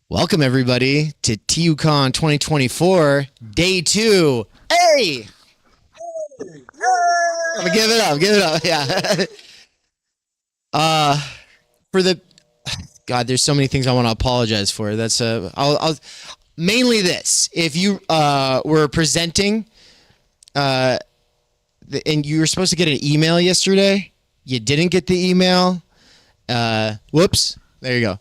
Welcome, everybody, to TUCON 2024, Day 2. Hey! I'm gonna give it up, yeah. For the... God, there's so many things I want to apologize for. That's, I'll mainly this. If you were presenting, and you were supposed to get an email yesterday, you didn't get the email. Whoops. There you go.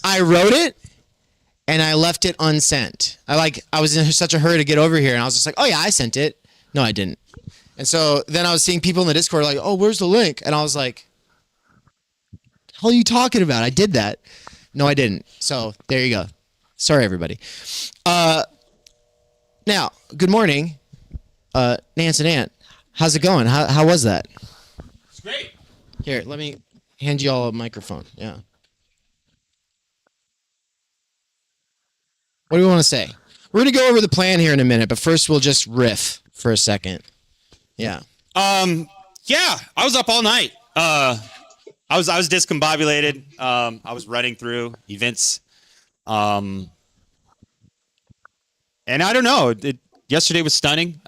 I wrote it and I left it unsent. I was in such a hurry to get over here and I was just like, oh yeah, I sent it. No, I didn't. And so then I was seeing people in the Discord like, oh, where's the link? And I was like, what the hell are you talking about? I did that. No, I didn't. So there you go. Sorry, everybody. Now, good morning, Nance and Ant. How's it going? How was that? It's great. Here, let me hand you all a microphone. Yeah. What do we want to say? We're going to go over the plan here in a minute, but first we'll just riff for a second. Yeah. Yeah, I was up all night. I was discombobulated. I was running through events. And I don't know. Yesterday was stunning.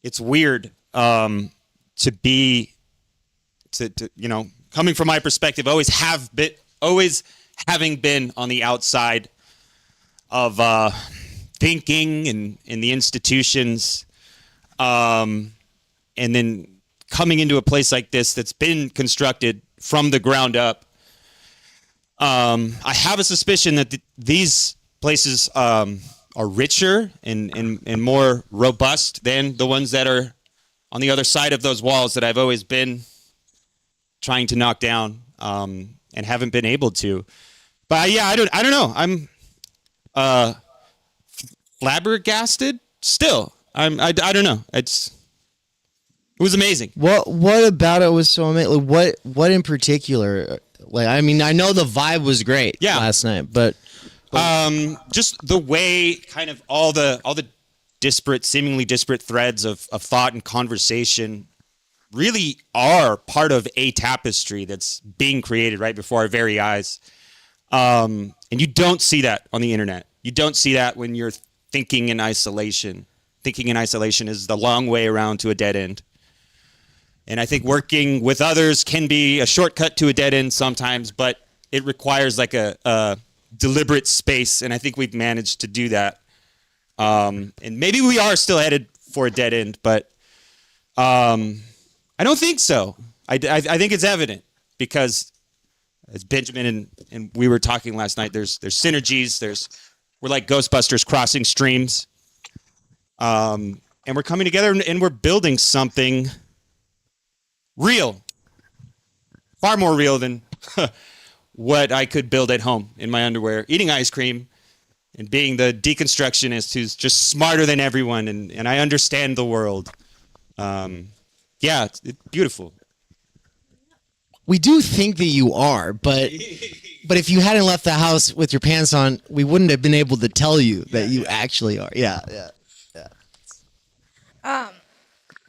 It's weird to be coming from my perspective, always having been on the outside of thinking in the institutions, and then coming into a place like this that's been constructed from the ground up. I have a suspicion that these places are richer and more robust than the ones that are on the other side of those walls that I've always been trying to knock down, and haven't been able to. But yeah, I don't know. I'm flabbergasted still. I don't know. It was amazing. What about it was so amazing? Like, what in particular? Like, I mean, I know the vibe was great last night, but just the way kind of all the seemingly disparate threads of thought and conversation really are part of a tapestry that's being created right before our very eyes. And you don't see that on the internet. You don't see that when you're thinking in isolation. Thinking in isolation is the long way around to a dead end. And I think working with others can be a shortcut to a dead end sometimes, but it requires like a deliberate space. And I think we've managed to do that. And maybe we are still headed for a dead end, but I don't think so. I think it's evident because, as Benjamin and we were talking last night, there's synergies. We're like Ghostbusters crossing streams, and we're coming together and we're building something real, far more real than what I could build at home in my underwear, eating ice cream and being the deconstructionist who's just smarter than everyone and I understand the world. Yeah, it's beautiful. we do think that you are, but if you hadn't left the house with your pants on, we wouldn't have been able to tell you that you actually are. Yeah. Well,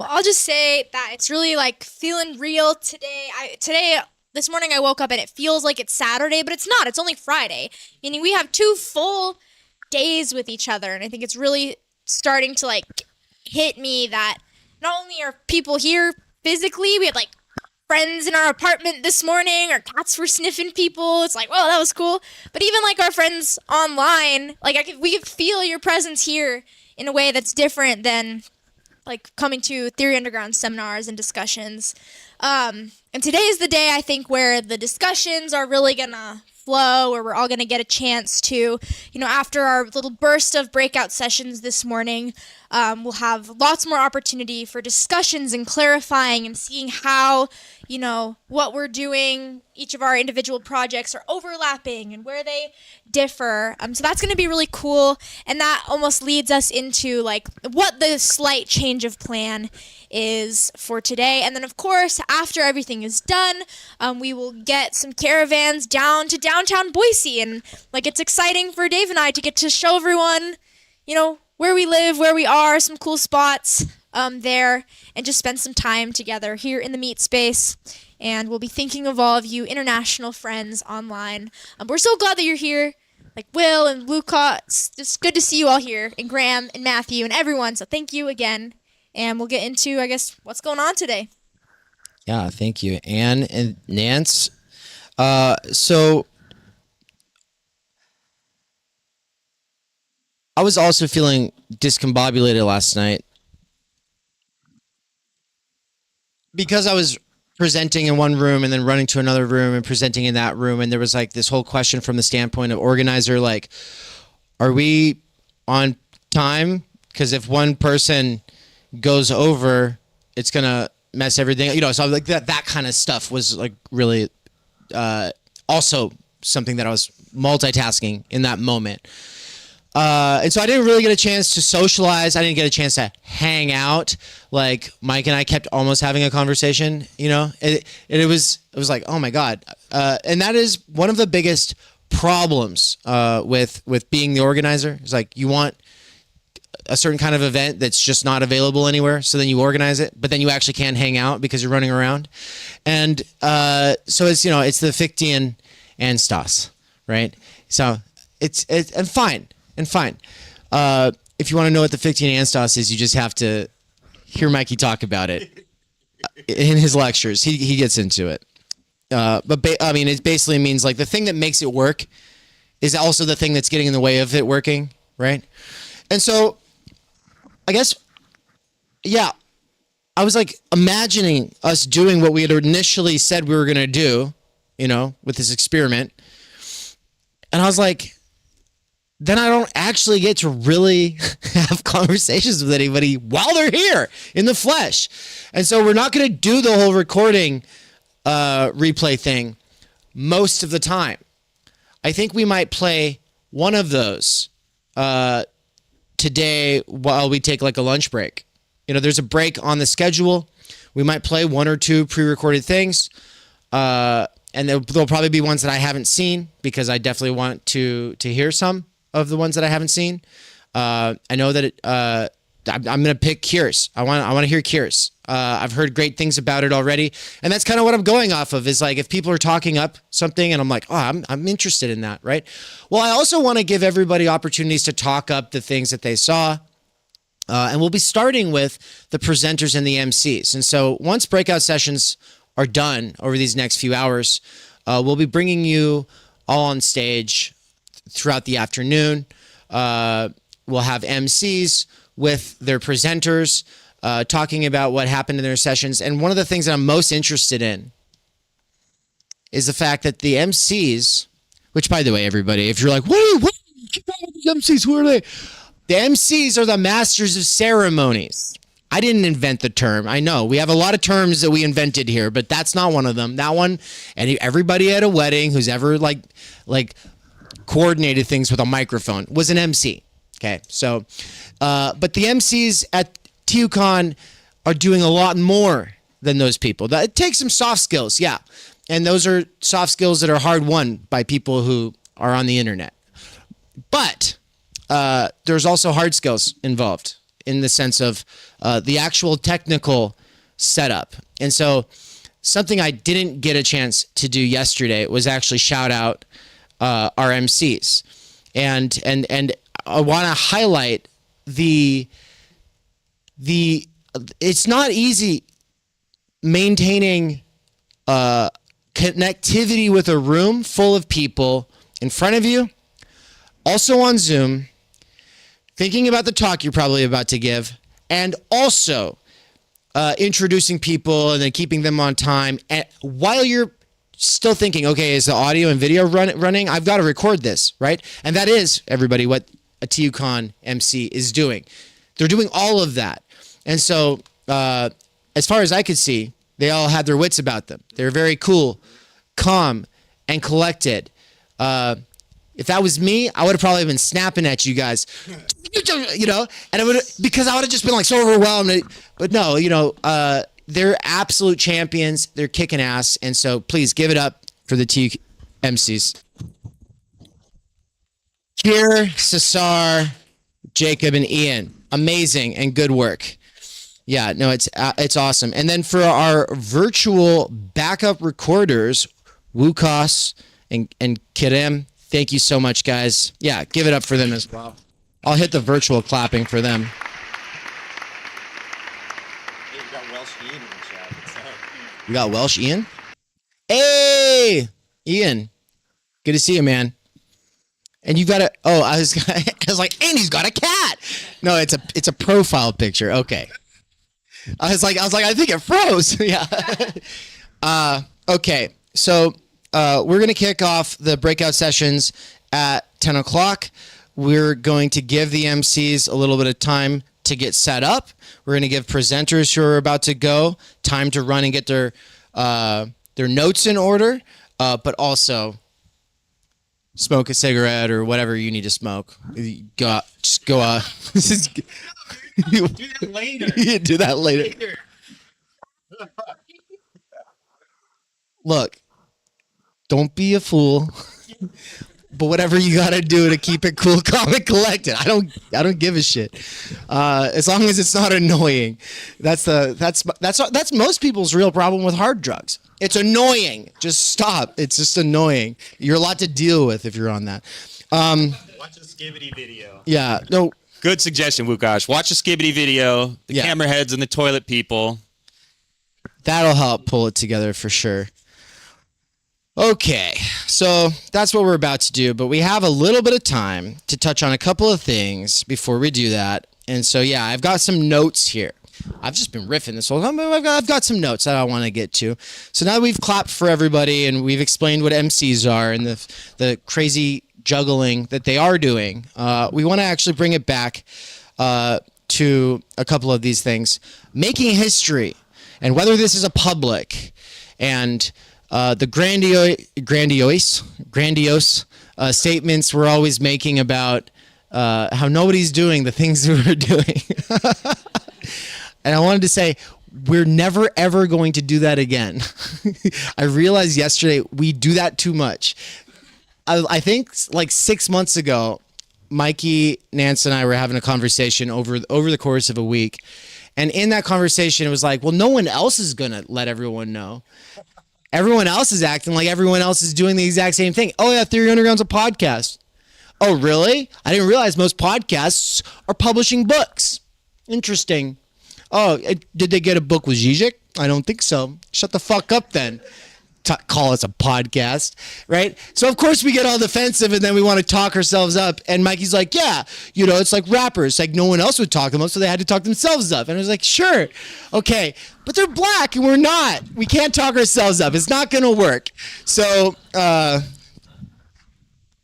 I'll just say that it's really like feeling real today. This morning I woke up and it feels like it's Saturday, but it's not. It's only Friday. Meaning we have 2 full days with each other, and I think it's really starting to like hit me that not only are people here physically, we had like friends in our apartment this morning, our cats were sniffing people. It's like, whoa, that was cool. But even like our friends online, like we could feel your presence here in a way that's different than like coming to Theory Underground seminars and discussions. And today is the day, I think, where the discussions are really gonna flow, where we're all gonna get a chance to, after our little burst of breakout sessions this morning, we'll have lots more opportunity for discussions and clarifying and seeing how, what we're doing, each of our individual projects are overlapping and where they differ. So that's going to be really cool. And that almost leads us into like what the slight change of plan is for today. And then, of course, after everything is done, we will get some caravans down to downtown Boise. And like it's exciting for Dave and I to get to show everyone, where we live, where we are, some cool spots. there and just spend some time together here in the meet space. And we'll be thinking of all of you international friends online. We're so glad that you're here, like Will and Luca. It's just good to see you all here, and Graham and Matthew and everyone. So thank you again. And we'll get into, I guess, what's going on today. Yeah, thank you, Anne and Nance. So I was also feeling discombobulated last night because I was presenting in one room and then running to another room and presenting in that room, and there was like this whole question from the standpoint of organizer, like, are we on time? Because if one person goes over, it's gonna mess everything, so like that kind of stuff was like really also something that I was multitasking in that moment. And so I didn't really get a chance to socialize. I didn't get a chance to hang out. Like Mike and I kept almost having a conversation, it was like, oh my God. And that is one of the biggest problems, with being the organizer. It's like, you want a certain kind of event that's just not available anywhere. So then you organize it, but then you actually can't hang out because you're running around. And, so it's, it's the Fichtean Anstas, right? So it's fine. If you want to know what the Fichtean Anstas is, you just have to hear Mikey talk about it in his lectures. He gets into it. It basically means like the thing that makes it work is also the thing that's getting in the way of it working, right? And so I guess, yeah, I was like imagining us doing what we had initially said we were going to do, with this experiment. And I was like, then I don't actually get to really have conversations with anybody while they're here in the flesh. And so we're not going to do the whole recording replay thing most of the time. I think we might play one of those today while we take like a lunch break. There's a break on the schedule. We might play one or two pre-recorded things. And there'll probably be ones that I haven't seen because I definitely want to hear some of the ones that I haven't seen. I know that I'm going to pick Cures. I want to hear Cures. I've heard great things about it already. And that's kind of what I'm going off of, is like, if people are talking up something and I'm like, oh, I'm interested in that, right? Well, I also want to give everybody opportunities to talk up the things that they saw. And we'll be starting with the presenters and the MCs. And so once breakout sessions are done over these next few hours, we'll be bringing you all on stage throughout the afternoon. We'll have MCs with their presenters talking about what happened in their sessions. And one of the things that I'm most interested in is the fact that the MCs, which, by the way, everybody, if you're like, what MCs, who are they? The MCs are the masters of ceremonies. I didn't invent the term. I know we have a lot of terms that we invented here, but that's not one of them. That one, and everybody at a wedding who's ever like coordinated things with a microphone was an MC. Okay, so, but the MCs at TUCON are doing a lot more than those people. It takes some soft skills, yeah, and those are soft skills that are hard won by people who are on the internet. But there's also hard skills involved in the sense of the actual technical setup. And so something I didn't get a chance to do yesterday was actually shout out our MCs. And I want to highlight the it's not easy maintaining connectivity with a room full of people in front of you, also on Zoom, thinking about the talk you're probably about to give, and also introducing people and then keeping them on time. And while you're still thinking, okay, is the audio and video running? I've got to record this, right? And that is, everybody, what a TUCON MC is doing. They're doing all of that. And so, as far as I could see, they all had their wits about them. They're very cool, calm, and collected. If that was me, I would have probably been snapping at you guys, and it would, because I would have just been like so overwhelmed. But no, they're absolute champions. They're kicking ass. And so please give it up for the MCs. Kier, Cesar, Jacob, and Ian. Amazing and good work. Yeah, no, it's awesome. And then for our virtual backup recorders, Wukos and Kirem, thank you so much, guys. Yeah, give it up for them as well. I'll hit the virtual clapping for them. Hey, we got Welsh Ian in the chat. What's up? We got Welsh Ian. Hey, Ian, good to see you, man. And you've got I was like, and he's got a cat. No, it's a profile picture. Okay. I was like, I think it froze. Yeah. Okay. So we're going to kick off the breakout sessions at 10 o'clock. We're going to give the MCs a little bit of time to get set up. We're going to give presenters who are about to go time to run and get their notes in order, but also smoke a cigarette or whatever you need to smoke. Just go. Do that later. Do that later. Look, don't be a fool. But whatever you gotta do to keep it cool, calm, and collected. I don't give a shit. As long as it's not annoying. That's most people's real problem with hard drugs. It's annoying. Just stop. It's just annoying. You're a lot to deal with if you're on that. Watch a Skibbity video. Yeah. No. Good suggestion, Wukash. Watch a Skibbity video. The camera heads and the toilet people. That'll help pull it together for sure. Okay, so that's what we're about to do, but we have a little bit of time to touch on a couple of things before we do that. And so, yeah, I've got some notes here. I've just been riffing this whole time, but I've got some notes that I want to get to. So now that we've clapped for everybody and we've explained what MCs are and the crazy juggling that they are doing, we want to actually bring it back to a couple of these things. Making history, and whether this is a public, and the grandiose statements we're always making about how nobody's doing the things that we're doing. And I wanted to say, we're never, ever going to do that again. I realized yesterday we do that too much. I think like 6 months ago, Mikey, Nance, and I were having a conversation over the course of a week. And in that conversation, it was like, well, no one else is going to let everyone know. Everyone else is acting like everyone else is doing the exact same thing. Oh, yeah, Theory Underground's a podcast. Oh, really? I didn't realize most podcasts are publishing books. Interesting. Oh, did they get a book with Zizek? I don't think so. Shut the fuck up then. Call us a podcast, right? So, of course, we get all defensive and then we want to talk ourselves up. And Mikey's like, yeah, it's like rappers. Like no one else would talk them up, so they had to talk themselves up. And I was like, sure, okay. But they're black and we're not. We can't talk ourselves up. It's not going to work. So that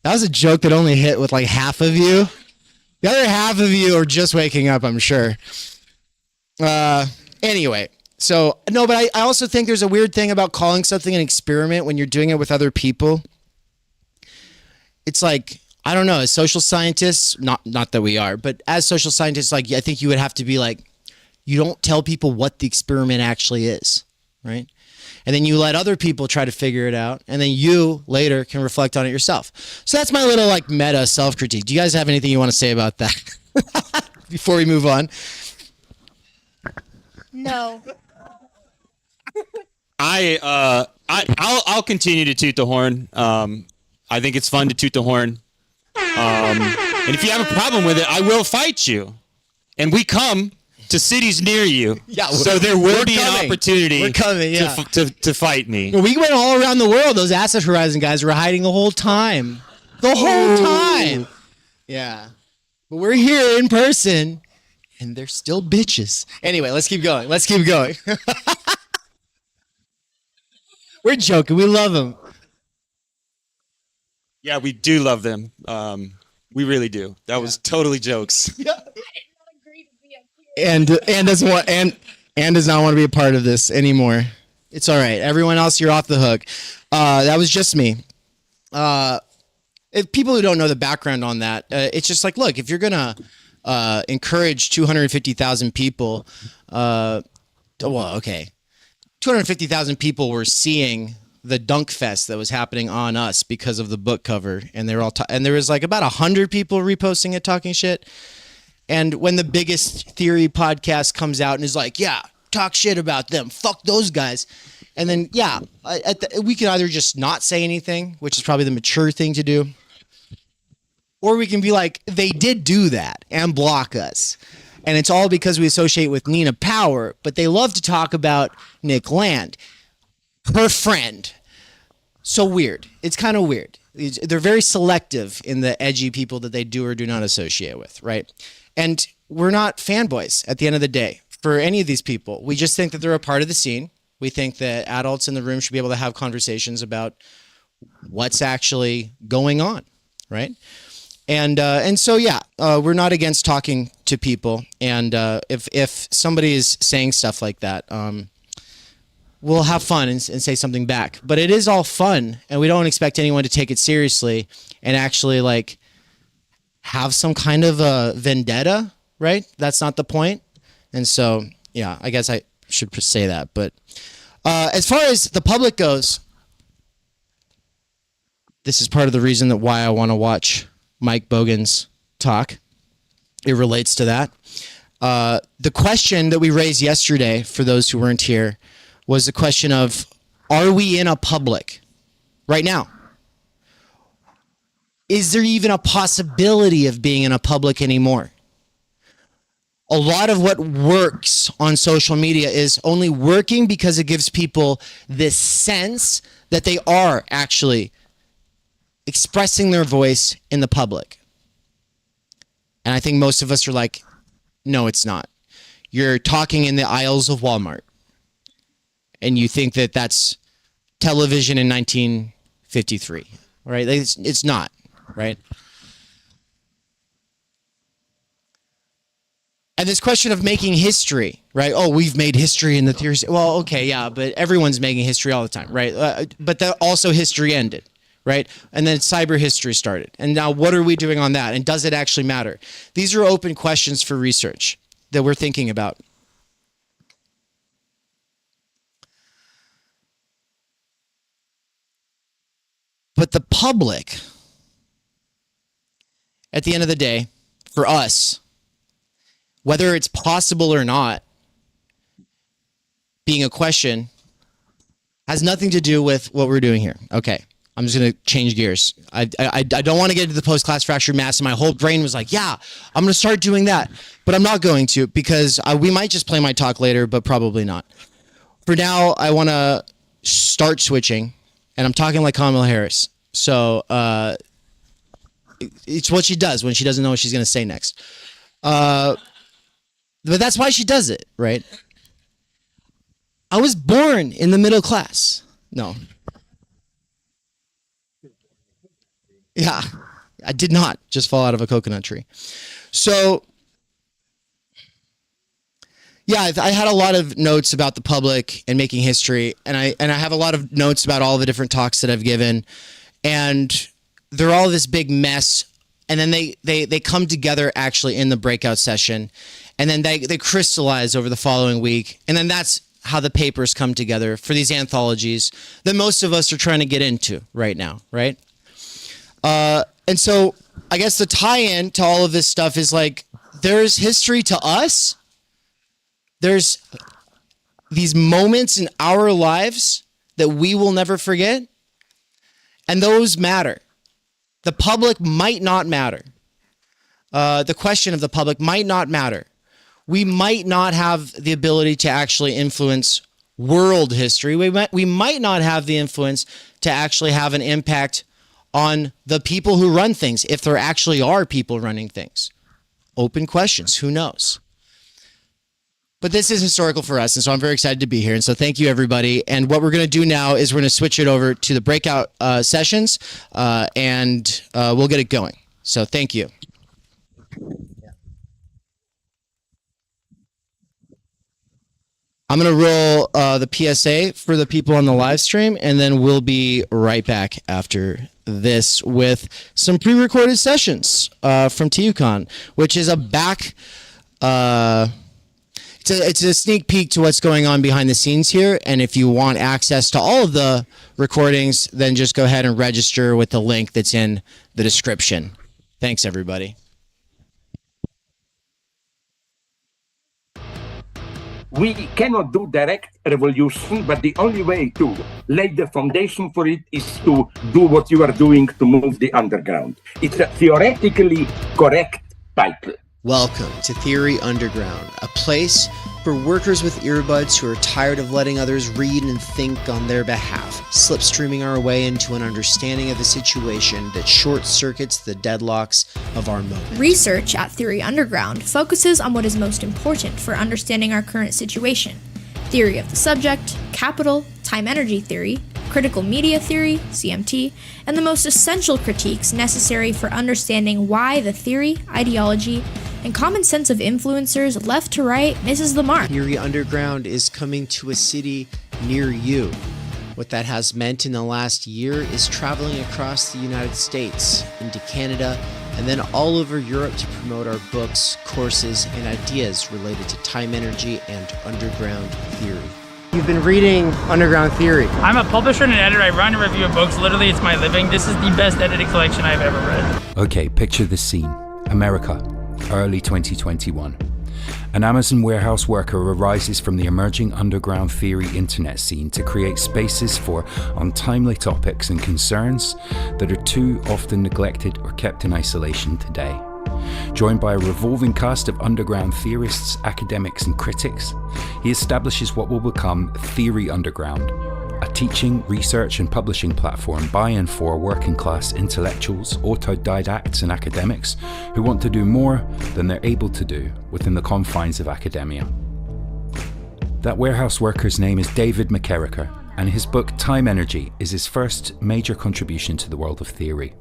was a joke that only hit with like half of you. The other half of you are just waking up, I'm sure. Anyway. So, no, but I also think there's a weird thing about calling something an experiment when you're doing it with other people. It's like, I don't know, as social scientists, not that we are, but as social scientists, like, I think you would have to be like, you don't tell people what the experiment actually is, right? And then you let other people try to figure it out, and then you later can reflect on it yourself. So that's my little like meta self-critique. Do you guys have anything you want to say about that before we move on? No. I'll continue to toot the horn. I think it's fun to toot the horn. And if you have a problem with it, I will fight you. And we come to cities near you. Yeah, so there will be an opportunity we're coming, yeah. to fight me. We went all around the world. Those Asset Horizon guys were hiding the whole time. The whole time. Yeah. But we're here in person. And they're still bitches. Anyway, let's keep going. We're joking. We love them. Yeah, we do love them. We really do. That was totally jokes. Yeah. And doesn't want and does not want to be a part of this anymore. It's all right. Everyone else, you're off the hook. That was just me. If people who don't know the background on that, it's just like, look, if you're gonna encourage 250,000 people, well, okay. 250,000 people were seeing the dunk fest that was happening on us because of the book cover, and they were all and there was like about 100 people reposting it, talking shit. And when the biggest theory podcast comes out and is like, yeah, talk shit about them, fuck those guys. And then, yeah, we can either just not say anything, which is probably the mature thing to do, or we can be like, they did do that and block us. And it's all because we associate with Nina Power, but they love to talk about Nick Land, her friend. So weird. It's kind of weird. They're very selective in the edgy people that they do or do not associate with, right? And we're not fanboys at the end of the day for any of these people. We just think that they're a part of the scene. We think that adults in the room should be able to have conversations about what's actually going on, right? And so, yeah, we're not against talking to people. And if somebody is saying stuff like that, we'll have fun and say something back. But it is all fun, and we don't expect anyone to take it seriously and actually, like, have some kind of a vendetta, right? That's not the point. And so, yeah, I guess I should say that. But as far as the public goes, this is part of the reason that why I want to watch Mike Bogan's talk. It relates to that. The question that we raised yesterday, for those who weren't here, was the question of, are we in a public right now? Is there even a possibility of being in a public anymore? A lot of what works on social media is only working because it gives people this sense that they are actually expressing their voice in the public. And I think most of us are like, no, it's not. You're talking in the aisles of Walmart, and you think that that's television in 1953, right? It's not, right? And this question of making history, right? Oh, we've made history in the theories. Well, okay, yeah, but everyone's making history all the time, right? But also history ended, right? And then cyber history started. And now what are we doing on that? And does it actually matter? These are open questions for research that we're thinking about. But the public, at the end of the day, for us, whether it's possible or not, being a question, has nothing to do with what we're doing here. Okay, I'm just going to change gears. I don't want to get into the post-class fractured mass, and my whole brain was like, yeah, I'm going to start doing that. But I'm not going to, because we might just play my talk later, but probably not. For now, I want to start switching, and I'm talking like Kamala Harris. So it's what she does when she doesn't know what she's going to say next. But that's why she does it, right? I was born in the middle class. No. Yeah, I did not just fall out of a coconut tree. So, yeah, I had a lot of notes about the public and making history, and I have a lot of notes about all the different talks that I've given, and they're all this big mess, and then they come together actually in the breakout session, and then they crystallize over the following week, and then that's how the papers come together for these anthologies that most of us are trying to get into right now, right? And so I guess the tie-in to all of this stuff is like, there's history to us. There's these moments in our lives that we will never forget, and those matter. The public might not matter. The question of the public might not matter. We might not have the ability to actually influence world history. We might not have the influence to actually have an impact on the people who run things, if there actually are people running things. Open questions, who knows? But this is historical for us, and so I'm very excited to be here. And so thank you, everybody. And what we're going to do now is we're going to switch it over to the breakout sessions, and we'll get it going. So thank you. I'm going to roll the PSA for the people on the live stream, and then we'll be right back after this with some pre-recorded sessions from TUCON, which is a back... It's a sneak peek to what's going on behind the scenes here, and if you want access to all of the recordings, then just go ahead and register with the link that's in the description. Thanks, everybody. We cannot do direct revolution, but the only way to lay the foundation for it is to do what you are doing to move the underground. It's a theoretically correct title. Welcome to Theory Underground, a place for workers with earbuds who are tired of letting others read and think on their behalf, slipstreaming our way into an understanding of the situation that short-circuits the deadlocks of our moment. Research at Theory Underground focuses on what is most important for understanding our current situation: theory of the subject, capital, time-energy theory, critical media theory, CMT, and the most essential critiques necessary for understanding why the theory, ideology, and common sense of influencers left to right misses the mark. Theory Underground is coming to a city near you. What that has meant in the last year is traveling across the United States, into Canada, and then all over Europe to promote our books, courses, and ideas related to time energy and underground theory. You've been reading Underground Theory. I'm a publisher and an editor. I run and review books. Literally, it's my living. This is the best edited collection I've ever read. Okay, picture this scene. America, early 2021. An Amazon warehouse worker arises from the emerging underground theory internet scene to create spaces for untimely topics and concerns that are too often neglected or kept in isolation today. Joined by a revolving cast of underground theorists, academics, and critics, he establishes what will become Theory Underground, a teaching, research, and publishing platform by and for working-class intellectuals, autodidacts, and academics who want to do more than they're able to do within the confines of academia. That warehouse worker's name is David McKerracher, and his book Time Energy is his first major contribution to the world of theory.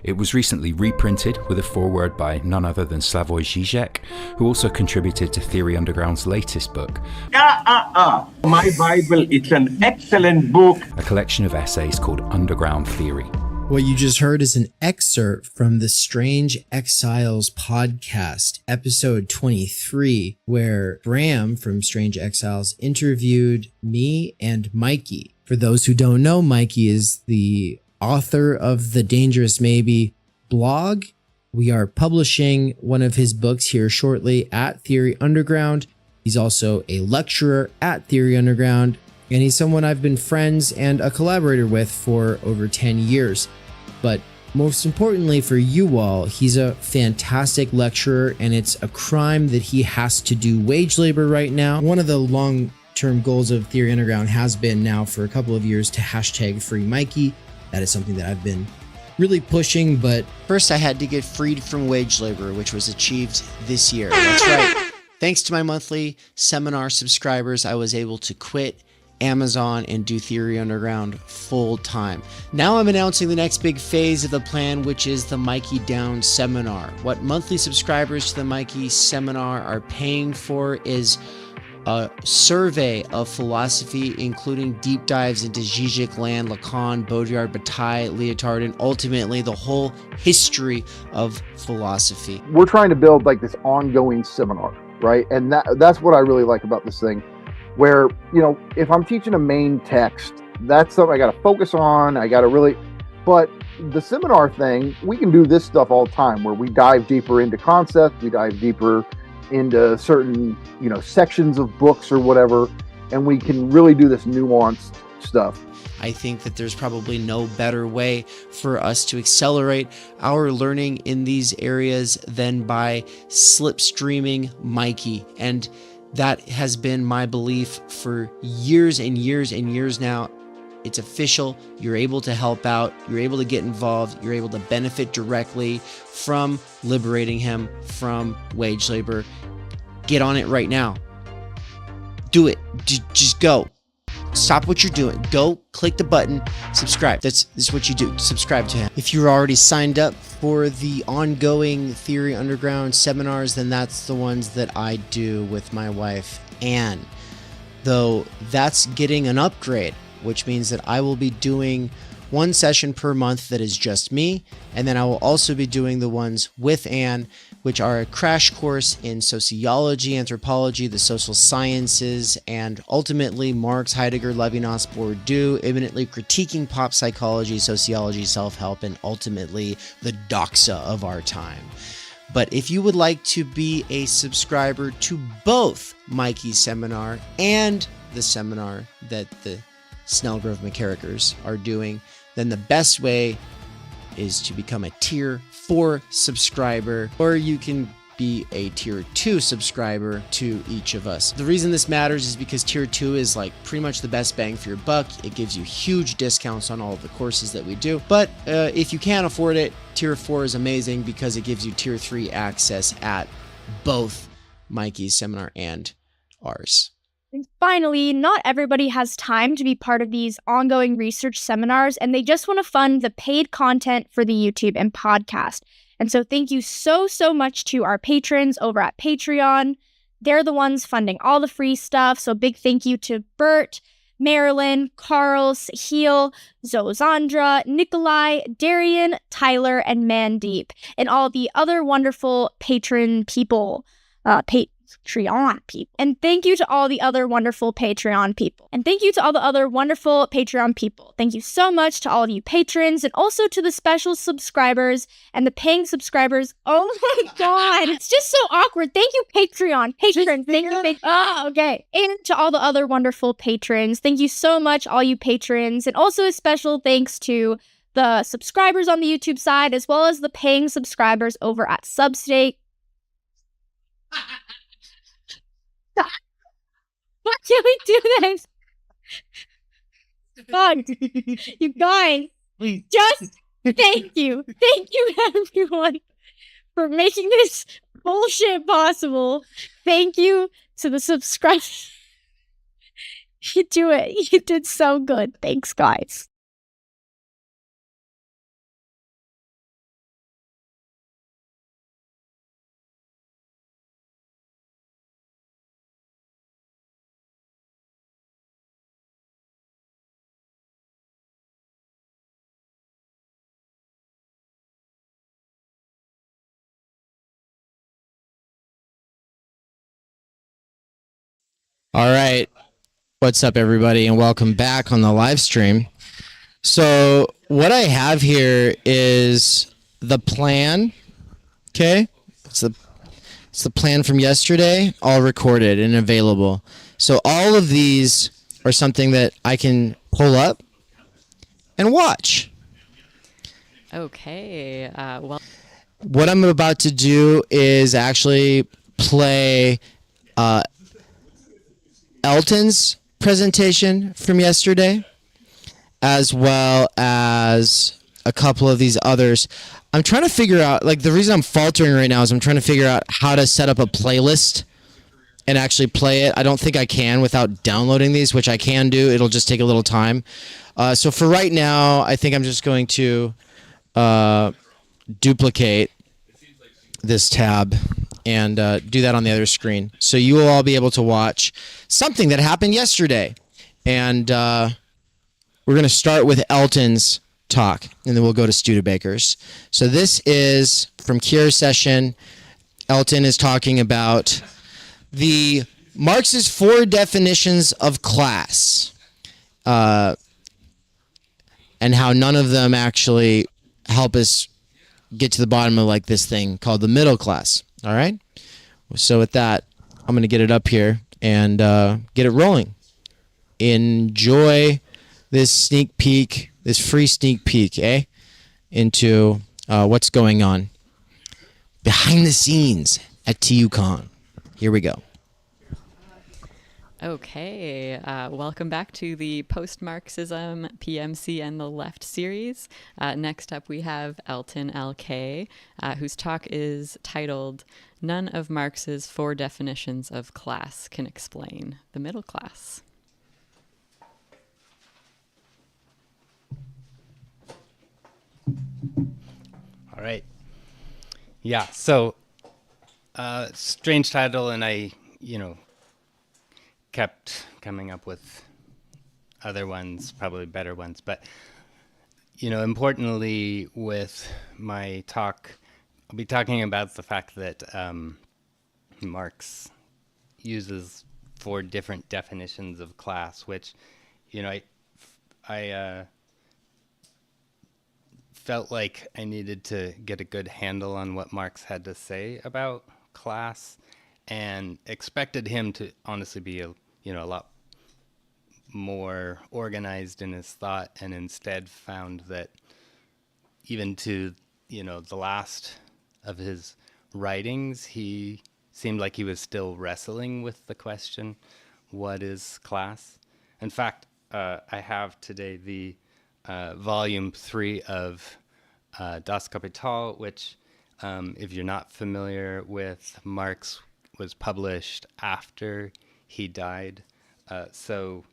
It was recently reprinted with a foreword by none other than Slavoj Žižek, who also contributed to Theory Underground's latest book. My Bible, it's an excellent book. A collection of essays called Underground Theory. What you just heard is an excerpt from the Strange Exiles podcast, episode 23, where Bram from Strange Exiles interviewed me and Mikey. For those who don't know, Mikey is the author of the Dangerous Maybe blog. We are publishing one of his books here shortly at Theory Underground. He's also a lecturer at Theory Underground, and he's someone I've been friends and a collaborator with for over 10 years. But most importantly for you all, he's a fantastic lecturer, and it's a crime that he has to do wage labor right now. One of the long-term goals of Theory Underground has been now for a couple of years to hashtag free Mikey. That is something that I've been really pushing, but first I had to get freed from wage labor, which was achieved this year. That's right. Thanks to my monthly seminar subscribers, I was able to quit Amazon and do Theory Underground full time. Now I'm announcing the next big phase of the plan, which is the Mikey Down seminar. What monthly subscribers to the Mikey seminar are paying for is a survey of philosophy, including deep dives into Zizek, Land, Lacan, Baudrillard, Bataille, Lyotard, and ultimately the whole history of philosophy. We're trying to build like this ongoing seminar, right? And that's what I really like about this thing, where, you know, if I'm teaching a main text, that's something I got to focus on. I got to really, but the seminar thing, we can do this stuff all the time, where we dive deeper into concepts, we dive deeper into certain, you know, sections of books or whatever, and we can really do this nuanced stuff. I think that there's probably no better way for us to accelerate our learning in these areas than by slipstreaming Mikey. And that has been my belief for years and years and years now. It's official. You're able to help out. You're able to get involved. You're able to benefit directly from liberating him from wage labor. Get on it right now. Do it. Just go. Stop what you're doing. Go click the button, subscribe. This is what you do. Subscribe to him. If you're already signed up for the ongoing Theory Underground seminars, then that's the ones that I do with my wife, Anne. Though that's getting an upgrade, which means that I will be doing one session per month that is just me, and then I will also be doing the ones with Anne, which are a crash course in sociology, anthropology, the social sciences, and ultimately Marx, Heidegger, Levinas, Bourdieu, imminently critiquing pop psychology, sociology, self-help, and ultimately the doxa of our time. But if you would like to be a subscriber to both Mikey's seminar and the seminar that the Snellgrove McCarrickers are doing, then the best way is to become a Tier 4 subscriber, or you can be a Tier 2 subscriber to each of us. The reason this matters is because Tier 2 is like pretty much the best bang for your buck. It gives you huge discounts on all of the courses that we do. But if you can't afford it, Tier 4 is amazing because it gives you Tier 3 access at both Mikey's seminar and ours. And finally, not everybody has time to be part of these ongoing research seminars, and they just want to fund the paid content for the YouTube and podcast. And so thank you so much to our patrons over at Patreon. They're the ones funding all the free stuff. So big thank you to Bert, Marilyn, Carl, Sahil, Zozandra, Nikolai, Darian, Tyler, and Mandeep, and all the other wonderful patron people, Patreon people. And thank you to all the other wonderful Patreon people. Thank you so much to all of you patrons, and also to the special subscribers and the paying subscribers. Oh my god, it's just so awkward. Thank you, Patreon. Patrons, thank you. Okay. And to all the other wonderful patrons, thank you so much, all you patrons. And also a special thanks to the subscribers on the YouTube side, as well as the paying subscribers over at Substack. Why can't we do this? Fuck. You guys, just thank you. Thank you, everyone, for making this bullshit possible. Thank you to the subscribers. You do it. You did so good. Thanks, guys. All right. What's up, everybody, and welcome back on the live stream. So what I have here is the plan. Okay. It's the plan from yesterday, all recorded and available. So all of these are something that I can pull up and watch. Okay. Well, what I'm about to do is actually play Elton's presentation from yesterday, as well as a couple of these others. I'm trying to figure out, like, the reason I'm faltering right now is I'm trying to figure out how to set up a playlist and actually play it. I don't think I can without downloading these, which I can do. It'll just take a little time. So for right now, I think I'm just going to duplicate this tab and do that on the other screen. So you will all be able to watch something that happened yesterday. And we're going to start with Elton's talk, and then we'll go to Studebaker's. So this is from Kier's session. Elton is talking about the Marx's 4 definitions of class, and how none of them actually help us get to the bottom of like this thing called the middle class. All right. So with that, I'm going to get it up here and get it rolling. Enjoy this sneak peek, this free sneak peek, into what's going on behind the scenes at TUCON. Here we go. okay. Welcome back to the Post-Marxism, PMC, and the Left series. Next up, we have Elton L.K., whose talk is titled, None of Marx's 4 Definitions of Class Can Explain the Middle Class. All right. Yeah, so strange title, and I, kept coming up with other ones, probably better ones. But, importantly with my talk, I'll be talking about the fact that Marx uses 4 different definitions of class, which, I felt like I needed to get a good handle on what Marx had to say about class, and expected him to honestly be a lot more organized in his thought, and instead found that even to the last of his writings, he seemed like he was still wrestling with the question, what is class? In fact, I have today the volume 3 of Das Kapital, which, if you're not familiar with, Marx was published after he died. So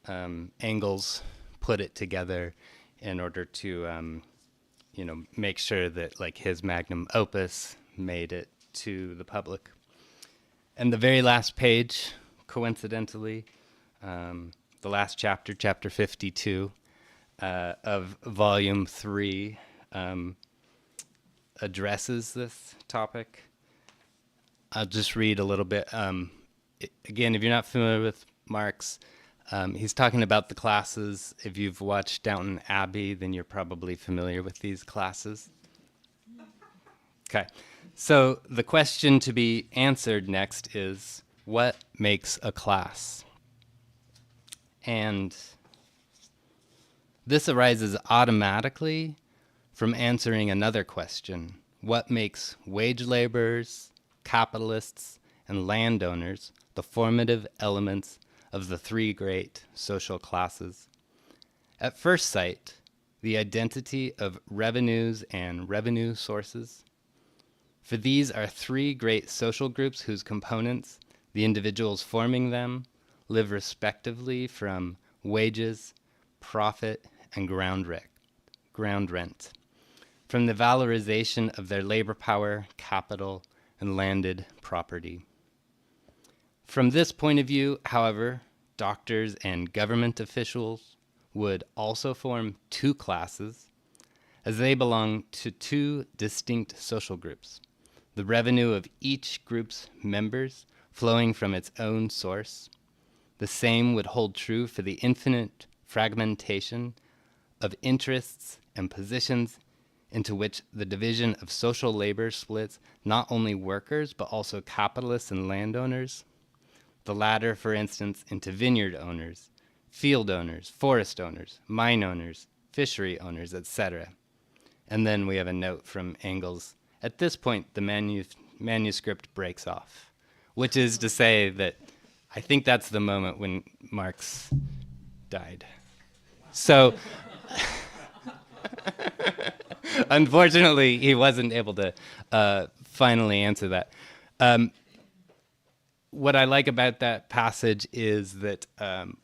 Engels put it together in order to, make sure that like his magnum opus made it to the public. And the very last page, coincidentally, the last chapter, chapter 52 of volume 3, addresses this topic. I'll just read a little bit. Again, if you're not familiar with Marx, he's talking about the classes. If you've watched Downton Abbey, then you're probably familiar with these classes. Okay, so the question to be answered next is, what makes a class? And this arises automatically from answering another question. What makes wage laborers, capitalists, and landowners the formative elements of the three great social classes? At first sight, the identity of revenues and revenue sources. For these are three great social groups whose components, the individuals forming them, live respectively from wages, profit, and ground rent, from the valorization of their labor power, capital, and landed property. From this point of view, however, doctors and government officials would also form two classes, as they belong to two distinct social groups, the revenue of each group's members flowing from its own source. The same would hold true for the infinite fragmentation of interests and positions into which the division of social labor splits not only workers, but also capitalists and landowners. The latter, for instance, into vineyard owners, field owners, forest owners, mine owners, fishery owners, etc. And then we have a note from Engels. At this point, the manuscript breaks off, which is to say that I think that's the moment when Marx died. So, unfortunately, he wasn't able to finally answer that. What I like about that passage is that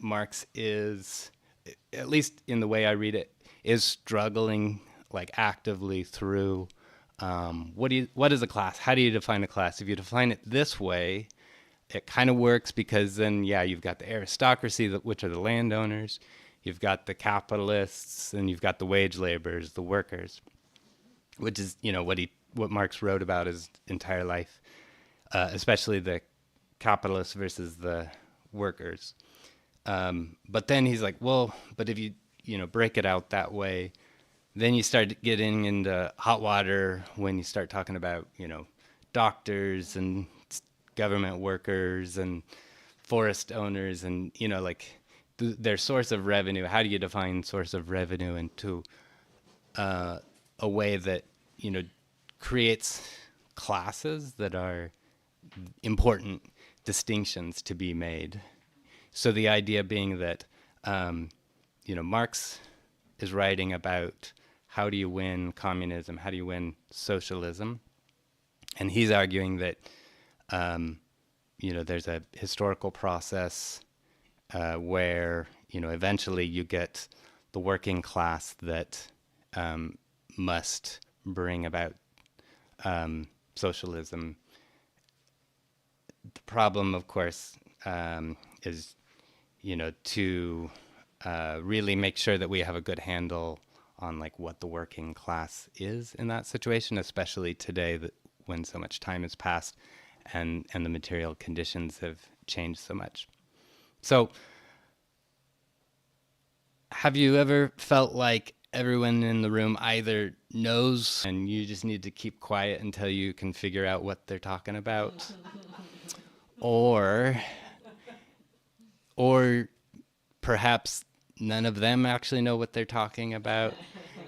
Marx is, at least in the way I read it, is struggling like actively through what is a class? How do you define a class? If you define it this way, it kind of works, because then, yeah, you've got the aristocracy, which are the landowners, you've got the capitalists, and you've got the wage laborers, the workers, which is, what Marx wrote about his entire life, especially the capitalists versus the workers. But then he's like, well, but if you break it out that way, then you start getting into hot water when you start talking about, doctors and government workers and forest owners and, their source of revenue. How do you define source of revenue into a way that, creates classes that are important distinctions to be made? So the idea being that, Marx is writing about how do you win communism, how do you win socialism, and he's arguing that, there's a historical process where, eventually you get the working class that must bring about socialism. The problem, of course, is, to really make sure that we have a good handle on like what the working class is in that situation, especially today, that when so much time has passed and the material conditions have changed so much. So have you ever felt like everyone in the room either knows, and you just need to keep quiet until you can figure out what they're talking about, or perhaps none of them actually know what they're talking about,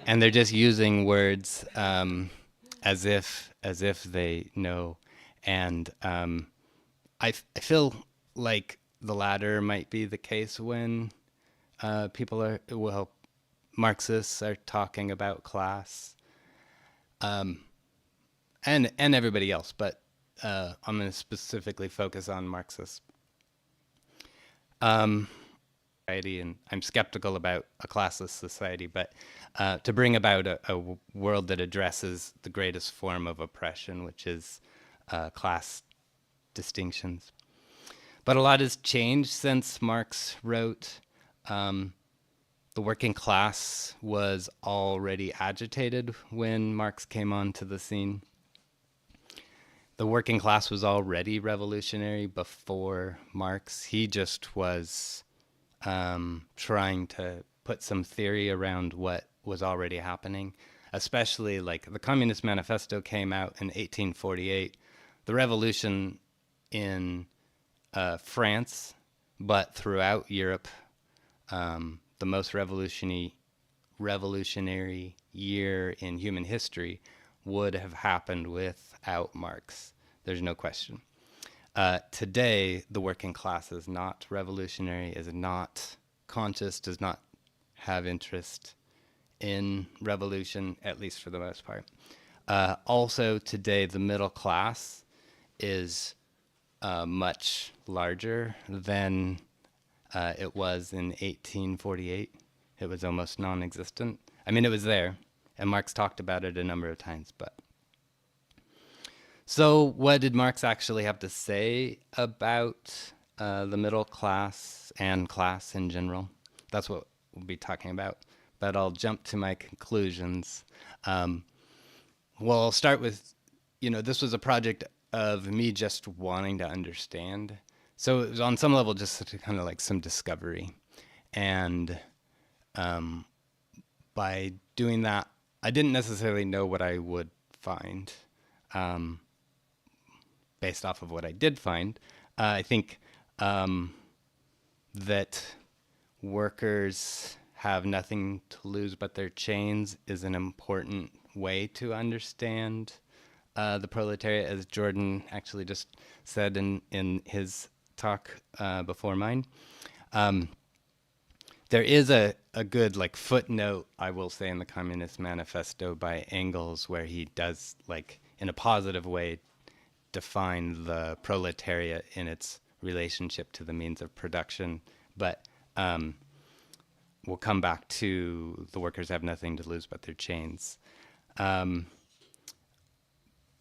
and they're just using words as if they know. And I feel like the latter might be the case when Marxists are talking about class, and everybody else, but I'm going to specifically focus on Marxists. And I'm skeptical about a classless society, but to bring about a world that addresses the greatest form of oppression, which is class distinctions. But a lot has changed since Marx wrote. The working class was already agitated when Marx came onto the scene. The working class was already revolutionary before Marx. He just was trying to put some theory around what was already happening, especially like the Communist Manifesto came out in 1848. The revolution in France, but throughout Europe, the most revolutionary year in human history would have happened without Marx. There's no question. Today, the working class is not revolutionary, is not conscious, does not have interest in revolution, at least for the most part. Also, today, the middle class is much larger than it was in 1848. It was almost non-existent. I mean, it was there, and Marx talked about it a number of times, but. So what did Marx actually have to say about the middle class and class in general? That's what we'll be talking about, but I'll jump to my conclusions. Well, I'll start with, this was a project of me just wanting to understand. So it was on some level just kind of like some discovery. And by doing that, I didn't necessarily know what I would find. Based off of what I did find, I think that workers have nothing to lose but their chains is an important way to understand the proletariat, as Jordan actually just said in his talk before mine. There is a good footnote, I will say, in the Communist Manifesto by Engels, where he does, in a positive way, define the proletariat in its relationship to the means of production. But we'll come back to the workers have nothing to lose but their chains.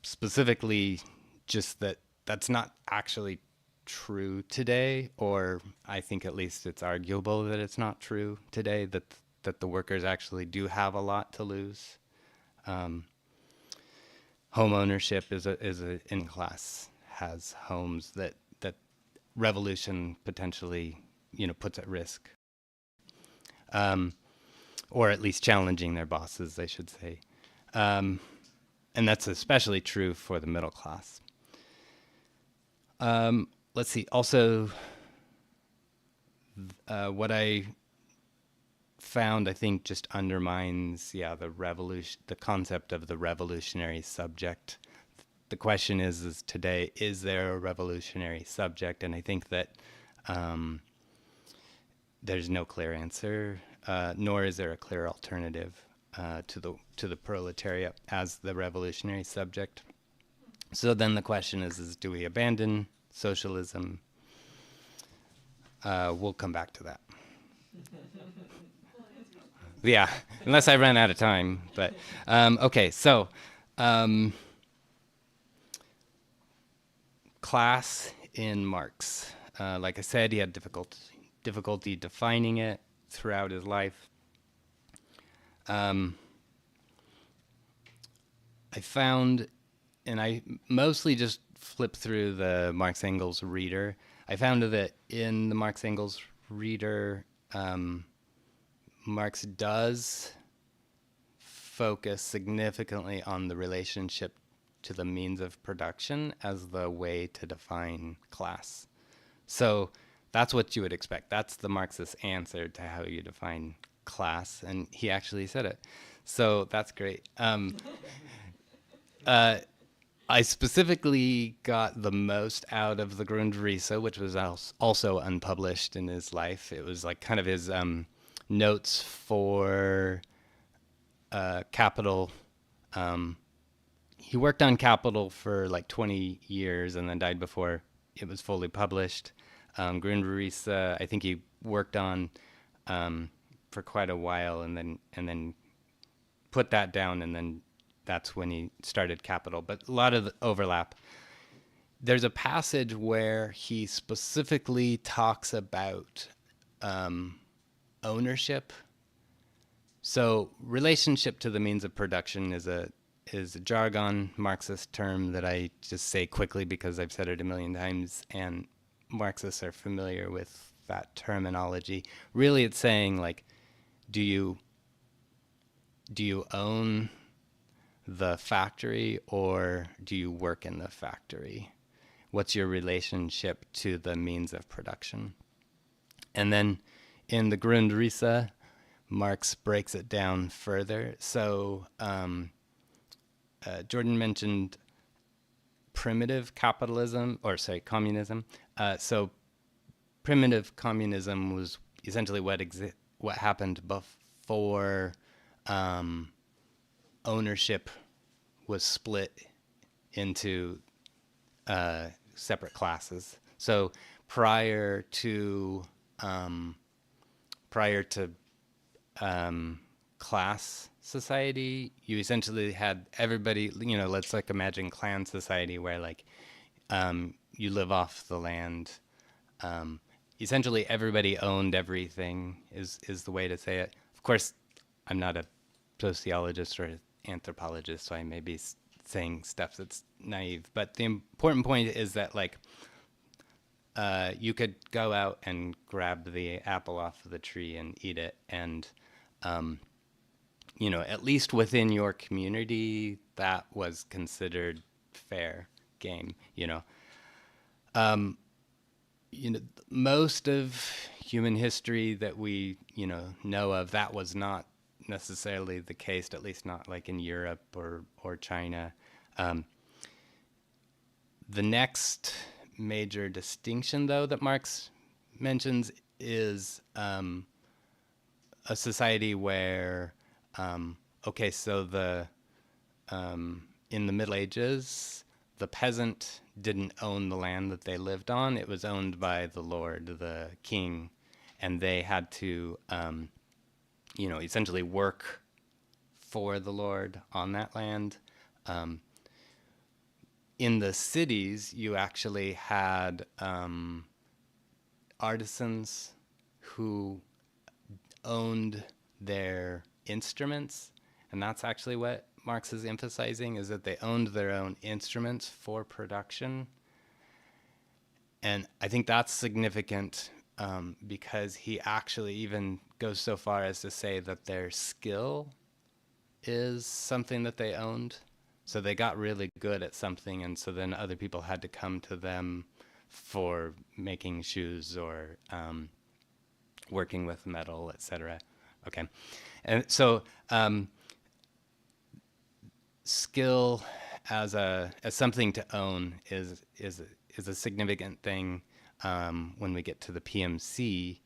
Specifically, just that's not actually true today, or I think at least it's arguable that it's not true today, that the workers actually do have a lot to lose. Home ownership is a in class, has homes that revolution potentially puts at risk, or at least challenging their bosses, I should say, and that's especially true for the middle class. Let's see. Also, what I found, I think, just undermines, the concept of the revolutionary subject. The question is today, is there a revolutionary subject? And I think that there's no clear answer, nor is there a clear alternative to the proletariat as the revolutionary subject. So then the question is do we abandon socialism? We'll come back to that. Yeah, unless I run out of time. But okay, so class in Marx. Like I said, he had difficulty defining it throughout his life. I found, and I mostly just flipped through the Marx Engels reader. I found that in the Marx Engels reader, Marx does focus significantly on the relationship to the means of production as the way to define class. So that's what you would expect. That's the Marxist answer to how you define class, and he actually said it. So that's great. I specifically got the most out of the Grundrisse, which was also unpublished in his life. It was like kind of his notes for Capital. He worked on Capital for like 20 years and then died before it was fully published. Grundrisse, I think he worked on for quite a while and then put that down, and then that's when he started Capital. But a lot of the overlap. There's a passage where he specifically talks about ownership. So relationship to the means of production is a jargon Marxist term that I just say quickly because I've said it a million times, and Marxists are familiar with that terminology. Really, it's saying, like, do you own the factory or do you work in the factory? What's your relationship to the means of production? And then in the Grundrisse, Marx breaks it down further. So Jordan mentioned primitive capitalism, communism. So primitive communism was essentially what happened before ownership was split into separate classes. So prior to class society, you essentially had everybody, let's like imagine clan society where like you live off the land. Essentially everybody owned everything is the way to say it. Of course, I'm not a sociologist or an anthropologist, so I may be saying stuff that's naive. But the important point is that like you could go out and grab the apple off of the tree and eat it, and at least within your community, that was considered fair game. Most of human history that we know of, that was not necessarily the case, at least not like in Europe or China. The next major distinction, though, that Marx mentions is a society where, so in the Middle Ages, the peasant didn't own the land that they lived on. It was owned by the lord, the king, and they had to essentially work for the Lord on that land. In the cities, you actually had artisans who owned their instruments, and that's actually what Marx is emphasizing, is that they owned their own instruments for production. And I think that's significant because he actually even goes so far as to say that their skill is something that they owned. So they got really good at something, and so then other people had to come to them for making shoes or working with metal, etc. Okay, and so skill as something to own is a significant thing when we get to the PMC,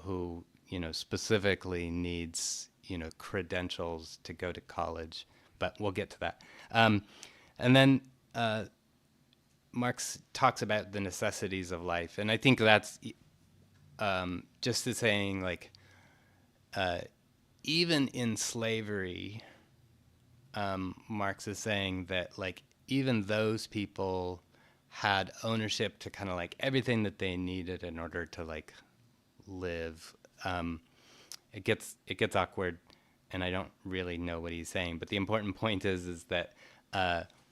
who specifically needs credentials to go to college, but we'll get to that. And then Marx talks about the necessities of life, and I think that's just as saying, like, even in slavery, Marx is saying that, like, even those people had ownership to kind of like everything that they needed in order to like live. It gets awkward, and I don't really know what he's saying. But the important point is that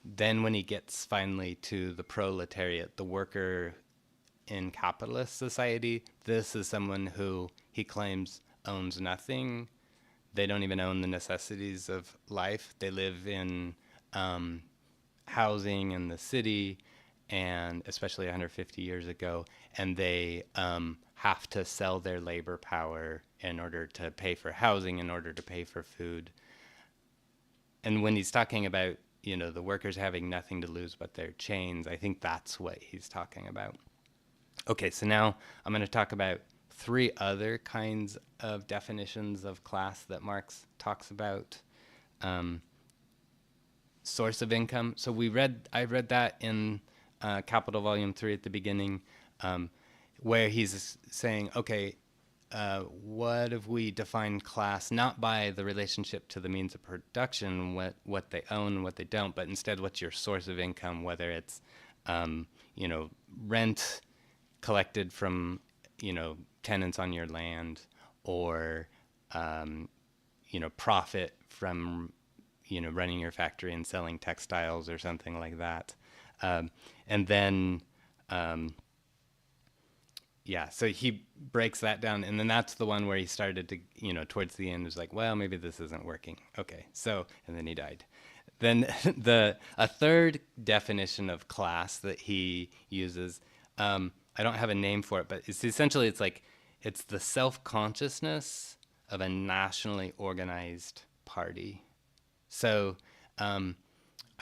then when he gets finally to the proletariat, the worker in capitalist society, this is someone who he claims owns nothing. they don't even own the necessities of life. They live in housing in the city, and especially 150 years ago, and they have to sell their labor power in order to pay for housing, in order to pay for food. And when he's talking about, the workers having nothing to lose but their chains, I think that's what he's talking about. Okay, so now I'm going to talk about 3 other kinds of definitions of class that Marx talks about. Source of income. So I read that in Capital Volume 3 at the beginning, where he's saying, okay, what if we define class not by the relationship to the means of production, what they own, what they don't, but instead what's your source of income, whether it's, rent collected from, tenants on your land, or, profit from, running your factory and selling textiles or something like that. And then, so he breaks that down, and then that's the one where he started to, towards the end was like, well, maybe this isn't working. Okay, so, and then he died. Then a third definition of class that he uses, I don't have a name for it, but it's essentially, it's the self-consciousness of a nationally organized party. So I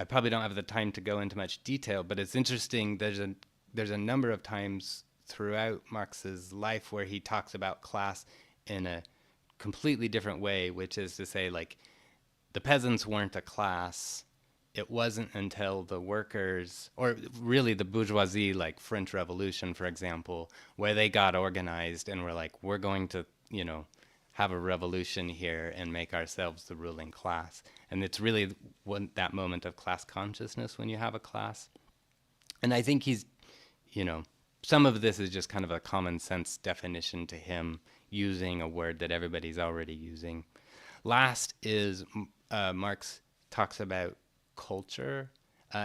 probably don't have the time to go into much detail, but it's interesting. There's a number of times throughout Marx's life where he talks about class in a completely different way, which is to say, the peasants weren't a class. It wasn't until the workers, or really the bourgeoisie, like French Revolution, for example, where they got organized and were like, we're going to, have a revolution here and make ourselves the ruling class. And it's really that moment of class consciousness when you have a class. And I think he's, some of this is just kind of a common sense definition to him, using a word that everybody's already using. Last is Marx talks about culture.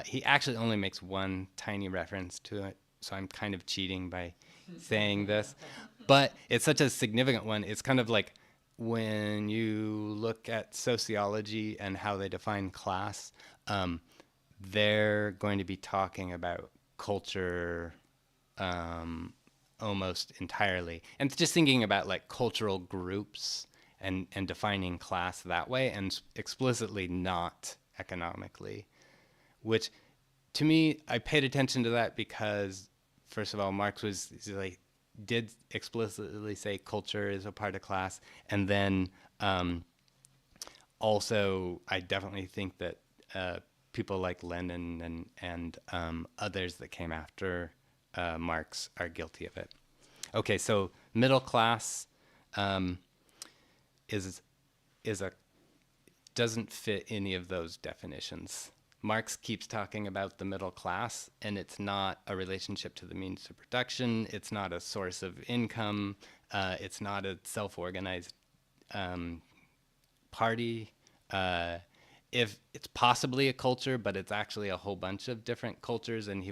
He actually only makes one tiny reference to it, so I'm kind of cheating by saying this. But it's such a significant one. It's kind of like when you look at sociology and how they define class, they're going to be talking about culture almost entirely. And just thinking about cultural groups and defining class that way, and explicitly not economically, which to me, I paid attention to that because, first of all, Marx did explicitly say culture is a part of class, and then also I definitely think that people like Lenin and others that came after Marx are guilty of it. Okay, so middle class doesn't fit any of those definitions. Marx keeps talking about the middle class, and it's not a relationship to the means of production. It's not a source of income. It's not a self-organized party. If it's possibly a culture, but it's actually a whole bunch of different cultures, and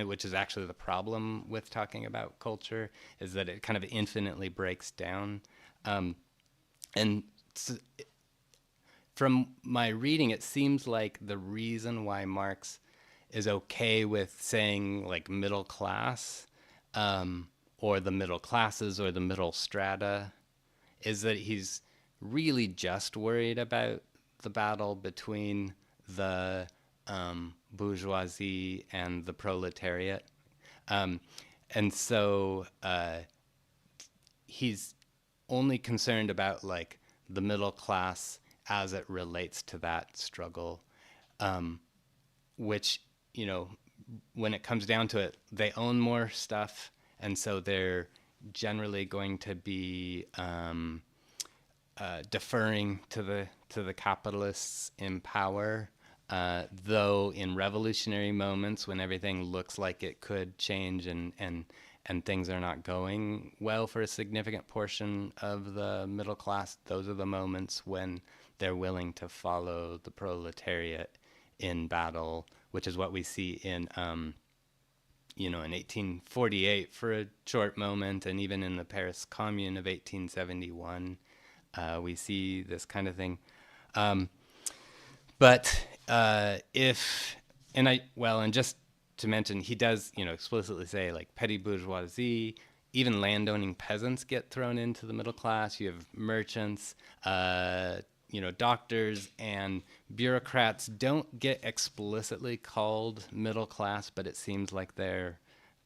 which is actually the problem with talking about culture, is that it kind of infinitely breaks down. From my reading, it seems like the reason why Marx is okay with saying middle class, or the middle classes or the middle strata, is that he's really just worried about the battle between the bourgeoisie and the proletariat. And so he's only concerned about the middle class as it relates to that struggle, which, when it comes down to it, they own more stuff, and so they're generally going to be deferring to the capitalists in power, though in revolutionary moments when everything looks like it could change and things are not going well for a significant portion of the middle class, those are the moments when they're willing to follow the proletariat in battle, which is what we see in, in 1848 for a short moment, and even in the Paris Commune of 1871. we see this kind of thing. And just to mention, he does, explicitly say like petty bourgeoisie, even landowning peasants get thrown into the middle class. You have merchants, doctors and bureaucrats don't get explicitly called middle class, but it seems like they're,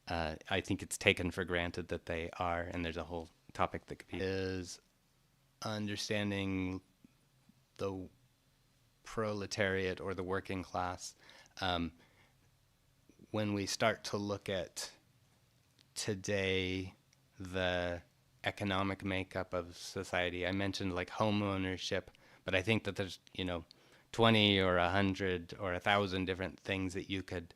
I think it's taken for granted that they are, and there's a whole topic that is understanding the proletariat or the working class. When we start to look at today, the economic makeup of society, I mentioned like home ownership, but I think that there's 20 or 100 or 1,000 different things that you could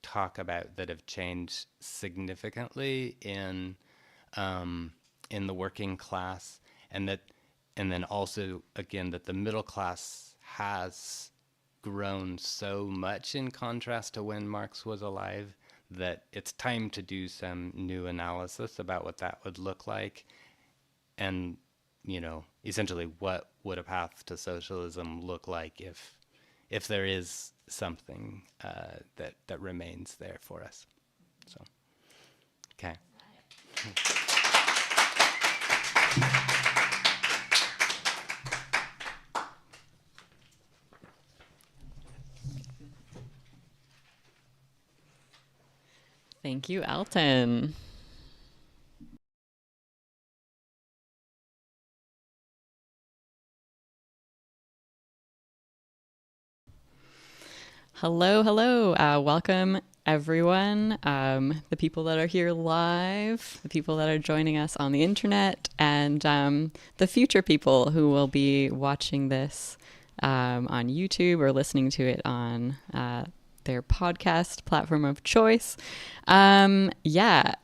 talk about that have changed significantly in the working class, and then also again that the middle class has grown so much in contrast to when Marx was alive that it's time to do some new analysis about what that would look like, and essentially what would a path to socialism look like if there is something that remains there for us. So, okay. Thank you, Elton. Hello, hello. Welcome, everyone. The people that are here live, the people that are joining us on the internet, and the future people who will be watching this on YouTube or listening to it on their podcast platform of choice.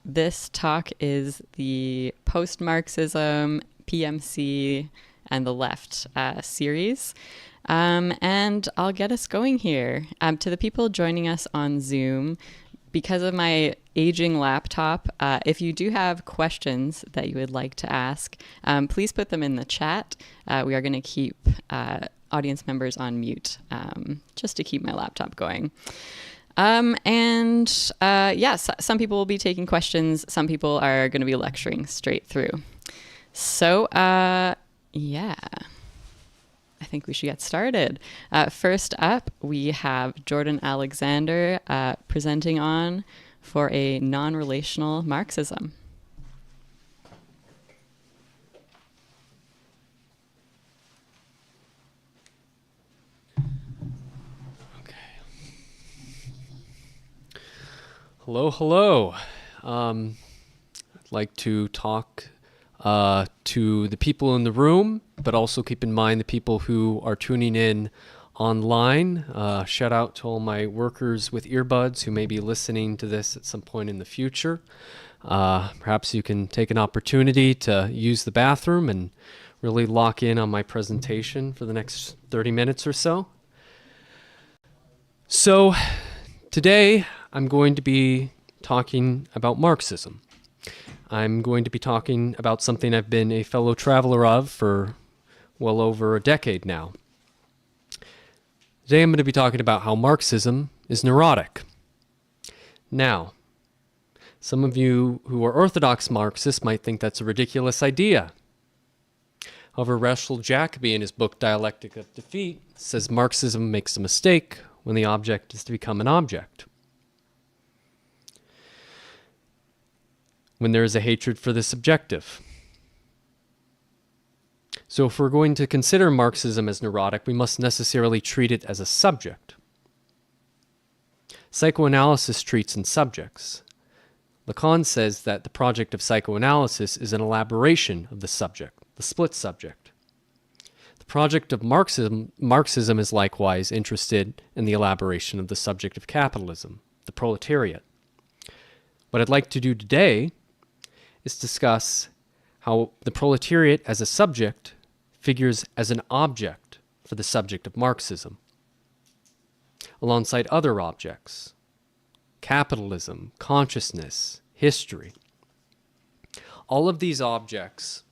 This talk is the post-Marxism, PMC, and the left series. And I'll get us going here. To the people joining us on Zoom, because of my aging laptop, if you do have questions that you would like to ask, please put them in the chat. We are going to keep audience members on mute just to keep my laptop going. Some people will be taking questions. Some people are going to be lecturing straight through. So, I think we should get started. First up, we have Jordan Alexander presenting on for a non-relational Marxism. Hello. I'd like to talk to the people in the room, but also keep in mind the people who are tuning in online. Shout out to all my workers with earbuds who may be listening to this at some point in the future. Perhaps you can take an opportunity to use the bathroom and really lock in on my presentation for the next 30 minutes or so. So today I'm going to be talking about Marxism. I'm going to be talking about something I've been a fellow traveler of for well over a decade now. Today I'm going to be talking about how Marxism is neurotic. Now, some of you who are orthodox Marxists might think that's a ridiculous idea. However, Rachel Jacobi in his book Dialectic of Defeat says Marxism makes a mistake when the object is to become an object. When there is a hatred for the subjective. So if we're going to consider Marxism as neurotic, we must necessarily treat it as a subject. Psychoanalysis treats in subjects. Lacan says that the project of psychoanalysis is an elaboration of the subject, the split subject. The project of Marxism is likewise interested in the elaboration of the subject of capitalism, the proletariat. What I'd like to do today is discuss how the proletariat as a subject figures as an object for the subject of Marxism, alongside other objects, capitalism, consciousness, history. All of these objects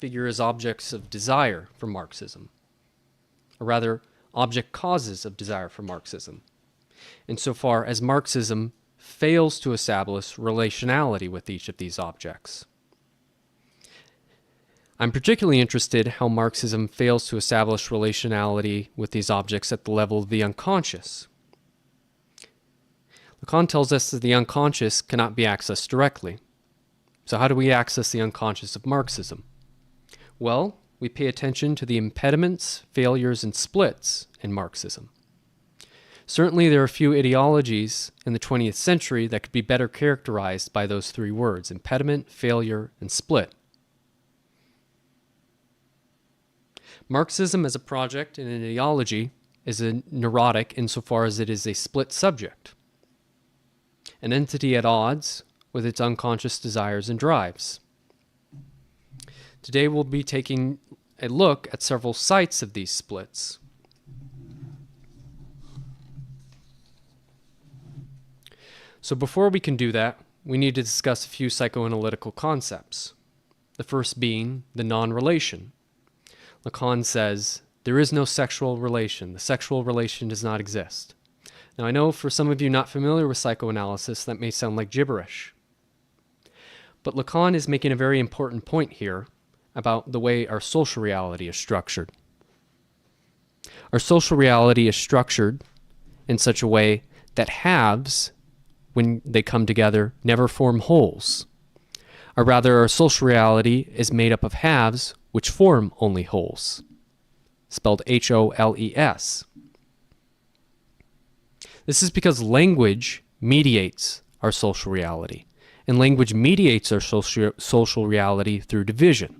figure as objects of desire for Marxism, or rather, object causes of desire for Marxism, insofar as Marxism fails to establish relationality with each of these objects. I'm particularly interested how Marxism fails to establish relationality with these objects at the level of the unconscious. Lacan tells us that the unconscious cannot be accessed directly. So how do we access the unconscious of Marxism? Well, we pay attention to the impediments, failures, and splits in Marxism. Certainly there are few ideologies in the 20th century that could be better characterized by those three words: impediment, failure, and split. Marxism as a project and an ideology is a neurotic insofar as it is a split subject, an entity at odds with its unconscious desires and drives. Today we'll be taking a look at several sites of these splits. So before we can do that, we need to discuss a few psychoanalytical concepts. The first being the non-relation. Lacan says, there is no sexual relation. The sexual relation does not exist. Now I know for some of you not familiar with psychoanalysis, that may sound like gibberish. But Lacan is making a very important point here about the way our social reality is structured. Our social reality is structured in such a way that halves, when they come together, never form wholes. Or rather, our social reality is made up of halves which form only wholes, spelled H-O-L-E-S. This is because language mediates our social reality, and language mediates our social reality through division.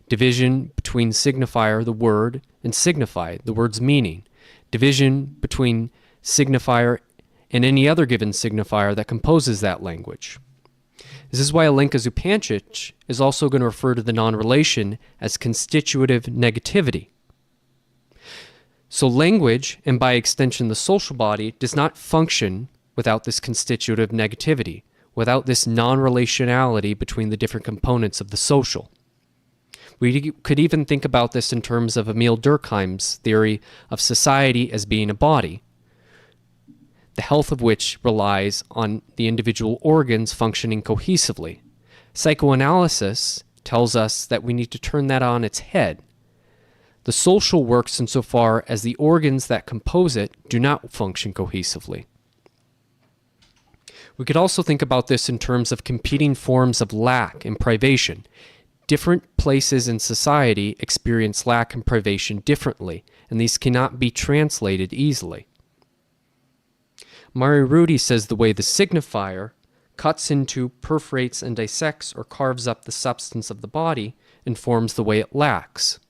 Division between signifier, the word, and signify, the word's meaning. Division between signifier and any other given signifier that composes that language. This is why Alenka Zupancic is also going to refer to the non-relation as constitutive negativity. So language, and by extension the social body, does not function without this constitutive negativity, without this non-relationality between the different components of the social. We could even think about this in terms of Emile Durkheim's theory of society as being a body, the health of which relies on the individual organs functioning cohesively. Psychoanalysis tells us that we need to turn that on its head. The social works insofar as the organs that compose it do not function cohesively. We could also think about this in terms of competing forms of lack and privation. Different places in society experience lack and privation differently, and these cannot be translated easily. Mari Rudy says the way the signifier cuts into, perforates, and dissects or carves up the substance of the body informs the way it lacks.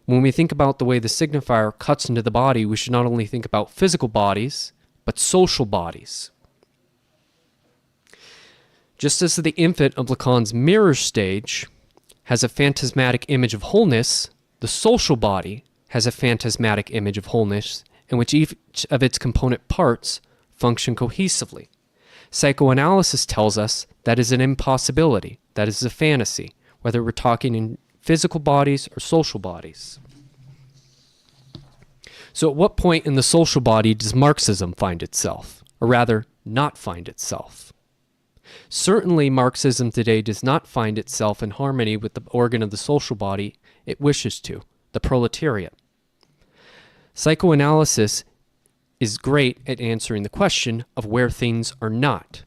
When we think about the way the signifier cuts into the body, we should not only think about physical bodies, but social bodies. Just as the infant of Lacan's mirror stage has a phantasmatic image of wholeness, the social body has a phantasmatic image of wholeness in which each of its component parts function cohesively. Psychoanalysis tells us that is an impossibility, that is a fantasy, whether we're talking in physical bodies or social bodies. So at what point in the social body does Marxism find itself, or rather, not find itself? Certainly Marxism today does not find itself in harmony with the organ of the social body it wishes to, the proletariat. Psychoanalysis is great at answering the question of where things are not.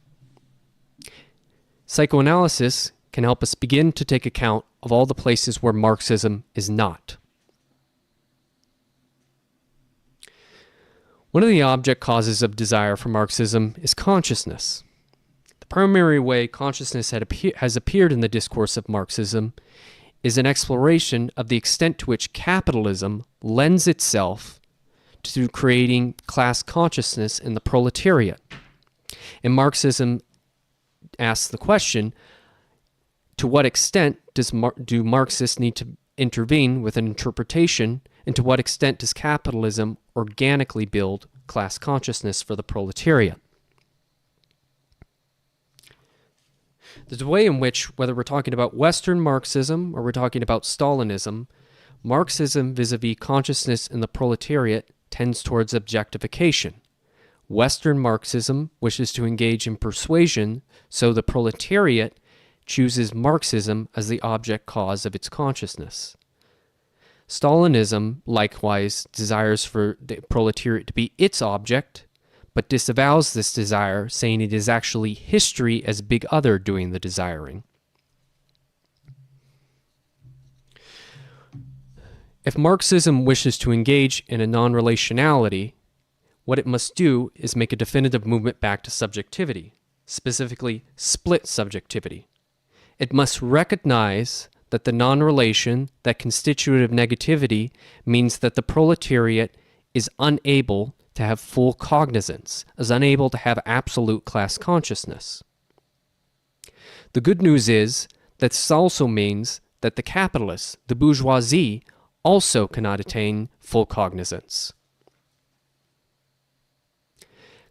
Psychoanalysis can help us begin to take account of all the places where Marxism is not. One of the object causes of desire for Marxism is consciousness. The primary way consciousness has appeared in the discourse of Marxism is an exploration of the extent to which capitalism lends itself to creating class consciousness in the proletariat. And Marxism asks the question, to what extent do Marxists need to intervene with an interpretation, and to what extent does capitalism organically build class consciousness for the proletariat? There's a way in which, whether we're talking about Western Marxism or we're talking about Stalinism, Marxism vis-a-vis consciousness in the proletariat tends towards objectification. Western Marxism wishes to engage in persuasion, so the proletariat chooses Marxism as the object cause of its consciousness. Stalinism, likewise, desires for the proletariat to be its object, but disavows this desire, saying it is actually history as big other doing the desiring. If Marxism wishes to engage in a non-relationality, what it must do is make a definitive movement back to subjectivity, specifically split subjectivity. It must recognize that the non-relation, that constitutive negativity, means that the proletariat is unable to have full cognizance, is unable to have absolute class consciousness. The good news is that this also means that the capitalists, the bourgeoisie, also cannot attain full cognizance.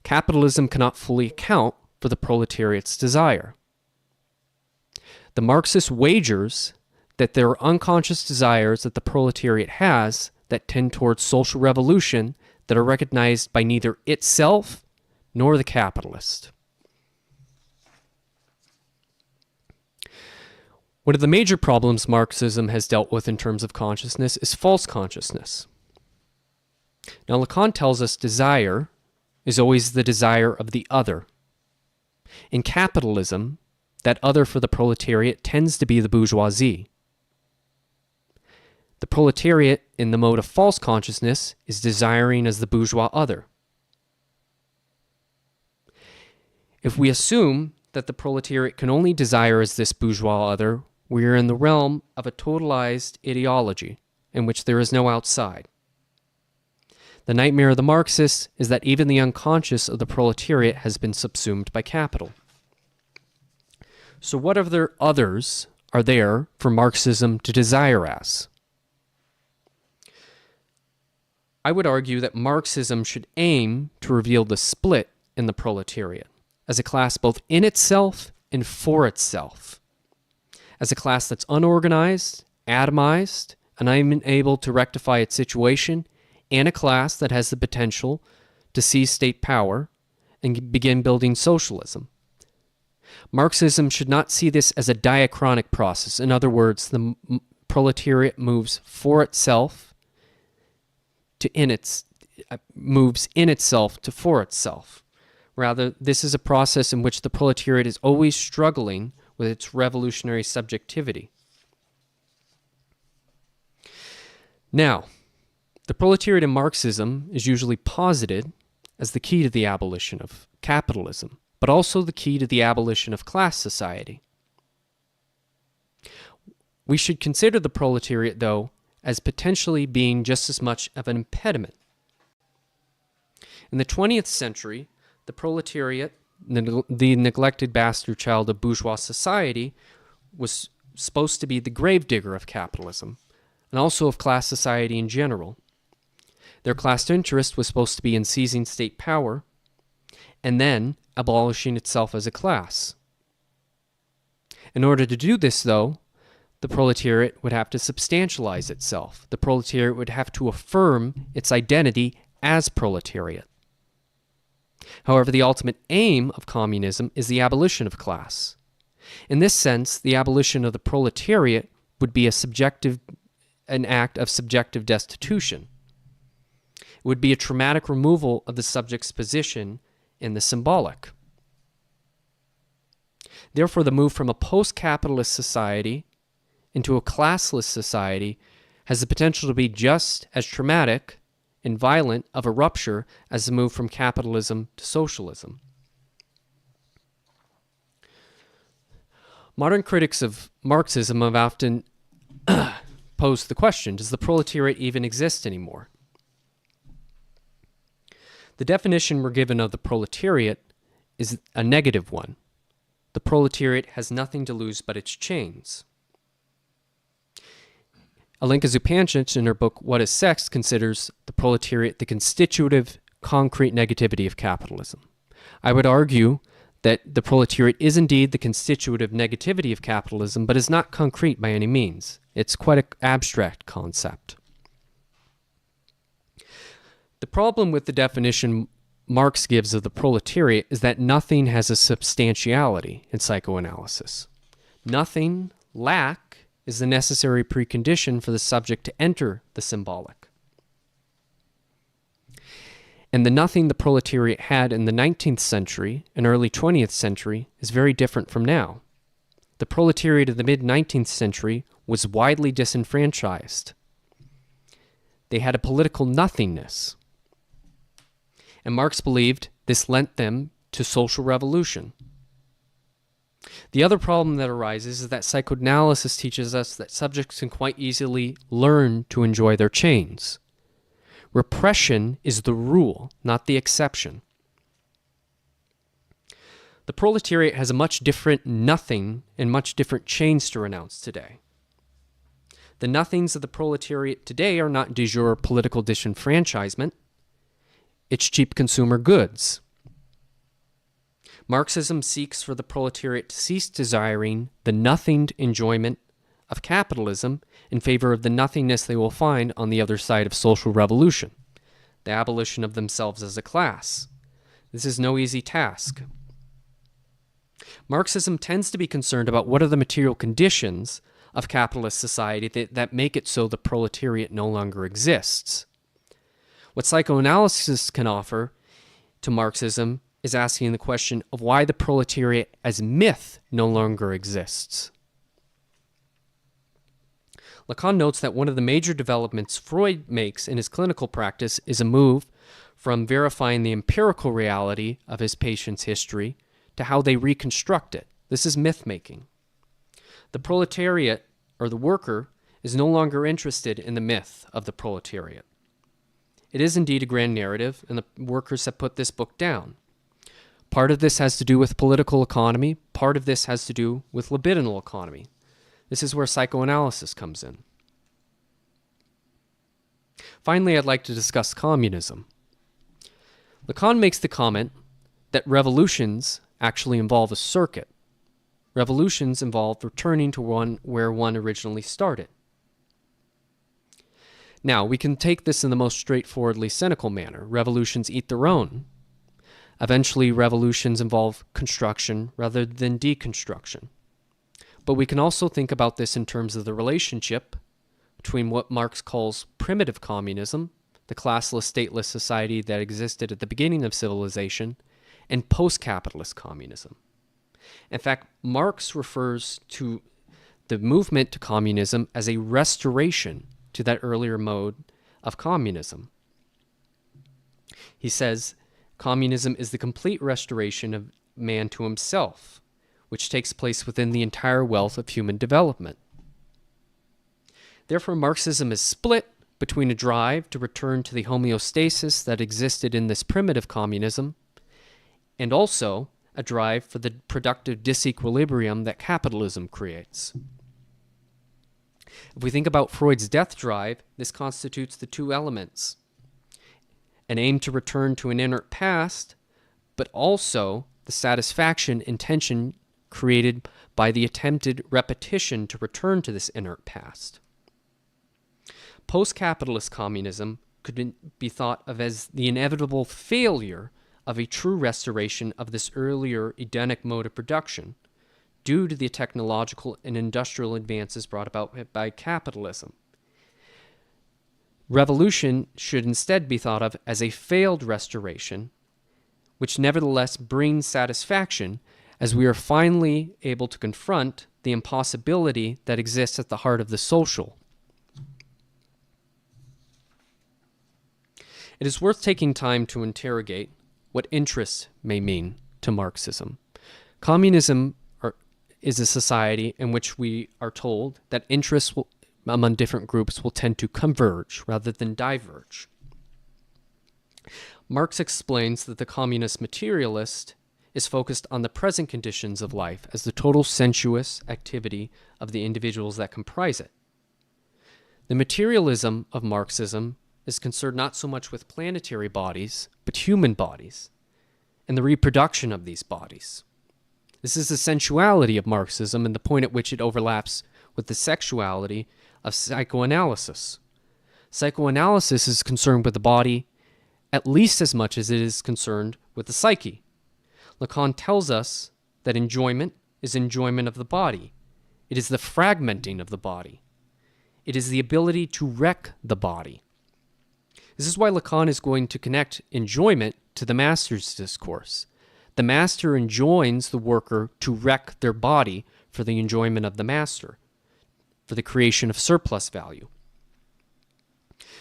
Capitalism cannot fully account for the proletariat's desire. The Marxist wagers that there are unconscious desires that the proletariat has that tend towards social revolution that are recognized by neither itself nor the capitalist. One of the major problems Marxism has dealt with in terms of consciousness is false consciousness. Now, Lacan tells us desire is always the desire of the other. In capitalism, that other for the proletariat tends to be the bourgeoisie. The proletariat, in the mode of false consciousness, is desiring as the bourgeois other. If we assume that the proletariat can only desire as this bourgeois other, we are in the realm of a totalized ideology in which there is no outside. The nightmare of the Marxists is that even the unconscious of the proletariat has been subsumed by capital. So what other others are there for Marxism to desire as? I would argue that Marxism should aim to reveal the split in the proletariat as a class both in itself and for itself, as a class that's unorganized, atomized, and unable to rectify its situation, and a class that has the potential to seize state power and begin building socialism. Marxism should not see this as a diachronic process. In other words, the proletariat moves for itself moves in itself to for itself. Rather, this is a process in which the proletariat is always struggling with its revolutionary subjectivity. Now, the proletariat in Marxism is usually posited as the key to the abolition of capitalism, but also the key to the abolition of class society. We should consider the proletariat, though, as potentially being just as much of an impediment. In the 20th century, the proletariat, the neglected bastard child of bourgeois society, was supposed to be the gravedigger of capitalism, and also of class society in general. Their class interest was supposed to be in seizing state power, and then abolishing itself as a class. In order to do this, though, the proletariat would have to substantialize itself. The proletariat would have to affirm its identity as proletariat. However, the ultimate aim of communism is the abolition of class. In this sense, the abolition of the proletariat would be an act of subjective destitution. It would be a traumatic removal of the subject's position in the symbolic. Therefore, the move from a post-capitalist society into a classless society has the potential to be just as traumatic and violent of a rupture as the move from capitalism to socialism. Modern critics of Marxism have often posed the question, does the proletariat even exist anymore? The definition we're given of the proletariat is a negative one. The proletariat has nothing to lose but its chains. Alenka Zupancic, in her book What is Sex, considers the proletariat the constitutive, concrete negativity of capitalism. I would argue that the proletariat is indeed the constitutive negativity of capitalism, but is not concrete by any means. It's quite an abstract concept. The problem with the definition Marx gives of the proletariat is that nothing has a substantiality in psychoanalysis. Nothing, lack, is the necessary precondition for the subject to enter the symbolic. And the nothing the proletariat had in the 19th century and early 20th century is very different from now. The proletariat of the mid-19th century was widely disenfranchised. They had a political nothingness. And Marx believed this lent them to social revolution. The other problem that arises is that psychoanalysis teaches us that subjects can quite easily learn to enjoy their chains. Repression is the rule, not the exception. The proletariat has a much different nothing and much different chains to renounce today. The nothings of the proletariat today are not de jure political disenfranchisement. It's cheap consumer goods. Marxism seeks for the proletariat to cease desiring the nothinged enjoyment of capitalism in favor of the nothingness they will find on the other side of social revolution, the abolition of themselves as a class. This is no easy task. Marxism tends to be concerned about what are the material conditions of capitalist society that make it so the proletariat no longer exists. What psychoanalysis can offer to Marxism is asking the question of why the proletariat as myth no longer exists. Lacan notes that one of the major developments Freud makes in his clinical practice is a move from verifying the empirical reality of his patient's history to how they reconstruct it. This is myth-making. The proletariat, or the worker, is no longer interested in the myth of the proletariat. It is indeed a grand narrative, and the workers have put this book down. Part of this has to do with political economy. Part of this has to do with libidinal economy. This is where psychoanalysis comes in. Finally, I'd like to discuss communism. Lacan makes the comment that revolutions actually involve a circuit. Revolutions involve returning to one where one originally started. Now, we can take this in the most straightforwardly cynical manner. Revolutions eat their own. Eventually, revolutions involve construction rather than deconstruction. But we can also think about this in terms of the relationship between what Marx calls primitive communism, the classless, stateless society that existed at the beginning of civilization, and post-capitalist communism. In fact, Marx refers to the movement to communism as a restoration to that earlier mode of communism. He says, communism is the complete restoration of man to himself, which takes place within the entire wealth of human development. Therefore, Marxism is split between a drive to return to the homeostasis that existed in this primitive communism, and also a drive for the productive disequilibrium that capitalism creates. If we think about Freud's death drive, this constitutes the two elements: an aim to return to an inert past, but also the satisfaction and tension created by the attempted repetition to return to this inert past. Post-capitalist communism could be thought of as the inevitable failure of a true restoration of this earlier Edenic mode of production due to the technological and industrial advances brought about by capitalism. Revolution should instead be thought of as a failed restoration, which nevertheless brings satisfaction as we are finally able to confront the impossibility that exists at the heart of the social. It is worth taking time to interrogate what interest may mean to Marxism. Communism is a society in which we are told that interests among different groups will tend to converge rather than diverge. Marx explains that the communist materialist is focused on the present conditions of life as the total sensuous activity of the individuals that comprise it. The materialism of Marxism is concerned not so much with planetary bodies, but human bodies, and the reproduction of these bodies. This is the sensuality of Marxism and the point at which it overlaps with the sexuality of psychoanalysis. Psychoanalysis is concerned with the body at least as much as it is concerned with the psyche. Lacan tells us that enjoyment is enjoyment of the body. It is the fragmenting of the body. It is the ability to wreck the body. This is why Lacan is going to connect enjoyment to the master's discourse. The master enjoins the worker to wreck their body for the enjoyment of the master, for the creation of surplus value.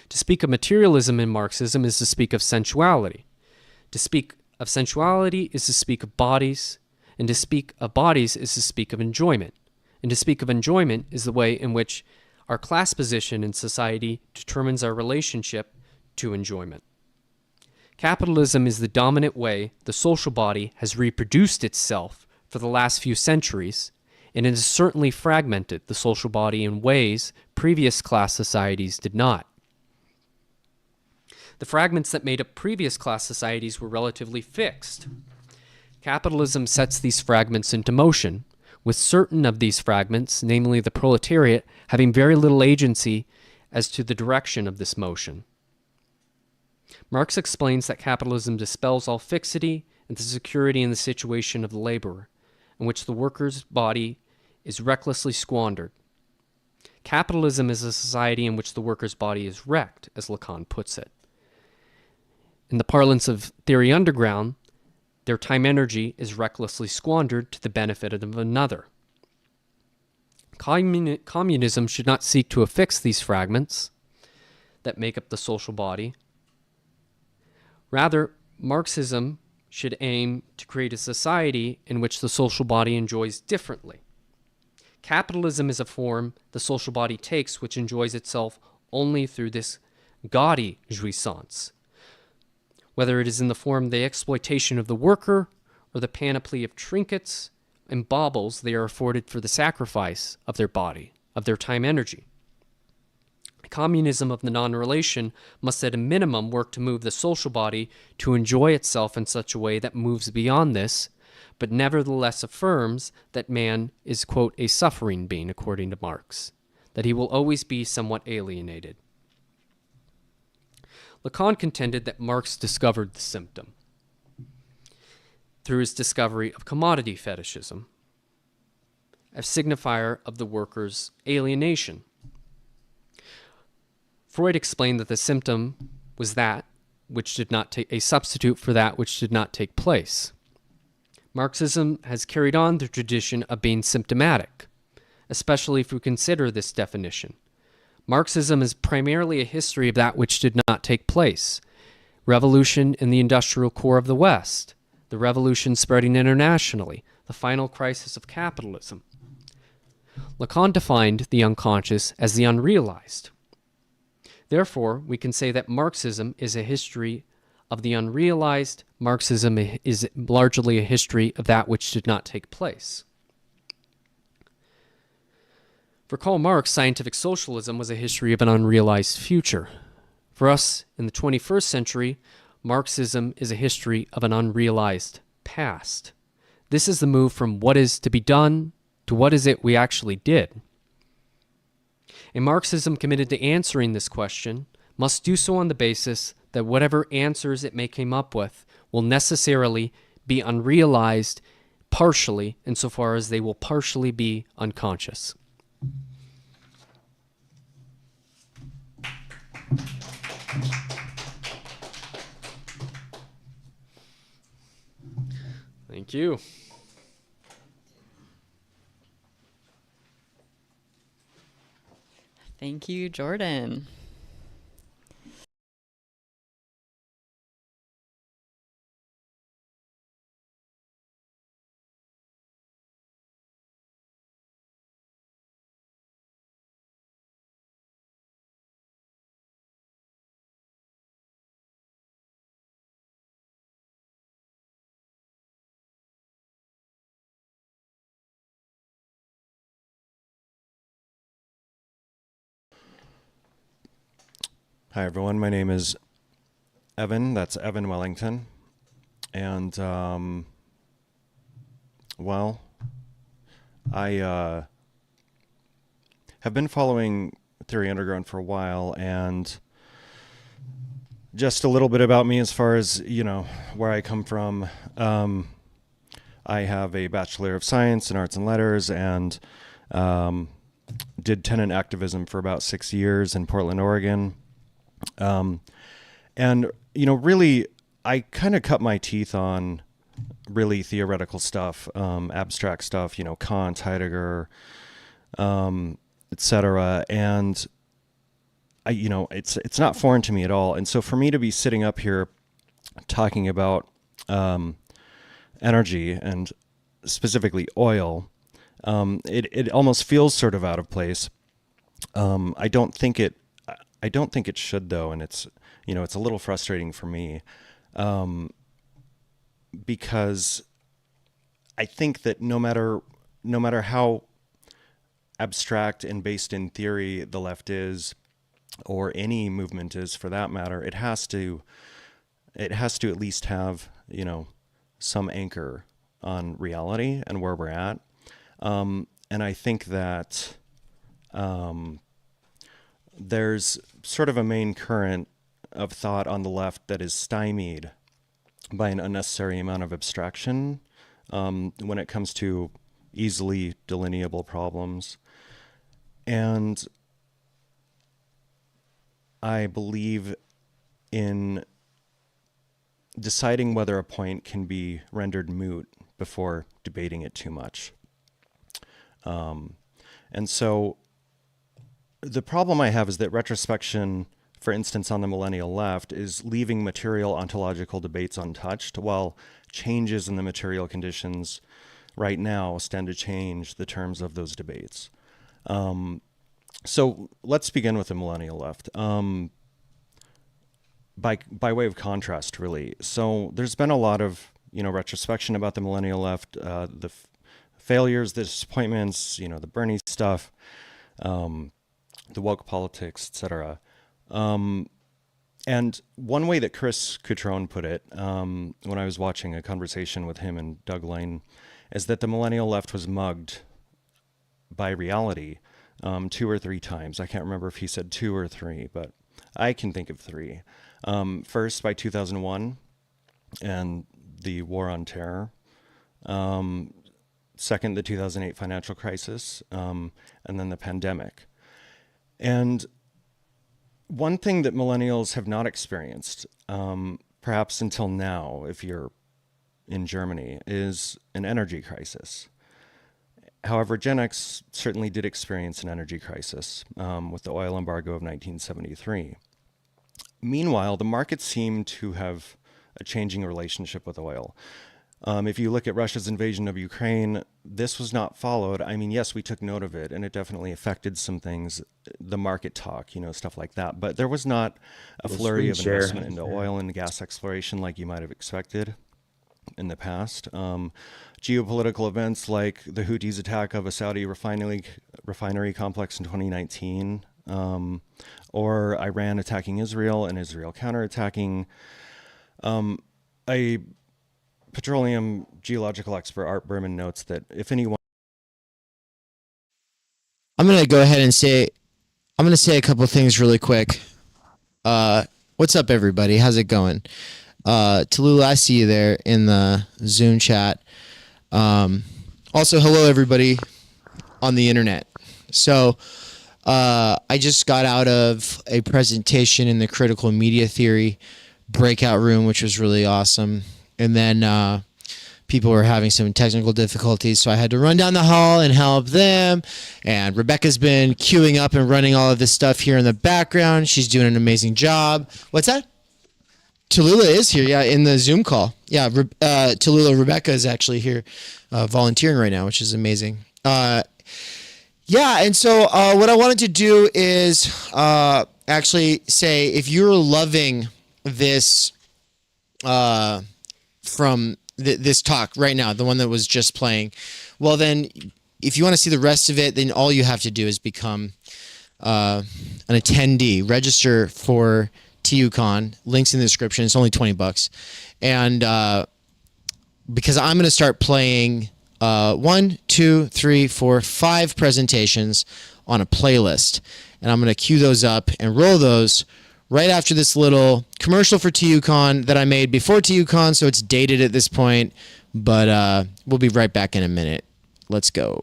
To speak of materialism in Marxism is to speak of sensuality. To speak of sensuality is to speak of bodies, and to speak of bodies is to speak of enjoyment. And to speak of enjoyment is the way in which our class position in society determines our relationship to enjoyment. Capitalism is the dominant way the social body has reproduced itself for the last few centuries, and it has certainly fragmented the social body in ways previous class societies did not. The fragments that made up previous class societies were relatively fixed. Capitalism sets these fragments into motion, with certain of these fragments, namely the proletariat, having very little agency as to the direction of this motion. Marx explains that capitalism dispels all fixity and the security in the situation of the laborer, in which the worker's body is recklessly squandered. Capitalism is a society in which the worker's body is wrecked, as Lacan puts it. In the parlance of Theory Underground, their time energy is recklessly squandered to the benefit of another. Communism should not seek to affix these fragments that make up the social body. Rather, Marxism should aim to create a society in which the social body enjoys differently. Capitalism is a form the social body takes which enjoys itself only through this gaudy jouissance, whether it is in the form of the exploitation of the worker or the panoply of trinkets and baubles they are afforded for the sacrifice of their body, of their time energy. Communism of the non-relation must at a minimum work to move the social body to enjoy itself in such a way that moves beyond this, but nevertheless affirms that man is, quote, a suffering being, according to Marx, that he will always be somewhat alienated. Lacan contended that Marx discovered the symptom through his discovery of commodity fetishism, a signifier of the worker's alienation. Freud explained that the symptom was that which did not take a substitute for that which did not take place. Marxism has carried on the tradition of being symptomatic, especially if we consider this definition. Marxism is primarily a history of that which did not take place. Revolution in the industrial core of the West, the revolution spreading internationally, the final crisis of capitalism. Lacan defined the unconscious as the unrealized. Therefore, we can say that Marxism is a history of the unrealized. Marxism is largely a history of that which did not take place. For Karl Marx, scientific socialism was a history of an unrealized future. For us, in the 21st century, Marxism is a history of an unrealized past. This is the move from what is to be done to what is it we actually did. A Marxism committed to answering this question must do so on the basis that whatever answers it may come up with will necessarily be unrealized partially, insofar as they will partially be unconscious. Thank you. Thank you, Jordan. Hi, everyone. My name is Evan. That's Evan Wellington. And Well, I have been following Theory Underground for a while, and just a little bit about me as far as, where I come from. I have a Bachelor of Science in Arts and Letters, and did tenant activism for about 6 years in Portland, Oregon. And, really, I kind of cut my teeth on really theoretical stuff, abstract stuff, Kant, Heidegger, etc. And it's not foreign to me at all. And so for me to be sitting up here talking about energy and specifically oil, it almost feels sort of out of place. I don't think it should, though, and it's a little frustrating for me, because I think that no matter how abstract and based in theory the left is, or any movement is for that matter, it has to at least have, some anchor on reality and where we're at. And I think that there's sort of a main current of thought on the left that is stymied by an unnecessary amount of abstraction when it comes to easily delineable problems. And I believe in deciding whether a point can be rendered moot before debating it too much. And so the problem I have is that retrospection, for instance, on the millennial left, is leaving material ontological debates untouched, while changes in the material conditions right now stand to change the terms of those debates. So let's begin with the millennial left. By way of contrast, really. So there's been a lot of, retrospection about the millennial left, the failures, the disappointments, the Bernie stuff, the woke politics, etc. And one way that Chris Cutrone put it, when I was watching a conversation with him and Doug Lane, is that the millennial left was mugged by reality 2 or 3 times. I can't remember if he said 2 or 3, but I can think of 3. First, by 2001 and the war on terror. Second, the 2008 financial crisis, and then the pandemic. And one thing that millennials have not experienced, perhaps until now, if you're in Germany, is an energy crisis. However, Gen X certainly did experience an energy crisis with the oil embargo of 1973. Meanwhile, the markets seem to have a changing relationship with oil. If you look at Russia's invasion of Ukraine, this was not followed. I mean, yes, we took note of it, and it definitely affected some things, the market talk, stuff like that. But there was not a flurry of investment into oil and gas exploration like you might have expected in the past. Geopolitical events like the Houthis' attack of a Saudi refinery complex in 2019, or Iran attacking Israel and Israel counterattacking. A petroleum geological expert, Art Berman, notes that if anyone... I'm going to go ahead and say a couple things really quick. What's up, everybody? How's it going? Tallulah, I see you there in the Zoom chat. Also, hello, everybody on the internet. So I just got out of a presentation in the critical media theory breakout room, which was really awesome. And then people were having some technical difficulties, so I had to run down the hall and help them. And Rebecca's been queuing up and running all of this stuff here in the background. She's doing an amazing job. What's that? Tallulah is here, yeah, in the Zoom call. Yeah, Tallulah, Rebecca is actually here volunteering right now, which is amazing. Yeah, and so what I wanted to do is actually say, if you're loving this from this talk right now, the one that was just playing, well then, if you want to see the rest of it, then all you have to do is become an attendee. Register for TUCON. Links in the description. It's only $20, and because I'm going to start playing 1, 2, 3, 4, 5 presentations on a playlist. And I'm going to queue those up and roll those right after this little commercial for TUCON that I made before TUCON, so it's dated at this point. But we'll be right back in a minute. Let's go.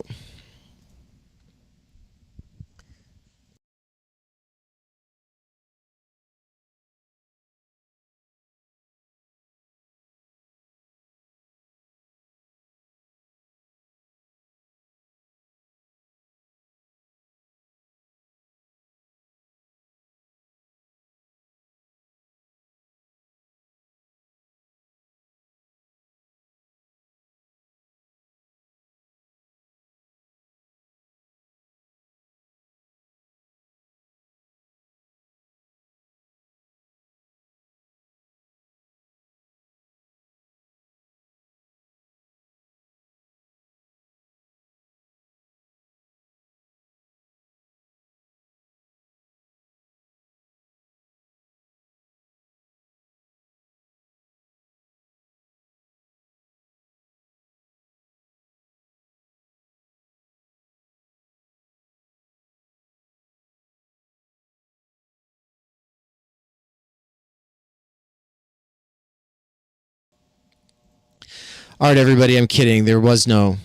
All right, everybody, I'm kidding. There was no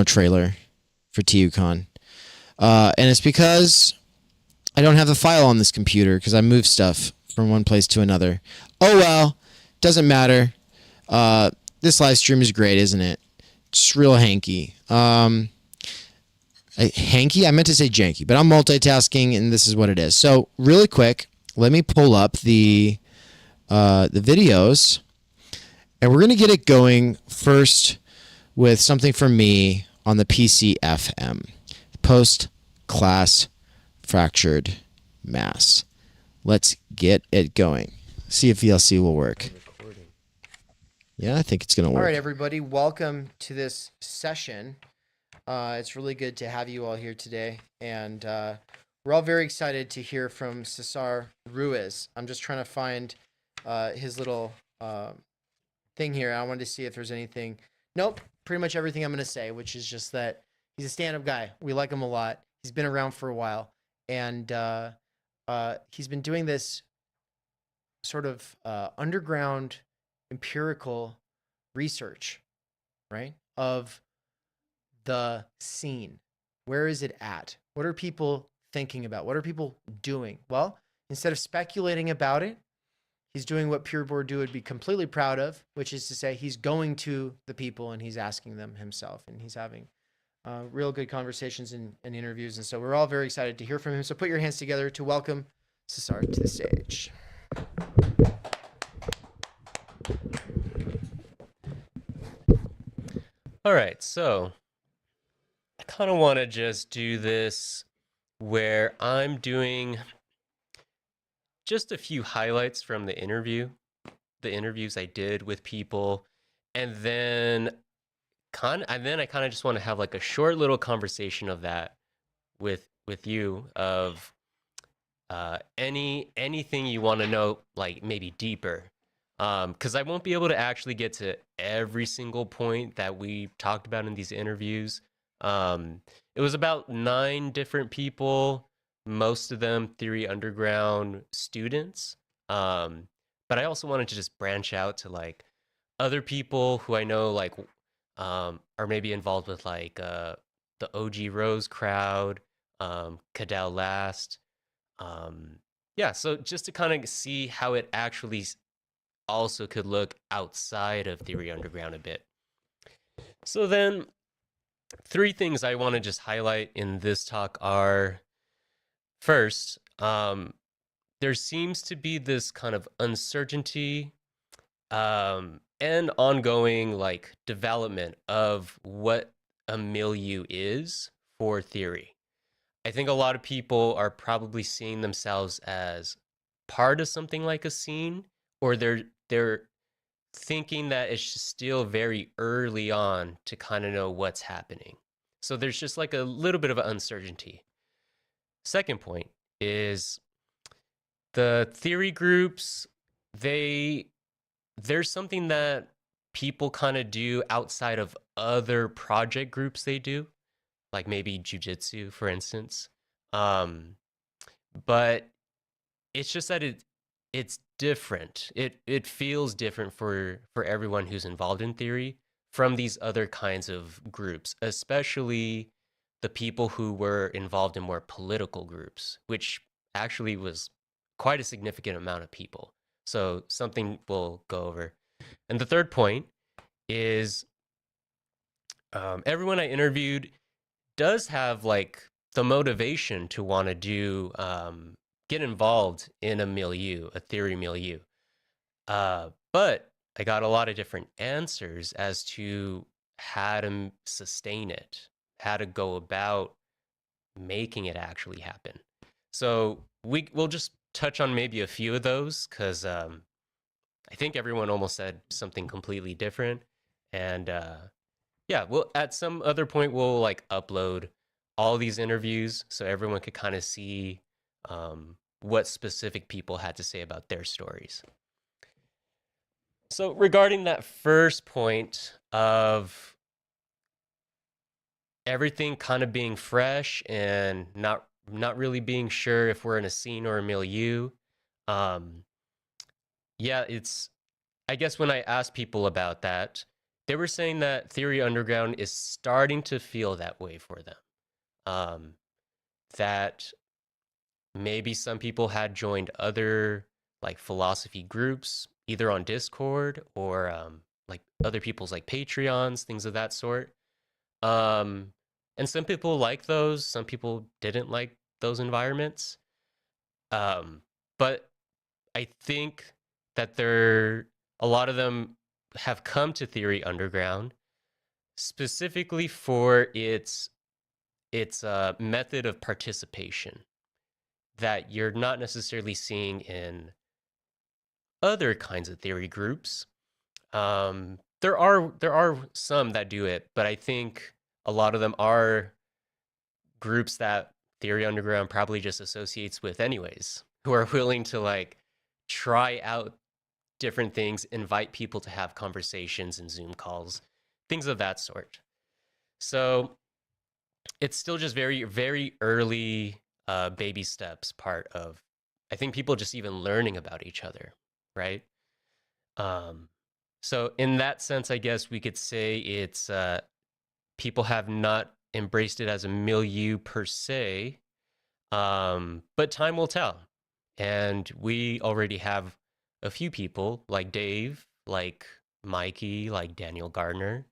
trailer for TUCon. And it's because I don't have the file on this computer because I moved stuff from one place to another. Oh, well, doesn't matter. This live stream is great, isn't it? Just real hanky. Hanky? I meant to say janky, but I'm multitasking, and this is what it is. So, really quick, let me pull up the videos. And we're going to get it going first with something from me on the PCFM, post-class fractured mass. Let's get it going. See if VLC will work. Yeah, I think it's going to work. All right, everybody, welcome to this session. It's really good to have you all here today. And we're all very excited to hear from Cesar Ruiz. I'm just trying to find his little... thing here. I wanted to see if there's anything. Nope, pretty much everything I'm going to say, which is just that he's a stand-up guy. We like him a lot. He's been around for a while, and he's been doing this sort of underground empirical research, right, of the scene. Where is it at? What are people thinking about? What are people doing? Well, instead of speculating about it, he's doing what Pure Bourdieu would be completely proud of, which is to say he's going to the people and he's asking them himself, and he's having real good conversations and interviews. And so we're all very excited to hear from him. So put your hands together to welcome Cesar to the stage. All right, so I kind of want to just do this where I'm doing just a few highlights from the interviews I did with people, and then I kind of just want to have like a short little conversation of that with you of anything you want to know, like maybe deeper, because I won't be able to actually get to every single point that we talked about in these interviews. It was about 9 different people, most of them Theory Underground students. But I also wanted to just branch out to like other people who I know like are maybe involved with like the OG Rose crowd, Cadell Last. Yeah, so just to kind of see how it actually also could look outside of Theory Underground a bit. So then 3 things I want to just highlight in this talk are, first, there seems to be this kind of uncertainty and ongoing like development of what a milieu is for theory. I think a lot of people are probably seeing themselves as part of something like a scene, or they're thinking that it's still very early on to kind of know what's happening. So there's just like a little bit of an uncertainty. Second point is the theory groups, there's something that people kind of do outside of other project groups they do, like maybe jujitsu, for instance. But it's just that it's different. It feels different for everyone who's involved in theory from these other kinds of groups, especially the people who were involved in more political groups, which actually was quite a significant amount of people. So something we'll go over. And the third point is everyone I interviewed does have like the motivation to want to do get involved in a milieu, a theory milieu. But I got a lot of different answers as to how to sustain it, how to go about making it actually happen. So we'll just touch on maybe a few of those because I think everyone almost said something completely different. And yeah, well, at some other point, we'll like upload all these interviews so everyone could kind of see what specific people had to say about their stories. So regarding that first point of everything kind of being fresh and not really being sure if we're in a scene or a milieu, yeah, I guess when I asked people about that, they were saying that Theory Underground is starting to feel that way for them. That maybe some people had joined other like philosophy groups, either on Discord or like other people's like Patreons, things of that sort. And some people like those, some people didn't like those environments. But I think that a lot of them have come to Theory Underground specifically for its method of participation that you're not necessarily seeing in other kinds of theory groups. There are some that do it, but I think a lot of them are groups that Theory Underground probably just associates with anyways, who are willing to like try out different things, invite people to have conversations and Zoom calls, things of that sort. So it's still just very, very early baby steps part of, I think, people just even learning about each other, right? So in that sense, I guess we could say it's people have not embraced it as a milieu per se, but time will tell. And we already have a few people like Dave, like Mikey, like Daniel Gardner,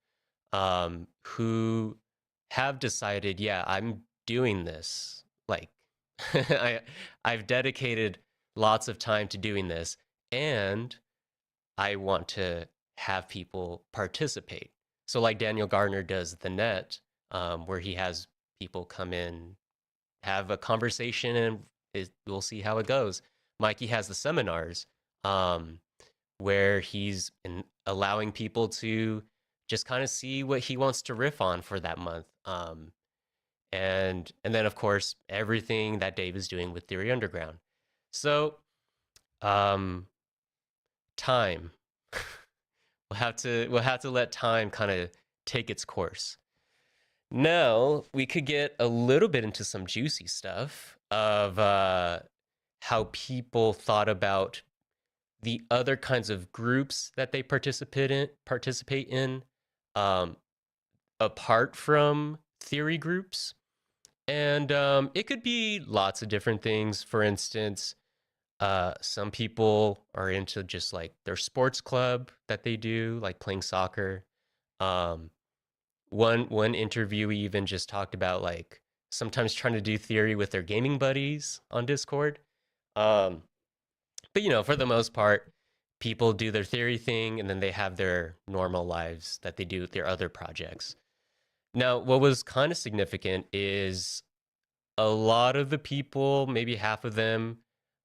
who have decided, yeah, I'm doing this. Like, I've dedicated lots of time to doing this, and I want to have people participate. So like Daniel Gardner does the net, where he has people come in, have a conversation, and we'll see how it goes. Mikey has the seminars, where he's allowing people to just kind of see what he wants to riff on for that month. And then of course everything that Dave is doing with Theory Underground. So time. we'll have to let time kind of take its course. Now we could get a little bit into some juicy stuff of how people thought about the other kinds of groups that they participate in, apart from theory groups. And it could be lots of different things. For instance, some people are into just like their sports club that they do, like playing soccer. One interviewee even just talked about like sometimes trying to do theory with their gaming buddies on Discord. But for the most part, people do their theory thing and then they have their normal lives that they do with their other projects. Now, what was kind of significant is a lot of the people, maybe half of them,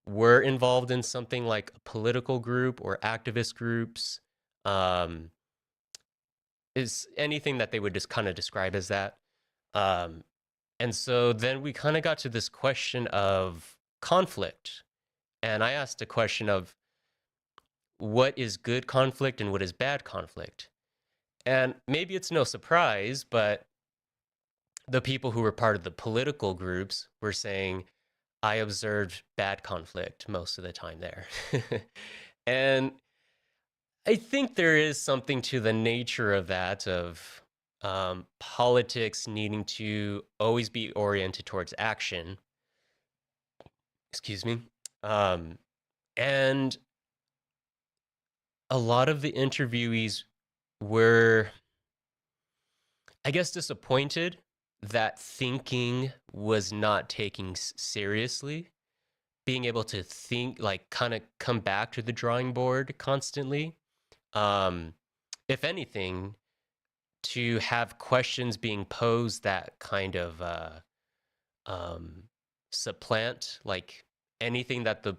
were involved in something like a political group or activist groups. Is anything that they would just kind of describe as that. And so then we kind of got to this question of conflict. And I asked a question of what is good conflict and what is bad conflict. And maybe it's no surprise, but the people who were part of the political groups were saying, I observed bad conflict most of the time there. And I think there is something to the nature of that, of politics needing to always be oriented towards action. Excuse me. And a lot of the interviewees were, I guess, disappointed that thinking was not taken seriously. Being able to think, like, kind of come back to the drawing board constantly. If anything, to have questions being posed that kind of supplant, like, anything that the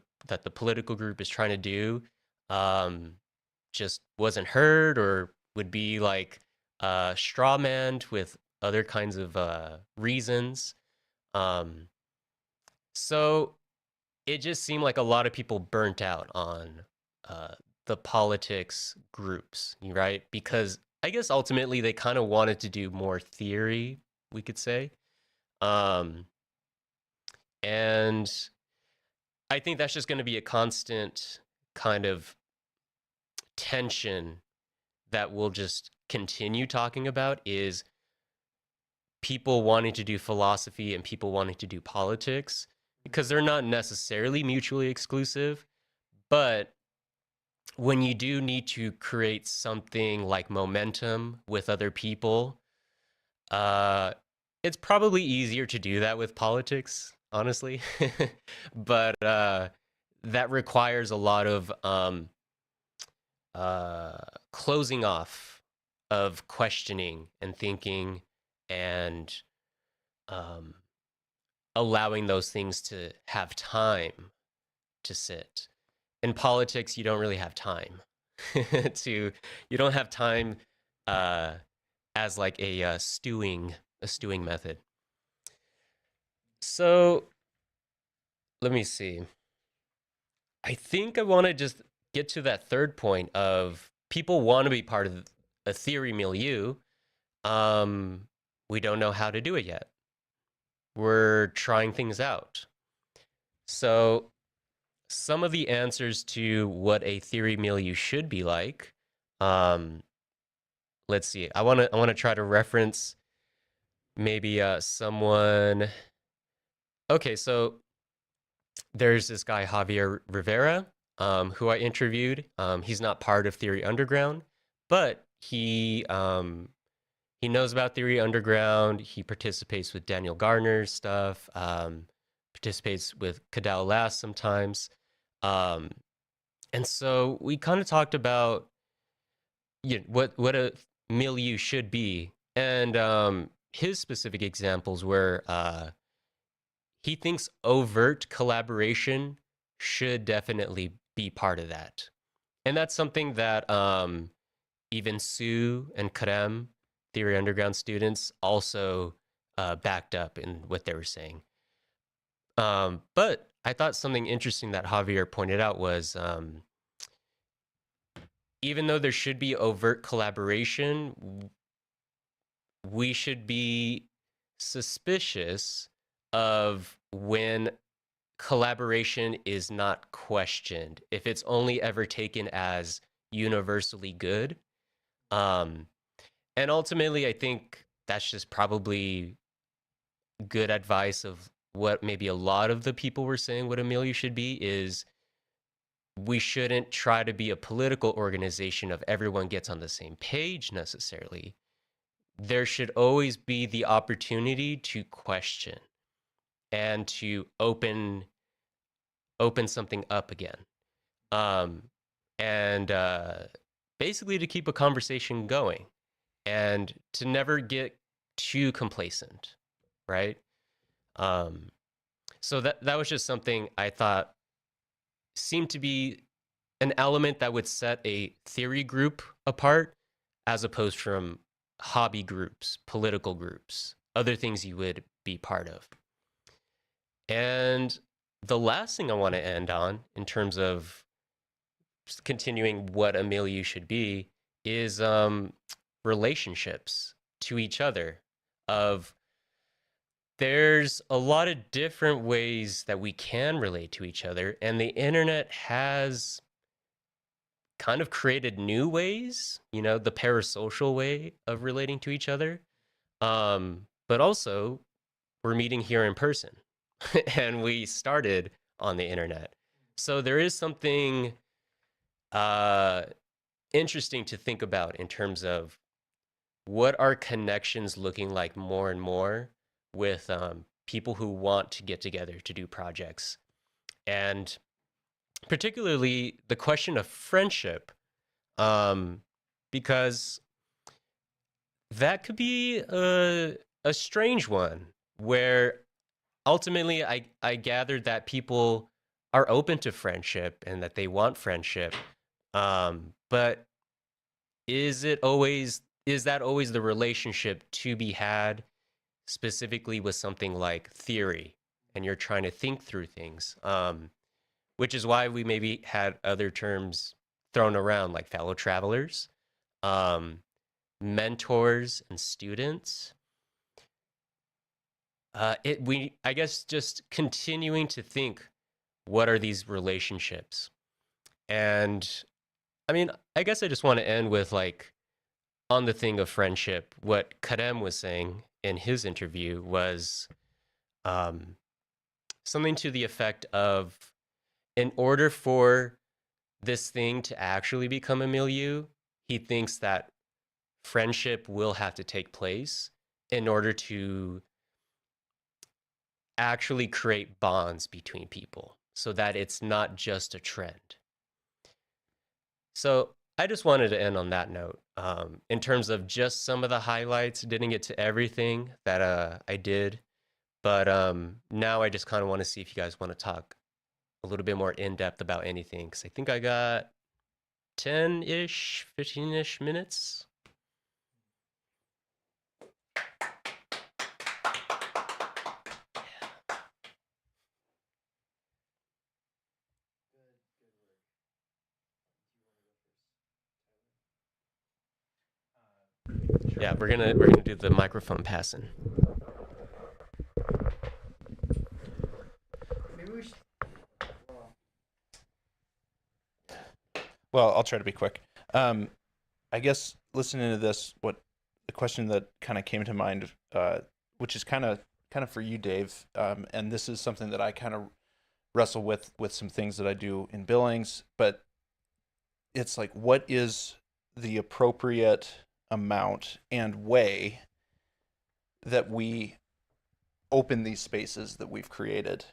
political group is trying to do, just wasn't heard, or would be like strawmanned with other kinds of reasons. So it just seemed like a lot of people burnt out on the politics groups, right? Because I guess ultimately they kind of wanted to do more theory, we could say. And I think that's just going to be a constant kind of tension that we'll just continue talking about, is people wanting to do philosophy and people wanting to do politics, because they're not necessarily mutually exclusive. But when you do need to create something like momentum with other people, it's probably easier to do that with politics, honestly. But that requires a lot of closing off of questioning and thinking, and allowing those things to have time to sit. In politics, you don't really have time you don't have time as like a stewing method. So let me see. I think I want to just get to that third point of people want to be part of a theory milieu. We don't know how to do it yet. We're trying things out. So some of the answers to what a theory milieu should be like, let's see. I want to try to reference maybe someone. Okay, so there's this guy Javier Rivera, who I interviewed. He's not part of Theory Underground, but he knows about Theory Underground. He participates with Daniel Gardner's stuff. Participates with Cadell Lass sometimes. And so we kind of talked about what a milieu should be. And his specific examples were he thinks overt collaboration should definitely be part of that. And that's something that even Sue and Karem, Theory Underground students, also backed up in what they were saying. But I thought something interesting that Javier pointed out was even though there should be overt collaboration, we should be suspicious of when collaboration is not questioned, if it's only ever taken as universally good. And ultimately, I think that's just probably good advice of what maybe a lot of the people were saying what a milieu should be, is we shouldn't try to be a political organization of everyone gets on the same page necessarily. There should always be the opportunity to question and to open something up again. And basically to keep a conversation going and to never get too complacent, right? So that was just something I thought seemed to be an element that would set a theory group apart, as opposed from hobby groups, political groups, other things you would be part of. And the last thing I want to end on, in terms of just continuing what a milieu should be, is relationships to each other. There's a lot of different ways that we can relate to each other, and the internet has kind of created new ways, the parasocial way of relating to each other. But also, we're meeting here in person, and we started on the internet. So there is something interesting to think about in terms of what are connections looking like more and more with people who want to get together to do projects. And particularly the question of friendship, because that could be a strange one, where ultimately I gathered that people are open to friendship and that they want friendship. But is that always the relationship to be had, specifically with something like theory, and you're trying to think through things, which is why we maybe had other terms thrown around, like fellow travelers, mentors and students. I guess just continuing to think, what are these relationships? And I mean, I guess I just want to end with, like, on the thing of friendship, what Karem was saying in his interview was something to the effect of, in order for this thing to actually become a milieu, he thinks that friendship will have to take place in order to actually create bonds between people, so that it's not just a trend. So I just wanted to end on that note. In terms of just some of the highlights, didn't get to everything that I did, but now I just kind of want to see if you guys want to talk a little bit more in depth about anything, because I think I got 10-ish, 15-ish minutes. Yeah, we're gonna do the microphone passing. Well, I'll try to be quick. I guess listening to this, the question that kind of came to mind, which is kind of for you, Dave, and this is something that I kind of wrestle with some things that I do in Billings, but it's like, what is the appropriate amount and way that we open these spaces that we've created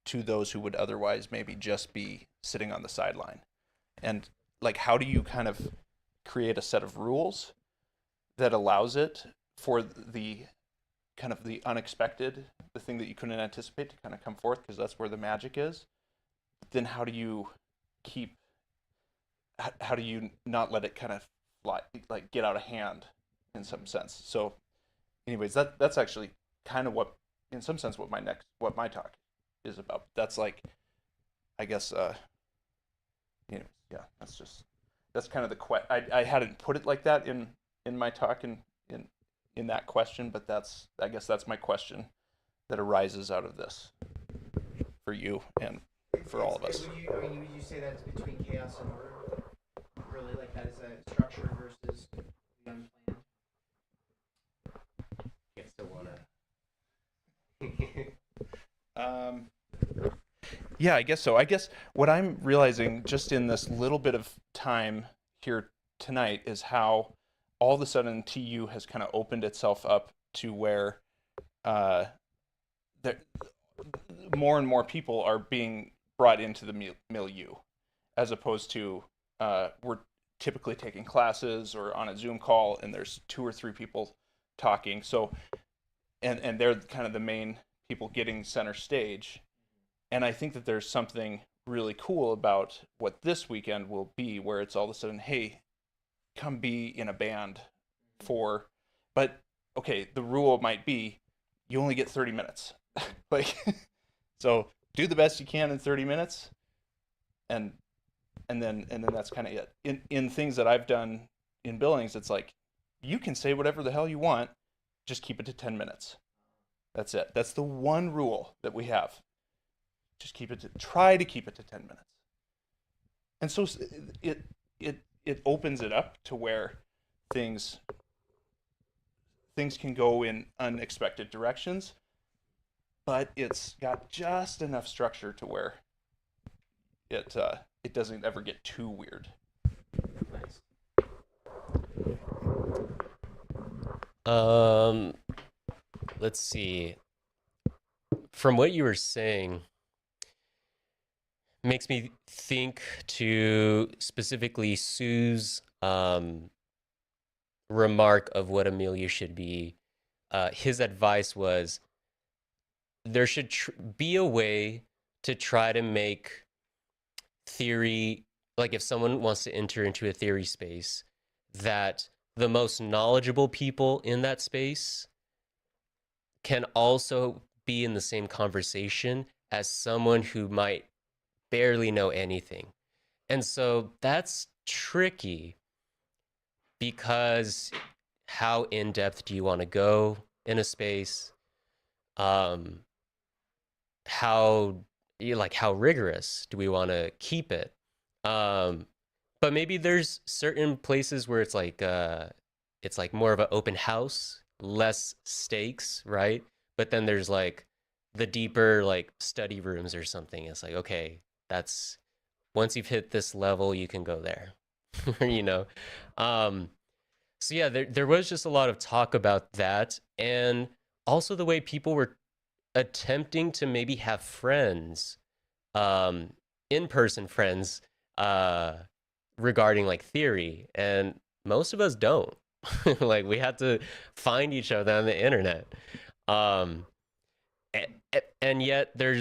to those who would otherwise maybe just be sitting on the sideline? And like, how do you kind of create a set of rules that allows it for the kind of the unexpected, the thing that you couldn't anticipate to kind of come forth, because that's where the magic is? Then how do you not let it kind of fly, like get out of hand in some sense? So anyways, that's actually kind of what, in some sense, what my talk is about. That's like, I guess, yeah, that's kind of the I hadn't put it like that in my talk in that question, but I guess that's my question that arises out of this for you and for all of us. Would you say that's between chaos and order? Really, like, that is a structure versus the unplanned? You still want to. Yeah, I guess so. I guess what I'm realizing just in this little bit of time here tonight is how all of a sudden TU has kind of opened itself up to where more and more people are being brought into the milieu, as opposed to we're typically taking classes or on a Zoom call and there's 2 or 3 people talking. So, and they're kind of the main people getting center stage. And I think that there's something really cool about what this weekend will be, where it's all of a sudden, hey, come be in a band but okay, the rule might be you only get 30 minutes. Like, so do the best you can in 30 minutes. And then that's kind of it. In things that I've done in Billings, it's like, you can say whatever the hell you want, just keep it to 10 minutes. That's it. That's the one rule that we have. Just try to keep it to 10 minutes. And so it opens it up to where things can go in unexpected directions, but it's got just enough structure to where it doesn't ever get too weird. Let's see. From what you were saying, makes me think to specifically Sue's remark of what Amelia should be. His advice was there should be a way to try to make theory, like if someone wants to enter into a theory space, that the most knowledgeable people in that space can also be in the same conversation as someone who might barely know anything. And so that's tricky because how in-depth do you want to go in a space? How rigorous do we want to keep it? But maybe there's certain places where it's like more of an open house, less stakes, right? But then there's like the deeper like study rooms or something. It's like, okay, that's once you've hit this level, you can go there, you know? So yeah, there was just a lot of talk about that. And also the way people were attempting to maybe have friends, in-person friends, regarding like theory. And most of us don't. Like we had to find each other on the internet. And yet there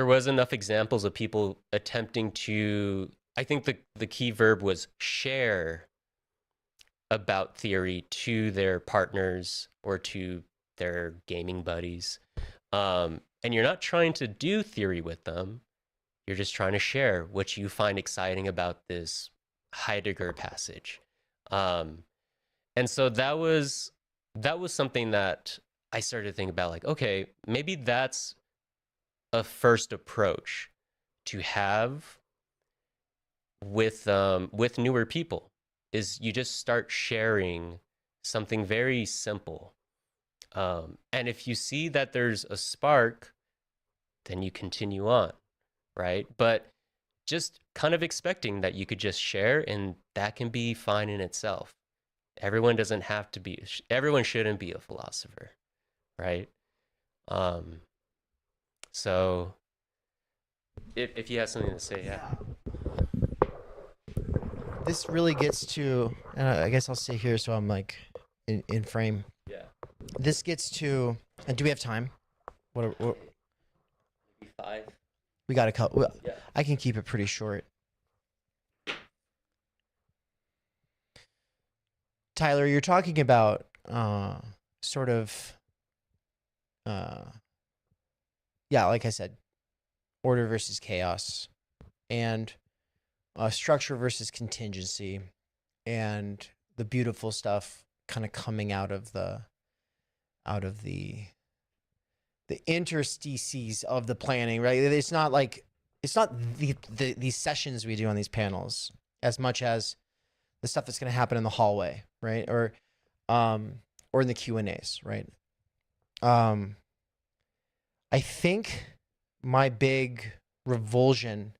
was enough examples of people attempting to, I think the key verb was share about theory to their partners or to their gaming buddies. And you're not trying to do theory with them. You're just trying to share what you find exciting about this Heidegger passage. And so that was something that I started to think about, like, okay, maybe that's a first approach to have with newer people, is you just start sharing something very simple. And if you see that there's a spark, then you continue on, right? But just kind of expecting that you could just share, and that can be fine in itself. Everyone shouldn't be a philosopher, right? So if you have something to say, yeah. This really gets to, and I guess I'll stay here so I'm like in frame. Yeah. This gets to, and do we have time? What? Maybe 5. We got a couple. Yeah. I can keep it pretty short. Tyler, you're talking about sort of, yeah, like I said, order versus chaos, and structure versus contingency, and the beautiful stuff kind of coming out of the interstices of the planning, right? It's not these sessions we do on these panels as much as the stuff that's going to happen in the hallway, right? Or in the Q&As, right? I think my big revulsion,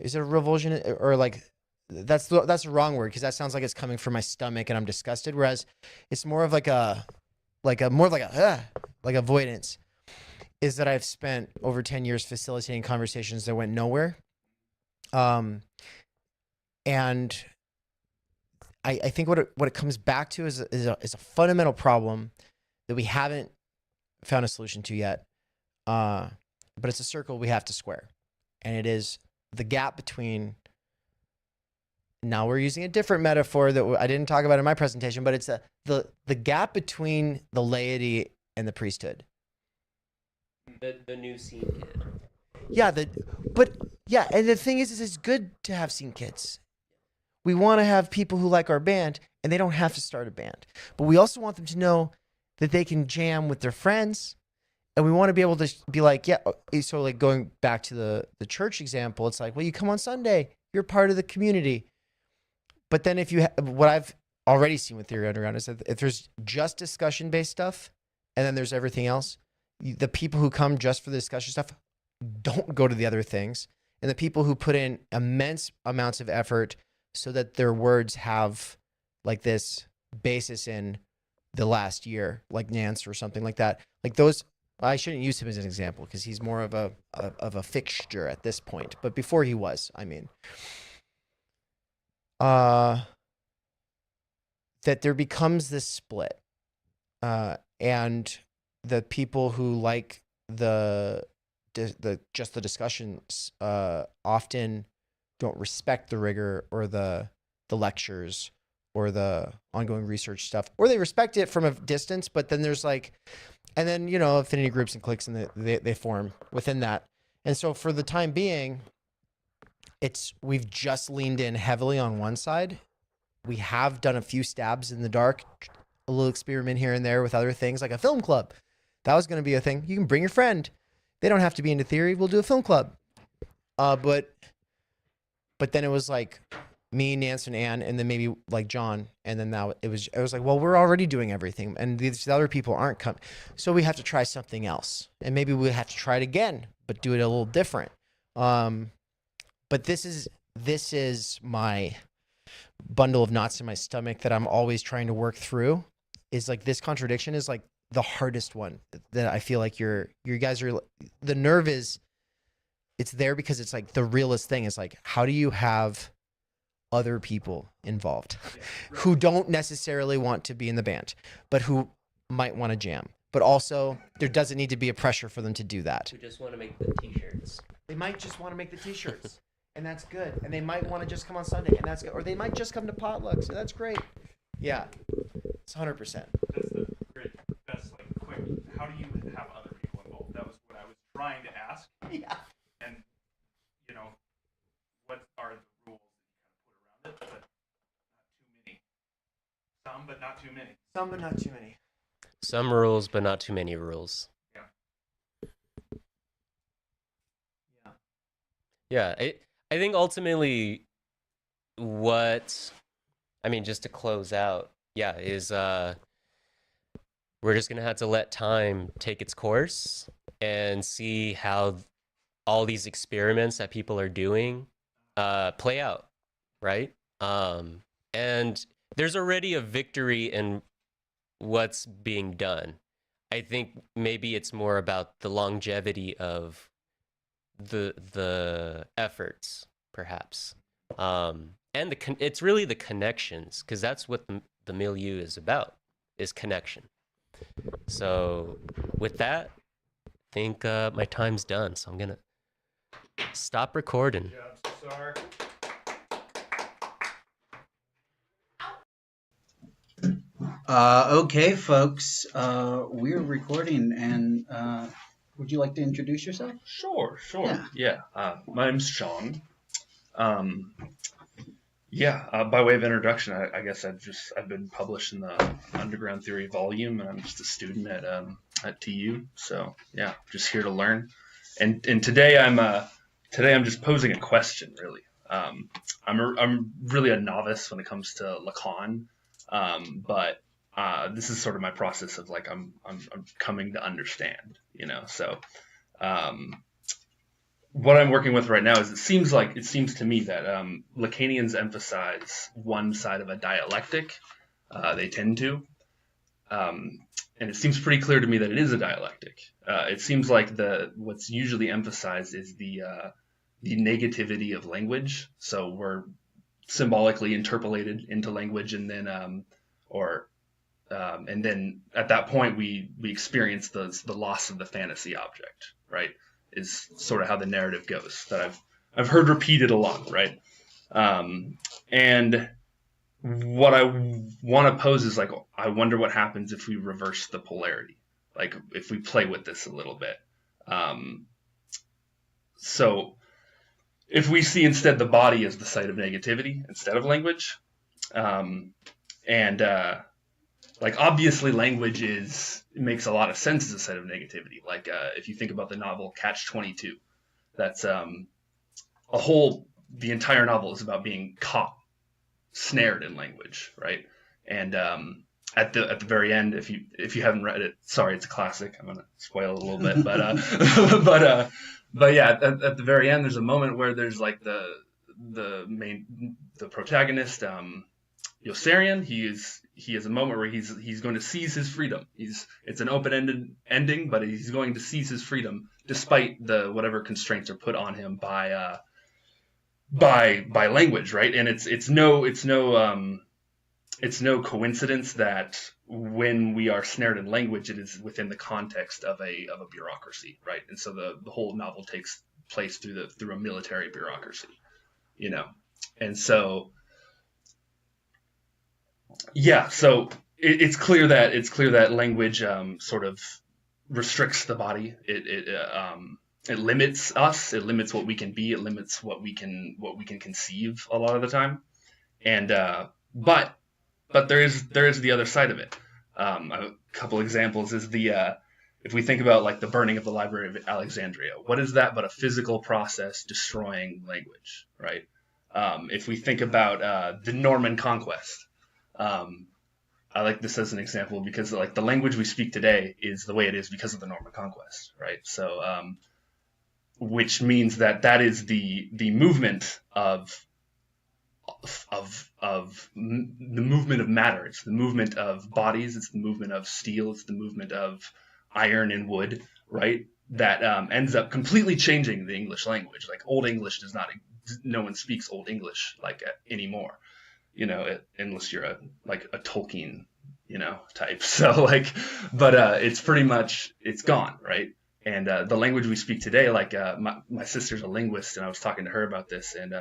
is it a revulsion, or like that's the wrong word, because that sounds like it's coming from my stomach and I'm disgusted, whereas it's more of like avoidance, is that I've spent over 10 years facilitating conversations that went nowhere. And I think what it comes back to is a fundamental problem that we haven't found a solution to yet. But it's a circle we have to square. And it is the gap between, now we're using a different metaphor that I didn't talk about in my presentation, but it's the gap between the laity and the priesthood. The new scene kid. Yeah, and the thing is it's good to have scene kids. We want to have people who like our band, and they don't have to start a band. But we also want them to know that they can jam with their friends. And we want to be able to be like, yeah, so like going back to the church example, it's like, well, you come on Sunday, you're part of the community. But then if you, what I've already seen with Theory Underground is that if there's just discussion-based stuff, and then there's everything else, the people who come just for the discussion stuff don't go to the other things. And the people who put in immense amounts of effort so that their words have like this basis in the last year, like Nance or something like that, like those, I shouldn't use him as an example because he's more of a fixture at this point. But before he was, I mean, that there becomes this split, and the people who like the discussions often don't respect the rigor or the lectures or the ongoing research stuff, or they respect it from a distance, but then there's like, and then, you know, affinity groups and cliques, and they form within that. And so for the time being, we've just leaned in heavily on one side. We have done a few stabs in the dark, a little experiment here and there with other things, like a film club. That was going to be a thing. You can bring your friend. They don't have to be into theory. We'll do a film club. But then it was like me, Nance, and Ann, and then maybe like John, and then now it was like, well, we're already doing everything, and these other people aren't coming, so we have to try something else, and maybe we have to try it again, but do it a little different. But this is my bundle of knots in my stomach that I'm always trying to work through. Is like this contradiction is like the hardest one that I feel like you guys are. The nerve is, it's there because it's like the realest thing is like, how do you have other people involved who don't necessarily want to be in the band, but who might want to jam, but also there doesn't need to be a pressure for them to do that. We just want to make the t-shirts. They might just want to make the t-shirts, and that's good. And they might want to just come on Sunday, and that's good. Or they might just come to potlucks, and that's great. Yeah, it's 100%. That's the great, best, like, quick, how do you have other people involved? That was what I was trying to ask. Yeah. And, you know, what are the rules that you kind of put around it? But not too many. Some, but not too many. Some, but not too many. Some rules, but not too many rules. Yeah, I think ultimately just to close out, is we're just going to have to let time take its course and see how all these experiments that people are doing play out, right? And there's already a victory in what's being done. I think maybe it's more about the longevity of the efforts, perhaps, and it's really the connections, because that's what the milieu is about, is connection. So with that, I think my time's done, so I'm gonna stop recording. Yeah, I'm so sorry. Okay, folks, we're recording, and would you like to introduce yourself? Sure. Yeah. My name's Sean. By way of introduction, I guess I've been published in the Underground Theory volume, and I'm just a student at TU. So yeah, just here to learn. And today I'm just posing a question, really. I'm really a novice when it comes to Lacan, but this is sort of my process of like I'm coming to understand, you know. So what I'm working with right now is it seems to me that Lacanians emphasize one side of a dialectic. They tend to, and it seems pretty clear to me that it is a dialectic. It seems like what's usually emphasized is the negativity of language. So we're symbolically interpolated into language, and then and then at that point we experience the loss of the fantasy object, right? Is sort of how the narrative goes that I've heard repeated a lot, right? And what I want to pose is like, I wonder what happens if we reverse the polarity, like if we play with this a little bit. So if we see instead the body as the site of negativity instead of language, And like obviously language makes a lot of sense as a site of negativity. Like if you think about the novel Catch-22, that's the entire novel is about being caught, snared in language, right? And at the very end, if you haven't read it, sorry, it's a classic. I'm gonna spoil it a little bit, but yeah, at the very end, there's a moment where there's like the protagonist, Yossarian. He has a moment where he's going to seize his freedom. It's an open-ended ending, but he's going to seize his freedom despite whatever constraints are put on him by language, right? And it's no coincidence that when we are snared in language, it is within the context of a bureaucracy, right? And so the whole novel takes place through a military bureaucracy, you know. And so yeah, so it's clear that language sort of restricts the body. It limits us. It limits what we can be. It limits what we can conceive a lot of the time. And but there is the other side of it. A couple examples is if we think about like the burning of the Library of Alexandria, what is that but a physical process destroying language, right? If we think about the Norman conquest, I like this as an example because like the language we speak today is the way it is because of the Norman conquest, right? So which means that is the movement of the movement of matter. It's the movement of bodies. It's the movement of steel. It's the movement of iron and wood, right? That ends up completely changing the English language. Like Old English no one speaks Old English like anymore, you know, unless you're a Tolkien, you know, type. So like, but it's pretty much, it's gone, right? And the language we speak today, like my sister's a linguist, and I was talking to her about this, and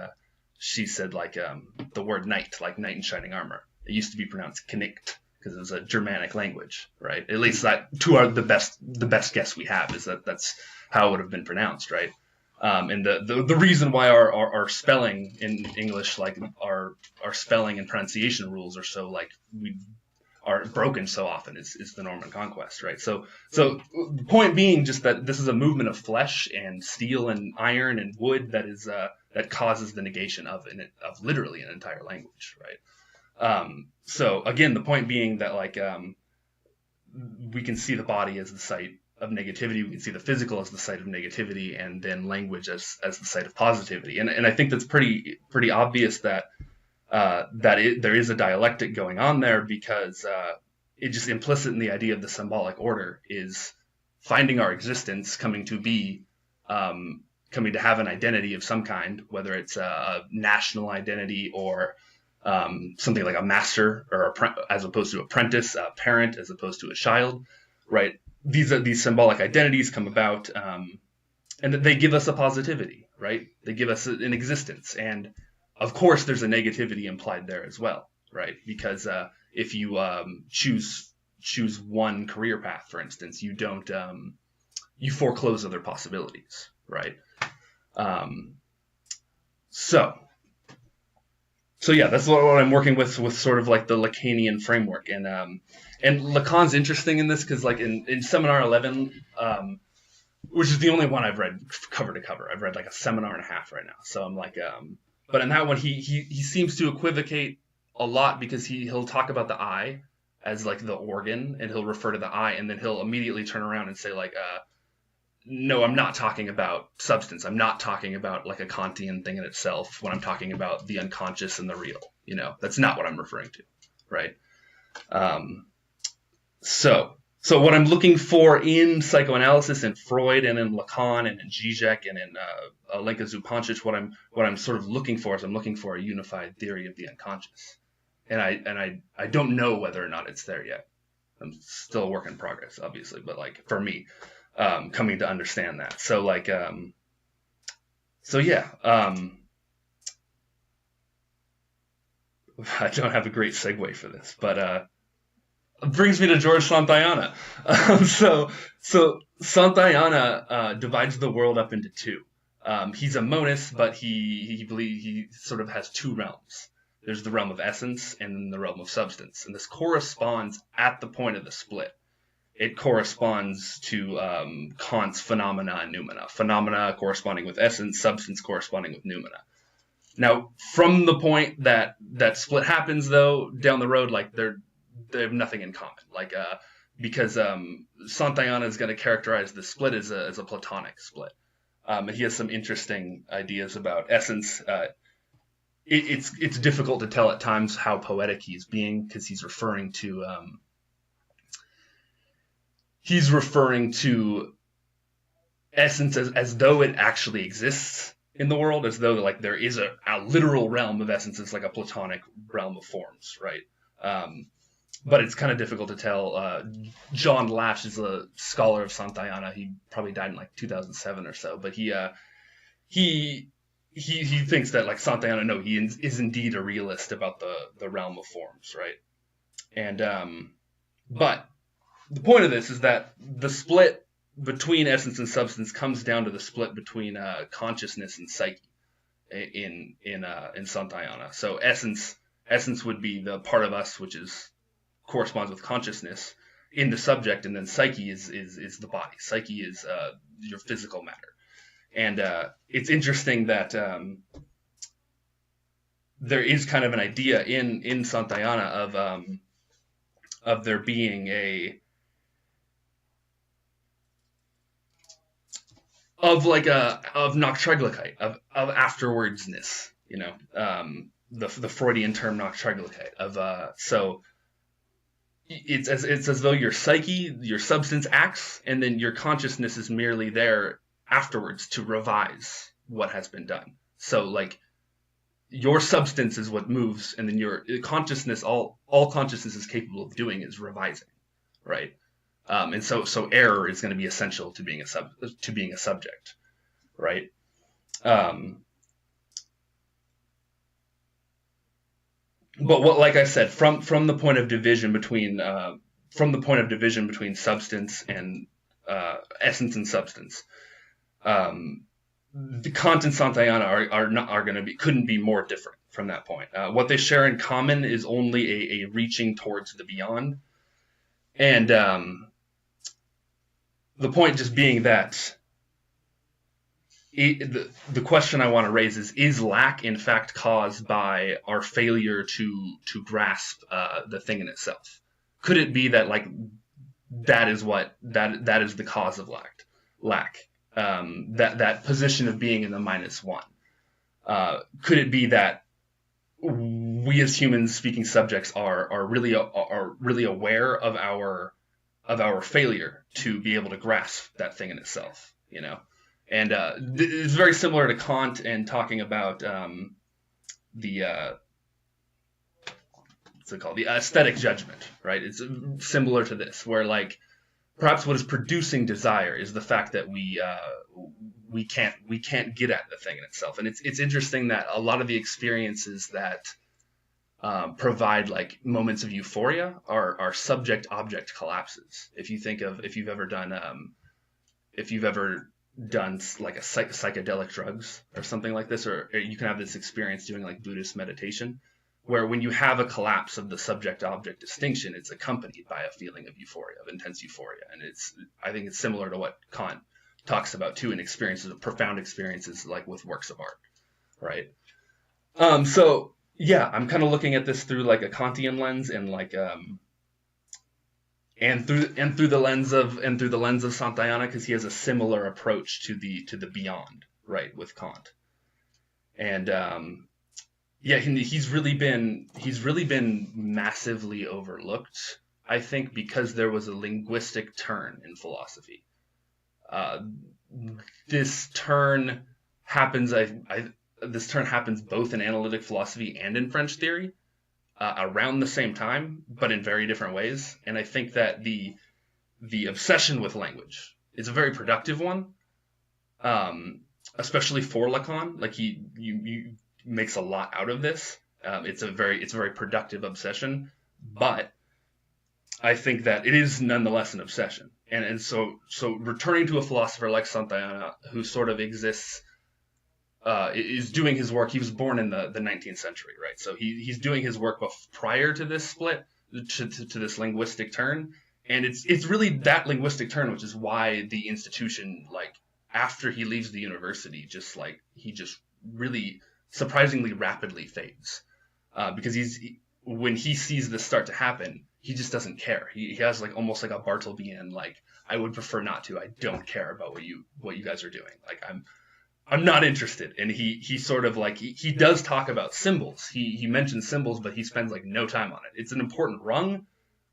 she said like the word knight, like knight in shining armor, it used to be pronounced knicht because it was a Germanic language, right? At least that the best guess we have is that's how it would have been pronounced, right? And the reason why our spelling in English, like our spelling and pronunciation rules are so like we are broken so often is the Norman conquest, right? So the point being just that this is a movement of flesh and steel and iron and wood that causes the negation of literally an entire language, right? So again, the point being that like we can see the body as the site of negativity, we can see the physical as the site of negativity, and then language as the site of positivity. And I think that's pretty obvious that there is a dialectic going on there, because it just implicit in the idea of the symbolic order is finding our existence, coming to be, coming to have an identity of some kind, whether it's a national identity or something like a master or as opposed to apprentice, a parent as opposed to a child, right? These symbolic identities come about, and they give us a positivity, right? They give us an existence, and of course, there's a negativity implied there as well, right? Because if you choose one career path, for instance, you don't you foreclose other possibilities, right? So yeah, that's what I'm working with sort of like the Lacanian framework, and Lacan's interesting in this because like in Seminar 11, which is the only one I've read cover to cover. I've read like a seminar and a half right now, so I'm like. But in that one, he seems to equivocate a lot because he'll talk about the eye as like the organ, and he'll refer to the eye, and then he'll immediately turn around and say like, no, I'm not talking about substance. I'm not talking about like a Kantian thing in itself when I'm talking about the unconscious and the real. You know, that's not what I'm referring to, right? So what I'm looking for in psychoanalysis, in Freud and in Lacan and in Zizek and in Alenka Zupancic, what I'm sort of looking for is I'm looking for a unified theory of the unconscious, and I don't know whether or not it's there yet. I'm still a work in progress, obviously, but like for me, coming to understand that. So like, so yeah, I don't have a great segue for this, but. Brings me to George Santayana. So Santayana divides the world up into two. He's a monist, but he sort of has two realms. there's the realm of essence and then the realm of substance. And this corresponds at the point of the split. It corresponds to Kant's phenomena and noumena. Phenomena corresponding with essence, substance corresponding with noumena. Now, from the point that that split happens, though, down the road, like they have nothing in common. Like because Santayana is going to characterize the split as a Platonic split. And he has some interesting ideas about essence. It's difficult to tell at times how poetic he's being, because he's referring to essence as though it actually exists in the world, as though like there is a literal realm of essences, like a Platonic realm of forms, right? But it's kind of difficult to tell. John Lash is a scholar of Santayana. He probably died in like 2007 or so, but he thinks that like Santayana, no, he is indeed a realist about the realm of forms, right? And but the point of this is that the split between essence and substance comes down to the split between consciousness and psyche in Santayana. So essence would be the part of us which corresponds with consciousness in the subject, and then psyche is the body. Psyche is your physical matter. And it's interesting that there is kind of an idea in Santayana of there being of Nachtraglichkeit, of afterwardsness, you know, the Freudian term Nachtraglichkeit so it's as though your psyche, your substance acts, and then your consciousness is merely there afterwards to revise what has been done. So like your substance is what moves, and then your consciousness, all consciousness is capable of doing is revising, right? And so error is going to be essential to being a subject, right? But like I said, from the point of division between substance and essence and substance, the Kant and Santayana couldn't be more different from that point. What they share in common is only a reaching towards the beyond, and the point just being that the question I want to raise is lack in fact caused by our failure to grasp the thing in itself? Could it be that like that is the cause of lack? That position of being in the -1. Could it be that we as humans speaking subjects are really aware of our failure to be able to grasp that thing in itself, you know? And it's very similar to Kant and talking about the aesthetic judgment, right? It's similar to this, where like perhaps what is producing desire is the fact that we can't get at the thing in itself. And it's interesting that a lot of the experiences that provide like moments of euphoria are subject-object collapses. If you've ever done like a psychedelic drugs or something like this, or you can have this experience doing like Buddhist meditation, where when you have a collapse of the subject-object distinction, it's accompanied by a feeling of euphoria, of intense euphoria. And I think it's similar to what Kant talks about too in experiences, profound experiences like with works of art, right? So yeah, I'm kind of looking at this through like a Kantian lens, and like and through the lens of Santayana, because he has a similar approach to the beyond, right, with Kant. And yeah, he's really been massively overlooked, I think, because there was a linguistic turn in philosophy. This turn happens both in analytic philosophy and in French theory around the same time, but in very different ways. And I think that the obsession with language is a very productive one, especially for Lacan. Like he makes a lot out of this. It's a very productive obsession, but I think that it is nonetheless an obsession. And so returning to a philosopher like Santayana, who sort of exists is doing his work. He was born in the 19th century, right? So he's doing his work prior to this split, to this linguistic turn. And it's really that linguistic turn, which is why the institution, like, after he leaves the university, he just really surprisingly rapidly fades. Because when he sees this start to happen, he just doesn't care. He has like almost like a Bartlebian, like, I would prefer not to. I don't care about what you guys are doing. Like, I'm not interested. And he sort of like, he does talk about symbols. He mentions symbols, but he spends like no time on it. It's an important rung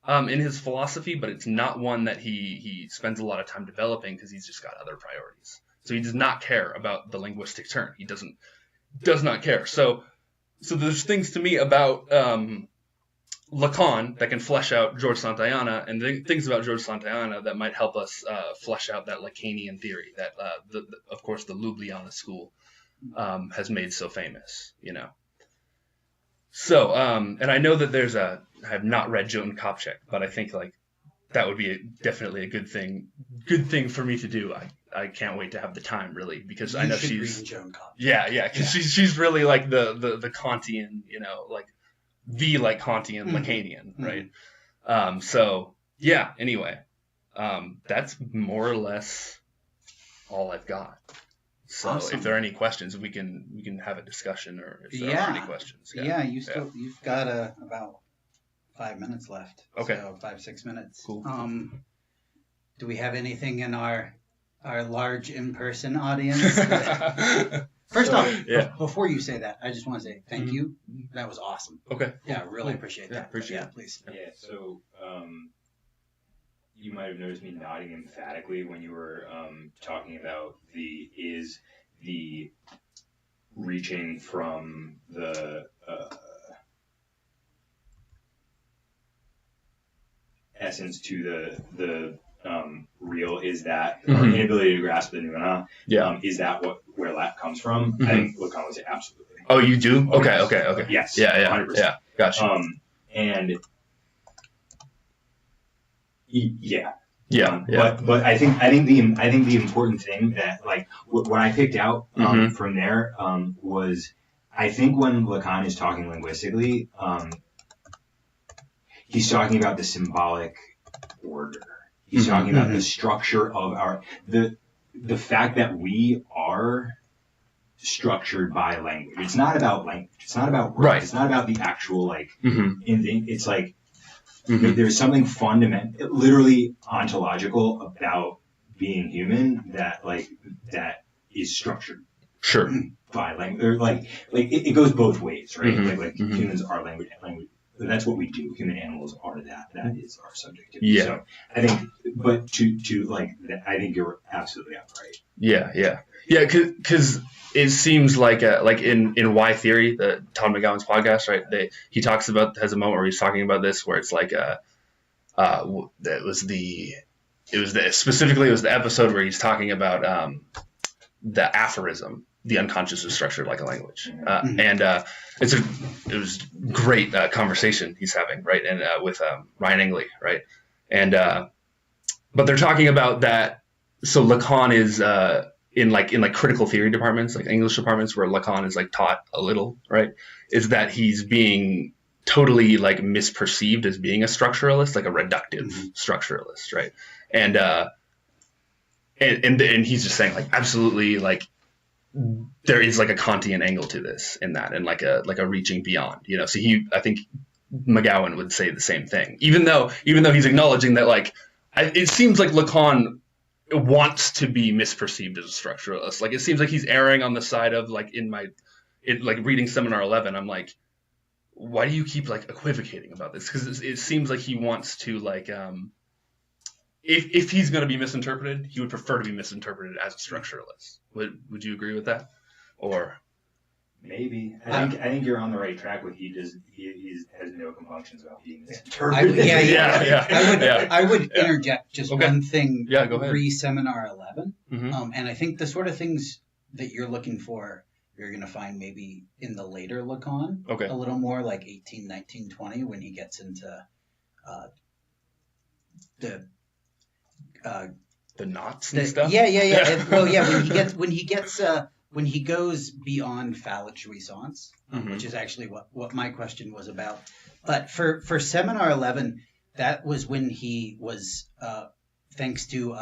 in his philosophy, but it's not one that he spends a lot of time developing because he's just got other priorities. So he does not care about the linguistic turn. He does not care. So there's things to me about Lacan that can flesh out George Santayana, and things about George Santayana that might help us flesh out that Lacanian theory that, of course, the Ljubljana school has made so famous, you know. So, and I know that I have not read Jotun Kopchak, but I think like that would be definitely a good thing for me to do. I can't wait to have the time, really, because I know she's because she's really like the Kantian, you know, like the like Kantian Lacanian, right? So yeah. Anyway, that's more or less all I've got. So Awesome. If there are any questions, we can have a discussion, or if there are any questions. You've got about 5 minutes left. Okay. So 5-6 minutes. Cool. Do we have anything in our large in-person audience? First off, before you say that, I just want to say thank you. That was awesome. Okay. Yeah, really appreciate that. Appreciate it. Please. Yeah, so you might have noticed me nodding emphatically when you were talking about the reaching from the essence to the real, is that our inability to grasp the noumena. Is that where that comes from? I think Lacan would say absolutely. Oh, you do? Okay, Yes. okay. Yes. Yeah, 100%. yeah. Gotcha. And yeah. Yeah. But I think the important thing that, like, what I picked out from there was, I think when Lacan is talking linguistically, he's talking about the symbolic order. He's talking about the structure of the fact that we are structured by language. It's not about language. It's not about words. Right. It's not about the actual it's like there's something fundamental, literally ontological about being human that is structured. Sure. By language, or like it goes both ways, right? Like humans are language. That's what we do. Human animals are that. That is our subjectivity. Yeah. So I think, but to like, I think you're absolutely right. Yeah. Because it seems like in Y Theory, the Todd McGowan's podcast, right? He talks about, has a moment where he's talking about this, where it's like it was the episode where he's talking about the aphorism. The unconscious is structured like a language, and it was great conversation he's having, right? And with Ryan Engley, right? And but they're talking about that. So Lacan is in critical theory departments, like English departments, where Lacan is like taught a little, right? Is that he's being totally like misperceived as being a structuralist, like a reductive structuralist, right? And he's just saying like absolutely like. There is like a Kantian angle to this in that, and like a reaching beyond, you know. So I think McGowan would say the same thing, even though he's acknowledging that like it seems like Lacan wants to be misperceived as a structuralist. Like it seems like he's erring on the side of like reading Seminar 11. I'm like, why do you keep like equivocating about this? Because it seems like he wants to like if he's going to be misinterpreted, he would prefer to be misinterpreted as a structuralist. Would you agree with that? Or maybe I think you're on the right track with he has no compunctions about being misinterpreted. I would interject just one thing. Yeah, go ahead. Pre-Seminar 11, and I think the sort of things that you're looking for, you're going to find maybe in the later Lacan, a little more like 18, 19, 20, when he gets into the knots and stuff. Yeah. When he gets when he goes beyond phallic jouissance, Mhm. which is actually what my question was about. But for seminar 11, that was when he was, thanks to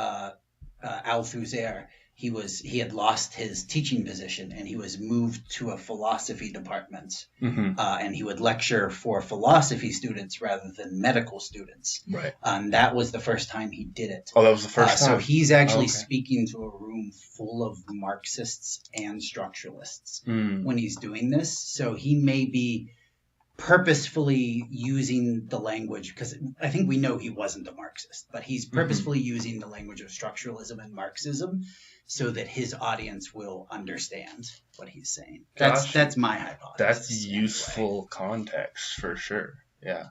Althusser, he had lost his teaching position and he was moved to a philosophy department, and he would lecture for philosophy students rather than medical students. Right. That was the first time he did it. Oh, that was the first So time? he's actually Okay. speaking to a room full of Marxists and structuralists Mm. when he's doing this. So he may be purposefully using the language, because I think we know he wasn't a Marxist, but he's purposefully using the language of structuralism and Marxism so that his audience will understand what he's saying. Gotcha. That's my hypothesis. That's useful context for sure. Yeah.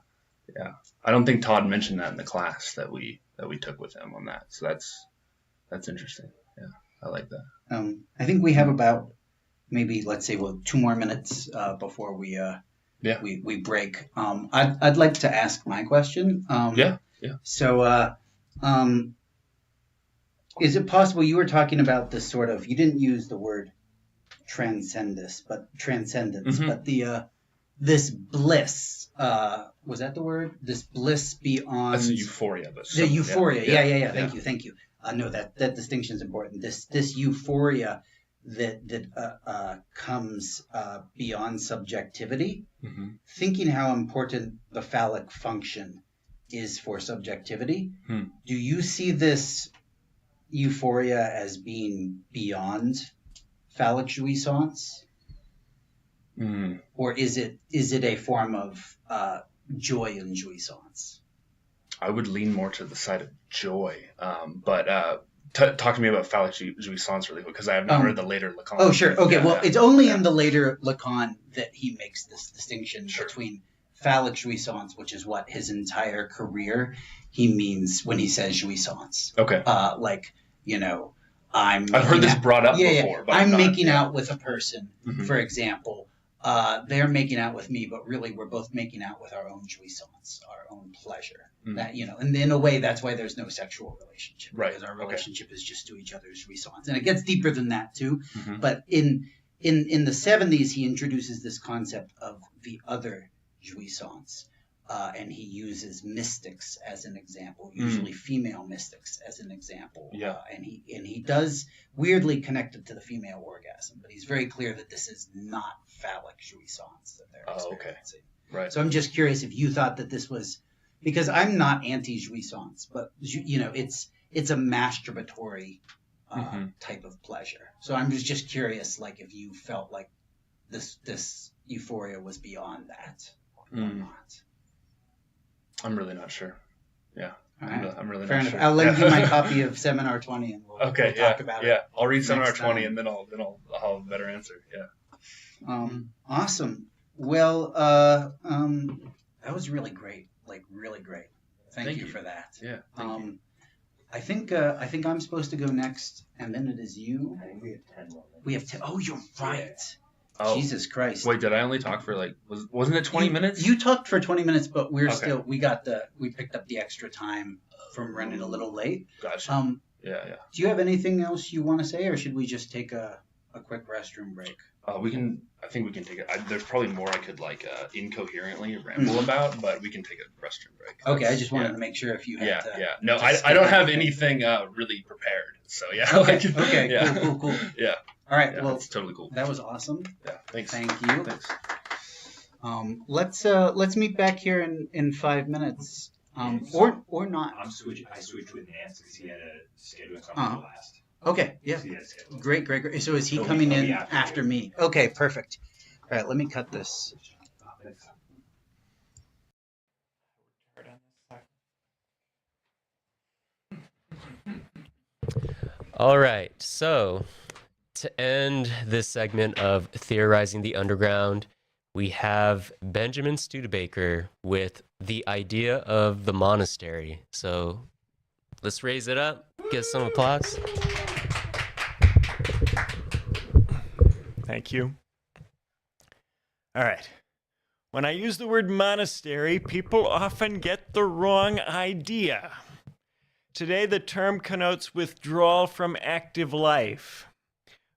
Yeah. I don't think Todd mentioned that in the class that we took with him on that. So that's interesting. Yeah. I like that. I think we have about maybe, let's say, 2 more minutes before we break. I'd like to ask my question. Yeah. So, is it possible, you were talking about this sort of, you didn't use the word transcendence, but the this bliss, was that the word? This bliss beyond. That's a euphoria. But The euphoria. Yeah. Yeah. Thank you. No, that distinction is important. This euphoria that comes beyond subjectivity. Mhm. Thinking how important the phallic function is for subjectivity, do you see this euphoria as being beyond phallic jouissance? Or is it a form of joy and jouissance? I would lean more to the side of joy. But talk to me about phallic jouissance really quick, because I have not heard the later Lacan. Oh, sure. Okay, Yeah, well, yeah. it's only in the later Lacan that he makes this distinction between phallic jouissance, which is what his entire career he means when he says jouissance. Okay. I've heard this brought up before, but I'm not- making out with a person, Mhm. for example. They're making out with me, but really we're both making out with our own jouissance, our own pleasure. Mm. That, and in a way, that's why there's no sexual relationship, Right, because our okay. relationship is just to each other's jouissance, and it gets deeper than that too. Mhm. But in the 70s, he introduces this concept of the other jouissance, and he uses mystics as an example, usually female mystics as an example. Yeah. And he does weirdly connect it to the female orgasm, but he's very clear that this is not phallic jouissance that they're experiencing. Right. So I'm just curious if you thought that this was, because I'm not anti-jouissance, but it's a masturbatory type of pleasure. So I'm just curious, like, if you felt like this euphoria was beyond that or not. I'm really not sure. Yeah. All right. I'm really Fair not enough. sure. I'll lend you Yeah. my copy of Seminar 20 and we'll Okay. talk about it. Yeah. I'll read Seminar next 20 time. and then I'll have a better answer. Yeah. Awesome. Well, that was really great. Like, really great. Thank you for that. Yeah. Thank you. I think I'm supposed to go next, and then it is you. I think we have 10 more minutes. We have 10. Oh, you're right. Oh. Jesus Christ. Wait, did I only talk for wasn't it 20 minutes? You talked for 20 minutes, but we're Okay. we picked up the extra time from running a little late. Gotcha. Yeah. Do you have anything else you want to say, or should we just take a quick restroom break? I think we can take it. There's probably more I could incoherently ramble about, but we can take a restroom break. Okay, I just wanted to make sure if you had Yeah. No, I don't have anything really prepared. So yeah. Okay. Yeah. Cool. Yeah. All right. Yeah, well, that's totally cool. That was awesome. Yeah. Thanks. Thank you. Thanks. Let's meet back here in 5 minutes. Or not. I switched with Nance because he had a schedule something last. Okay, yeah. Great. So is he coming in after me? Okay, perfect. All right, let me cut this. All right, so to end this segment of Theorizing the Underground, we have Benjamin Studebaker with the idea of the monastery. So let's raise it up, get some applause. Thank you. All right. When I use the word monastery, people often get the wrong idea. Today, the term connotes withdrawal from active life.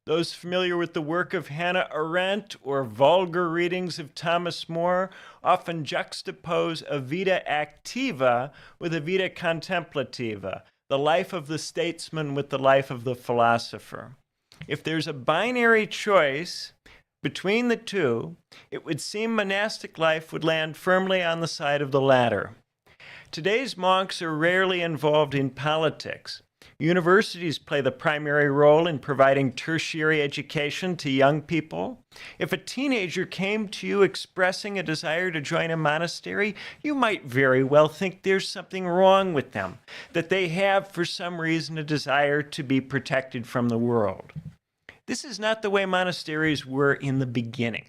Those familiar with the work of Hannah Arendt or vulgar readings of Thomas More often juxtapose a vita activa with a vita contemplativa, the life of the statesman with the life of the philosopher. If there's a binary choice between the two, it would seem monastic life would land firmly on the side of the latter. Today's monks are rarely involved in politics. Universities play the primary role in providing tertiary education to young people. If a teenager came to you expressing a desire to join a monastery, you might very well think there's something wrong with them, that they have for some reason a desire to be protected from the world. This is not the way monasteries were in the beginning.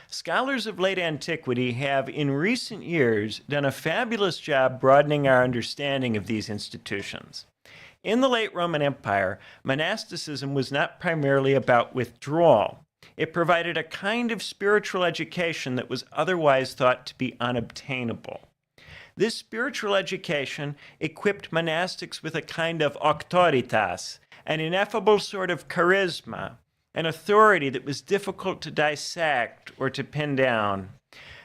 Scholars of late antiquity have, in recent years, done a fabulous job broadening our understanding of these institutions. In the late Roman Empire, monasticism was not primarily about withdrawal. It provided a kind of spiritual education that was otherwise thought to be unobtainable. This spiritual education equipped monastics with a kind of auctoritas, an ineffable sort of charisma, an authority that was difficult to dissect or to pin down.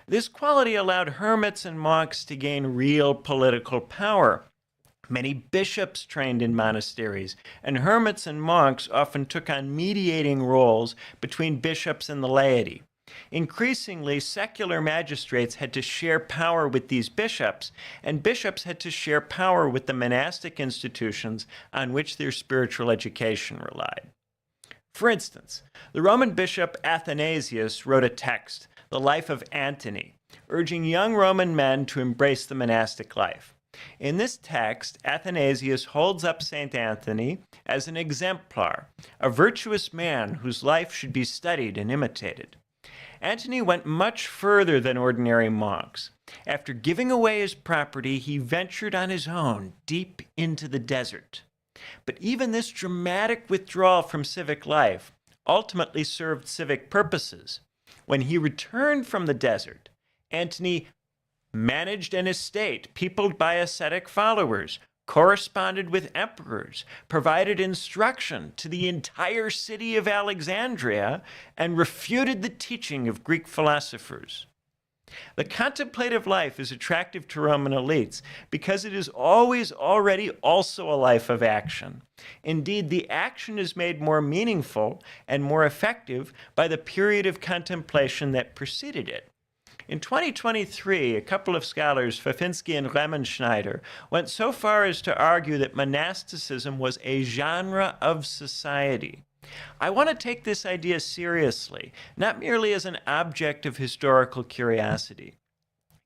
This quality allowed hermits and monks to gain real political power. Many bishops trained in monasteries, and hermits and monks often took on mediating roles between bishops and the laity. Increasingly, secular magistrates had to share power with these bishops, and bishops had to share power with the monastic institutions on which their spiritual education relied. For instance, the Roman bishop Athanasius wrote a text, The Life of Antony, urging young Roman men to embrace the monastic life. In this text, Athanasius holds up St. Anthony as an exemplar, a virtuous man whose life should be studied and imitated. Antony went much further than ordinary monks. After giving away his property, he ventured on his own deep into the desert. But even this dramatic withdrawal from civic life ultimately served civic purposes. When he returned from the desert, Antony managed an estate peopled by ascetic followers, corresponded with emperors, provided instruction to the entire city of Alexandria, and refuted the teaching of Greek philosophers. The contemplative life is attractive to Roman elites because it is always already also a life of action. Indeed, the action is made more meaningful and more effective by the period of contemplation that preceded it. In 2023, a couple of scholars, Fafinsky and Remenschneider, went so far as to argue that monasticism was a genre of society. I want to take this idea seriously, not merely as an object of historical curiosity.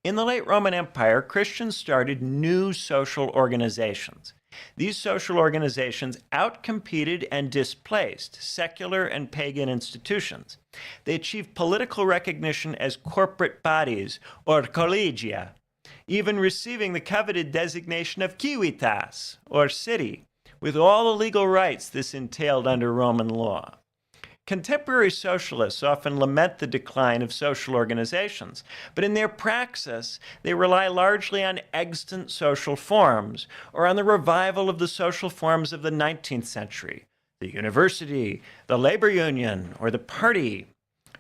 In the late Roman Empire, Christians started new social organizations. These social organizations outcompeted and displaced secular and pagan institutions. They achieved political recognition as corporate bodies, or collegia, even receiving the coveted designation of civitas, or city, with all the legal rights this entailed under Roman law. Contemporary socialists often lament the decline of social organizations, but in their praxis, they rely largely on extant social forms, or on the revival of the social forms of the 19th century, the university, the labor union, or the party.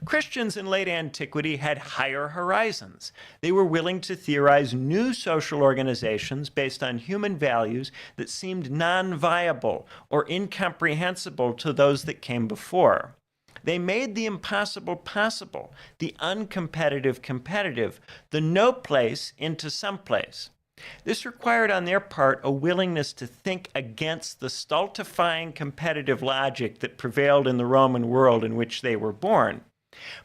Christians in late antiquity had higher horizons. They were willing to theorize new social organizations based on human values that seemed non-viable or incomprehensible to those that came before. They made the impossible possible, the uncompetitive competitive, the no place into some place. This required on their part a willingness to think against the stultifying competitive logic that prevailed in the Roman world in which they were born.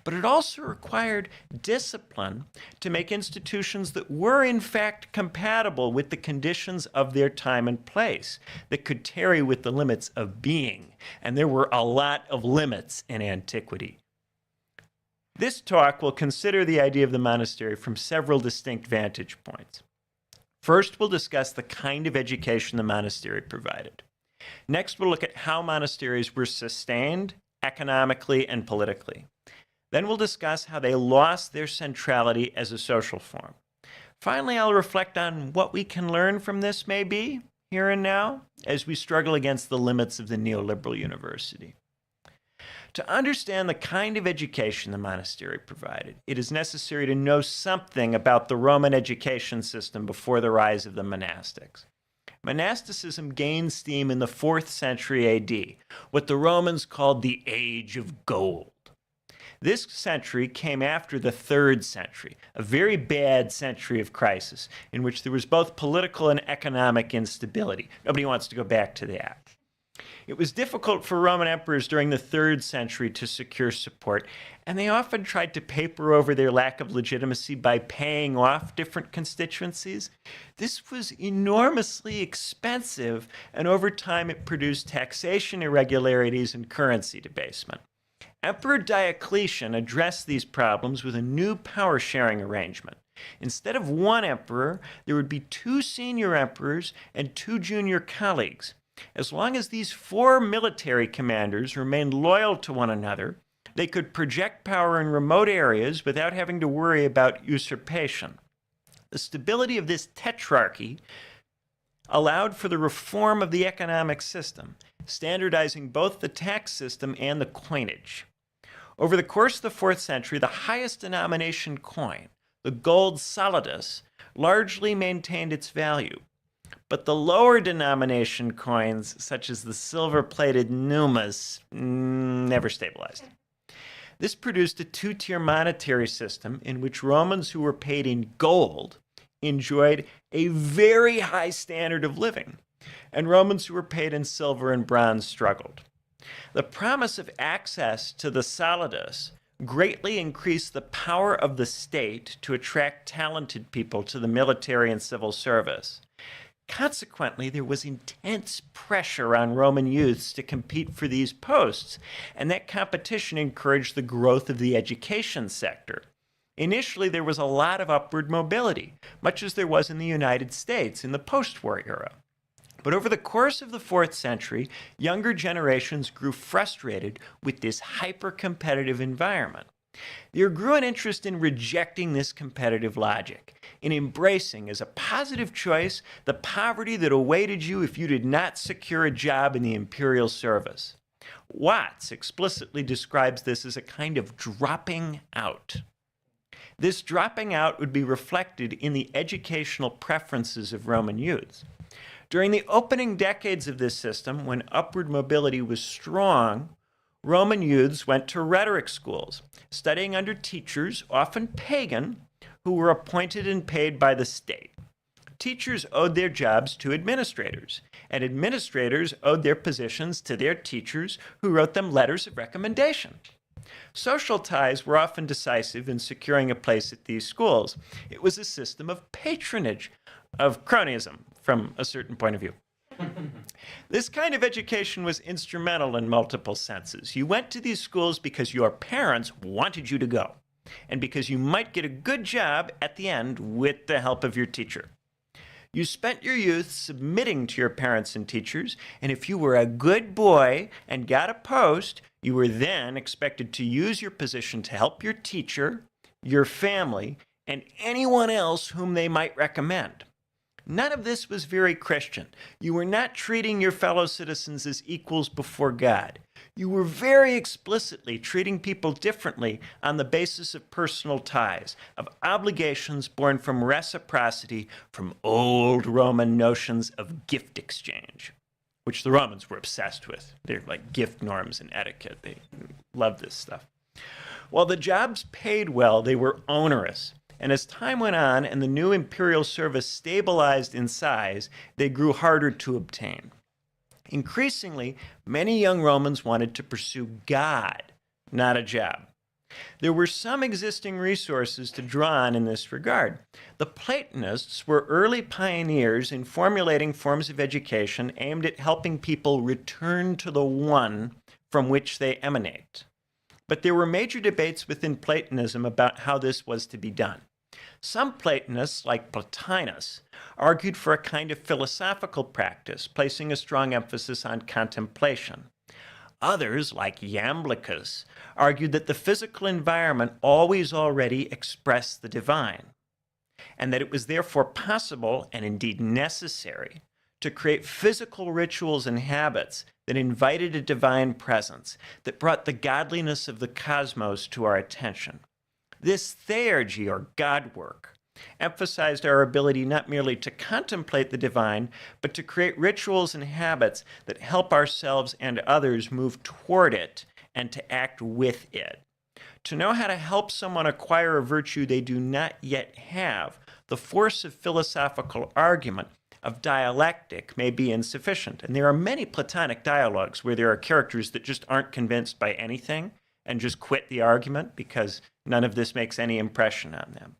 But it also required discipline to make institutions that were in fact compatible with the conditions of their time and place, that could tarry with the limits of being. And there were a lot of limits in antiquity. This talk will consider the idea of the monastery from several distinct vantage points. First, we'll discuss the kind of education the monastery provided. Next, we'll look at how monasteries were sustained economically and politically. Then we'll discuss how they lost their centrality as a social form. Finally, I'll reflect on what we can learn from this maybe, here and now, as we struggle against the limits of the neoliberal university. To understand the kind of education the monastery provided, it is necessary to know something about the Roman education system before the rise of the monastics. Monasticism gained steam in the 4th century AD, what the Romans called the Age of Gold. This century came after the 3rd century, a very bad century of crisis, in which there was both political and economic instability. Nobody wants to go back to that. It was difficult for Roman emperors during the 3rd century to secure support, and they often tried to paper over their lack of legitimacy by paying off different constituencies. This was enormously expensive, and over time it produced taxation irregularities and currency debasement. Emperor Diocletian addressed these problems with a new power-sharing arrangement. Instead of one emperor, there would be 2 senior emperors and 2 junior colleagues. As long as these 4 military commanders remained loyal to one another, they could project power in remote areas without having to worry about usurpation. The stability of this tetrarchy allowed for the reform of the economic system, standardizing both the tax system and the coinage. Over the course of the 4th century, the highest denomination coin, the gold solidus, largely maintained its value. But the lower denomination coins, such as the silver-plated numas, never stabilized. This produced a 2-tier monetary system in which Romans who were paid in gold enjoyed a very high standard of living, and Romans who were paid in silver and bronze struggled. The promise of access to the solidus greatly increased the power of the state to attract talented people to the military and civil service. Consequently, there was intense pressure on Roman youths to compete for these posts, and that competition encouraged the growth of the education sector. Initially, there was a lot of upward mobility, much as there was in the United States in the post-war era. But over the course of the 4th century, younger generations grew frustrated with this hyper-competitive environment. There grew an interest in rejecting this competitive logic, in embracing as a positive choice the poverty that awaited you if you did not secure a job in the imperial service. Watts explicitly describes this as a kind of dropping out. This dropping out would be reflected in the educational preferences of Roman youths. During the opening decades of this system, when upward mobility was strong, Roman youths went to rhetoric schools, studying under teachers, often pagan, who were appointed and paid by the state. Teachers owed their jobs to administrators, and administrators owed their positions to their teachers, who wrote them letters of recommendation. Social ties were often decisive in securing a place at these schools. It was a system of patronage, of cronyism, from a certain point of view. This kind of education was instrumental in multiple senses. You went to these schools because your parents wanted you to go, and because you might get a good job at the end with the help of your teacher. You spent your youth submitting to your parents and teachers, and if you were a good boy and got a post, you were then expected to use your position to help your teacher, your family, and anyone else whom they might recommend. None of this was very Christian. You were not treating your fellow citizens as equals before God. You were very explicitly treating people differently on the basis of personal ties, of obligations born from reciprocity, from old Roman notions of gift exchange, which the Romans were obsessed with. They're like gift norms and etiquette. They loved this stuff. While the jobs paid well, they were onerous. And as time went on and the new imperial service stabilized in size, they grew harder to obtain. Increasingly, many young Romans wanted to pursue God, not a job. There were some existing resources to draw on in this regard. The Platonists were early pioneers in formulating forms of education aimed at helping people return to the one from which they emanate. But there were major debates within Platonism about how this was to be done. Some Platonists, like Plotinus, argued for a kind of philosophical practice, placing a strong emphasis on contemplation. Others, like Iamblichus, argued that the physical environment always already expressed the divine, and that it was therefore possible, and indeed necessary, to create physical rituals and habits that invited a divine presence, that brought the godliness of the cosmos to our attention. This theurgy, or God work, emphasized our ability not merely to contemplate the divine, but to create rituals and habits that help ourselves and others move toward it and to act with it. To know how to help someone acquire a virtue they do not yet have, the force of philosophical argument, of dialectic, may be insufficient. And there are many Platonic dialogues where there are characters that just aren't convinced by anything and just quit the argument because none of this makes any impression on them.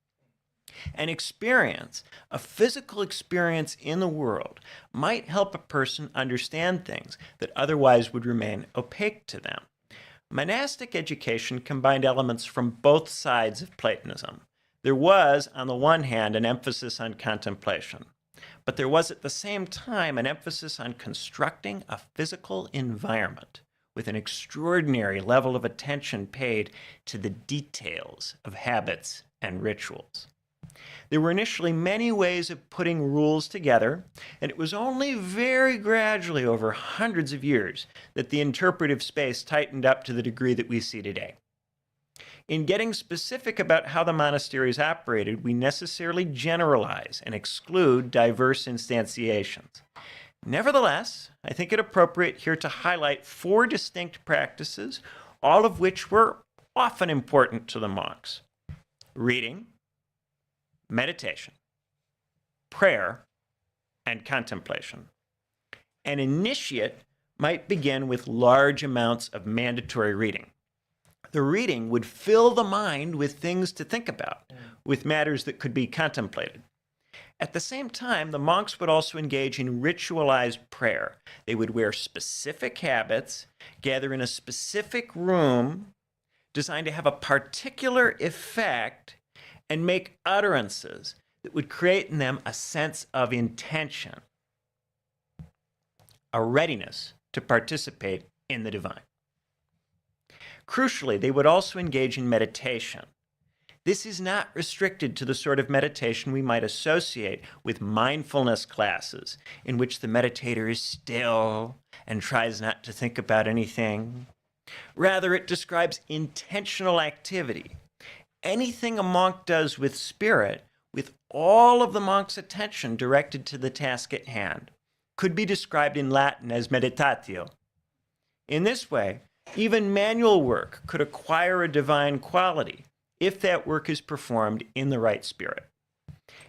An experience, a physical experience in the world, might help a person understand things that otherwise would remain opaque to them. Monastic education combined elements from both sides of Platonism. There was, on the one hand, an emphasis on contemplation, but there was at the same time an emphasis on constructing a physical environment with an extraordinary level of attention paid to the details of habits and rituals. There were initially many ways of putting rules together, and it was only very gradually over hundreds of years that the interpretive space tightened up to the degree that we see today. In getting specific about how the monasteries operated, we necessarily generalize and exclude diverse instantiations. Nevertheless, I think it appropriate here to highlight 4 distinct practices, all of which were often important to the monks: reading, meditation, prayer, and contemplation. An initiate might begin with large amounts of mandatory reading. The reading would fill the mind with things to think about, with matters that could be contemplated. At the same time, the monks would also engage in ritualized prayer. They would wear specific habits, gather in a specific room, designed to have a particular effect, and make utterances that would create in them a sense of intention, a readiness to participate in the divine. Crucially, they would also engage in meditation. This is not restricted to the sort of meditation we might associate with mindfulness classes, in which the meditator is still and tries not to think about anything. Rather, it describes intentional activity. Anything a monk does with spirit, with all of the monk's attention directed to the task at hand, could be described in Latin as meditatio. In this way, even manual work could acquire a divine quality if that work is performed in the right spirit.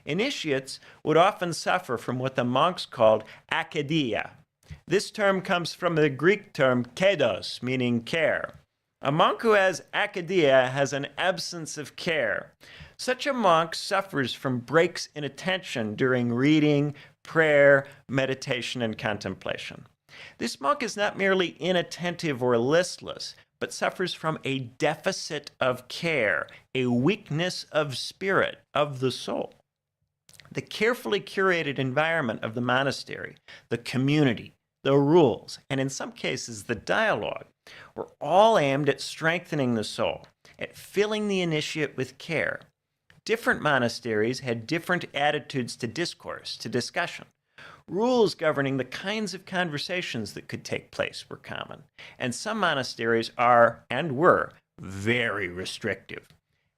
Initiates would often suffer from what the monks called acedia. This term comes from the Greek term kaidos, meaning care. A monk who has acedia has an absence of care. Such a monk suffers from breaks in attention during reading, prayer, meditation, and contemplation. This monk is not merely inattentive or listless, but suffers from a deficit of care, a weakness of spirit, of the soul. The carefully curated environment of the monastery, the community, the rules, and in some cases the dialogue, were all aimed at strengthening the soul, at filling the initiate with care. Different monasteries had different attitudes to discourse, to discussion. Rules governing the kinds of conversations that could take place were common, and some monasteries are, and were, very restrictive.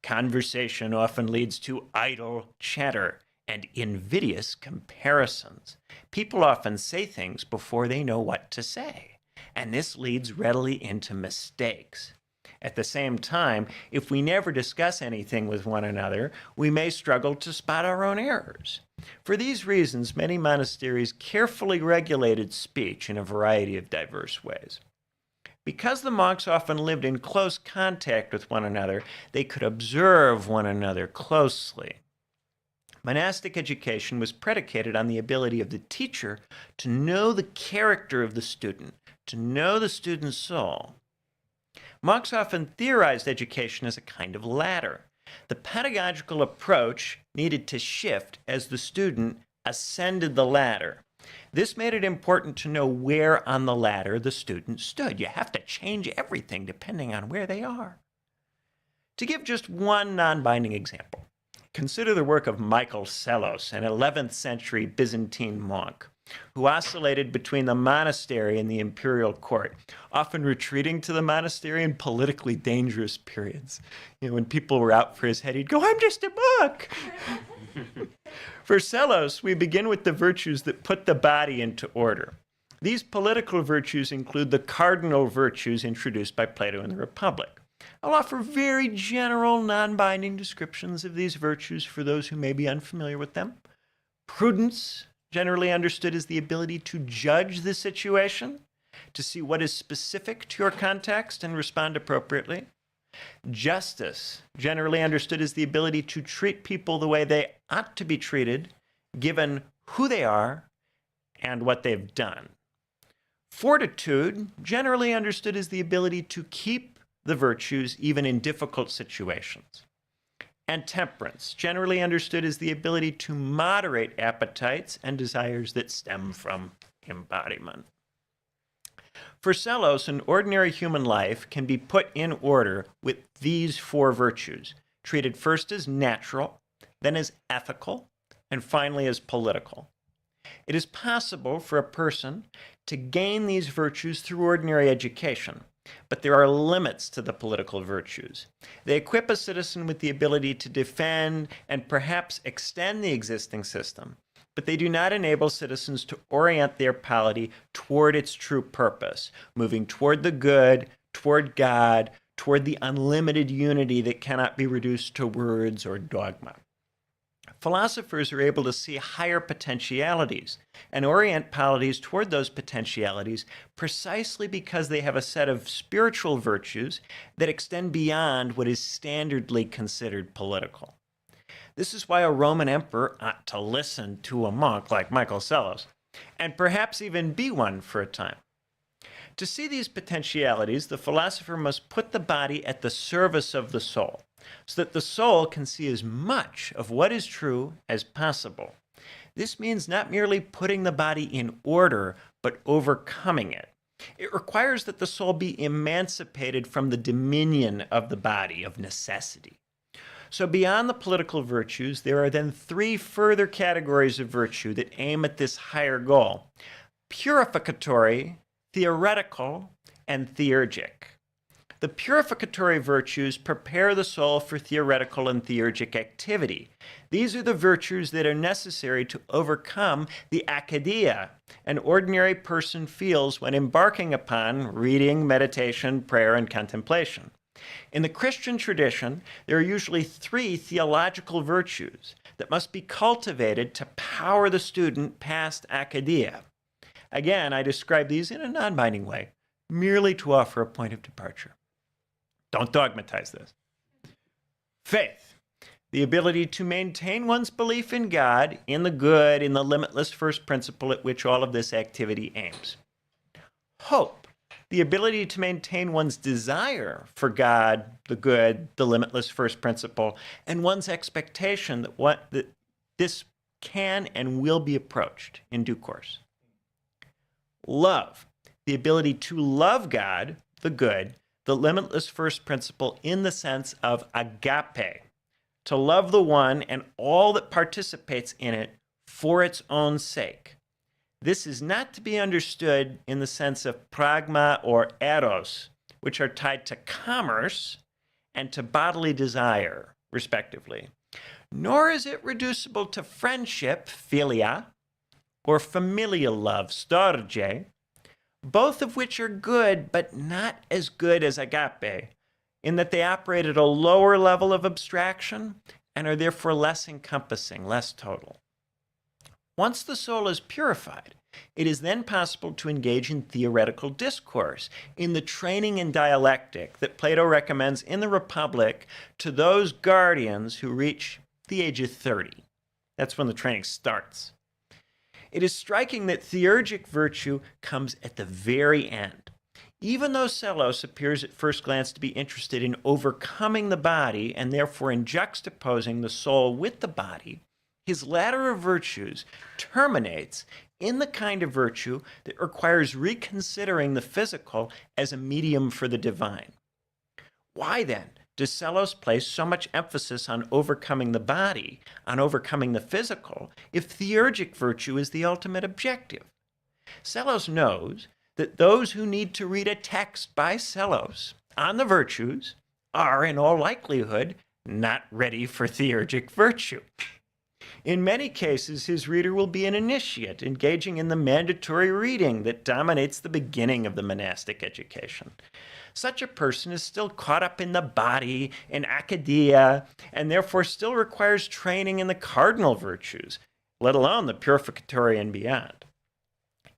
Conversation often leads to idle chatter and invidious comparisons. People often say things before they know what to say, and this leads readily into mistakes. At the same time, if we never discuss anything with one another, we may struggle to spot our own errors. For these reasons, many monasteries carefully regulated speech in a variety of diverse ways. Because the monks often lived in close contact with one another, they could observe one another closely. Monastic education was predicated on the ability of the teacher to know the character of the student, to know the student's soul. Monks often theorized education as a kind of ladder. The pedagogical approach needed to shift as the student ascended the ladder. This made it important to know where on the ladder the student stood. You have to change everything depending on where they are. To give just one non-binding example, consider the work of Michael Psellos, an 11th century Byzantine monk. who oscillated between the monastery and the imperial court, often retreating to the monastery in politically dangerous periods. When people were out for his head, he'd go, "I'm just a book." For Sellos, we begin with the virtues that put the body into order. These political virtues include the cardinal virtues introduced by Plato in the Republic. I'll offer very general, non-binding descriptions of these virtues for those who may be unfamiliar with them. Prudence, generally understood as the ability to judge the situation, to see what is specific to your context and respond appropriately. Justice, generally understood as the ability to treat people the way they ought to be treated, given who they are and what they've done. Fortitude, generally understood as the ability to keep the virtues even in difficult situations. And temperance, generally understood as the ability to moderate appetites and desires that stem from embodiment. For Sellos, an ordinary human life can be put in order with these four virtues, treated first as natural, then as ethical, and finally as political. It is possible for a person to gain these virtues through ordinary education, but there are limits to the political virtues. They equip a citizen with the ability to defend and perhaps extend the existing system, but they do not enable citizens to orient their polity toward its true purpose, moving toward the good, toward God, toward the unlimited unity that cannot be reduced to words or dogma. Philosophers are able to see higher potentialities and orient polities toward those potentialities precisely because they have a set of spiritual virtues that extend beyond what is standardly considered political. This is why a Roman emperor ought to listen to a monk like Michael Sellos, and perhaps even be one for a time. To see these potentialities, the philosopher must put the body at the service of the soul, so that the soul can see as much of what is true as possible. This means not merely putting the body in order, but overcoming it. It requires that the soul be emancipated from the dominion of the body, of necessity. So beyond the political virtues, there are then three further categories of virtue that aim at this higher goal: purificatory, theoretical, and theurgic. The purificatory virtues prepare the soul for theoretical and theurgic activity. These are the virtues that are necessary to overcome the akadia an ordinary person feels when embarking upon reading, meditation, prayer, and contemplation. In the Christian tradition, there are usually three theological virtues that must be cultivated to power the student past akadia. Again, I describe these in a non-binding way, merely to offer a point of departure. Don't dogmatize this. Faith, the ability to maintain one's belief in God, in the good, in the limitless first principle at which all of this activity aims. Hope, the ability to maintain one's desire for God, the good, the limitless first principle, and one's expectation that this can and will be approached in due course. Love, the ability to love God, the good, the limitless first principle in the sense of agape, to love the one and all that participates in it for its own sake. This is not to be understood in the sense of pragma or eros, which are tied to commerce and to bodily desire, respectively. Nor is it reducible to friendship, philia, or familial love, storge, both of which are good, but not as good as agape, in that they operate at a lower level of abstraction and are therefore less encompassing, less total. Once the soul is purified, it is then possible to engage in theoretical discourse, in the training in dialectic that Plato recommends in the Republic to those guardians who reach the age of 30. That's when the training starts. It is striking that theurgic virtue comes at the very end. Even though Sellos appears at first glance to be interested in overcoming the body and therefore in juxtaposing the soul with the body, his ladder of virtues terminates in the kind of virtue that requires reconsidering the physical as a medium for the divine. Why then does Sellos place so much emphasis on overcoming the body, on overcoming the physical, if theurgic virtue is the ultimate objective? Sellos knows that those who need to read a text by Sellos on the virtues are, in all likelihood, not ready for theurgic virtue. In many cases, his reader will be an initiate engaging in the mandatory reading that dominates the beginning of the monastic education. Such a person is still caught up in the body, in acedia, and therefore still requires training in the cardinal virtues, let alone the purificatory and beyond.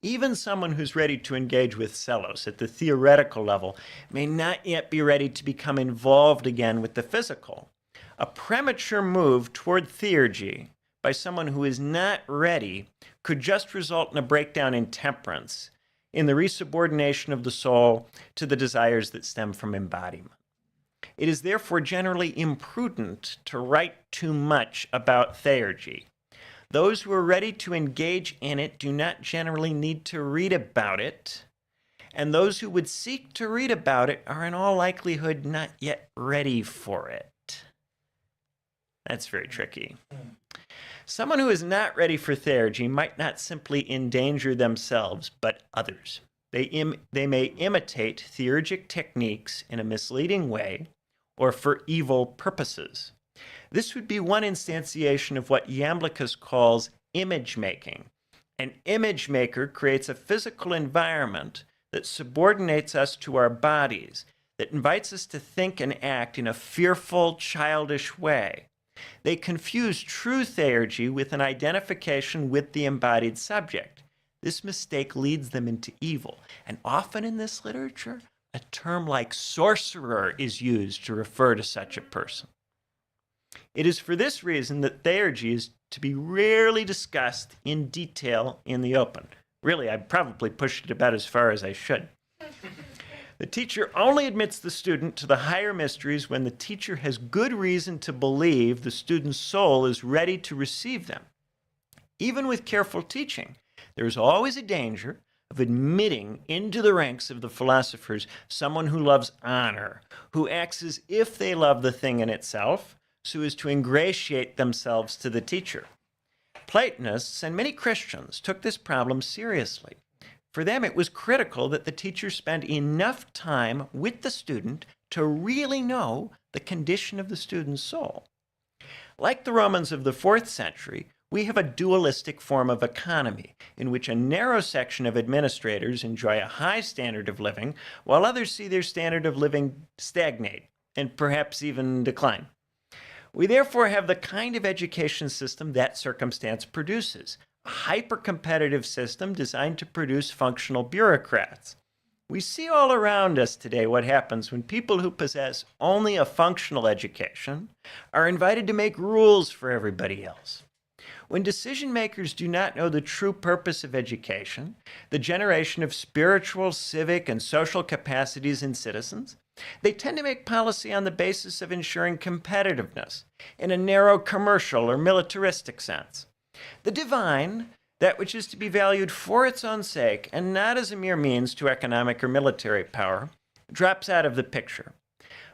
Even someone who's ready to engage with Sellos at the theoretical level may not yet be ready to become involved again with the physical. A premature move toward theurgy by someone who is not ready could just result in a breakdown in temperance, in the resubordination of the soul to the desires that stem from embodiment. It is therefore generally imprudent to write too much about theurgy. Those who are ready to engage in it do not generally need to read about it, and those who would seek to read about it are in all likelihood not yet ready for it. That's very tricky. Someone who is not ready for theurgy might not simply endanger themselves, but others. They may imitate theurgic techniques in a misleading way or for evil purposes. This would be one instantiation of what Iamblichus calls image making. An image maker creates a physical environment that subordinates us to our bodies, that invites us to think and act in a fearful, childish way. They confuse true theurgy with an identification with the embodied subject. This mistake leads them into evil, and often in this literature, a term like sorcerer is used to refer to such a person. It is for this reason that theurgy is to be rarely discussed in detail in the open. Really, I probably pushed it about as far as I should. The teacher only admits the student to the higher mysteries when the teacher has good reason to believe the student's soul is ready to receive them. Even with careful teaching, there is always a danger of admitting into the ranks of the philosophers someone who loves honor, who acts as if they love the thing in itself, so as to ingratiate themselves to the teacher. Platonists and many Christians took this problem seriously. For them, it was critical that the teacher spend enough time with the student to really know the condition of the student's soul. Like the Romans of the 4th century, we have a dualistic form of economy in which a narrow section of administrators enjoy a high standard of living, while others see their standard of living stagnate and perhaps even decline. We therefore have the kind of education system that circumstance produces, a hyper-competitive system designed to produce functional bureaucrats. We see all around us today what happens when people who possess only a functional education are invited to make rules for everybody else. When decision makers do not know the true purpose of education, the generation of spiritual, civic, and social capacities in citizens, they tend to make policy on the basis of ensuring competitiveness in a narrow commercial or militaristic sense. The divine, that which is to be valued for its own sake and not as a mere means to economic or military power, drops out of the picture.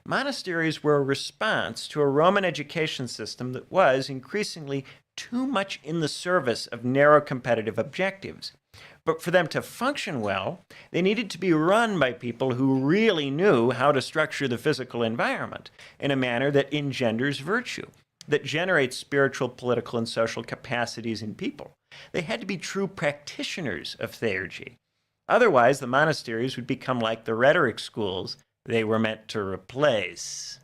Monasteries were a response to a Roman education system that was increasingly too much in the service of narrow competitive objectives. But for them to function well, they needed to be run by people who really knew how to structure the physical environment in a manner that engenders virtue, that generates spiritual, political, and social capacities in people. They had to be true practitioners of theurgy. Otherwise, the monasteries would become like the rhetoric schools they were meant to replace.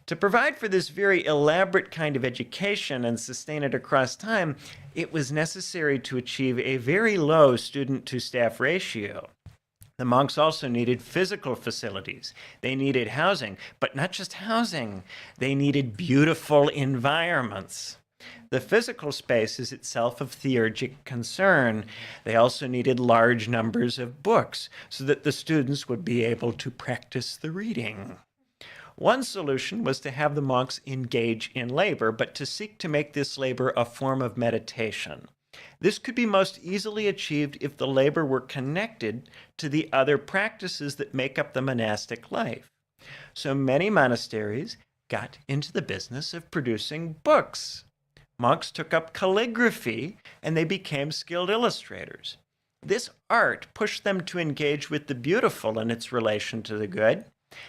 To provide for this very elaborate kind of education and sustain it across time, it was necessary to achieve a very low student-to-staff ratio. The monks also needed physical facilities. They needed housing, but not just housing. They needed beautiful environments. The physical space is itself of theurgic concern. They also needed large numbers of books so that the students would be able to practice the reading. One solution was to have the monks engage in labor, but to seek to make this labor a form of meditation. This could be most easily achieved if the labor were connected to the other practices that make up the monastic life. So many monasteries got into the business of producing books. Monks took up calligraphy and they became skilled illustrators. This art pushed them to engage with the beautiful in its relation to the good,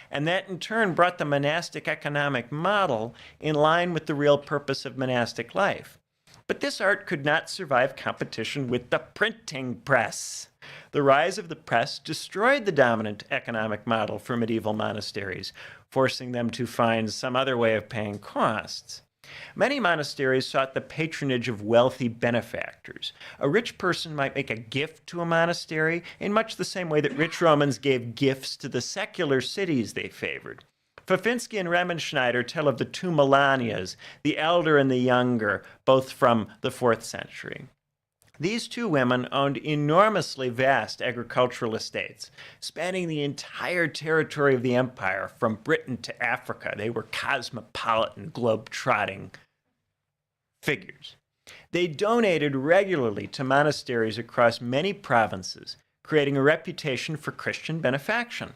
and that in turn brought the monastic economic model in line with the real purpose of monastic life. But this art could not survive competition with the printing press. The rise of the press destroyed the dominant economic model for medieval monasteries, forcing them to find some other way of paying costs. Many monasteries sought the patronage of wealthy benefactors. A rich person might make a gift to a monastery in much the same way that rich Romans gave gifts to the secular cities they favored. Fafinsky and Remenschneider tell of the two Melanias, the elder and the younger, both from the 4th century. These two women owned enormously vast agricultural estates, spanning the entire territory of the empire, from Britain to Africa. They were cosmopolitan, globe-trotting figures. They donated regularly to monasteries across many provinces, creating a reputation for Christian benefaction.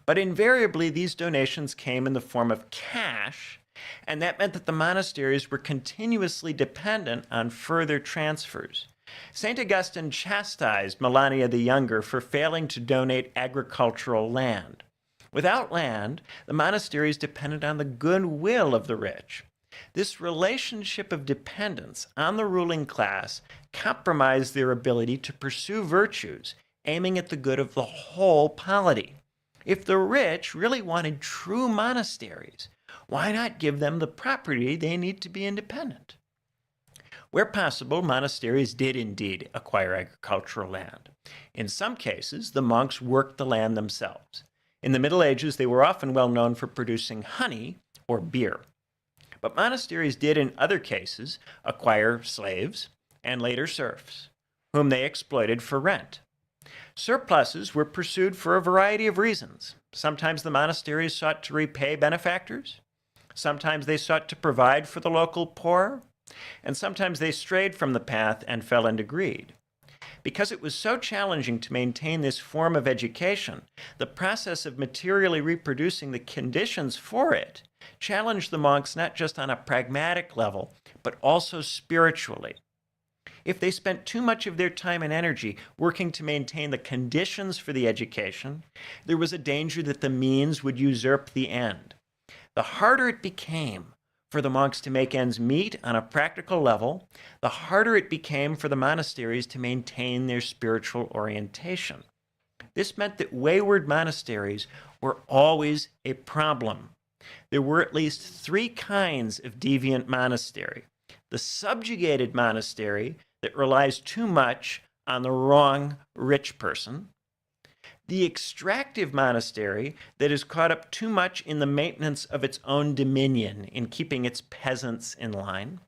But invariably, these donations came in the form of cash, and that meant that the monasteries were continuously dependent on further transfers. St. Augustine chastised Melania the Younger for failing to donate agricultural land. Without land, the monasteries depended on the goodwill of the rich. This relationship of dependence on the ruling class compromised their ability to pursue virtues, aiming at the good of the whole polity. If the rich really wanted true monasteries, why not give them the property they need to be independent? Where possible, monasteries did indeed acquire agricultural land. In some cases, the monks worked the land themselves. In the Middle Ages, they were often well known for producing honey or beer. But monasteries did, in other cases, acquire slaves and later serfs, whom they exploited for rent. Surpluses were pursued for a variety of reasons. Sometimes the monasteries sought to repay benefactors. Sometimes they sought to provide for the local poor. And sometimes they strayed from the path and fell into greed. Because it was so challenging to maintain this form of education, the process of materially reproducing the conditions for it challenged the monks not just on a pragmatic level, but also spiritually. If they spent too much of their time and energy working to maintain the conditions for the education, there was a danger that the means would usurp the end. The harder it became for the monks to make ends meet on a practical level, the harder it became for the monasteries to maintain their spiritual orientation. This meant that wayward monasteries were always a problem. There were at least 3 kinds of deviant monastery. The subjugated monastery that relies too much on the wrong rich person, the extractive monastery that is caught up too much in the maintenance of its own dominion in keeping its peasants in line,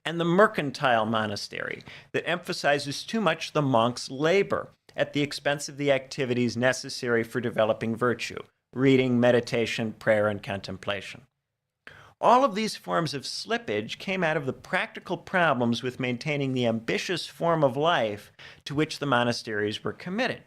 and the mercantile monastery that emphasizes too much the monk's labor at the expense of the activities necessary for developing virtue, reading, meditation, prayer, and contemplation. All of these forms of slippage came out of the practical problems with maintaining the ambitious form of life to which the monasteries were committed.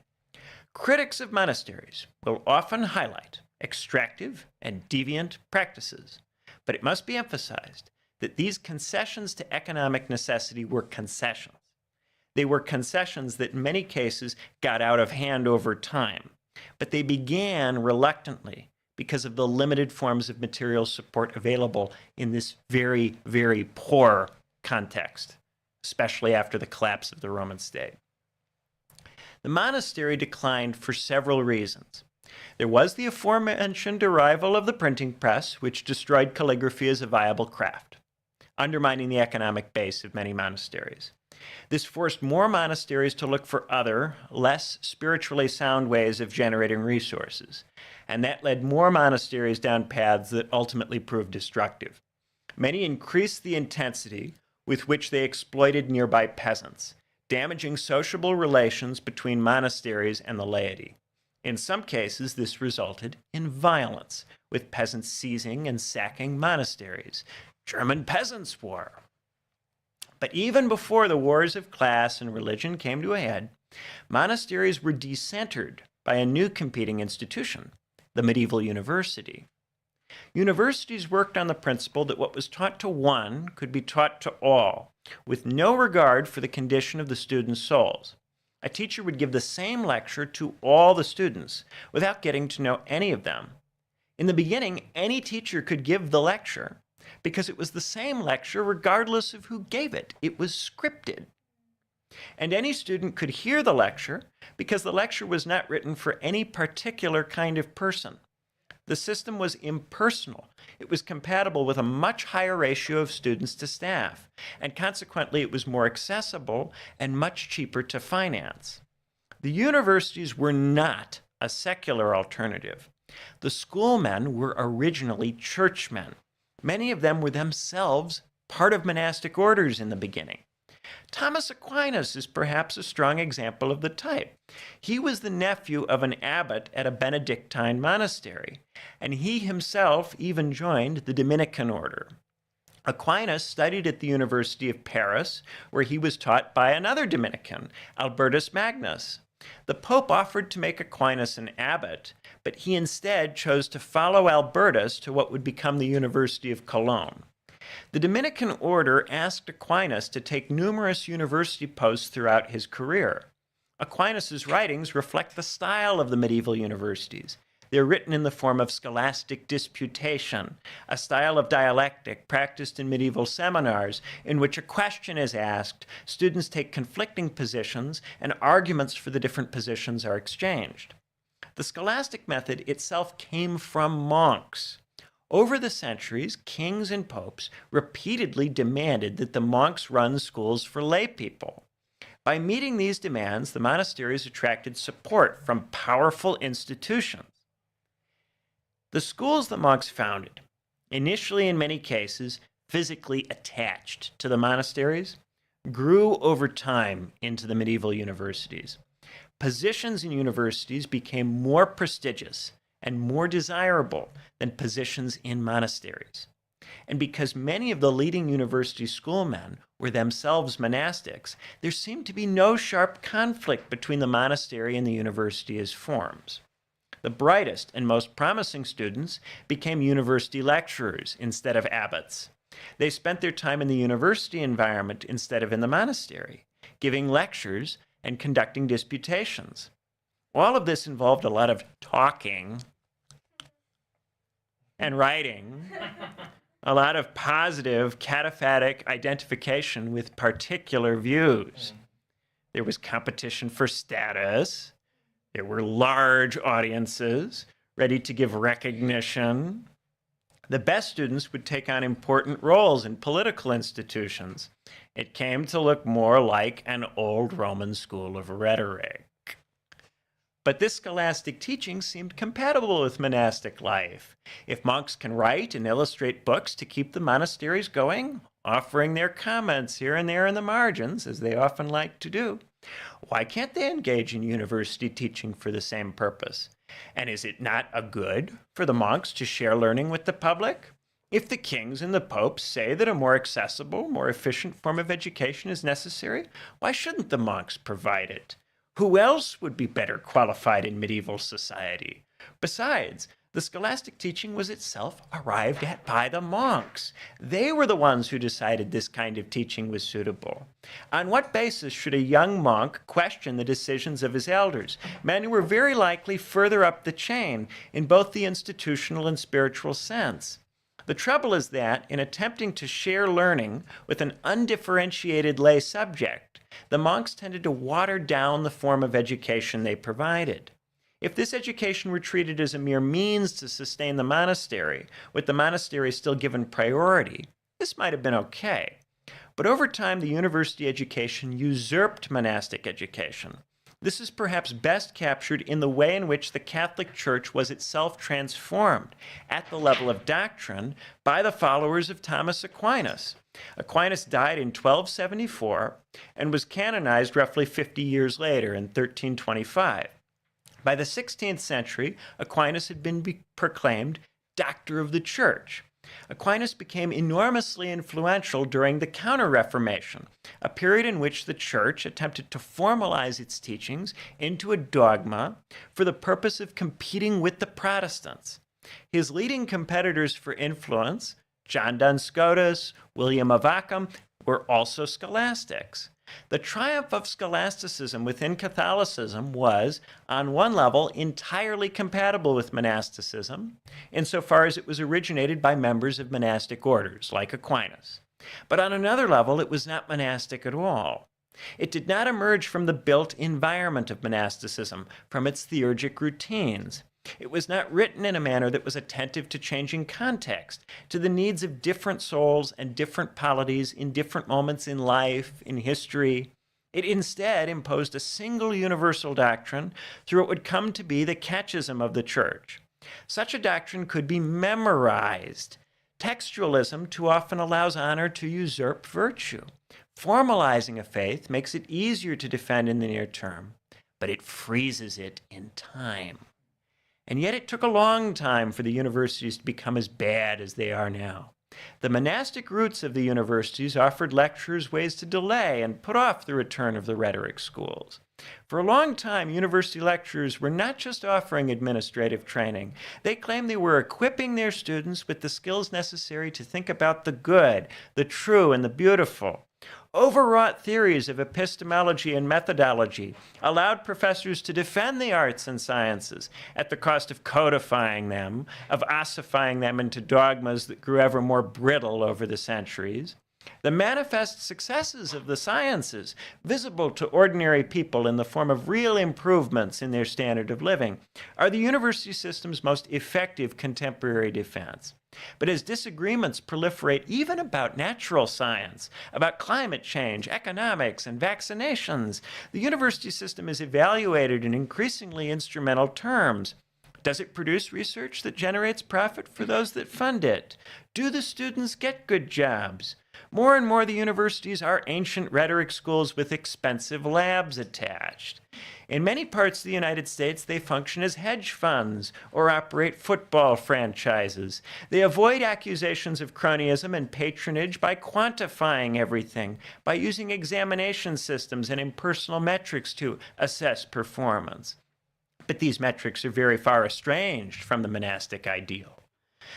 Critics of monasteries will often highlight extractive and deviant practices, but it must be emphasized that these concessions to economic necessity were concessions. They were concessions that in many cases got out of hand over time, but they began reluctantly because of the limited forms of material support available in this very, very poor context, especially after the collapse of the Roman state. The monastery declined for several reasons. There was the aforementioned arrival of the printing press, which destroyed calligraphy as a viable craft, undermining the economic base of many monasteries. This forced more monasteries to look for other, less spiritually sound ways of generating resources, and that led more monasteries down paths that ultimately proved destructive. Many increased the intensity with which they exploited nearby peasants, damaging sociable relations between monasteries and the laity. In some cases, this resulted in violence, with peasants seizing and sacking monasteries. German Peasants' War. But even before the wars of class and religion came to a head, monasteries were decentered by a new competing institution, the medieval university. Universities worked on the principle that what was taught to one could be taught to all, with no regard for the condition of the students' souls. A teacher would give the same lecture to all the students without getting to know any of them. In the beginning, any teacher could give the lecture because it was the same lecture regardless of who gave it. It was scripted. And any student could hear the lecture because the lecture was not written for any particular kind of person. The system was impersonal. It was compatible with a much higher ratio of students to staff, and consequently it was more accessible and much cheaper to finance. The universities were not a secular alternative. The schoolmen were originally churchmen. Many of them were themselves part of monastic orders in the beginning. Thomas Aquinas is perhaps a strong example of the type. He was the nephew of an abbot at a Benedictine monastery, and he himself even joined the Dominican order. Aquinas studied at the University of Paris, where he was taught by another Dominican, Albertus Magnus. The Pope offered to make Aquinas an abbot, but he instead chose to follow Albertus to what would become the University of Cologne. The Dominican order asked Aquinas to take numerous university posts throughout his career. Aquinas' writings reflect the style of the medieval universities. They're written in the form of scholastic disputation, a style of dialectic practiced in medieval seminars in which a question is asked, students take conflicting positions, and arguments for the different positions are exchanged. The scholastic method itself came from monks. Over the centuries, kings and popes repeatedly demanded that the monks run schools for lay people. By meeting these demands, the monasteries attracted support from powerful institutions. The schools the monks founded, initially in many cases physically attached to the monasteries, grew over time into the medieval universities. Positions in universities became more prestigious and more desirable than positions in monasteries. And because many of the leading university schoolmen were themselves monastics, there seemed to be no sharp conflict between the monastery and the university as forms. The brightest and most promising students became university lecturers instead of abbots. They spent their time in the university environment instead of in the monastery, giving lectures and conducting disputations. All of this involved a lot of talking and writing, a lot of positive cataphatic identification with particular views. There was competition for status. There were large audiences ready to give recognition. The best students would take on important roles in political institutions. It came to look more like an old Roman school of rhetoric. But this scholastic teaching seemed compatible with monastic life. If monks can write and illustrate books to keep the monasteries going, offering their comments here and there in the margins, as they often like to do, why can't they engage in university teaching for the same purpose? And is it not a good for the monks to share learning with the public? If the kings and the popes say that a more accessible, more efficient form of education is necessary, why shouldn't the monks provide it? Who else would be better qualified in medieval society? Besides, the scholastic teaching was itself arrived at by the monks. They were the ones who decided this kind of teaching was suitable. On what basis should a young monk question the decisions of his elders, men who were very likely further up the chain in both the institutional and spiritual sense? The trouble is that, in attempting to share learning with an undifferentiated lay subject, the monks tended to water down the form of education they provided. If this education were treated as a mere means to sustain the monastery, with the monastery still given priority, this might have been okay. But over time, the university education usurped monastic education. This is perhaps best captured in the way in which the Catholic Church was itself transformed at the level of doctrine by the followers of Thomas Aquinas. Aquinas died in 1274 and was canonized roughly 50 years later in 1325. By the 16th century, Aquinas had been proclaimed Doctor of the Church. Aquinas became enormously influential during the Counter-Reformation, a period in which the Church attempted to formalize its teachings into a dogma for the purpose of competing with the Protestants. His leading competitors for influence, John Duns Scotus, William of Ockham, were also scholastics. The triumph of scholasticism within Catholicism was, on one level, entirely compatible with monasticism, insofar as it was originated by members of monastic orders, like Aquinas. But on another level, it was not monastic at all. It did not emerge from the built environment of monasticism, from its theurgic routines. It was not written in a manner that was attentive to changing context, to the needs of different souls and different polities in different moments in life, in history. It instead imposed a single universal doctrine through what would come to be the catechism of the Church. Such a doctrine could be memorized. Textualism too often allows honor to usurp virtue. Formalizing a faith makes it easier to defend in the near term, but it freezes it in time. And yet it took a long time for the universities to become as bad as they are now. The monastic roots of the universities offered lecturers ways to delay and put off the return of the rhetoric schools. For a long time, university lecturers were not just offering administrative training. They claimed they were equipping their students with the skills necessary to think about the good, the true, and the beautiful. Overwrought theories of epistemology and methodology allowed professors to defend the arts and sciences at the cost of codifying them, of ossifying them into dogmas that grew ever more brittle over the centuries. The manifest successes of the sciences, visible to ordinary people in the form of real improvements in their standard of living, are the university system's most effective contemporary defense. But as disagreements proliferate even about natural science, about climate change, economics, and vaccinations, the university system is evaluated in increasingly instrumental terms. Does it produce research that generates profit for those that fund it? Do the students get good jobs? More and more, the universities are ancient rhetoric schools with expensive labs attached. In many parts of the United States, they function as hedge funds or operate football franchises. They avoid accusations of cronyism and patronage by quantifying everything, by using examination systems and impersonal metrics to assess performance. But these metrics are very far estranged from the monastic ideal.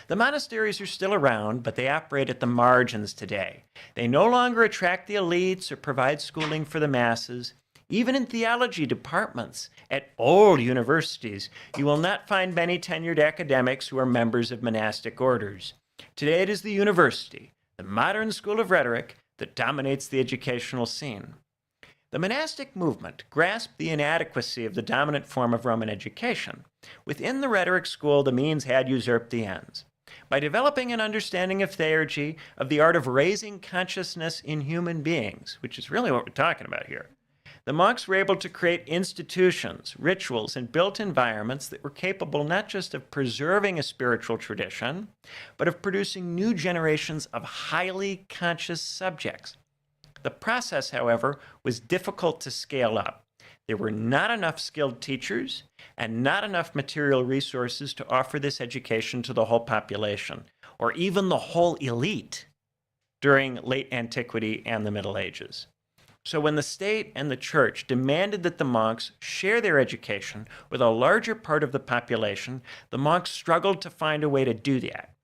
The monasteries are still around, but they operate at the margins today. They no longer attract the elites or provide schooling for the masses. Even in theology departments at old universities, you will not find many tenured academics who are members of monastic orders. Today it is the university, the modern school of rhetoric, that dominates the educational scene. The monastic movement grasped the inadequacy of the dominant form of Roman education. Within the rhetoric school, the means had usurped the ends. By developing an understanding of theurgy, of the art of raising consciousness in human beings, which is really what we're talking about here, the monks were able to create institutions, rituals, and built environments that were capable not just of preserving a spiritual tradition, but of producing new generations of highly conscious subjects. The process, however, was difficult to scale up. There were not enough skilled teachers and not enough material resources to offer this education to the whole population, or even the whole elite during late antiquity and the Middle Ages. So when the state and the church demanded that the monks share their education with a larger part of the population, the monks struggled to find a way to do that.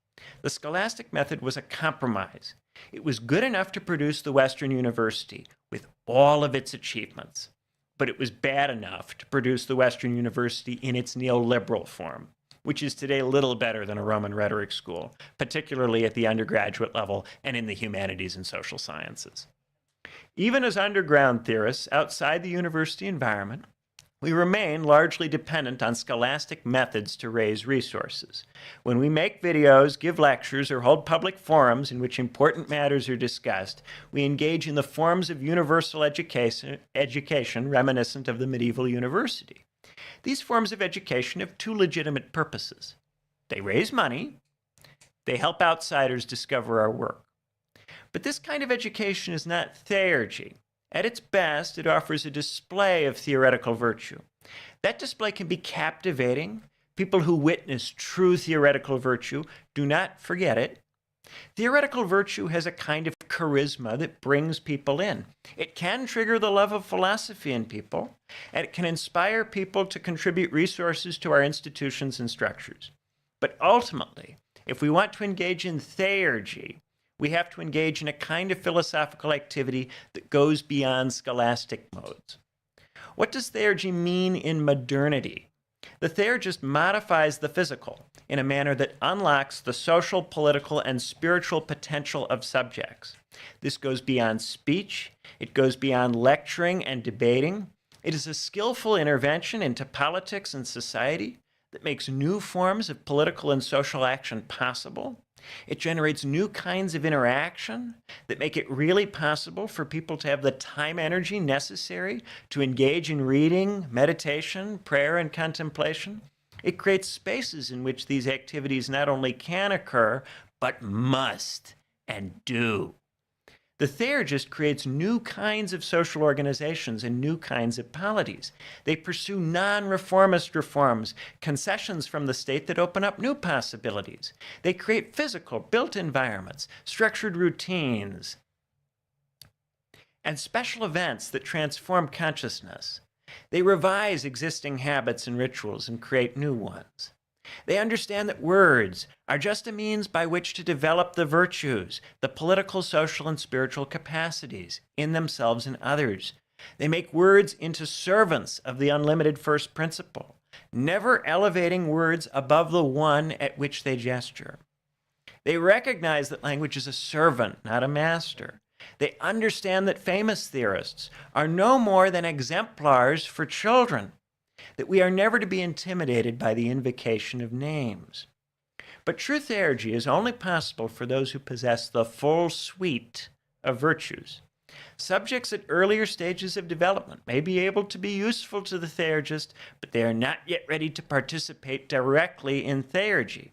The scholastic method was a compromise. It was good enough to produce the Western University with all of its achievements, but it was bad enough to produce the Western University in its neoliberal form, which is today little better than a Roman rhetoric school, particularly at the undergraduate level and in the humanities and social sciences. Even as underground theorists outside the university environment, we remain largely dependent on scholastic methods to raise resources. When we make videos, give lectures, or hold public forums in which important matters are discussed, we engage in the forms of universal education reminiscent of the medieval university. These forms of education have two legitimate purposes. They raise money. They help outsiders discover our work. But this kind of education is not theurgy. At its best, it offers a display of theoretical virtue. That display can be captivating. People who witness true theoretical virtue do not forget it. Theoretical virtue has a kind of charisma that brings people in. It can trigger the love of philosophy in people, and it can inspire people to contribute resources to our institutions and structures. But ultimately, if we want to engage in theurgy, we have to engage in a kind of philosophical activity that goes beyond scholastic modes. What does theurgy mean in modernity? The theurgist modifies the physical in a manner that unlocks the social, political, and spiritual potential of subjects. This goes beyond speech. It goes beyond lecturing and debating. It is a skillful intervention into politics and society that makes new forms of political and social action possible. It generates new kinds of interaction that make it really possible for people to have the time energy necessary to engage in reading, meditation, prayer, and contemplation. It creates spaces in which these activities not only can occur, but must and do. The theurgist creates new kinds of social organizations and new kinds of polities. They pursue non-reformist reforms, concessions from the state that open up new possibilities. They create physical, built environments, structured routines, and special events that transform consciousness. They revise existing habits and rituals and create new ones. They understand that words are just a means by which to develop the virtues, the political, social, and spiritual capacities in themselves and others. They make words into servants of the unlimited first principle, never elevating words above the one at which they gesture. They recognize that language is a servant, not a master. They understand that famous theorists are no more than exemplars for children, that we are never to be intimidated by the invocation of names. But true theurgy is only possible for those who possess the full suite of virtues. Subjects at earlier stages of development may be able to be useful to the theurgist, but they are not yet ready to participate directly in theurgy.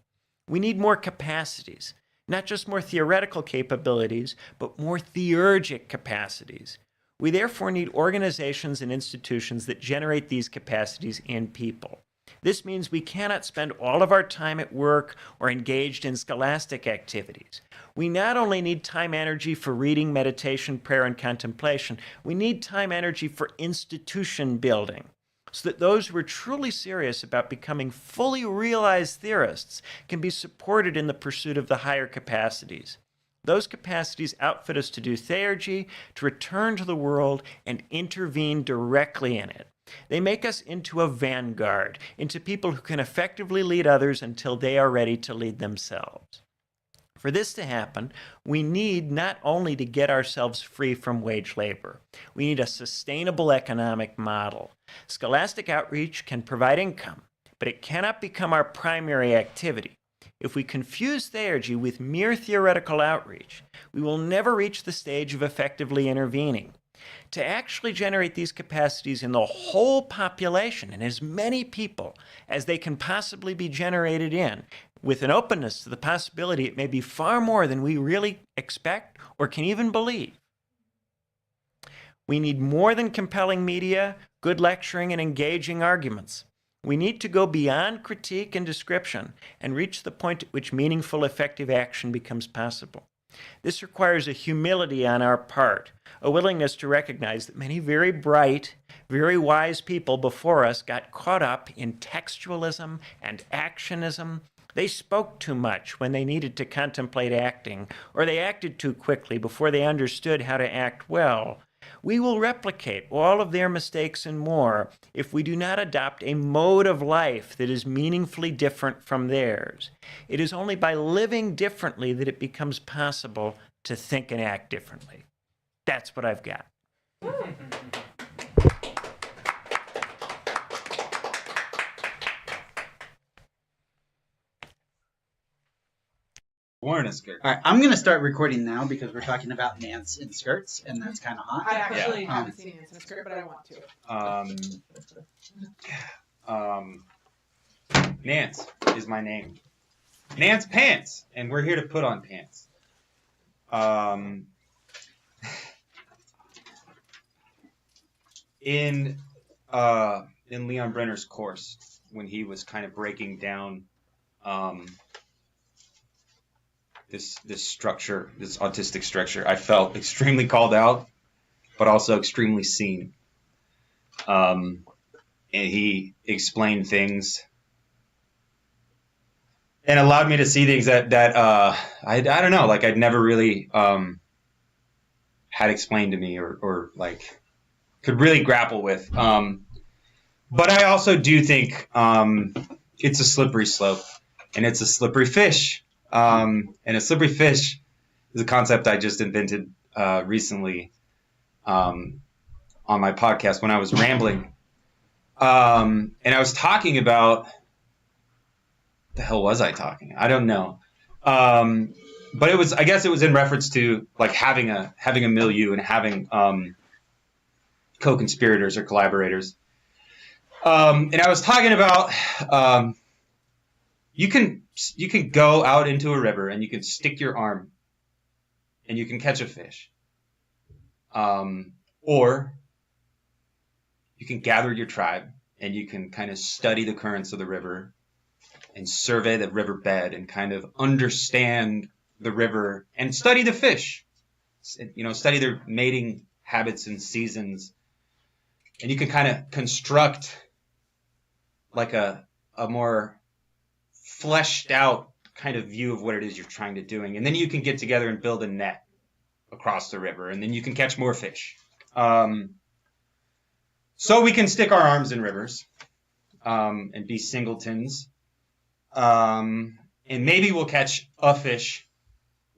We need more capacities, not just more theoretical capabilities, but more theurgic capacities. We therefore need organizations and institutions that generate these capacities in people. This means we cannot spend all of our time at work or engaged in scholastic activities. We not only need time energy for reading, meditation, prayer, and contemplation, we need time energy for institution building, so that those who are truly serious about becoming fully realized theorists can be supported in the pursuit of the higher capacities. Those capacities outfit us to do theurgy, to return to the world and intervene directly in it. They make us into a vanguard, into people who can effectively lead others until they are ready to lead themselves. For this to happen, we need not only to get ourselves free from wage labor, we need a sustainable economic model. Scholastic outreach can provide income, but it cannot become our primary activity. If we confuse theurgy with mere theoretical outreach, we will never reach the stage of effectively intervening. To actually generate these capacities in the whole population, and as many people as they can possibly be generated in, with an openness to the possibility it may be far more than we really expect or can even believe. We need more than compelling media, good lecturing, and engaging arguments. We need to go beyond critique and description and reach the point at which meaningful, effective action becomes possible. This requires a humility on our part, a willingness to recognize that many very bright, very wise people before us got caught up in textualism and actionism. They spoke too much when they needed to contemplate acting, or they acted too quickly before they understood how to act well. We will replicate all of their mistakes and more if we do not adopt a mode of life that is meaningfully different from theirs. It is only by living differently that it becomes possible to think and act differently. That's what I've got. Wearing a skirt. All right, I'm going to start recording now because we're talking about Nance in skirts, and that's kind of hot. I actually haven't seen Nance in a skirt, but I want to. Nance is my name. Nance Pants, and we're here to put on pants. In Leon Brenner's course, when he was kind of breaking down this structure, this autistic structure, I felt extremely called out, but also extremely seen. And he explained things and allowed me to see things that I don't know, like I'd never really had explained to me or like could really grapple with. But I also do think it's a slippery slope, and it's a slippery fish. And a slippery fish is a concept I just invented recently on my podcast when I was rambling. And I was talking about, the hell was I talking? I don't know. But I guess it was in reference to like having a milieu and having co-conspirators or collaborators. And I was talking about you can go out into a river and you can stick your arm and you can catch a fish. Or you can gather your tribe and you can kind of study the currents of the river and survey the riverbed and kind of understand the river and study the fish, study their mating habits and seasons. And you can kind of construct like a more fleshed out kind of view of what it is you're trying to doing. And then you can get together and build a net across the river, and then you can catch more fish. So we can stick our arms in rivers and be singletons. And maybe we'll catch a fish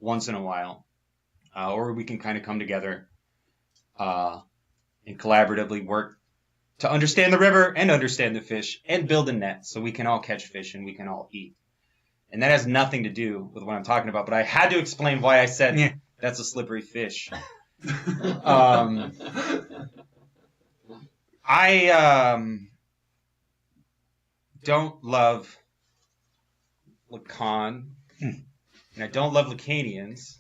once in a while. Or we can kind of come together and collaboratively work to understand the river and understand the fish and build a net so we can all catch fish and we can all eat. And that has nothing to do with what I'm talking about, but I had to explain why I said that's a slippery fish. I don't love Lacan, and I don't love Lacanians,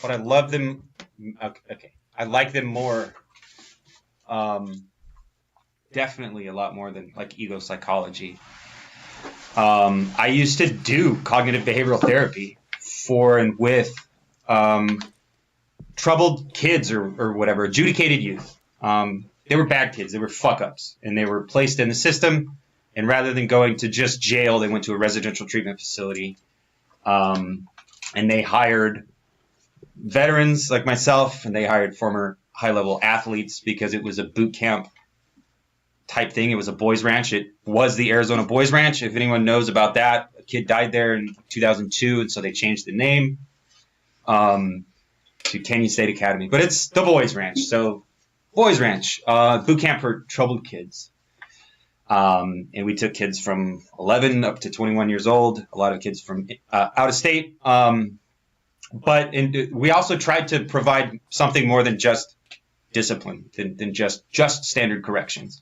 but I love them. Okay, I like them more. Definitely a lot more than like ego psychology. I used to do cognitive behavioral therapy for and with troubled kids or whatever, adjudicated youth. They were bad kids. They were fuck-ups, and they were placed in the system. And rather than going to just jail, they went to a residential treatment facility. And they hired veterans like myself, and they hired former high-level athletes because it was a boot camp type thing. It was a boys ranch. It was the Arizona Boys Ranch. If anyone knows about that, a kid died there in 2002, and so they changed the name to Canyon State Academy. But it's the Boys Ranch. So Boys Ranch, boot camp for troubled kids. And we took kids from 11 up to 21 years old, a lot of kids from out of state. But we also tried to provide something more than just discipline, than just standard corrections.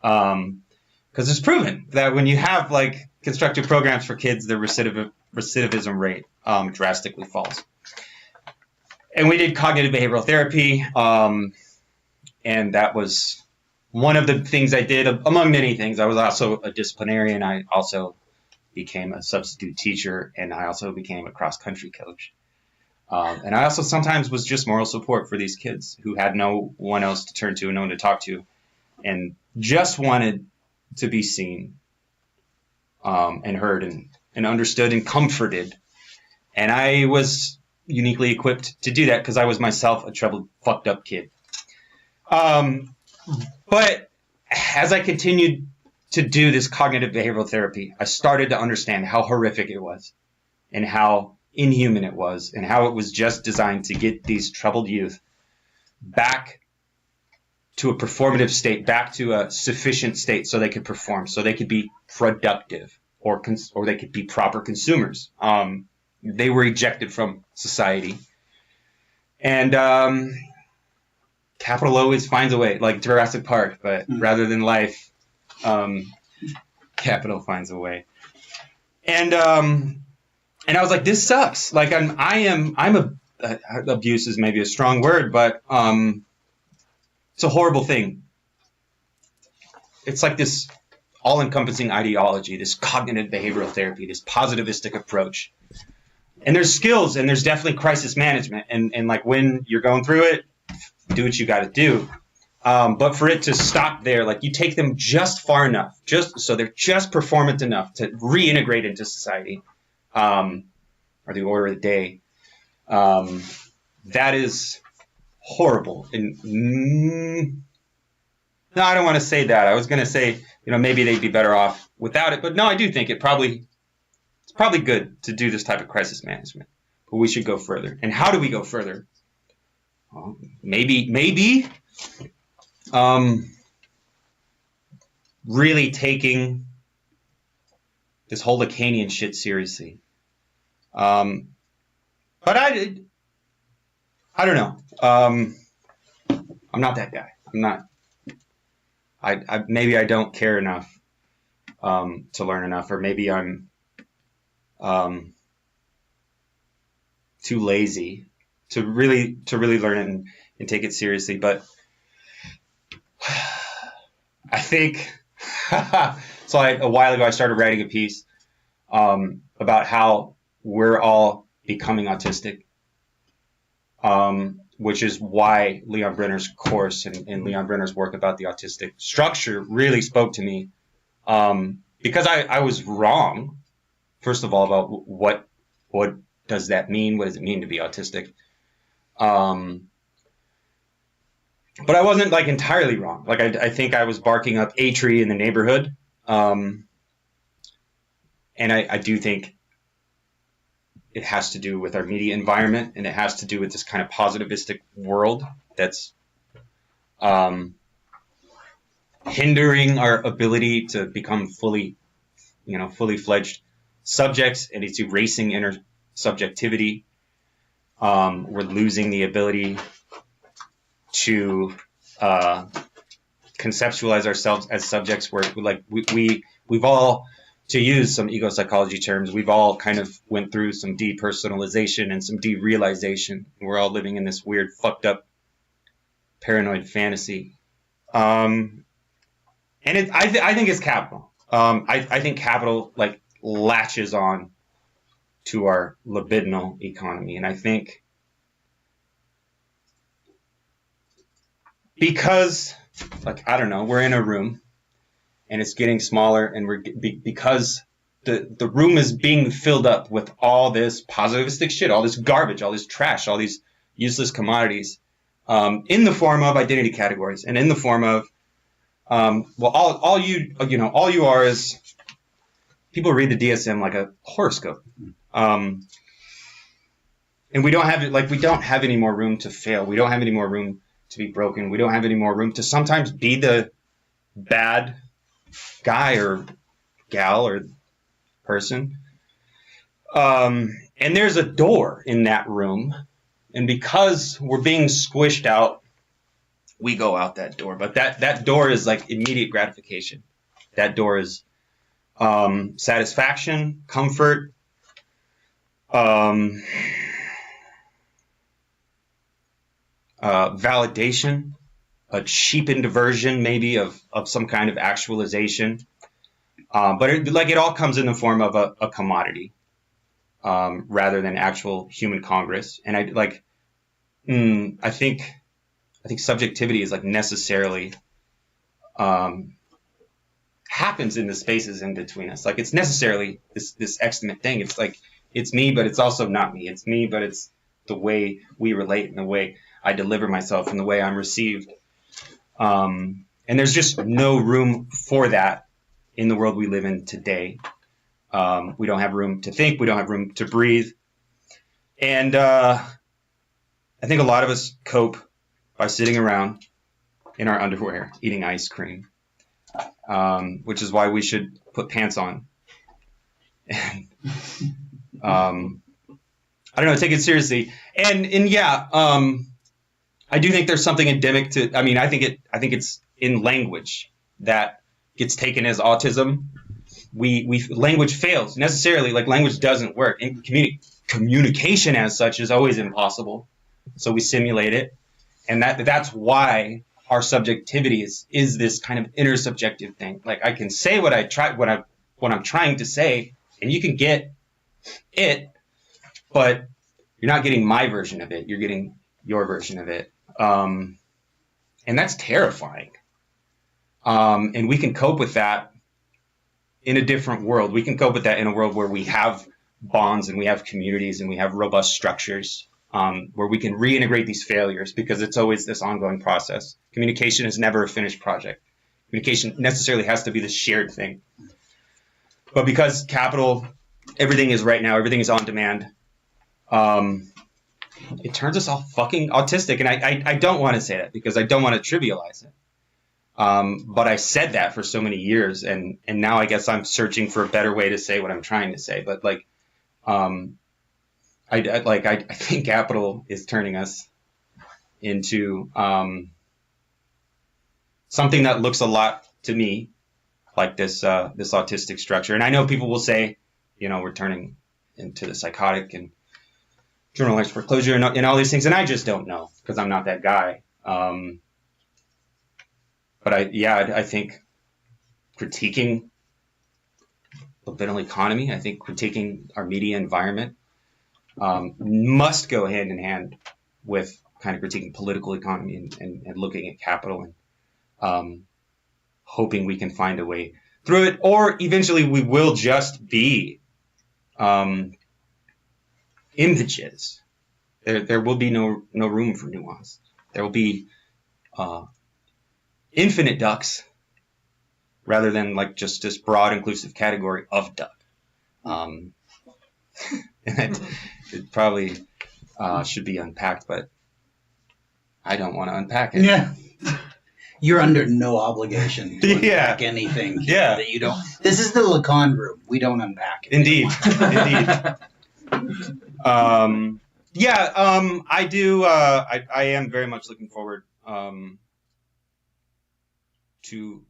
Because it's proven that when you have like constructive programs for kids, the recidivism rate drastically falls. And we did cognitive behavioral therapy, and that was one of the things I did, among many things. I was also a disciplinarian. I also became a substitute teacher, and I also became a cross-country coach. And I also sometimes was just moral support for these kids who had no one else to turn to and no one to talk to, and just wanted to be seen and heard and understood and comforted. And I was uniquely equipped to do that because I was myself a troubled, fucked up kid. But as I continued to do this cognitive behavioral therapy, I started to understand how horrific it was and how inhuman it was and how it was just designed to get these troubled youth back to a performative state, back to a sufficient state so they could perform, so they could be productive or they could be proper consumers. They were ejected from society. And capital always finds a way, like Jurassic Park, but rather than life, capital finds a way. And I was like, this sucks. Like abuse is maybe a strong word, but it's a horrible thing. It's like this all-encompassing ideology, this cognitive behavioral therapy, this positivistic approach. And there's skills, and there's definitely crisis management, and like when you're going through it, do what you got to do. But for it to stop there, like you take them just far enough, just so they're just performant enough to reintegrate into society, or the order of the day. That is horrible. And no, I don't want to say that. I was going to say, maybe they'd be better off without it. But no, I do think it's probably good to do this type of crisis management. But we should go further. And how do we go further? Well, maybe really taking this whole Lacanian shit seriously. But I don't know. I'm not that guy. I'm not. Maybe I don't care enough to learn enough, or maybe I'm too lazy to really learn it and take it seriously. But I think so. A while ago, I started writing a piece about how we're all becoming autistic, which is why Leon Brenner's course and Leon Brenner's work about the autistic structure really spoke to me, because I was wrong, first of all, about what does that mean? What does it mean to be autistic? But I wasn't like entirely wrong. Like I think I was barking up a tree in the neighborhood. And I do think it has to do with our media environment, and it has to do with this kind of positivistic world that's hindering our ability to become fully fledged subjects, and it's erasing inner subjectivity. We're losing the ability to conceptualize ourselves as subjects, where we've all, to use some ego psychology terms, we've all kind of went through some depersonalization and some derealization. We're all living in this weird, fucked up, paranoid fantasy. And I think it's capital. I think capital like latches on to our libidinal economy, and I think because, like, I don't know, we're in a room and it's getting smaller, and because the room is being filled up with all this positivistic shit, all this garbage, all this trash, all these useless commodities, in the form of identity categories, and in the form of all you are is people read the DSM like a horoscope. And we don't have any more room to fail. We don't have any more room to be broken. We don't have any more room to sometimes be the bad guy or gal or person. And there's a door in that room. And because we're being squished out, we go out that door. But that door is like immediate gratification. That door is satisfaction, comfort, validation, a cheapened version maybe of some kind of actualization. But it all comes in the form of a commodity, rather than actual human congress. And I think subjectivity is like necessarily happens in the spaces in between us. Like it's necessarily this extant thing. It's like it's me, but it's also not me. It's me, but it's the way we relate and the way I deliver myself and the way I'm received. And there's just no room for that in the world we live in today. We don't have room to think. We don't have room to breathe. And I think a lot of us cope by sitting around in our underwear eating ice cream, which is why we should put pants on. And, I don't know, take it seriously. And yeah, I do think there's something endemic to, I think it's in language that gets taken as autism. Language fails necessarily, like language doesn't work, and communication as such is always impossible. So we simulate it. And that's why our subjectivity is this kind of intersubjective thing. Like I can say what I'm trying to say, and you can get it, but you're not getting my version of it. You're getting your version of it. And that's terrifying. And we can cope with that in a different world. We can cope with that in a world where we have bonds and we have communities and we have robust structures, where we can reintegrate these failures, because it's always this ongoing process. Communication is never a finished project. Communication necessarily has to be this shared thing. But because capital, everything is right now, everything is on demand, it turns us all fucking autistic. And I don't want to say that because I don't want to trivialize it. But I said that for so many years, and now I guess I'm searching for a better way to say what I'm trying to say. But like, I think capital is turning us into something that looks a lot to me like this autistic structure. And I know people will say, you know, we're turning into the psychotic and generalized foreclosure and all these things, and I just don't know because I'm not that guy. But I think critiquing the liberal economy, I think critiquing our media environment must go hand in hand with kind of critiquing political economy and looking at capital and hoping we can find a way through it, or eventually we will just be images. There will be no room for nuance. There will be infinite ducks rather than like just this broad inclusive category of duck. And it probably should be unpacked, but I don't want to unpack it. Yeah. You're under no obligation to unpack anything that you don't. This is the Lacan room. We don't unpack it. Indeed. I do. I am very much looking forward to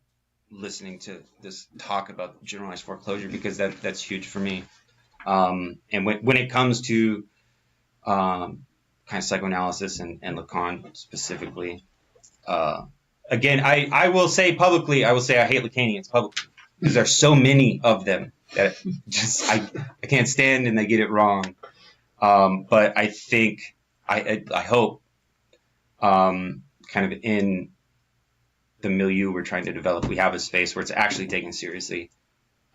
listening to this talk about generalized foreclosure, because that's huge for me. And when it comes to kind of psychoanalysis and Lacan specifically, again, I will say publicly, I hate Lacanians publicly, because there's so many of them that just I can't stand and they get it wrong. But I think I hope kind of in the milieu we're trying to develop, we have a space where it's actually taken seriously,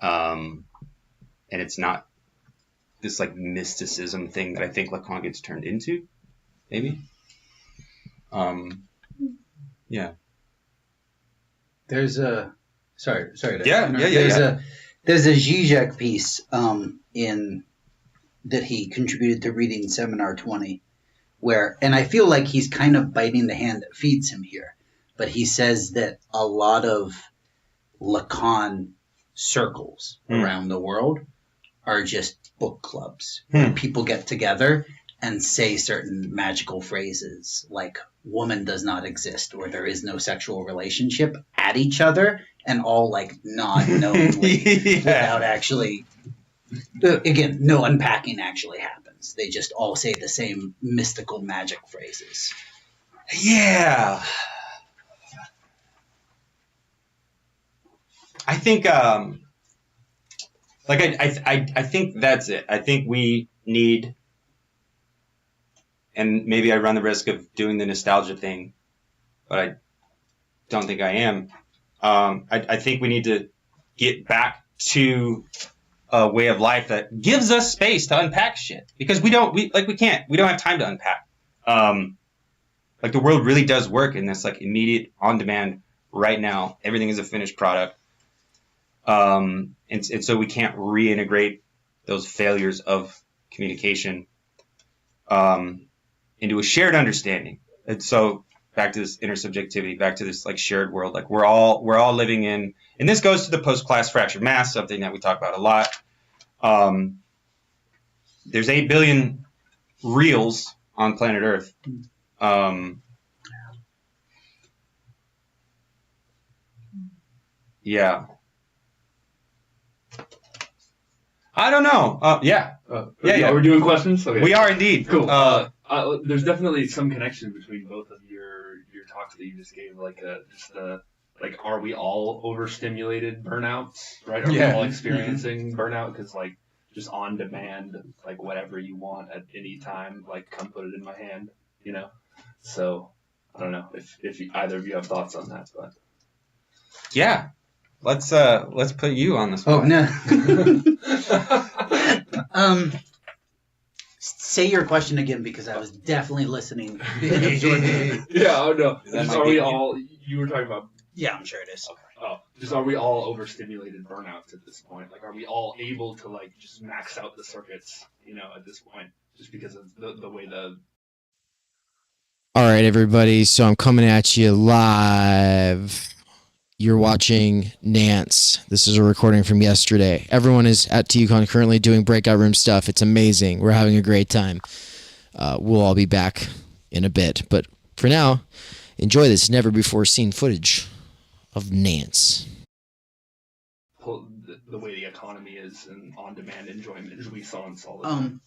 and it's not this like mysticism thing that I think Lacan gets turned into, maybe. Yeah. There's a sorry. There's a Zizek piece in that he contributed to Reading Seminar 20, where, and I feel like he's kind of biting the hand that feeds him here, but he says that a lot of Lacan circles around the world are just book clubs where people get together and say certain magical phrases like woman does not exist or there is no sexual relationship at each other, and all like nod knowingly without actually, again, no unpacking actually happens. They just all say the same mystical magic phrases. Yeah. I think I think that's it. I think we need, and maybe I run the risk of doing the nostalgia thing, but I don't think I am. I think we need to get back to a way of life that gives us space to unpack shit, because we don't have time to unpack. Like the world really does work in this like immediate on demand right now. Everything is a finished product. And so we can't reintegrate those failures of communication into a shared understanding. And so back to this intersubjectivity, back to this like shared world, like we're all living in, and this goes to the post-class fractured mass, something that we talk about a lot. There's 8 billion reals on planet Earth. Yeah. I don't know. Are we doing questions? Okay. We are indeed. Cool. There's definitely some connection between both of your talks that you just gave. Like are we all overstimulated burnouts? Right? Are we all experiencing burnout? Because like just on demand, like whatever you want at any time, like come put it in my hand, you know? So I don't know if either of you have thoughts on that, but yeah, let's put you on the spot. Oh no. Say your question again, because I was definitely listening and absorbing. Yeah, oh no. That Just might are be- we all? You were talking about. Yeah, I'm sure it is. Okay. Oh, just are we all overstimulated burnouts at this point? Like, are we all able to like just max out the circuits, you know, at this point, just because of the way the. All right, everybody. So I'm coming at you live. You're watching Nance. This is a recording from yesterday. Everyone is at TUCON currently doing breakout room stuff. It's amazing. We're having a great time. We'll all be back in a bit. But for now, enjoy this never before seen footage of Nance. The way the economy is and on-demand enjoyment, as we saw in Solid.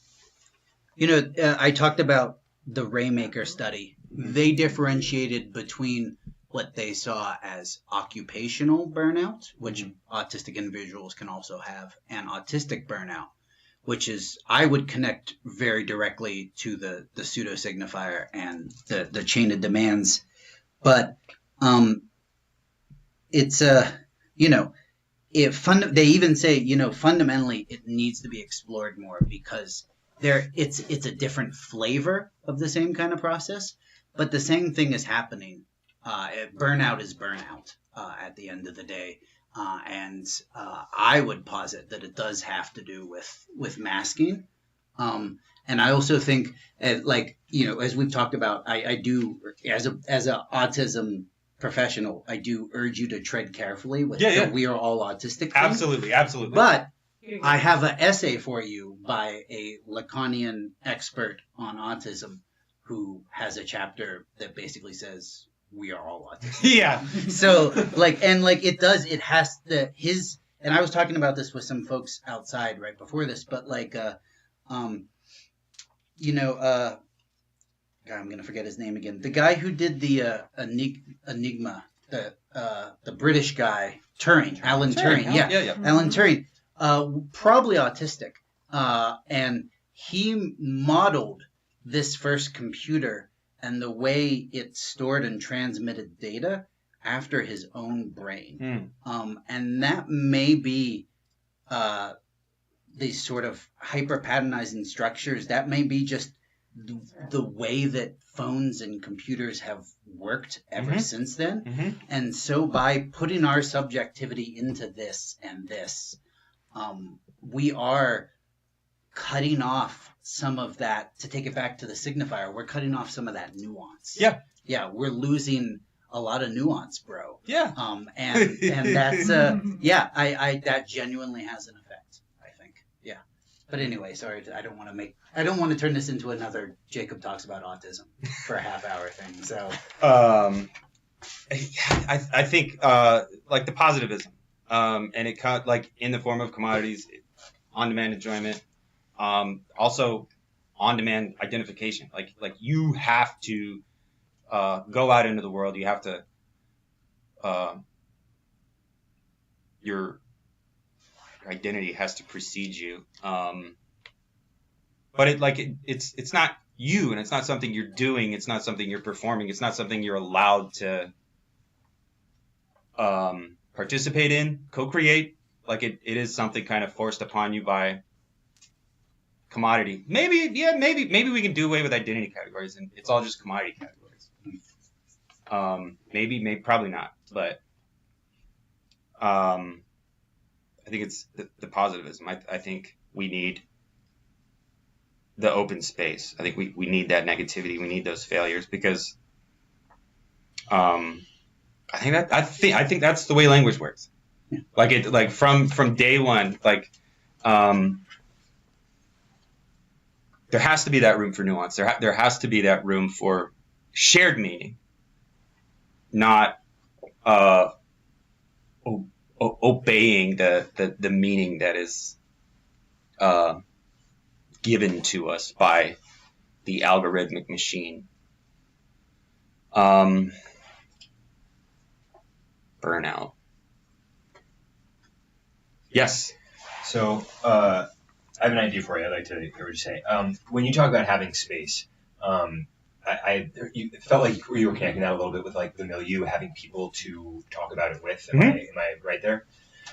You know, I talked about the Raymaker study. They differentiated between what they saw as occupational burnout, which autistic individuals can also have, and autistic burnout, which is, I would connect very directly to the pseudo signifier and the chain of demands. But it's you know, they even say, you know, fundamentally it needs to be explored more, because it's a different flavor of the same kind of process, but the same thing is happening. Burnout is burnout at the end of the day, and I would posit that it does have to do with masking. And I also think, like, you know, as we've talked about, I do, as a autism professional, I do urge you to tread carefully with the "we are all autistic" thing. Absolutely. But I have an essay for you by a Lacanian expert on autism who has a chapter that basically says we are all autistic. Yeah. So it has his, and I was talking about this with some folks outside right before this, but like, you know, God, I'm going to forget his name again. The guy who did the Enigma, the British guy, Alan Turing. Yeah. Alan Turing, probably autistic. And he modeled this first computer and the way it stored and transmitted data after his own brain. And that may be these sort of hyper-patternizing structures. That may be just the way that phones and computers have worked ever since then. And so by putting our subjectivity into this and this, we are cutting off some of that. To take it back to the signifier, we're cutting off some of that nuance. Yeah, we're losing a lot of nuance, bro. And that's I that genuinely has an effect, I think. Yeah. But anyway, sorry, I don't want to turn this into another Jacob talks about autism for a half-hour thing. So I think like the positivism, and it cut like in the form of commodities, on-demand enjoyment, also on-demand identification. Like you have to go out into the world. You have to your identity has to precede you. But it's not you, and it's not something you're doing. It's not something you're performing. It's not something you're allowed to participate in, co-create. Like it is something kind of forced upon you by commodity. Maybe we can do away with identity categories and it's all just commodity categories. Maybe probably not, but I think it's the positivism. I think we need the open space. I think we need that negativity. We need those failures because I think that's the way language works. Like from day one, like there has to be that room for nuance. There has to be that room for shared meaning, not obeying the meaning that is given to us by the algorithmic machine. Burnout. Yes. So I have an idea for you. I'd like to hear what you say. When you talk about having space, it felt like you were connecting that a little bit with like the milieu, having people to talk about it with. Am I right there?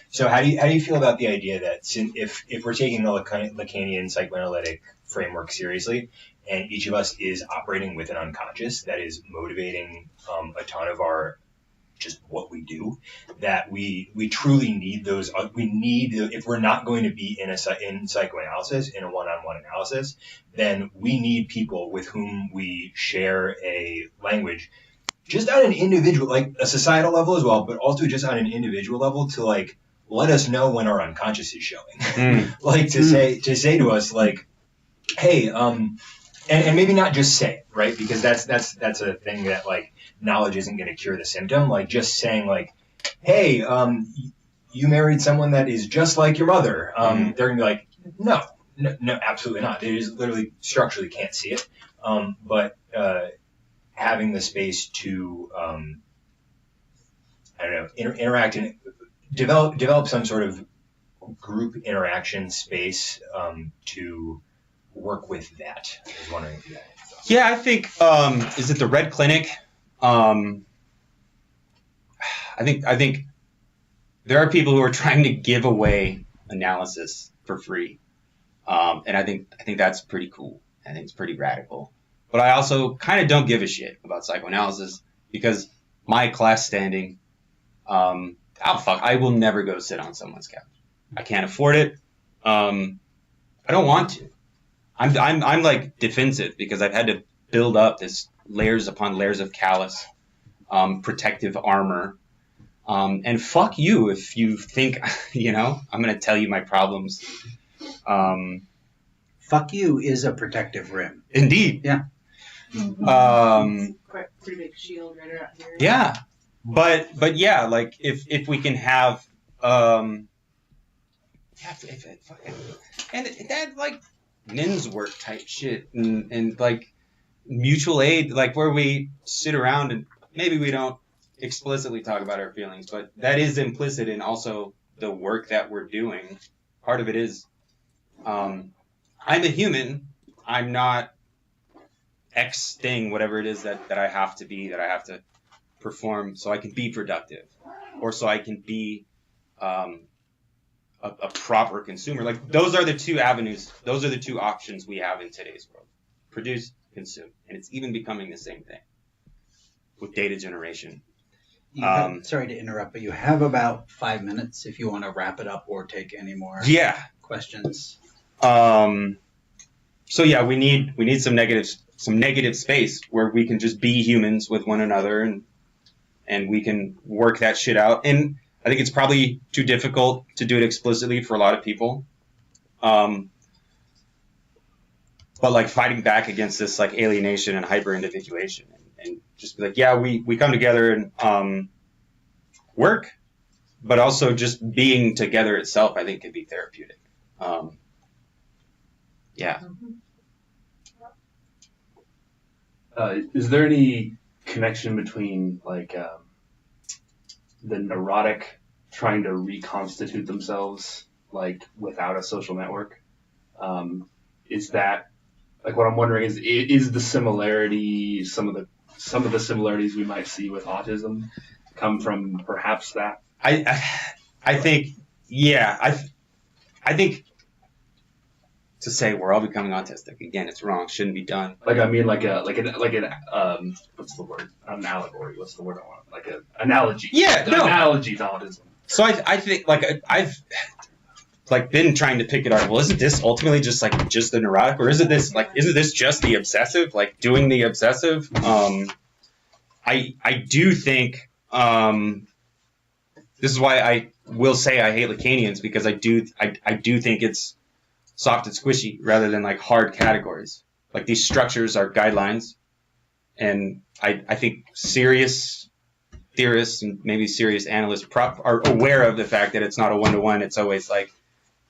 So how do you feel about the idea that if we're taking the Lacanian psychoanalytic framework seriously, and each of us is operating with an unconscious that is motivating a ton of our just what we do, that we truly need those. We need, if we're not going to be in psychoanalysis, in a one-on-one analysis, then we need people with whom we share a language, just on an individual, like a societal level as well, but also just on an individual level, to like let us know when our unconscious is showing. Like to say to us like, hey, and maybe not just say it, right? Because that's a thing that like knowledge isn't going to cure the symptom. Like just saying like, hey, you married someone that is just like your mother. They're going to be like, no, absolutely not. They just literally structurally can't see it. But having the space to, I don't know, interact and develop some sort of group interaction space to work with that. I was wondering if you had any thoughts. Yeah, I think, is it the Red Clinic? I think there are people who are trying to give away analysis for free. And I think that's pretty cool. I think it's pretty radical. But I also kind of don't give a shit about psychoanalysis because my class standing, I will never go sit on someone's couch. I can't afford it. I don't want to. I'm like defensive because I've had to build up this layers upon layers of callous, protective armor. And fuck you if you think, I'm going to tell you my problems. Fuck you is a protective rim. Indeed. Yeah. Quite pretty big shield right around here. Yeah. But yeah, like if we can have, and that like men's work type shit and like mutual aid, like where we sit around and maybe we don't explicitly talk about our feelings, but that is implicit in also the work that we're doing. Part of it is, I'm a human. I'm not X thing, whatever it is that I have to be, that I have to perform so I can be productive or so I can be a proper consumer. Like those are the two avenues. Those are the two options we have in today's world. Produce, consume. And it's even becoming the same thing with data generation. Sorry to interrupt, but you have about 5 minutes if you want to wrap it up or take any more questions. So yeah, we need some negative space where we can just be humans with one another and we can work that shit out. And I think it's probably too difficult to do it explicitly for a lot of people. But like fighting back against this like alienation and hyper individuation and just be like, yeah, we come together and work, but also just being together itself, I think, can be therapeutic. Yeah. Is there any connection between like the neurotic trying to reconstitute themselves like without a social network? Is that like what I'm wondering is the similarity, some of the similarities we might see with autism come from perhaps that? I think, yeah, I think to say we're all becoming autistic, again, it's wrong, shouldn't be done. Like, I mean, like an what's the word? An allegory. What's the word I want? Like an analogy. Yeah, no. Analogy to autism. So I think like I've like been trying to pick it out. Well, isn't this ultimately just the neurotic, or isn't this just the obsessive, like doing the obsessive? I do think this is why I will say I hate Lacanians, because I do think it's soft and squishy rather than like hard categories. Like these structures are guidelines, and I think serious theorists and maybe serious analysts are aware of the fact that it's not a one-to-one. It's always like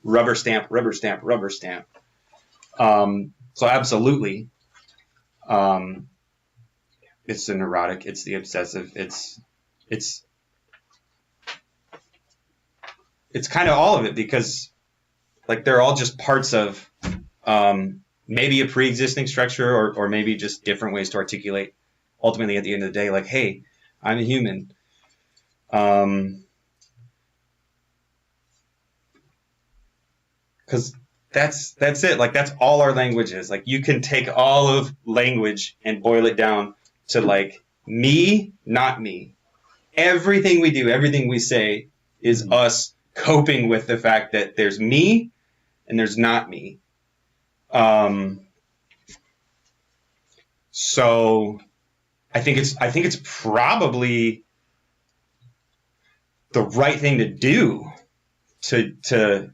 rubber stamp, rubber stamp, rubber stamp. So absolutely, it's the neurotic, it's the obsessive, it's kind of all of it, because Like they're all just parts of maybe a pre-existing structure or maybe just different ways to articulate ultimately at the end of the day, like, hey, I'm a human. Because that's it. Like that's all our language is. Like you can take all of language and boil it down to like me, not me. Everything we do, everything we say is us coping with the fact that there's me and there's not me. So I think it's probably the right thing to do to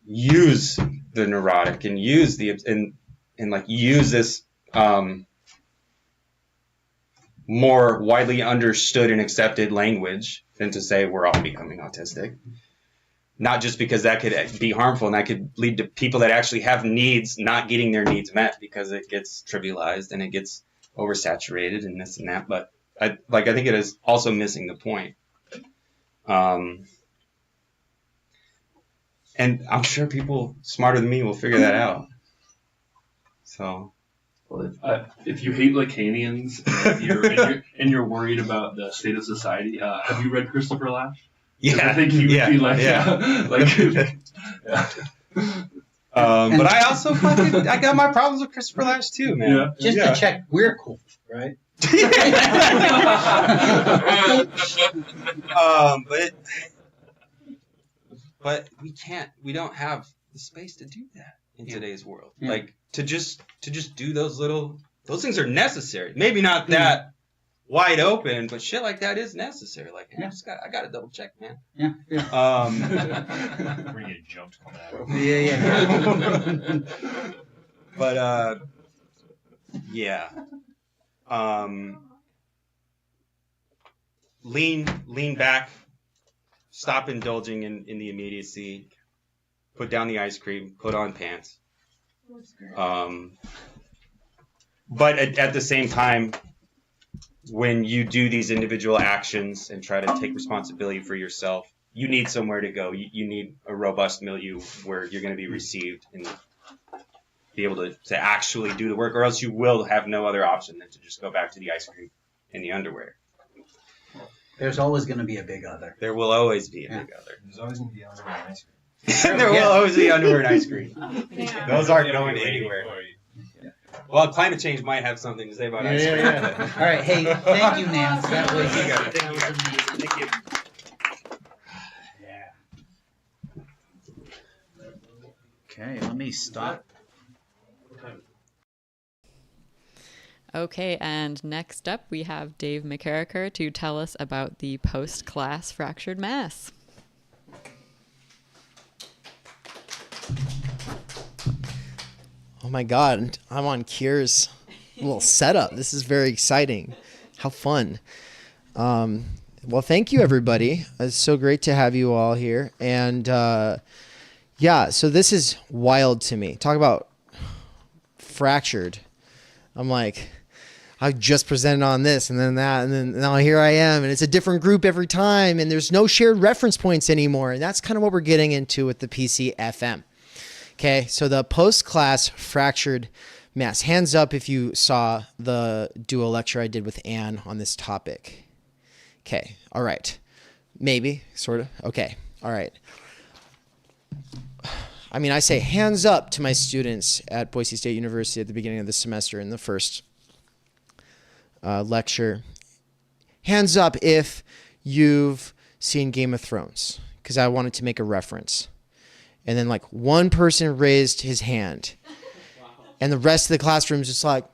use the neurotic and use and like use this more widely understood and accepted language than to say we're all becoming autistic. Not just because that could be harmful and that could lead to people that actually have needs not getting their needs met because it gets trivialized and it gets oversaturated and this and that. But I think it is also missing the point. And I'm sure people smarter than me will figure that out. So, well, if you hate Lacanians and you're worried about the state of society, have you read Christopher Lasch? Yeah, I think he would be like, but I also I got my problems with Christopher Lasch too, man. Yeah. Just to check, we're cool, right? But we don't have the space to do that in today's world. Yeah. Like to just do those things are necessary. Maybe not that wide open, but shit like that is necessary. Like I got to double check, man. Yeah. We're getting jumped coming out. Yeah. But yeah. Lean back. Stop indulging in the immediacy. Put down the ice cream. Put on pants. But at the same time, when you do these individual actions and try to take responsibility for yourself, you need somewhere to go. You need a robust milieu where you're going to be received and be able to actually do the work, or else you will have no other option than to just go back to the ice cream and the underwear. There's always going to be a big other. There will always be a big other. There's always going to be underwear and ice cream. There will always be underwear and ice cream. Those aren't going anywhere. Well, climate change might have something to say about ice cream. Yeah. All right. Hey, thank you, Nance. That was amazing. Thank you. Okay, let me stop. Okay, and next up we have Dave McCarricker to tell us about the post-class fractured mass. Oh my God, I'm on Kier's little setup. This is very exciting. How fun. Well, thank you, everybody. It's so great to have you all here. And yeah, so this is wild to me. Talk about fractured. I'm like, I just presented on this and then that, and then now here I am, and it's a different group every time, and there's no shared reference points anymore. And that's kind of what we're getting into with the PCFM. Okay, so the post-class fractured mass. Hands up if you saw the duo lecture I did with Anne on this topic. Okay, all right. Maybe, sort of. Okay, all right. I mean, I say hands up to my students at Boise State University at the beginning of the semester in the first lecture. Hands up if you've seen Game of Thrones, because I wanted to make a reference. And then like one person raised his hand. And the rest of the classroom is just like,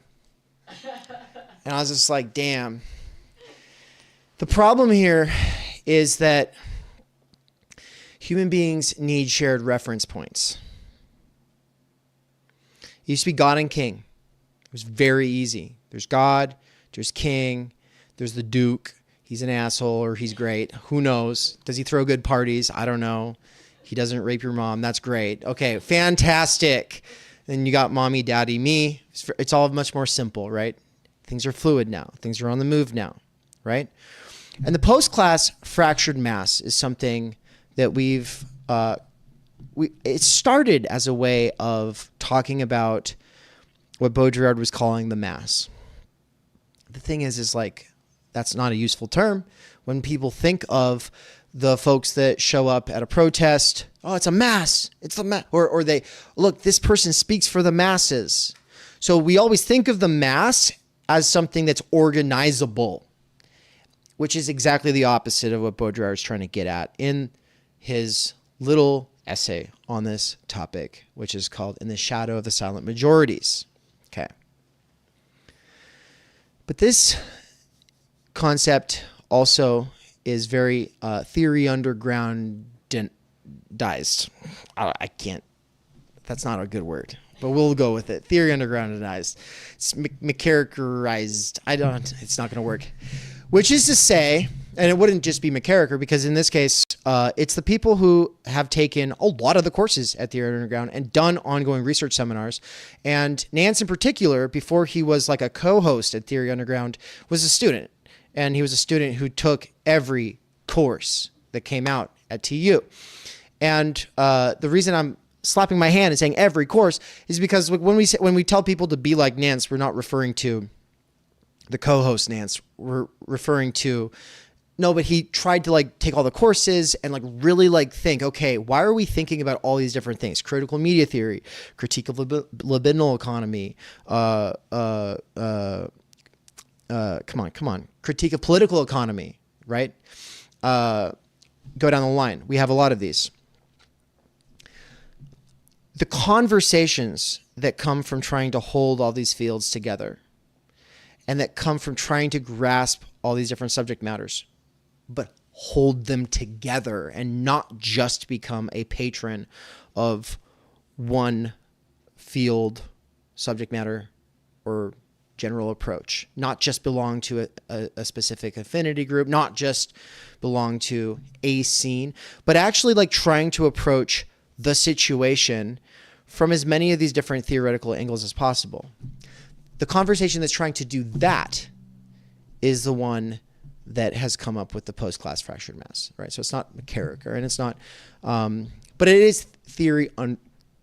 and I was just like, damn. The problem here is that human beings need shared reference points. It used to be God and King. It was very easy. There's God, there's King, there's the Duke. He's an asshole or he's great. Who knows? Does he throw good parties? I don't know. He doesn't rape your mom. That's great. Okay, fantastic. Then you got mommy, daddy, me. It's all much more simple, right? Things are fluid now. Things are on the move now, right? And the post-class fractured mass is something that we've it started as a way of talking about what Baudrillard was calling the mass. The thing is like, that's not a useful term. When people think of the folks that show up at a protest, oh, it's a mass. It's the mass. Or they, look, this person speaks for the masses. So we always think of the mass as something that's organizable, which is exactly the opposite of what Baudrillard is trying to get at in his little essay on this topic, which is called In the Shadow of the Silent Majorities. Okay. But this concept also is very theory undergroundized. I can't, that's not a good word, but we'll go with it. Theory undergroundized. It's McCarrickerized. It's not going to work. Which is to say, and it wouldn't just be McCarricker, because in this case, it's the people who have taken a lot of the courses at Theory Underground and done ongoing research seminars. And Nance in particular, before he was like a co-host at Theory Underground, was a student. And he was a student who took every course that came out at TU. And the reason I'm slapping my hand and saying every course is because when we tell people to be like Nance, we're not referring to the co-host Nance. We're referring to, no, but he tried to like take all the courses and like really like think, okay, why are we thinking about all these different things? Critical media theory, critique of libidinal economy, come on. Critique of political economy, right? Go down the line. We have a lot of these. The conversations that come from trying to hold all these fields together and that come from trying to grasp all these different subject matters, but hold them together and not just become a patron of one field, subject matter, or general approach, not just belong to a specific affinity group, not just belong to a scene, but actually like trying to approach the situation from as many of these different theoretical angles as possible. The conversation that's trying to do that is the one that has come up with the postclass fractured mass, right? So it's not McCarricker, and it's not, but it is theory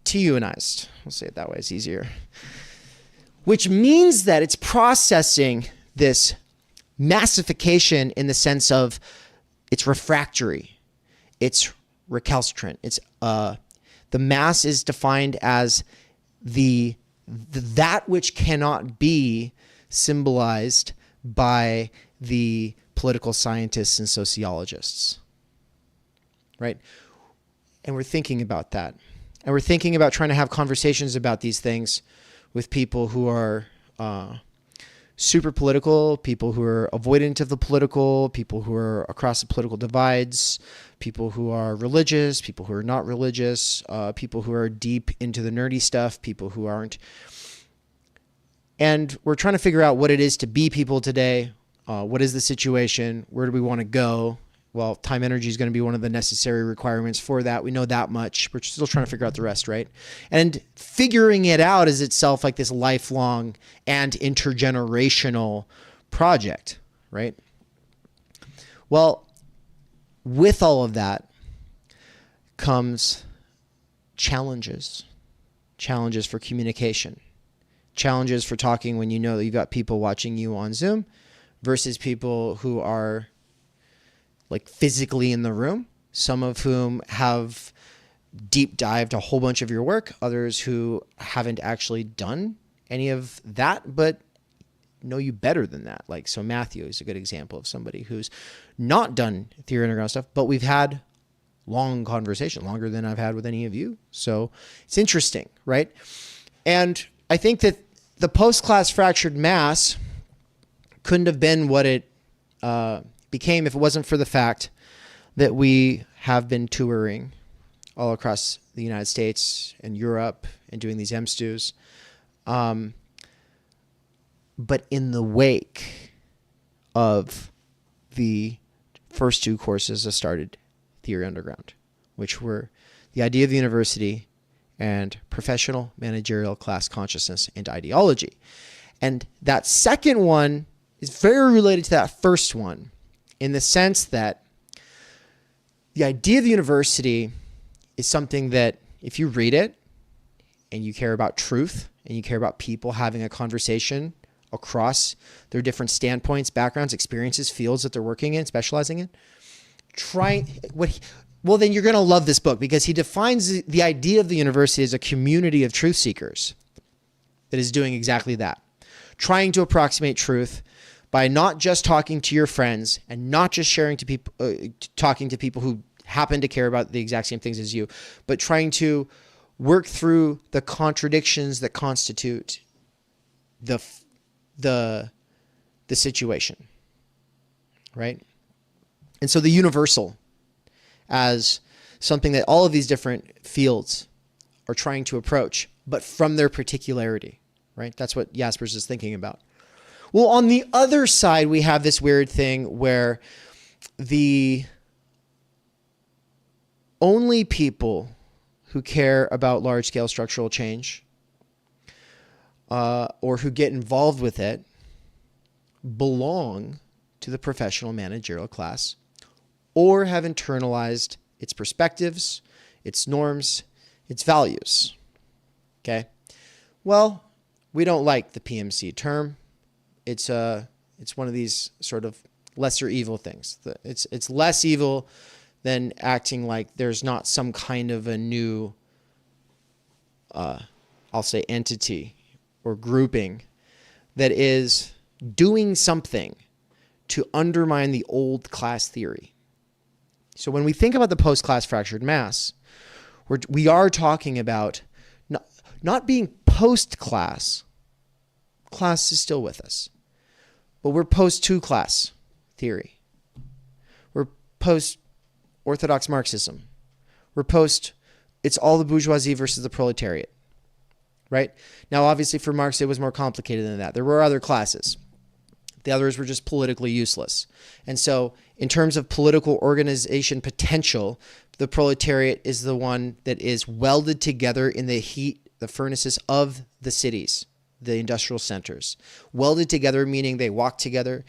TUNized. We'll say it that way, it's easier. Which means that it's processing this massification in the sense of it's refractory, it's recalcitrant. It's the mass is defined as that which cannot be symbolized by the political scientists and sociologists, right? And we're thinking about that, and we're thinking about trying to have conversations about these things with people who are super political, people who are avoidant of the political, people who are across the political divides, people who are religious, people who are not religious, people who are deep into the nerdy stuff, people who aren't. And we're trying to figure out what it is to be people today. What is the situation? Where do we want to go? Well, time energy is going to be one of the necessary requirements for that. We know that much. We're still trying to figure out the rest, right? And figuring it out is itself like this lifelong and intergenerational project, right? Well, with all of that comes challenges. Challenges for communication. Challenges for talking when you know that you've got people watching you on Zoom versus people who are like physically in the room, some of whom have deep dived a whole bunch of your work, others who haven't actually done any of that, but know you better than that. Like, so Matthew is a good example of somebody who's not done Theory Underground stuff, but we've had long conversation, longer than I've had with any of you. So it's interesting, right? And I think that the post-class fractured mass couldn't have been what it became if it wasn't for the fact that we have been touring all across the United States and Europe and doing these EMSTUs. But in the wake of the first two courses that started Theory Underground, which were the idea of the university and professional managerial class consciousness and ideology. And that second one is very related to that first one, in the sense that the idea of the university is something that if you read it and you care about truth and you care about people having a conversation across their different standpoints, backgrounds, experiences, fields that they're working in, specializing in, then you're going to love this book, because he defines the idea of the university as a community of truth seekers that is doing exactly that. Trying to approximate truth by not just talking to your friends and not just sharing to people, talking to people who happen to care about the exact same things as you, but trying to work through the contradictions that constitute the situation, right? And so the universal as something that all of these different fields are trying to approach, but from their particularity, right? That's what Jaspers is thinking about. Well, on the other side, we have this weird thing where the only people who care about large-scale structural change or who get involved with it belong to the professional managerial class or have internalized its perspectives, its norms, its values. Okay? Well, we don't like the PMC term. It's one of these sort of lesser evil things. It's less evil than acting like there's not some kind of a new, I'll say, entity or grouping that is doing something to undermine the old class theory. So when we think about the post-class fractured mass, we are talking about not being post-class. Class is still with us. But we're post-2-class theory. We're post-orthodox Marxism. We're it's all the bourgeoisie versus the proletariat, right? Now, obviously, for Marx, it was more complicated than that. There were other classes. The others were just politically useless. And so in terms of political organization potential, the proletariat is the one that is welded together in the heat, the furnaces of the cities, the industrial centers. Welded together, meaning they walk together,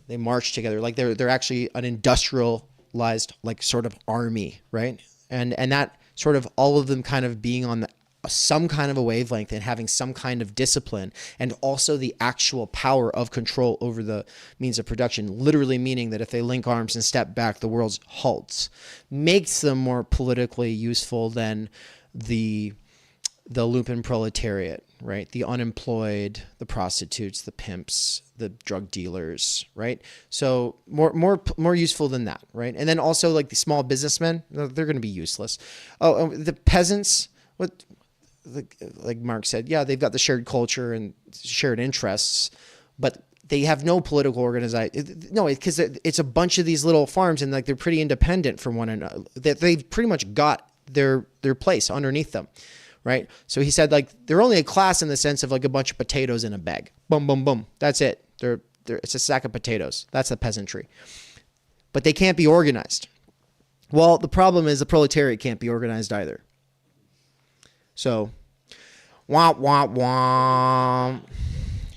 they march together. Like they're actually an industrialized, like, sort of army, right? And that sort of all of them kind of being on some kind of a wavelength and having some kind of discipline, and also the actual power of control over the means of production, literally meaning that if they link arms and step back, the world halts, makes them more politically useful than the lumpen proletariat, right? The unemployed, the prostitutes, the pimps, the drug dealers, right? So more useful than that, right? And then also like the small businessmen, they're going to be useless. Oh, the peasants, like Marx said, yeah, they've got the shared culture and shared interests, but they have no political organization. No, because it's a bunch of these little farms, and like they're pretty independent from one another. They've pretty much got their place underneath them, right? So he said, like, they're only a class in the sense of like a bunch of potatoes in a bag. Boom, boom, boom. That's it. It's a sack of potatoes. That's the peasantry. But they can't be organized. Well, the problem is the proletariat can't be organized either. So, womp, womp, womp.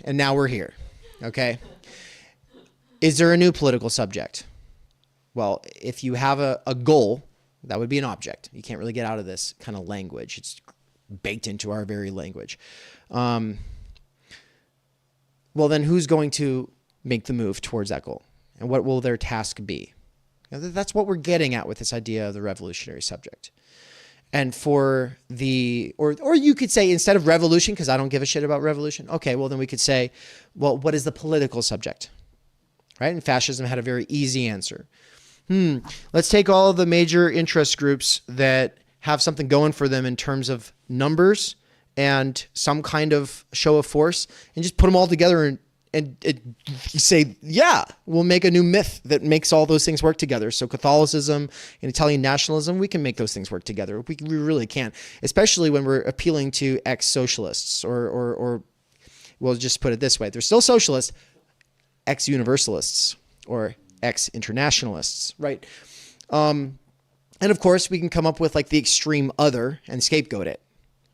And now we're here, okay? Is there a new political subject? Well, if you have a goal, that would be an object. You can't really get out of this kind of language. It's baked into our very language. Well, then who's going to make the move towards that goal? And what will their task be? That's what we're getting at with this idea of the revolutionary subject. And for or you could say, instead of revolution, because I don't give a shit about revolution. Okay, well then we could say, well, what is the political subject? Right? And fascism had a very easy answer. Let's take all of the major interest groups that have something going for them in terms of numbers and some kind of show of force, and just put them all together and say, yeah, we'll make a new myth that makes all those things work together. So Catholicism and Italian nationalism, we can make those things work together. We really can, especially when we're appealing to ex-socialists or we'll just put it this way. They're still socialists, ex-universalists or ex-internationalists, right? And of course, we can come up with like the extreme other and scapegoat it,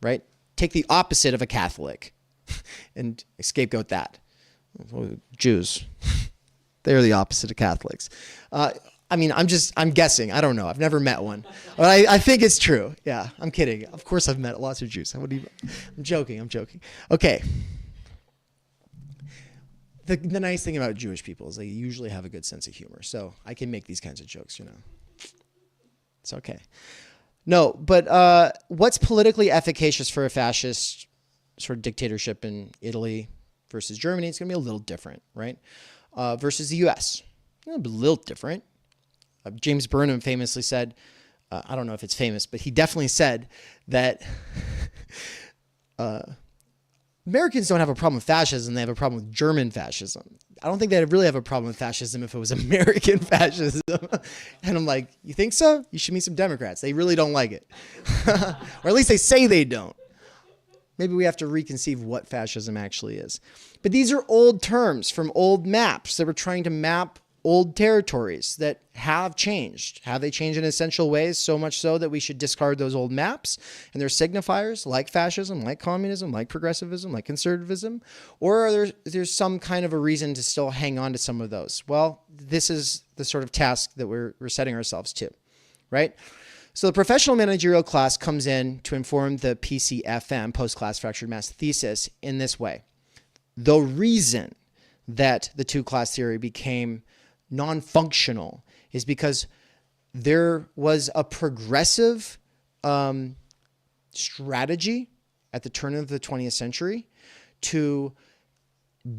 right? Take the opposite of a Catholic and scapegoat that. Jews, they're the opposite of Catholics. I mean, I'm guessing. I don't know. I've never met one. But I think it's true. Yeah, I'm kidding. Of course I've met lots of Jews. I'm joking. Okay. The nice thing about Jewish people is they usually have a good sense of humor. So I can make these kinds of jokes, you know. It's okay. No, but what's politically efficacious for a fascist sort of dictatorship in Italy versus Germany? It's going to be a little different, right? Versus the U.S. A little different. James Burnham famously said, I don't know if it's famous, but he definitely said that Americans don't have a problem with fascism. They have a problem with German fascism. I don't think they'd really have a problem with fascism if it was American fascism. And I'm like, you think so? You should meet some Democrats. They really don't like it. Or at least they say they don't. Maybe we have to reconceive what fascism actually is. But these are old terms from old maps that were trying to map old territories that have changed. Have they changed in essential ways? So much so that we should discard those old maps and their signifiers like fascism, like communism, like progressivism, like conservatism? Or are there's some kind of a reason to still hang on to some of those? Well, this is the sort of task that we're setting ourselves to, right? So the professional managerial class comes in to inform the PCFM, post-class fractured mass thesis, in this way. The reason that the two-class theory became non-functional is because there was a progressive strategy at the turn of the 20th century to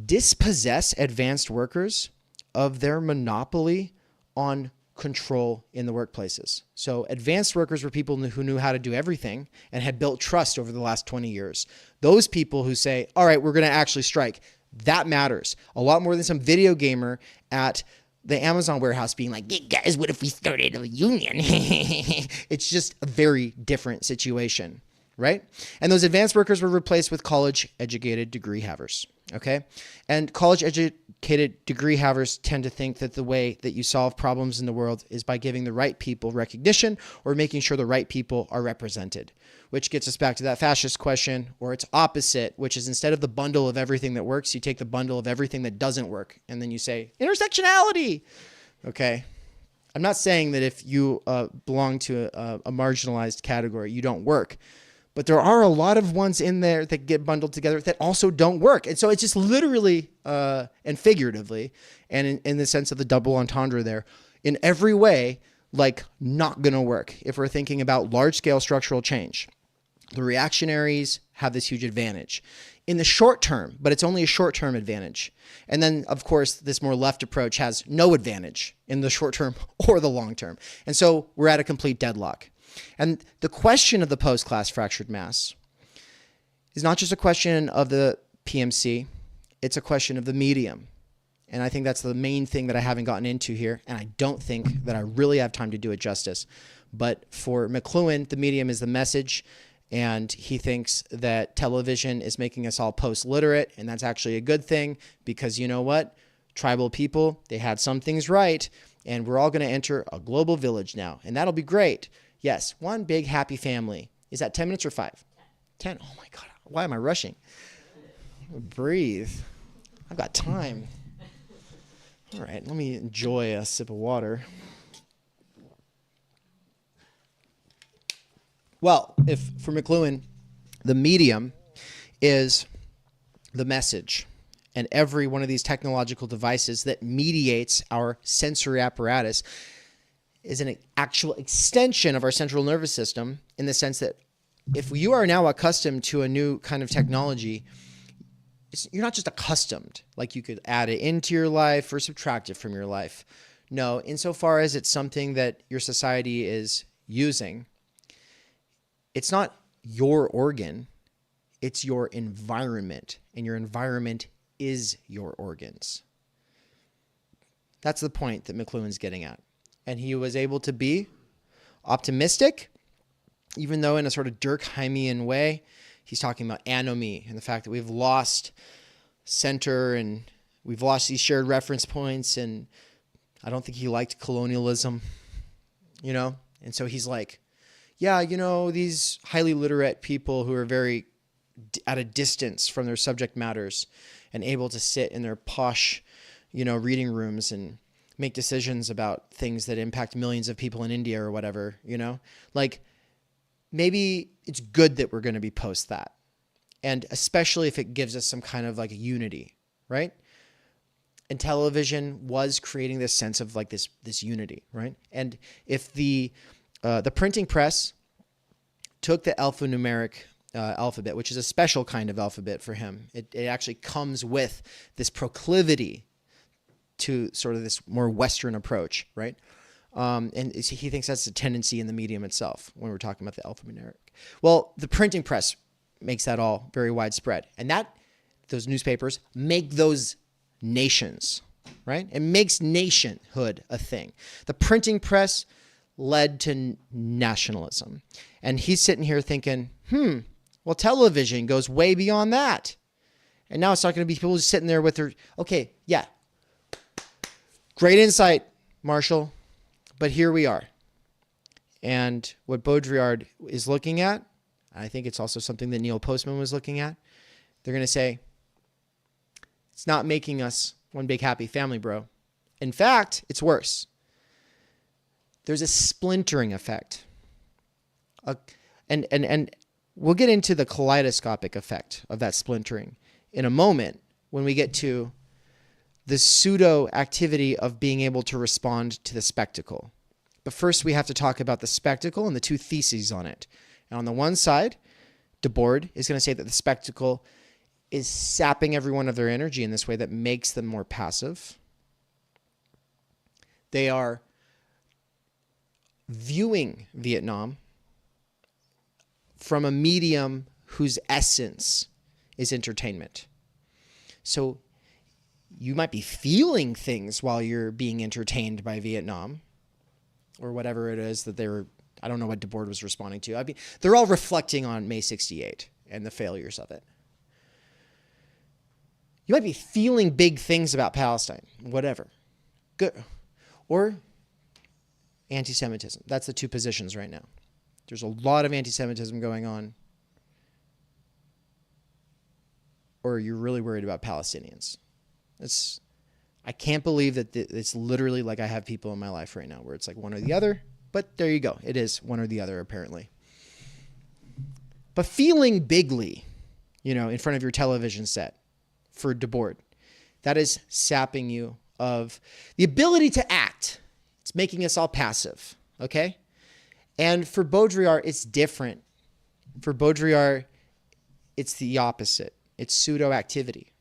dispossess advanced workers of their monopoly on control in the workplaces. So advanced workers were people who knew how to do everything and had built trust over the last 20 years. Those people who say, all right, we're going to actually strike, that matters a lot more than some video gamer at the Amazon warehouse being like, hey guys, what if we started a union? It's just a very different situation, right? And those advanced workers were replaced with college-educated degree havers, okay? And college-educated degree havers tend to think that the way that you solve problems in the world is by giving the right people recognition or making sure the right people are represented, which gets us back to that fascist question, or its opposite, which is instead of the bundle of everything that works, you take the bundle of everything that doesn't work, and then you say, intersectionality, okay? I'm not saying that if you belong to a marginalized category, you don't work. But there are a lot of ones in there that get bundled together that also don't work. And so it's just literally and figuratively, and in the sense of the double entendre there, in every way, like not going to work if we're thinking about large-scale structural change. The reactionaries have this huge advantage in the short term, but it's only a short-term advantage. And then, of course, this more left approach has no advantage in the short term or the long term. And so we're at a complete deadlock. And the question of the post-class fractured mass is not just a question of the PMC, it's a question of the medium. And I think that's the main thing that I haven't gotten into here, and I don't think that I really have time to do it justice. But for McLuhan, the medium is the message, and he thinks that television is making us all post-literate, and that's actually a good thing because you know what? Tribal people, they had some things right, and we're all going to enter a global village now, and that'll be great. Yes, one big happy family. Is that 10 minutes or 5? 10. Oh my God. Why am I rushing? Breathe. I've got time. All right, let me enjoy a sip of water. Well, if for McLuhan, the medium is the message, and every one of these technological devices that mediates our sensory apparatus is an actual extension of our central nervous system in the sense that if you are now accustomed to a new kind of technology, you're not just accustomed, like you could add it into your life or subtract it from your life. No, insofar as it's something that your society is using, it's not your organ, it's your environment, and your environment is your organs. That's the point that McLuhan's getting at. And he was able to be optimistic, even though in a sort of Durkheimian way, he's talking about anomie and the fact that we've lost center and we've lost these shared reference points. And I don't think he liked colonialism, you know? And so he's like, yeah, you know, these highly literate people who are very at a distance from their subject matters and able to sit in their posh, you know, reading rooms and make decisions about things that impact millions of people in India or whatever, you know? Like, maybe it's good that we're going to be post that. And especially if it gives us some kind of like a unity, right? And television was creating this sense of like this unity, right? And if the printing press took the alphanumeric alphabet, which is a special kind of alphabet for him, it actually comes with this proclivity to sort of this more Western approach, right? And he thinks that's a tendency in the medium itself when we're talking about the alphanumeric. Well, the printing press makes that all very widespread. And those newspapers make those nations, right? It makes nationhood a thing. The printing press led to nationalism. And he's sitting here thinking, well, television goes way beyond that. And now it's not going to be people just sitting there with their, okay, yeah. Great insight, Marshall. But here we are. And what Baudrillard is looking at, I think it's also something that Neil Postman was looking at, they're going to say, it's not making us one big happy family, bro. In fact, it's worse. There's a splintering effect. And we'll get into the kaleidoscopic effect of that splintering in a moment when we get to the pseudo activity of being able to respond to the spectacle. But first we have to talk about the spectacle and the two theses on it. And on the one side, Debord is going to say that the spectacle is sapping everyone of their energy in this way that makes them more passive. They are viewing Vietnam from a medium whose essence is entertainment. So you might be feeling things while you're being entertained by Vietnam or whatever it is that I don't know what Debord was responding to. I mean, they're all reflecting on May 68 and the failures of it. You might be feeling big things about Palestine, whatever. Good. Or anti-Semitism. That's the two positions right now. There's a lot of anti-Semitism going on. Or you're really worried about Palestinians. I can't believe that it's literally like I have people in my life right now where it's like one or the other. But there you go. It is one or the other, apparently. But feeling bigly, in front of your television set for Debord, that is sapping you of the ability to act. It's making us all passive, okay? And for Baudrillard, it's different. For Baudrillard, it's the opposite. It's pseudo-activity.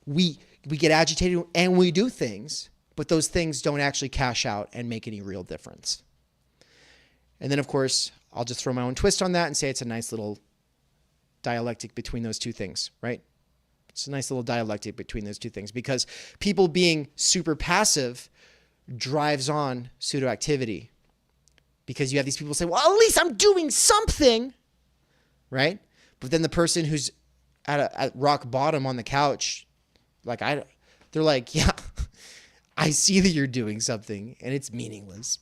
We get agitated and we do things, but those things don't actually cash out and make any real difference. And then, of course, I'll just throw my own twist on that and say it's a nice little dialectic between those two things, right? It's a nice little dialectic between those two things because people being super passive drives on pseudo-activity because you have these people say, well, at least I'm doing something, right? But then the person who's at rock bottom on the couch, they're like, yeah, I see that you're doing something and it's meaningless.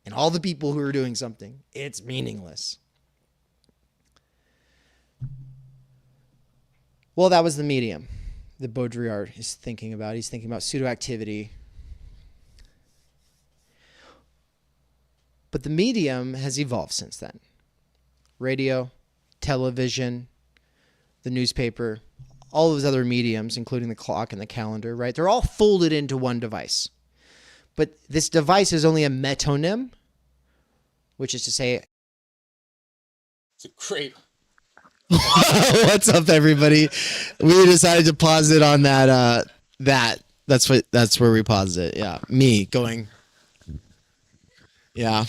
And all the people who are doing something, it's meaningless. Well, that was the medium that Baudrillard is thinking about. He's thinking about pseudo-activity. But the medium has evolved since then. Radio, television, the newspaper, all those other mediums, including the clock and the calendar, right? They're all folded into one device. But this device is only a metonym, which is to say, it's a great. What's up, everybody? We decided to pause it on that. That's where we paused it. Yeah, me going. Yeah.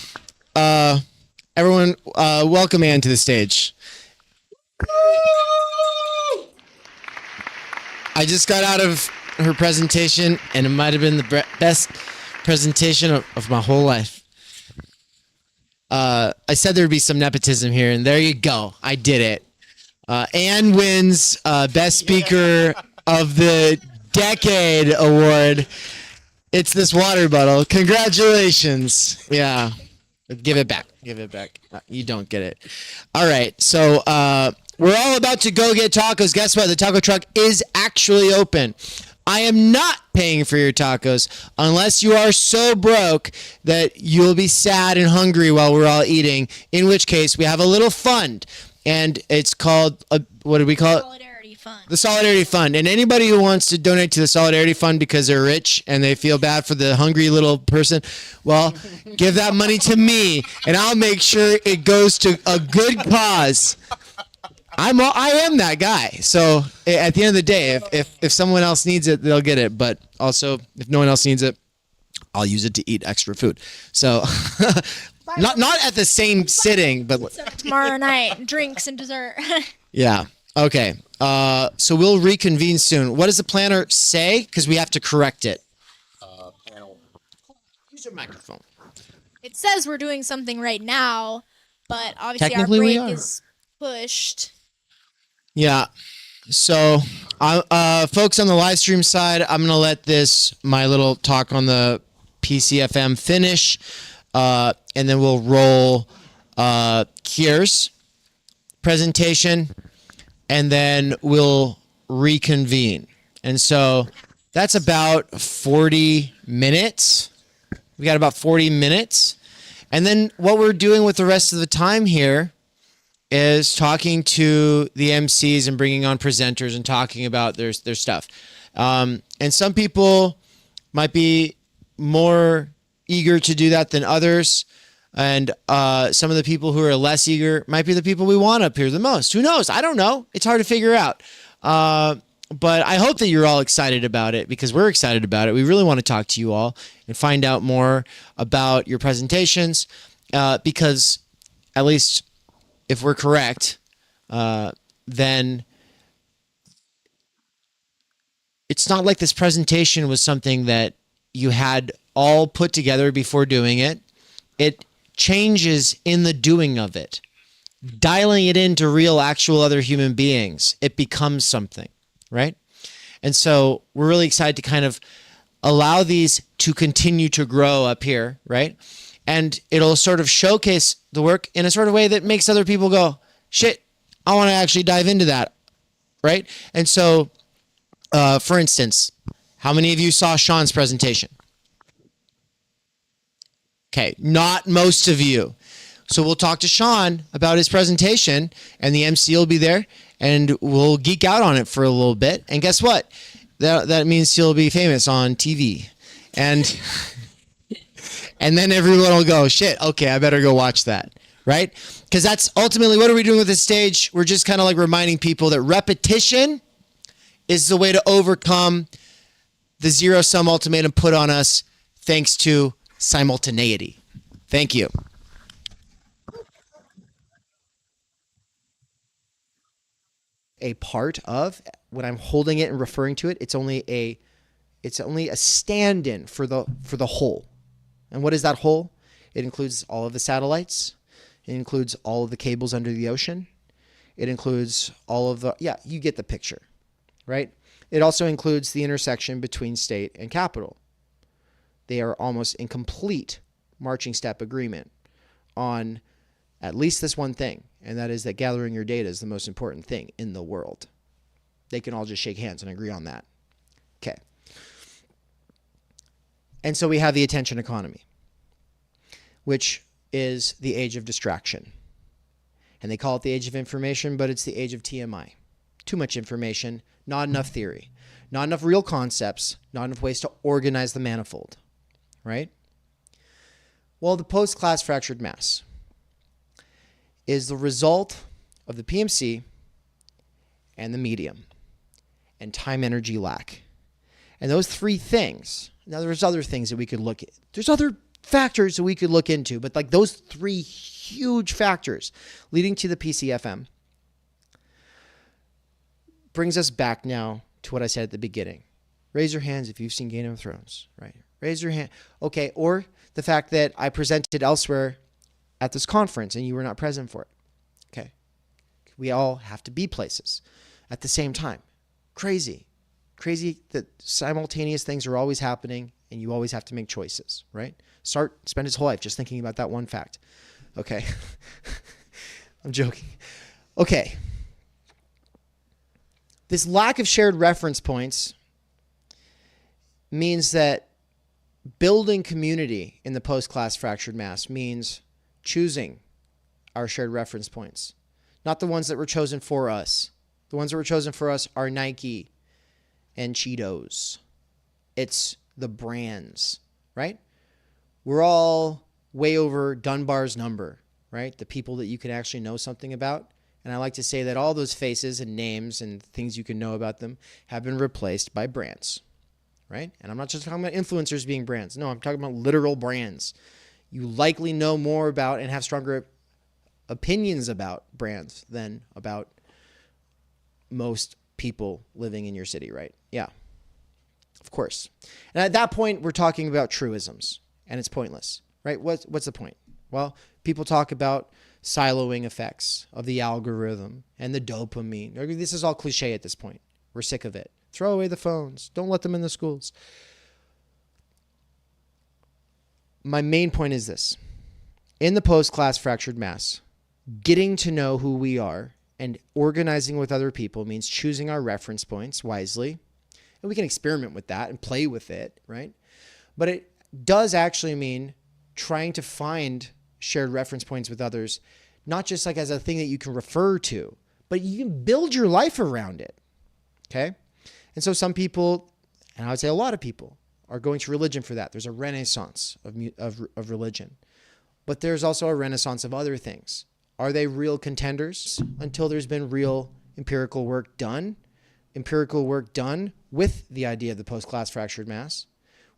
Everyone, welcome Anne to the stage. I just got out of her presentation, and it might have been the best presentation of my whole life. I said there'd be some nepotism here, and there you go. I did it. Anne wins Best Speaker of the Decade Award. It's this water bottle. Congratulations. Yeah. Give it back. Give it back. You don't get it. All right. So we're all about to go get tacos. Guess what? The taco truck is actually open. I am not paying for your tacos unless you are so broke that you'll be sad and hungry while we're all eating, in which case we have a little fund, and it's called, what do we call it? Solidarity Fund. The Solidarity Fund. And anybody who wants to donate to the Solidarity Fund because they're rich and they feel bad for the hungry little person, well, give that money to me, and I'll make sure it goes to a good cause. I am that guy. So at the end of the day, if someone else needs it, they'll get it. But also, if no one else needs it, I'll use it to eat extra food. So not at the same sitting, but Tomorrow night, drinks and dessert. yeah. Okay. So we'll reconvene soon. What does the planner say? Because we have to correct it. Use your microphone. It says we're doing something right now, but obviously our Technically, we break are. is pushed. Yeah. So, folks on the live stream side, I'm going to let my little talk on the PCFM finish, and then we'll roll Kier's presentation, and then we'll reconvene. And so that's about 40 minutes. We got about 40 minutes. And then what we're doing with the rest of the time here is talking to the MCs and bringing on presenters and talking about their stuff. And some people might be more eager to do that than others. And some of the people who are less eager might be the people we want up here the most. Who knows? I don't know. It's hard to figure out. But I hope that you're all excited about it, because we're excited about it. We really want to talk to you all and find out more about your presentations, because at least if we're correct, then it's not like this presentation was something that you had all put together before doing it. It changes in the doing of it. Dialing it into real, actual other human beings, it becomes something, right? And so we're really excited to kind of allow these to continue to grow up here, right? And it'll sort of showcase the work in a sort of way that makes other people go, shit, I want to actually dive into that, right? And so, for instance, how many of you saw Sean's presentation? Okay, not most of you. So we'll talk to Sean about his presentation, and the MC will be there, and we'll geek out on it for a little bit. And guess what? That means he'll be famous on TV. And then everyone will go, shit, okay, I better go watch that, right? Because that's ultimately, what are we doing with this stage? We're just kind of like reminding people that repetition is the way to overcome the zero-sum ultimatum put on us thanks to simultaneity. Thank you. A part of, when I'm holding it and referring to it, it's only a stand-in for the whole. And what is that whole? It includes all of the satellites. It includes all of the cables under the ocean. It includes all of the, yeah, you get the picture, right? It also includes the intersection between state and capital. They are almost in complete marching step agreement on at least this one thing, and that is that gathering your data is the most important thing in the world. They can all just shake hands and agree on that. Okay. And so we have the attention economy, which is the age of distraction. And they call it the age of information, but it's the age of TMI. Too much information, not enough theory, not enough real concepts, not enough ways to organize the manifold, right? Well, the post-class fractured mass is the result of the PMC and the medium and time-energy lack. And those three things, now there's other things that we could look at. There's other factors that we could look into, but like those three huge factors leading to the PCFM brings us back now to what I said at the beginning. Raise your hands if you've seen Game of Thrones, right? Raise your hand. Okay, or the fact that I presented elsewhere at this conference and you were not present for it. Okay. We all have to be places at the same time. Crazy that simultaneous things are always happening and you always have to make choices, right? Spend his whole life just thinking about that one fact. Okay. I'm joking. Okay. This lack of shared reference points means that building community in the post-class fractured mass means choosing our shared reference points, not the ones that were chosen for us. The ones that were chosen for us are Nike and Cheetos. It's the brands, right? We're all way over Dunbar's number, right? The people that you can actually know something about. And I like to say that all those faces and names and things you can know about them have been replaced by brands, right? And I'm not just talking about influencers being brands. No, I'm talking about literal brands. You likely know more about and have stronger opinions about brands than about most people living in your city, right? Yeah, of course. And at that point, we're talking about truisms, and it's pointless, right? What's the point? Well, people talk about siloing effects of the algorithm and the dopamine. This is all cliche at this point. We're sick of it. Throw away the phones. Don't let them in the schools. My main point is this. In the post-class fractured mass, getting to know who we are and organizing with other people means choosing our reference points wisely. And we can experiment with that and play with it, right? But it does actually mean trying to find shared reference points with others, not just like as a thing that you can refer to, but you can build your life around it, okay? And so some people, and I would say a lot of people, are going to religion for that. There's a renaissance of religion. But there's also a renaissance of other things. Are they real contenders until there's been real empirical work done? Empirical work done with the idea of the post-class fractured mass,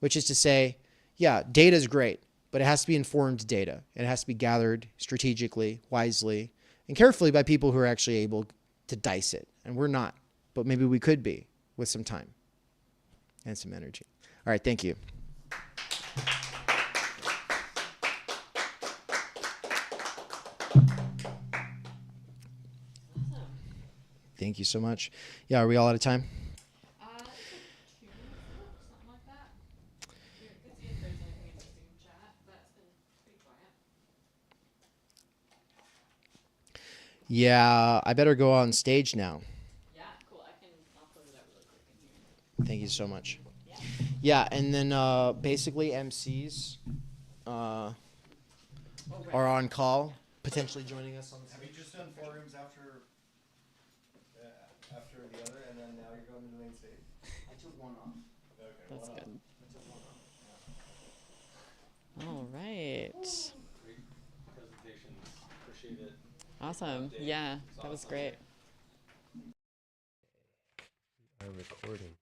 which is to say, yeah, data is great, but it has to be informed data. It has to be gathered strategically, wisely, and carefully by people who are actually able to dice it. And we're not, but maybe we could be with some time and some energy. All right, thank you. Thank you so much. Yeah, are we all out of time? Yeah, I better go on stage now. Yeah, cool. I'll close it out really quick in here. Thank you so much. Yeah, and then basically MCs are on call, potentially joining us on the stage. Have you just done 4 rooms after the other, and then now you're going to the main stage? I took one off. Okay, That's one good. off. I took one off. All right. Great presentations. Appreciate it. Awesome. Yeah, that was great. I'm recording.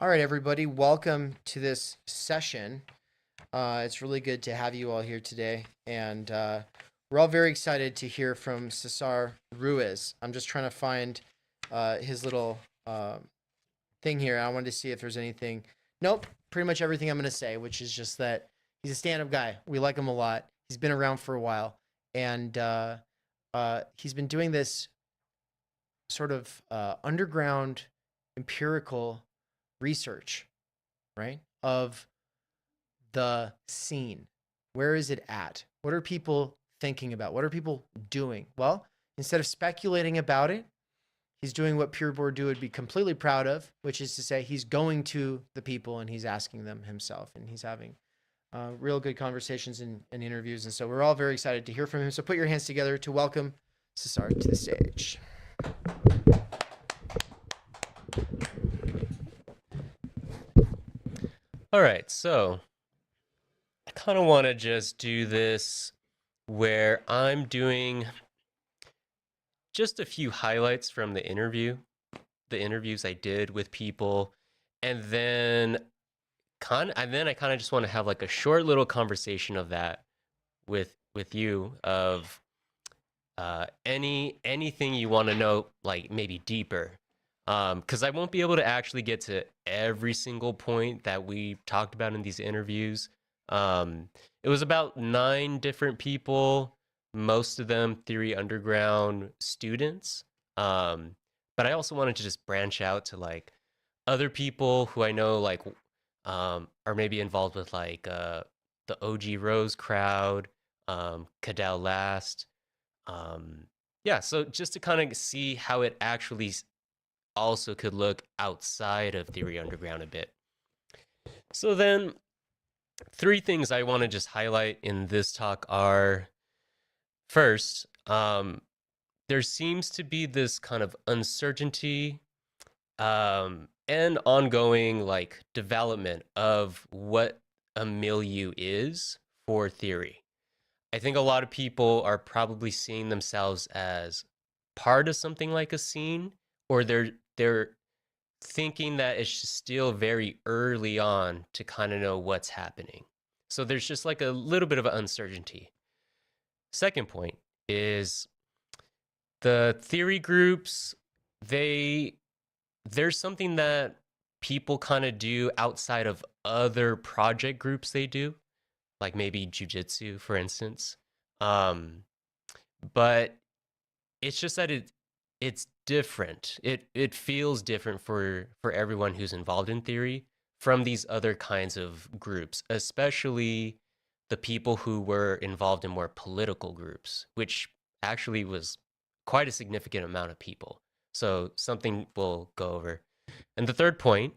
All right, everybody, welcome to this session. It's really good to have you all here today, and we're all very excited to hear from Cesar Ruiz. I'm just trying to find his little thing here. I wanted to see if there's anything. Nope, pretty much everything I'm going to say, which is just that he's a stand-up guy. We like him a lot. He's been around for a while, and he's been doing this sort of underground empirical research, right, of the scene. Where is it at? What are people thinking about? What are people doing? Well, instead of speculating about it, he's doing what Pierre Bourdieu would be completely proud of, which is to say he's going to the people and he's asking them himself, and he's having real good conversations and interviews. And so we're all very excited to hear from him. So put your hands together to welcome Cesar to the stage. All right, so I kind of want to just do this where I'm doing just a few highlights from the interviews I did with people, and then I kind of just want to have like a short little conversation of that with you of anything you want to know, like maybe deeper. Because I won't be able to actually get to every single point that we talked about in these interviews. It was about 9 different people, most of them Theory Underground students. But I also wanted to just branch out to like other people who I know like are maybe involved with like the OG Rose crowd, Cadell Last. Yeah, so just to kind of see how it actually also could look outside of theory underground a bit. So then 3 things I want to just highlight in this talk are, first, there seems to be this kind of uncertainty and ongoing like development of what a milieu is for theory. I think a lot of people are probably seeing themselves as part of something like a scene, or they're thinking that it's just still very early on to kind of know what's happening. So there's just like a little bit of uncertainty. Second point is the theory groups, there's something that people kind of do outside of other project groups they do, like maybe jujitsu, for instance. But it's just that it's different. It feels different for everyone who's involved in theory from these other kinds of groups, especially the people who were involved in more political groups, which actually was quite a significant amount of people. So something we'll go over. And the third point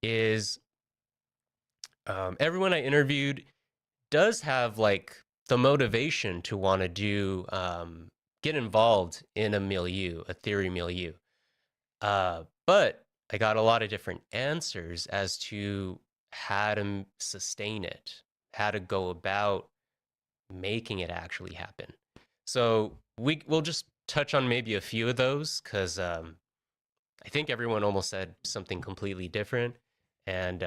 is everyone I interviewed does have like the motivation to want to do get involved in a milieu, a theory milieu. But I got a lot of different answers as to how to sustain it, how to go about making it actually happen. So we'll just touch on maybe a few of those, because I think everyone almost said something completely different. And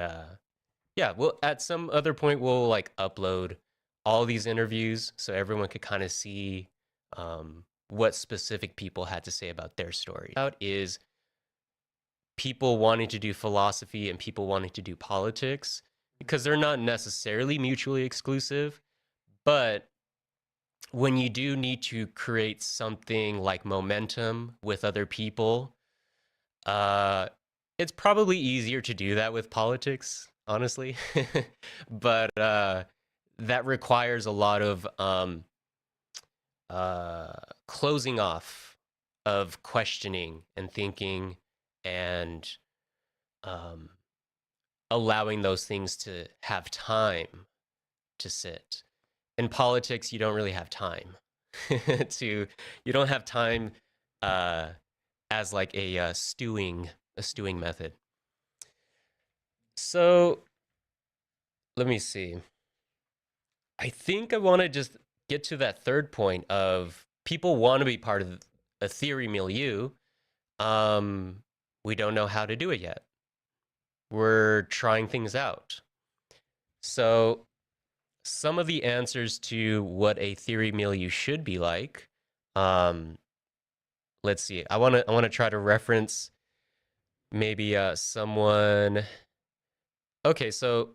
yeah, well, at some other point, we'll like upload all these interviews so everyone could kind of see what specific people had to say about their story. Out is people wanting to do philosophy and people wanting to do politics, because they're not necessarily mutually exclusive, but when you do need to create something like momentum with other people, it's probably easier to do that with politics, honestly. But that requires a lot of closing off of questioning and thinking and allowing those things to have time to sit. In politics, you don't really have time you don't have time as like a stewing method. So let me see. I think I want to just get to that third point of people want to be part of a theory milieu. We don't know how to do it yet. We're trying things out. So some of the answers to what a theory milieu should be like, let's see. I want to try to reference maybe someone. Okay, so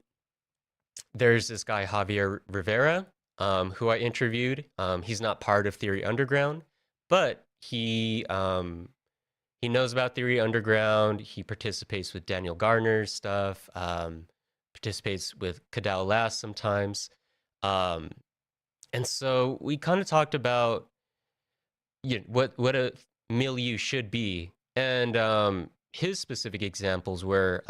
there's this guy Javier Rivera, who I interviewed. He's not part of Theory Underground, but he knows about Theory Underground. He participates with Daniel Gardner's stuff. Participates with Cadell Lass sometimes. And so we kind of talked about what a milieu should be. And his specific examples were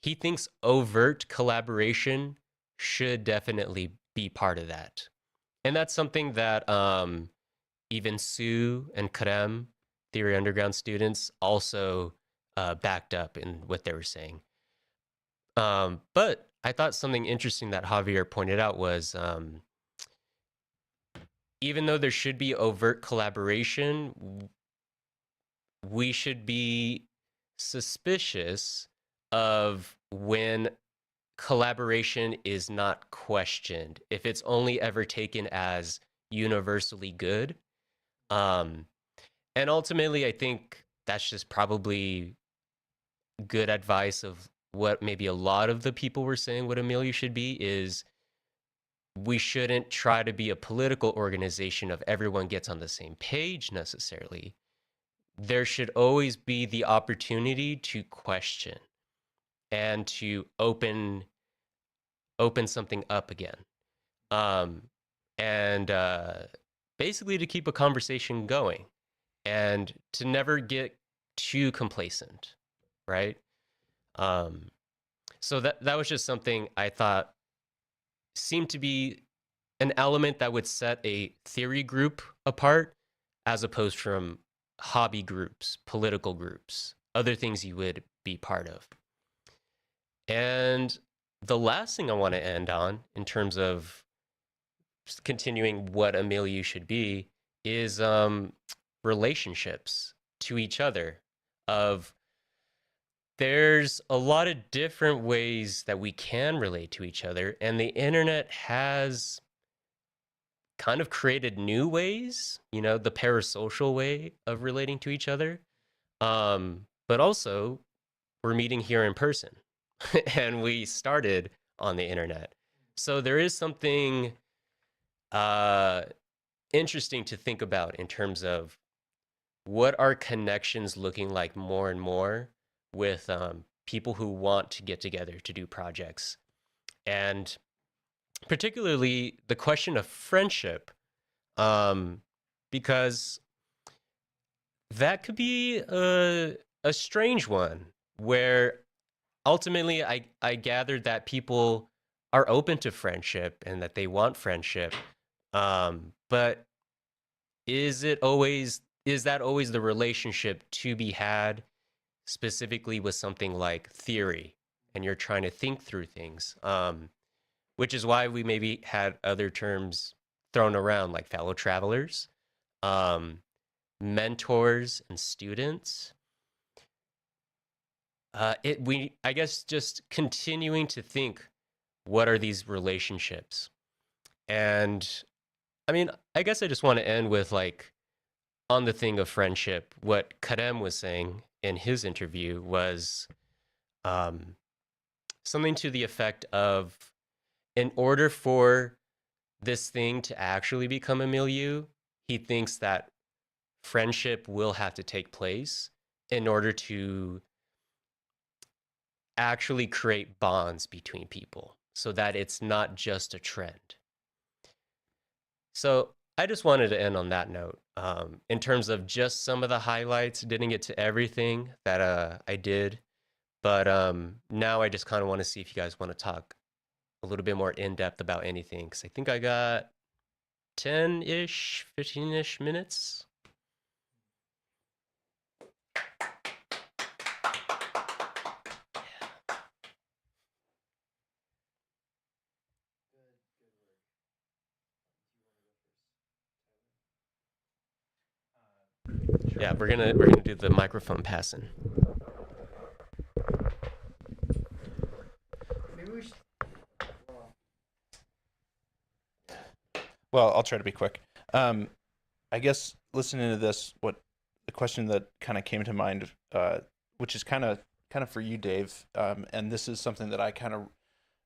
he thinks overt collaboration should definitely be part of that. And that's something that even Sue and Karem, Theory Underground students, also backed up in what they were saying. But I thought something interesting that Javier pointed out was even though there should be overt collaboration, we should be suspicious of when collaboration is not questioned, if it's only ever taken as universally good. And ultimately, I think that's just probably good advice of what maybe a lot of the people were saying what a milieu should be is we shouldn't try to be a political organization of everyone gets on the same page necessarily. There should always be the opportunity to question and to open something up again. And basically to keep a conversation going and to never get too complacent, right? So that was just something I thought seemed to be an element that would set a theory group apart, as opposed from hobby groups, political groups, other things you would be part of. And the last thing I want to end on, in terms of continuing what a milieu should be, is relationships to each other. There's a lot of different ways that we can relate to each other, and the internet has kind of created new ways, the parasocial way of relating to each other. But also, we're meeting here in person, and we started on the internet. So there is something interesting to think about in terms of what are connections looking like more and more with people who want to get together to do projects. And particularly the question of friendship, because that could be a strange one, where ultimately I gathered that people are open to friendship and that they want friendship. But is that always the relationship to be had, specifically with something like theory, and you're trying to think through things? Which is why we maybe had other terms thrown around, like fellow travelers, mentors, and students. I guess just continuing to think, what are these relationships? And I mean, I guess I just want to end with, like, on the thing of friendship, what Karem was saying in his interview was something to the effect of, in order for this thing to actually become a milieu, he thinks that friendship will have to take place in order to actually create bonds between people, so that it's not just a trend. So I just wanted to end on that note. In terms of just some of the highlights, didn't get to everything that I did, but now I just kind of want to see if you guys want to talk a little bit more in depth about anything, because I think I got 10-ish, 15-ish minutes. Yeah, we're gonna do the microphone passing. Maybe we should. Well, I'll try to be quick. I guess listening to this, the question that kind of came to mind, which is kind of for you, Dave, and this is something that I kind of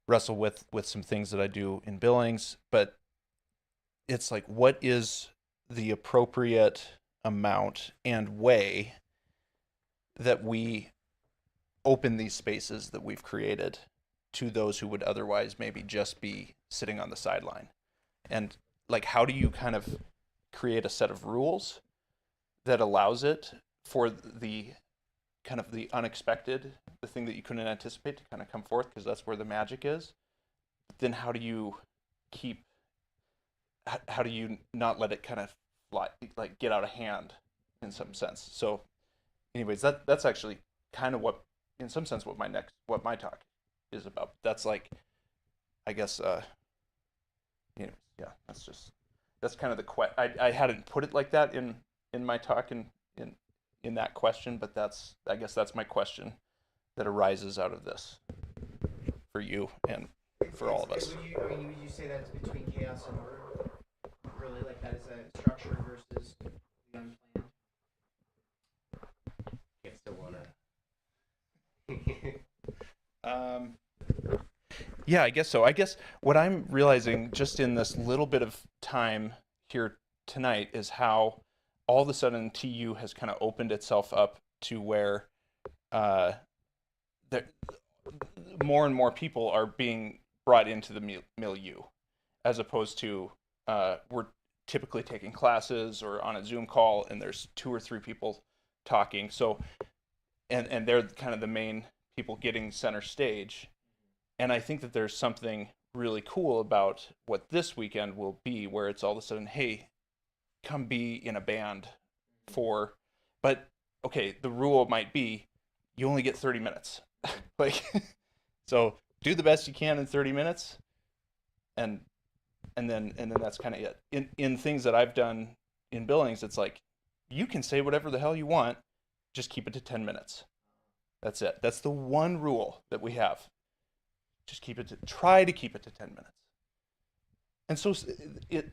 wrestle with some things that I do in Billings, but it's like, what is the appropriate amount and way that we open these spaces that we've created to those who would otherwise maybe just be sitting on the sideline? And like, how do you kind of create a set of rules that allows it for the kind of the unexpected, the thing that you couldn't anticipate, to kind of come forth, because that's where the magic is? Then how do you not let it kind of fly, like get out of hand in some sense? So anyways, that's actually kind of what, in some sense, what my talk is about. That's like, I guess, yeah, that's kind of the I hadn't put it like that in my talk in that question, but I guess that's my question that arises out of this for you and for all of us. Would you say that it's between chaos and order? Really, like, that is a structure versus the unplanned? I still wanna. Yeah, I guess so. I guess what I'm realizing just in this little bit of time here tonight is how all of a sudden TU has kind of opened itself up to where more and more people are being brought into the milieu, as opposed to we're typically taking classes or on a Zoom call and there's 2 or 3 people talking. So, and they're kind of the main people getting center stage. And I think that there's something really cool about what this weekend will be, where it's all of a sudden, hey, come be in a band but okay, the rule might be you only get 30 minutes. Like, so do the best you can in 30 minutes. And then that's kind of it. In things that I've done in Billings, it's like, you can say whatever the hell you want, just keep it to 10 minutes. That's it. That's the one rule that we have. Just try to keep it to 10 minutes. And so it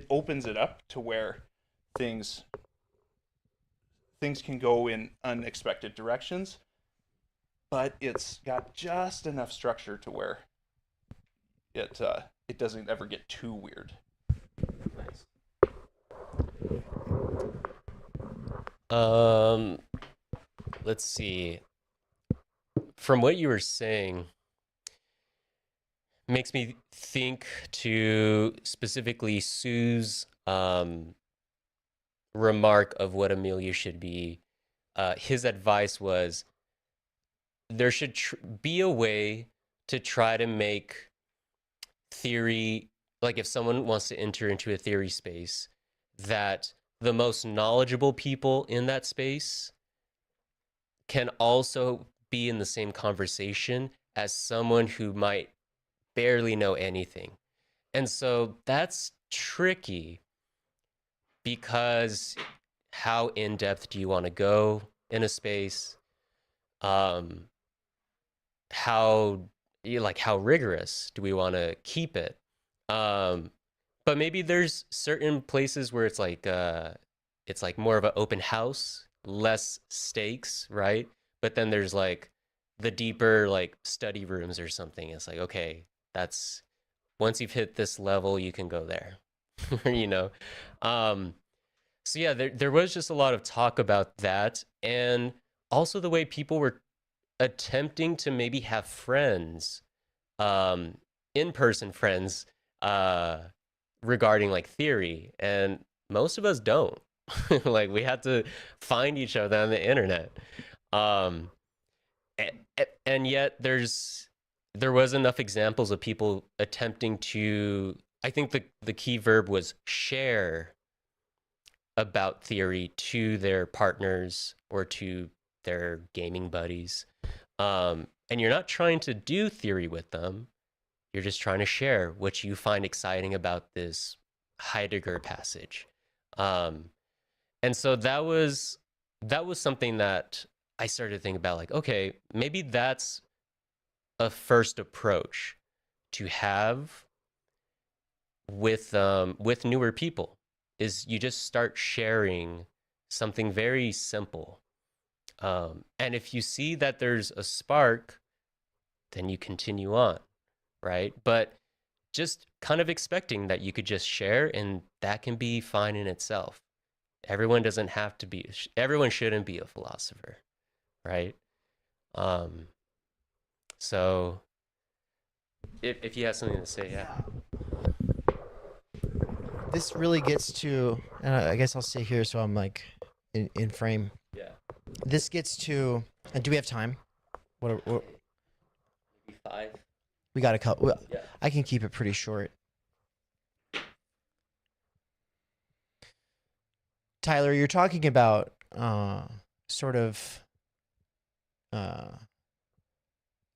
opens it up to where things can go in unexpected directions, but it's got just enough structure to where it doesn't ever get too weird. Let's see. From what you were saying, makes me think to specifically Sue's remark of what Amelia should be. His advice was there should be a way to try to make theory, like if someone wants to enter into a theory space, that the most knowledgeable people in that space can also be in the same conversation as someone who might barely know anything. And so that's tricky, because how in-depth do you want to go in a space? How rigorous do we want to keep it? But maybe there's certain places where it's like more of an open house, less stakes, right? But then there's like the deeper like study rooms or something. It's like, okay, that's once you've hit this level, you can go there, you know? So yeah, there was just a lot of talk about that. And also the way people were attempting to maybe have friends, in-person friends, regarding like theory. And most of us don't. Like we had to find each other on the internet. And yet there was enough examples of people attempting to, I think the key verb was share about theory to their partners or to their gaming buddies. And you're not trying to do theory with them. You're just trying to share what you find exciting about this Heidegger passage. And so that was something that I started to think about, like, okay, maybe that's a first approach to have with newer people, is you just start sharing something very simple. And if you see that there's a spark, then you continue on, right? But just kind of expecting that you could just share, and that can be fine in itself. Everyone shouldn't be a philosopher, right? So if you have something to say, yeah. This really gets to, and I guess I'll stay here so I'm like in frame. Yeah. This gets to, and do we have time? What Maybe 5. we got a couple. Yeah. I can keep it pretty short. Tyler, you're talking about sort of,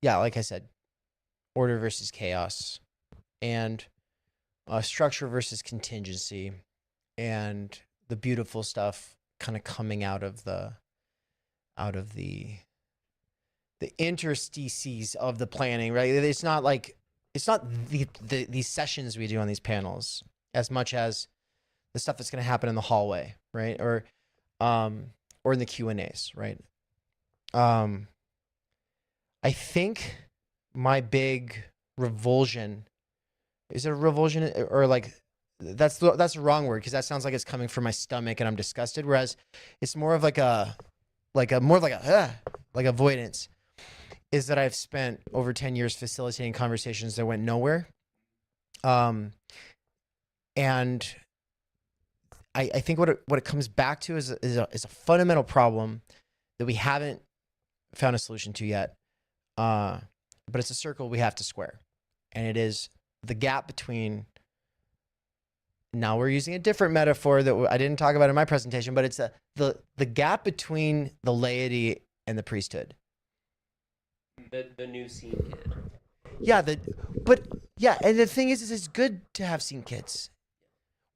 like I said, order versus chaos, and structure versus contingency, and the beautiful stuff kind of coming out of the interstices of the planning, right? It's not these sessions we do on these panels as much as the stuff that's going to happen in the hallway, right? Or in the Q&As, right? I think my big revulsion, is it a revulsion, or like that's the wrong word, because that sounds like it's coming from my stomach and I'm disgusted, whereas it's more of like avoidance, is that I've spent over 10 years facilitating conversations that went nowhere. And I think what it comes back to is a fundamental problem that we haven't found a solution to yet. But it's a circle we have to square. And it is the gap between, now we're using a different metaphor that I didn't talk about in my presentation, but it's the gap between the laity and the priesthood. The new scene kid. Yeah, and the thing is it's good to have scene kids.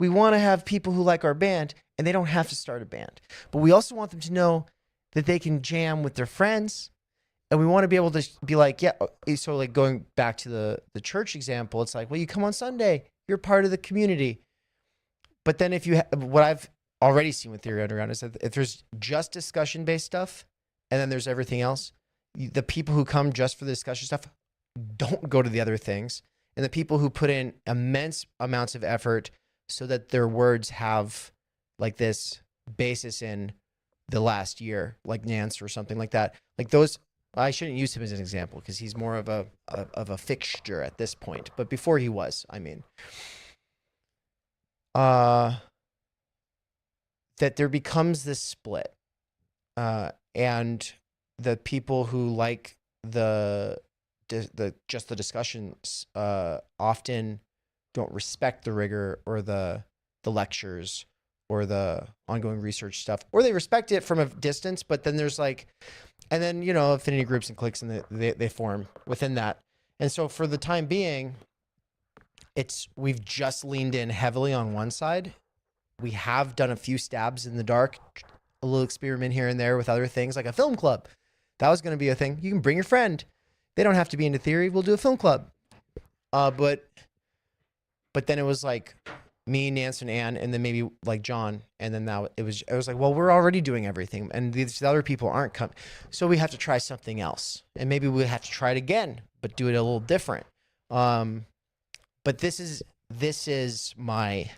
We want to have people who like our band, and they don't have to start a band. But we also want them to know that they can jam with their friends, and we want to be able to be like, yeah, so like going back to the church example, it's like, well, you come on Sunday, you're part of the community. But then if you what I've already seen with Theory Underground is that if there's just discussion-based stuff, and then there's everything else, the people who come just for the discussion stuff don't go to the other things. And the people who put in immense amounts of effort so that their words have like this basis in the last year, like Nance or something like that. Like those, I shouldn't use him as an example because he's more of a fixture at this point. But before he was, I mean, that there becomes this split, and the people who like just the discussions often don't respect the rigor or the lectures or the ongoing research stuff, or they respect it from a distance, but then there's like, and then, you know, affinity groups and cliques, and they form within that. And so for the time being, we've just leaned in heavily on one side. We have done a few stabs in the dark, a little experiment here and there with other things, like a film club. That was going to be a thing. You can bring your friend. They don't have to be into theory. We'll do a film club. But then it was like me, Nance, and Ann, and then maybe like John. And then now it was like, well, we're already doing everything, and these other people aren't coming. So we have to try something else. And maybe we have to try it again, but do it a little different. But this is my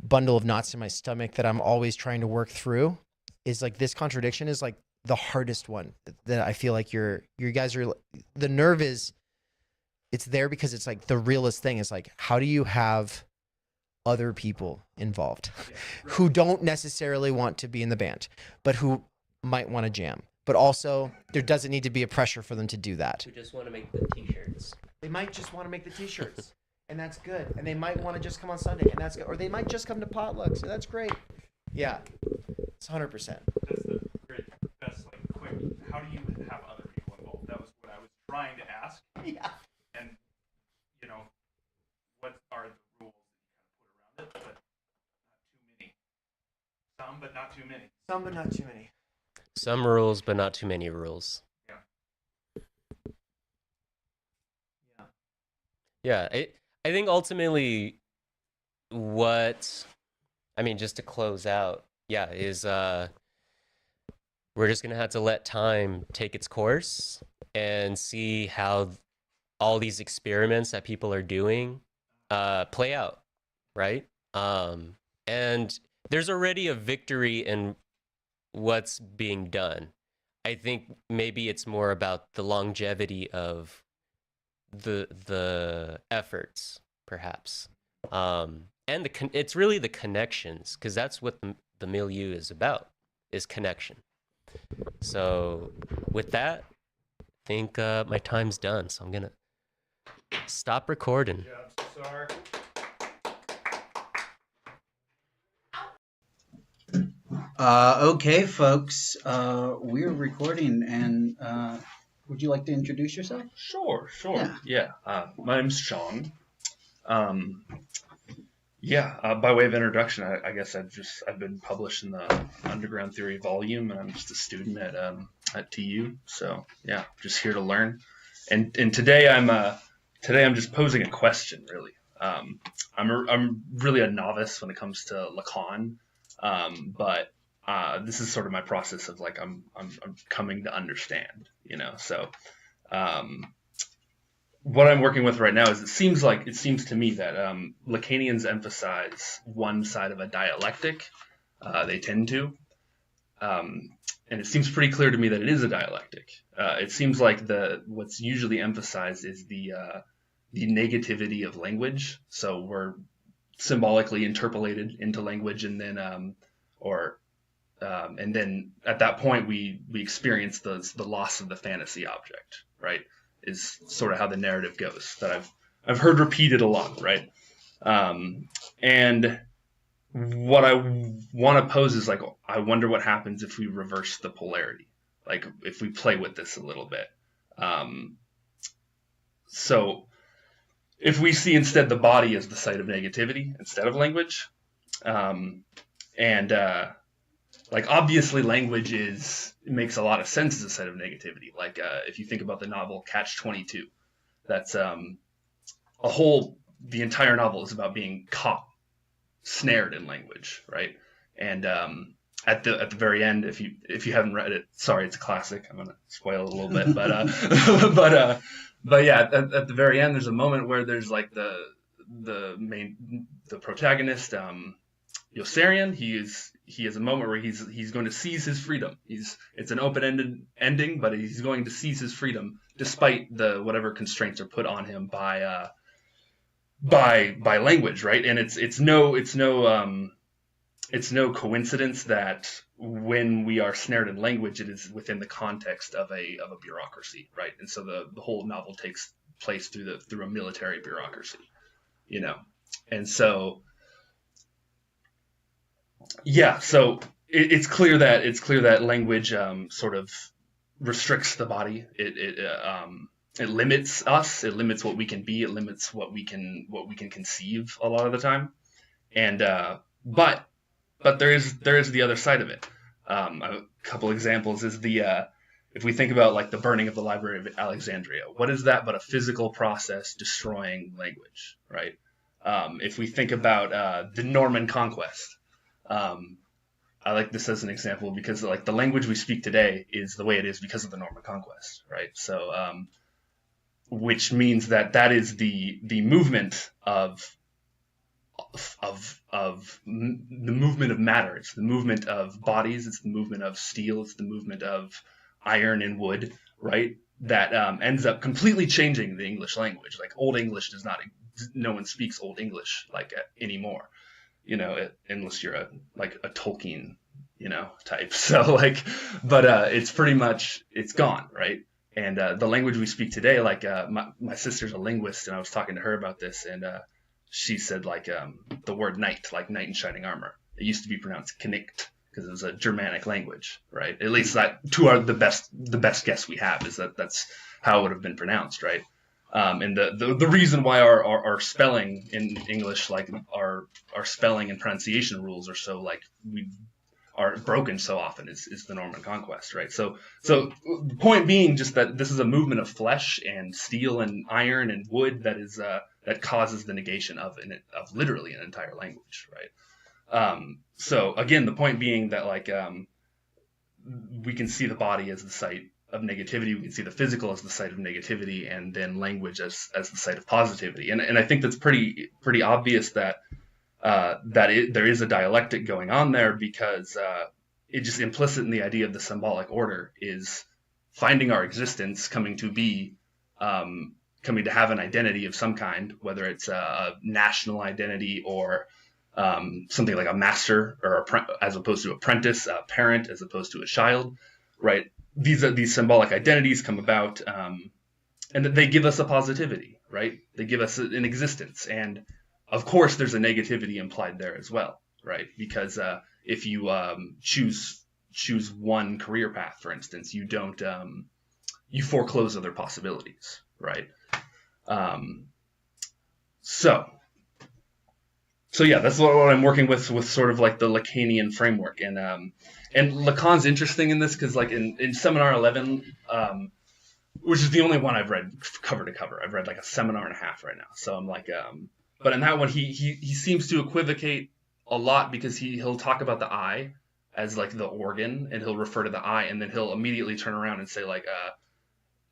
bundle of knots in my stomach that I'm always trying to work through. Is like this contradiction is like the hardest one that I feel like you guys are, the nerve is, it's there because it's like the realest thing is like, how do you have other people involved who don't necessarily want to be in the band, but who might want to jam, but also there doesn't need to be a pressure for them to do that. Who just want to make the t-shirts. They might just want to make the t-shirts and that's good. And they might want to just come on Sunday and that's good. Or they might just come to potlucks and that's great. Yeah, it's 100%. That's the great, best, like, quick, how do you have other people involved? That was what I was trying to ask. Yeah. And, you know, what are the rules that you kind of put around it? But not too many. Some, but not too many. Some, but not too many. Some rules, but not too many rules. Yeah. I think ultimately just to close out, is we're just going to have to let time take its course and see how all these experiments that people are doing play out, right? And there's already a victory in what's being done. I think maybe it's more about the longevity of the efforts, perhaps. And it's really the connections, because that's what the milieu is about, is connection. So with that, I think my time's done, so I'm gonna stop recording. Yeah, I'm so sorry. Okay, folks, we're recording, and would you like to introduce yourself? Sure. Yeah. My name's Sean. By way of introduction, I guess I've been published in the Underground Theory volume, and I'm just a student at TU. So yeah, just here to learn. And today I'm just posing a question, really. I'm really a novice when it comes to Lacan, but this is sort of my process of like I'm coming to understand, you know. So what I'm working with right now is it seems to me that Lacanians emphasize one side of a dialectic. They tend to, and it seems pretty clear to me that it is a dialectic. It seems like what's usually emphasized is the negativity of language. So we're symbolically interpolated into language, and then and then at that point we experience the loss of the fantasy object, right? Is sort of how the narrative goes that I've heard repeated a lot, right? And what I want to pose is like, I wonder what happens if we reverse the polarity, like if we play with this a little bit. So if we see instead the body as the site of negativity instead of language, like obviously language makes a lot of sense as a site of negativity. Like if you think about the novel Catch-22, that's the entire novel is about being caught, snared in language, right? And at the very end, if you haven't read it, sorry, it's a classic. I'm gonna spoil it a little bit, but yeah, at the very end, there's a moment where there's like the protagonist, Yossarian. He has a moment where he's going to seize his freedom. It's an open-ended ending, but he's going to seize his freedom despite whatever constraints are put on him by language, right? And it's no coincidence that when we are snared in language, it is within the context of a bureaucracy, right? And so the whole novel takes place through a military bureaucracy, and so yeah, so it's clear that language sort of restricts the body. It limits us. It limits what we can be. It limits what we can conceive a lot of the time. And but there is the other side of it. A couple examples is if we think about like the burning of the Library of Alexandria, what is that but a physical process destroying language, right? If we think about the Norman conquest, I like this as an example because like the language we speak today is the way it is because of the Norman conquest, right? So which means that is the movement of the movement of matter. It's the movement of bodies. It's the movement of steel. It's the movement of iron and wood, right? That ends up completely changing the English language. Like Old English no one speaks Old English like anymore, unless you're a Tolkien, type. So like, but it's pretty much, it's gone, right? And the language we speak today, like my sister's a linguist, and I was talking to her about this, and she said like the word knight, like knight in shining armor, it used to be pronounced knicht because it was a Germanic language, right? At least that the best guess we have is that that's how it would have been pronounced, right? And the reason why our spelling in English, like our spelling and pronunciation rules are so like we are broken so often is the Norman conquest, right? So the point being just that this is a movement of flesh and steel and iron and wood that causes the negation of literally an entire language, right? So again, the point being that like we can see the body as the site of negativity, we can see the physical as the site of negativity, and then language as the site of positivity. And I think that's pretty obvious that there is a dialectic going on there, because it just implicit in the idea of the symbolic order is finding our existence, coming to be, coming to have an identity of some kind, whether it's a national identity or something like a master or as opposed to apprentice, a parent as opposed to a child, right? These symbolic identities come about, and they give us a positivity, right? They give us an existence, and of course there's a negativity implied there as well, right? Because if you choose one career path, for instance, you don't you foreclose other possibilities, right? So yeah, that's what I'm working with sort of like the Lacanian framework, and Lacan's interesting in this because like in Seminar 11, which is the only one I've read cover to cover. I've read like a seminar and a half right now, so I'm like, but in that one he seems to equivocate a lot, because he'll talk about the eye as like the organ, and he'll refer to the eye, and then he'll immediately turn around and say like,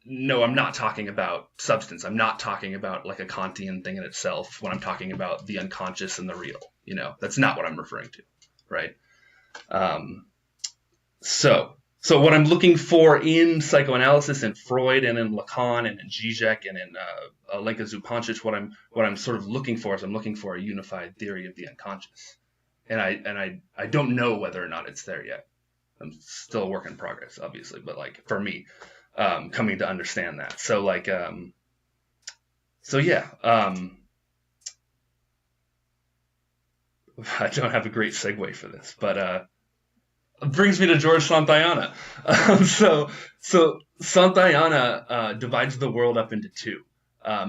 no, I'm not talking about substance. I'm not talking about like a Kantian thing in itself when I'm talking about the unconscious and the real. That's not what I'm referring to, right? So So what I'm looking for in psychoanalysis, in Freud and in Lacan and in Zizek and in Alenka Zupancic, what I'm sort of looking for is I'm looking for a unified theory of the unconscious, and I don't know whether or not it's there yet. I'm still a work in progress, obviously, but like for me, coming to understand that. So like, so yeah, I don't have a great segue for this, but it brings me to George Santayana. So Santayana divides the world up into two.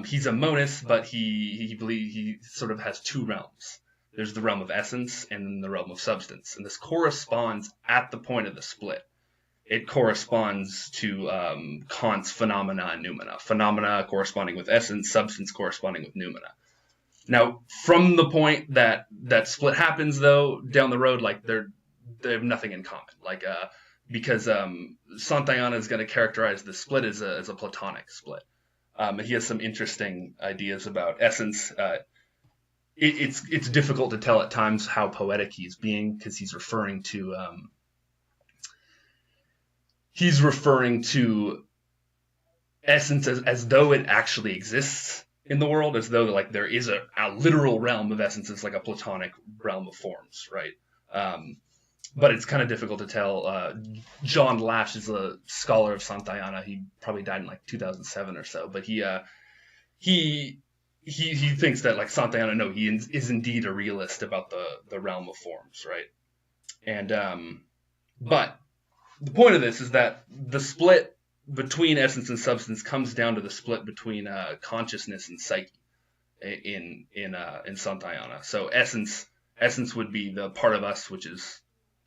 He's a monist, but he sort of has two realms. There's the realm of essence and then the realm of substance, and this corresponds at the point of the split. It corresponds to Kant's phenomena and noumena. Phenomena corresponding with essence, substance corresponding with noumena. Now, from the point that split happens, though, down the road, like they have nothing in common. Like because Santayana is going to characterize the split as a Platonic split. And he has some interesting ideas about essence. It's difficult to tell at times how poetic he's being, because he's referring to essence as though it actually exists in the world, as though like there is a literal realm of essences, like a Platonic realm of forms, right? But it's kind of difficult to tell. John Lash is a scholar of Santayana. He probably died in like 2007 or so, but he thinks that like Santayana, no, he is indeed a realist about the realm of forms, right? And but the point of this is that the split between essence and substance comes down to the split between consciousness and psyche in Santayana. So essence would be the part of us which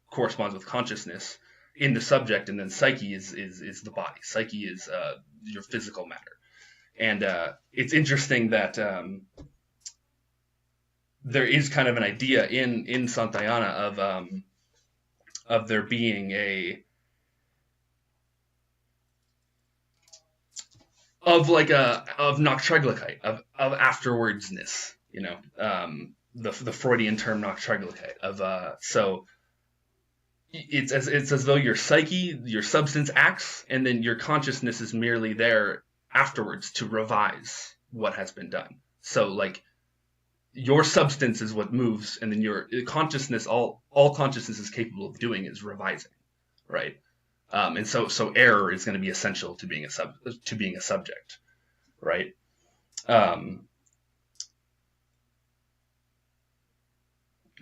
corresponds with consciousness in the subject, and then psyche is the body. Psyche is your physical matter. And it's interesting that there is kind of an idea in Santayana of there being of Nachtraglichkeit, of afterwardsness, you know, the Freudian term Nachtraglichkeit so it's as though your psyche, your substance acts, and then your consciousness is merely there afterwards to revise what has been done. So like your substance is what moves, and then your consciousness, all consciousness is capable of doing is revising, right? And so error is going to be essential to being a subject, right?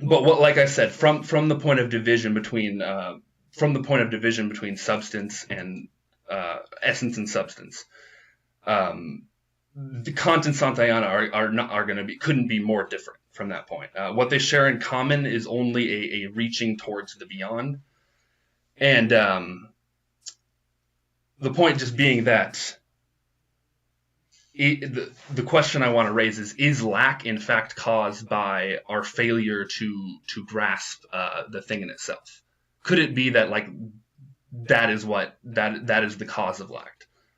But like I said, from the point of division between substance and essence and substance, the Kant and Santayana couldn't be more different from that point. What they share in common is only a reaching towards the beyond, and the point just being that the question I want to raise is lack in fact caused by our failure to grasp the thing in itself? Could it be that like that is the cause of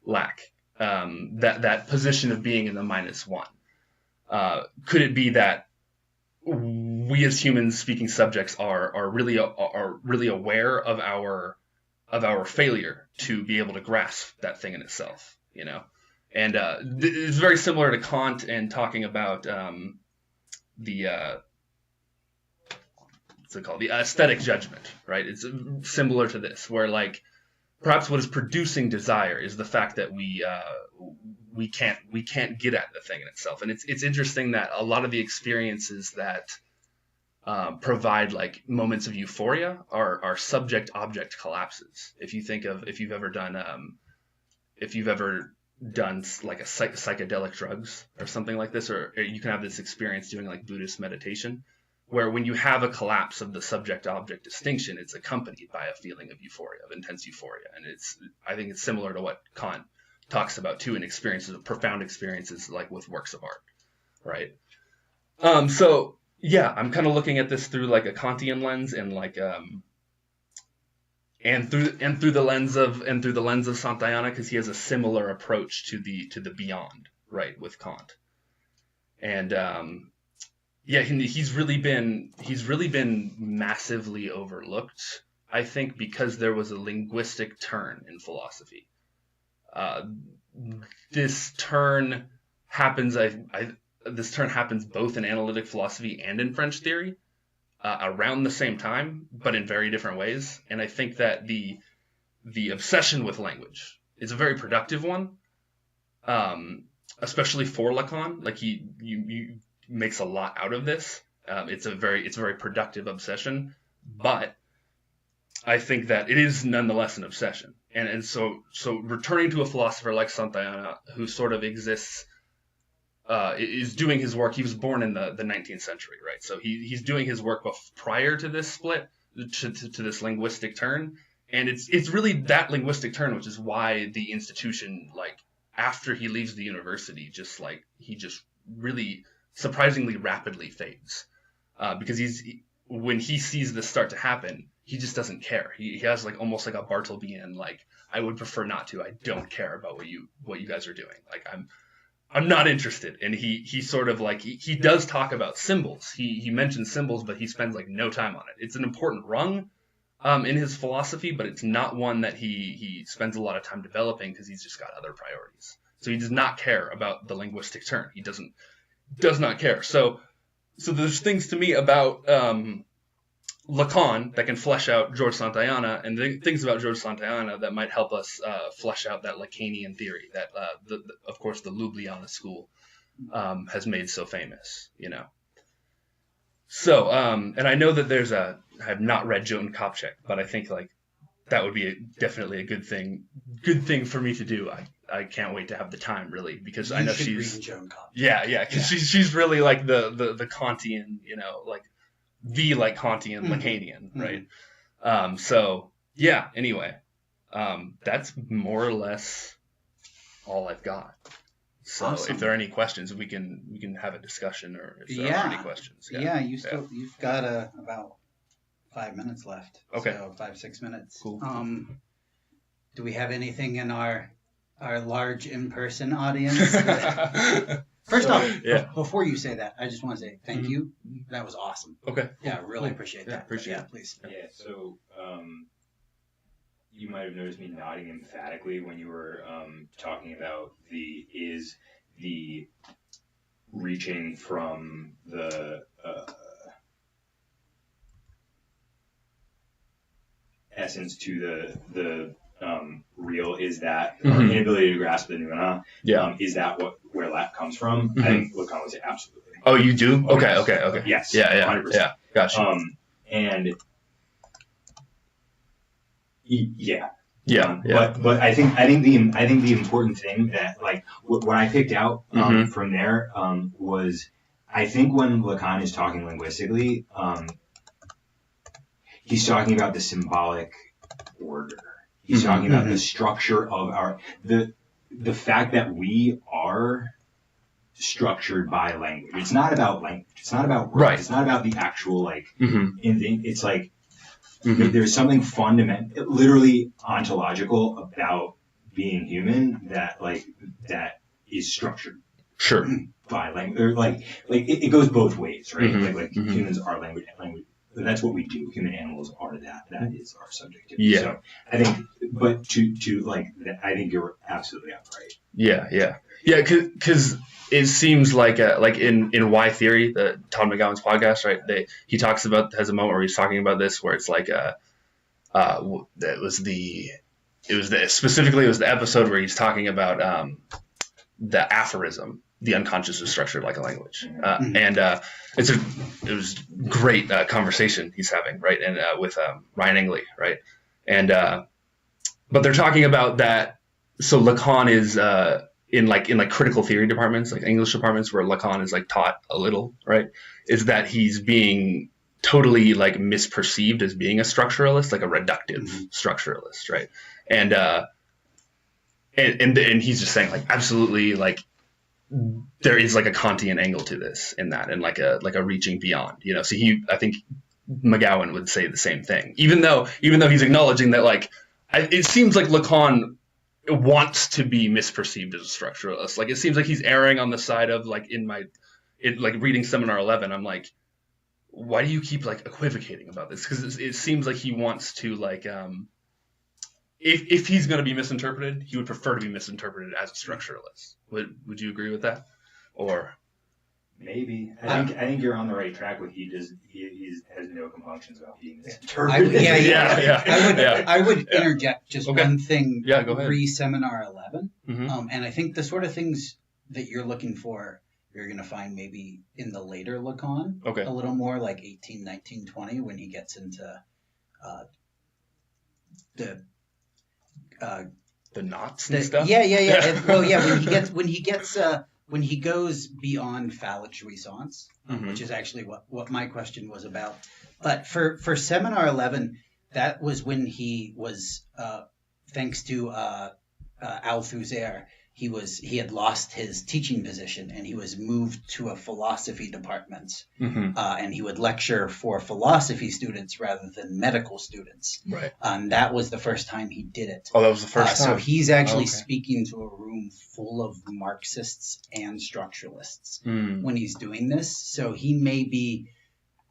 lack? That position of being in the -1. Could it be that we as humans speaking subjects are really aware of our failure to be able to grasp that thing in itself, you know? And it's very similar to Kant and talking about the aesthetic judgment, right? It's similar to this, where like perhaps what is producing desire is the fact that we can't get at the thing in itself. And it's interesting that a lot of the experiences that provide like moments of euphoria are subject-object collapses. If you've ever done like a psychedelic drugs or something like this, or you can have this experience doing like Buddhist meditation, where when you have a collapse of the subject-object distinction, it's accompanied by a feeling of euphoria, of intense euphoria. And I think it's similar to what Kant talks about too in profound experiences like with works of art, right? So yeah, I'm kind of looking at this through like a Kantian lens, and like and through the lens of Santayana, because he has a similar approach to the beyond, right, with Kant. And yeah, he's really been massively overlooked, I think because there was a linguistic turn in philosophy. This turn happens. This turn happens both in analytic philosophy and in French theory around the same time, but in very different ways. And I think that the obsession with language is a very productive one, especially for Lacan. Like he makes a lot out of this. It's a very productive obsession, but I think that it is nonetheless an obsession. And so returning to a philosopher like Santayana, who sort of exists, is doing his work. He was born in the 19th century, right? So he's doing his work prior to this split, to this linguistic turn. And it's really that linguistic turn, which is why the institution, like after he leaves the university, he just really surprisingly rapidly fades, because when he sees this start to happen, he just doesn't care. He has like almost like a Bartlebian, like, I would prefer not to. I don't care about what you guys are doing. Like I'm not interested. And he sort of like he does talk about symbols. He mentions symbols, but he spends like no time on it. It's an important rung in his philosophy, but it's not one that he spends a lot of time developing because he's just got other priorities. So he does not care about the linguistic turn. He does not care. So there's things to me about Lacan that can flesh out George Santayana, and things about George Santayana that might help us flesh out that Lacanian theory that, of course, the Ljubljana school has made so famous, you know. So, and I know that I have not read Joan Kopchak, but I think like that would be definitely a good thing for me to do. I can't wait to have the time, really, because I know she's read Joan Kopchak. Yeah, because she's really like the Kantian, you know, like the like Kantian Lacanian, right? So yeah. Anyway, that's more or less all I've got. So Awesome. if there are any questions, we can have a discussion, or if there are any questions. You've got about 5 minutes left. Okay. So 5-6 minutes. Cool. Do we have anything in our large in-person audience? First off, before you say that, I just want to say thank you. That was awesome. Okay. Yeah, really appreciate that. Appreciate it. Please. Yeah, so you might have noticed me nodding emphatically when you were talking about the reaching from the essence to the real, is that our inability to grasp the noumena. Is that where that comes from? I think Lacan would say absolutely. Oh, you do? Okay. Yes. Yeah. 100%. Yeah. Gotcha. And yeah. But I think the important thing that like what I picked out from there was, I think when Lacan is talking linguistically, he's talking about the symbolic order. He's talking about the structure of the fact that we are structured by language. It's not about language. It's not about words. Right. It's not about the actual like it's like there's something fundamental, literally ontological about being human that is structured. Sure. By language. Or like it goes both ways, right? Like humans are language. That's what we do. Human animals are that. That is our subjectivity. Yeah. So I think, but to like, I think you're absolutely right. Yeah. Because it seems like in Y Theory, the Todd McGowan's podcast, right? He talks about, has a moment where he's talking about this, where it's like specifically it was the episode where he's talking about the aphorism. The unconscious is structured like a language, and it was great conversation he's having, right? And with Ryan Engley, right? And but they're talking about that. So Lacan is in critical theory departments, like English departments, where Lacan is like taught a little, right? Is that he's being totally like misperceived as being a structuralist, like a reductive structuralist, right? And he's just saying like absolutely like. There is like a Kantian angle to this in that, and like a reaching beyond, you know. So I think McGowan would say the same thing, even though he's acknowledging that like it seems like Lacan wants to be misperceived as a structuralist. Like it seems like he's erring on the side of like like reading Seminar 11. I'm like, why do you keep like equivocating about this? Because it seems like he wants to like if he's going to be misinterpreted, he would prefer to be misinterpreted as a structuralist. Would you agree with that? Or maybe I think you're on the right track with he has no compunctions about being misinterpreted. I would interject just one thing. Yeah, go ahead. Pre-seminar 11, Mhm. and I think the sort of things that you're looking for, you're going to find maybe in the later Lacan, Okay. a little more like 18, 19, 20, when he gets into the knots and stuff. Yeah. Well, yeah, when he goes beyond phallic jouissance, Mhm. which is actually what my question was about. But for seminar 11, that was when he was, thanks to Althusser, he had lost his teaching position and he was moved to a philosophy department, and he would lecture for philosophy students rather than medical students. Right. And that was the first time he did it. Oh, that was the first So time. he's actually Okay. speaking to a room full of Marxists and structuralists Mm. when he's doing this. So he may be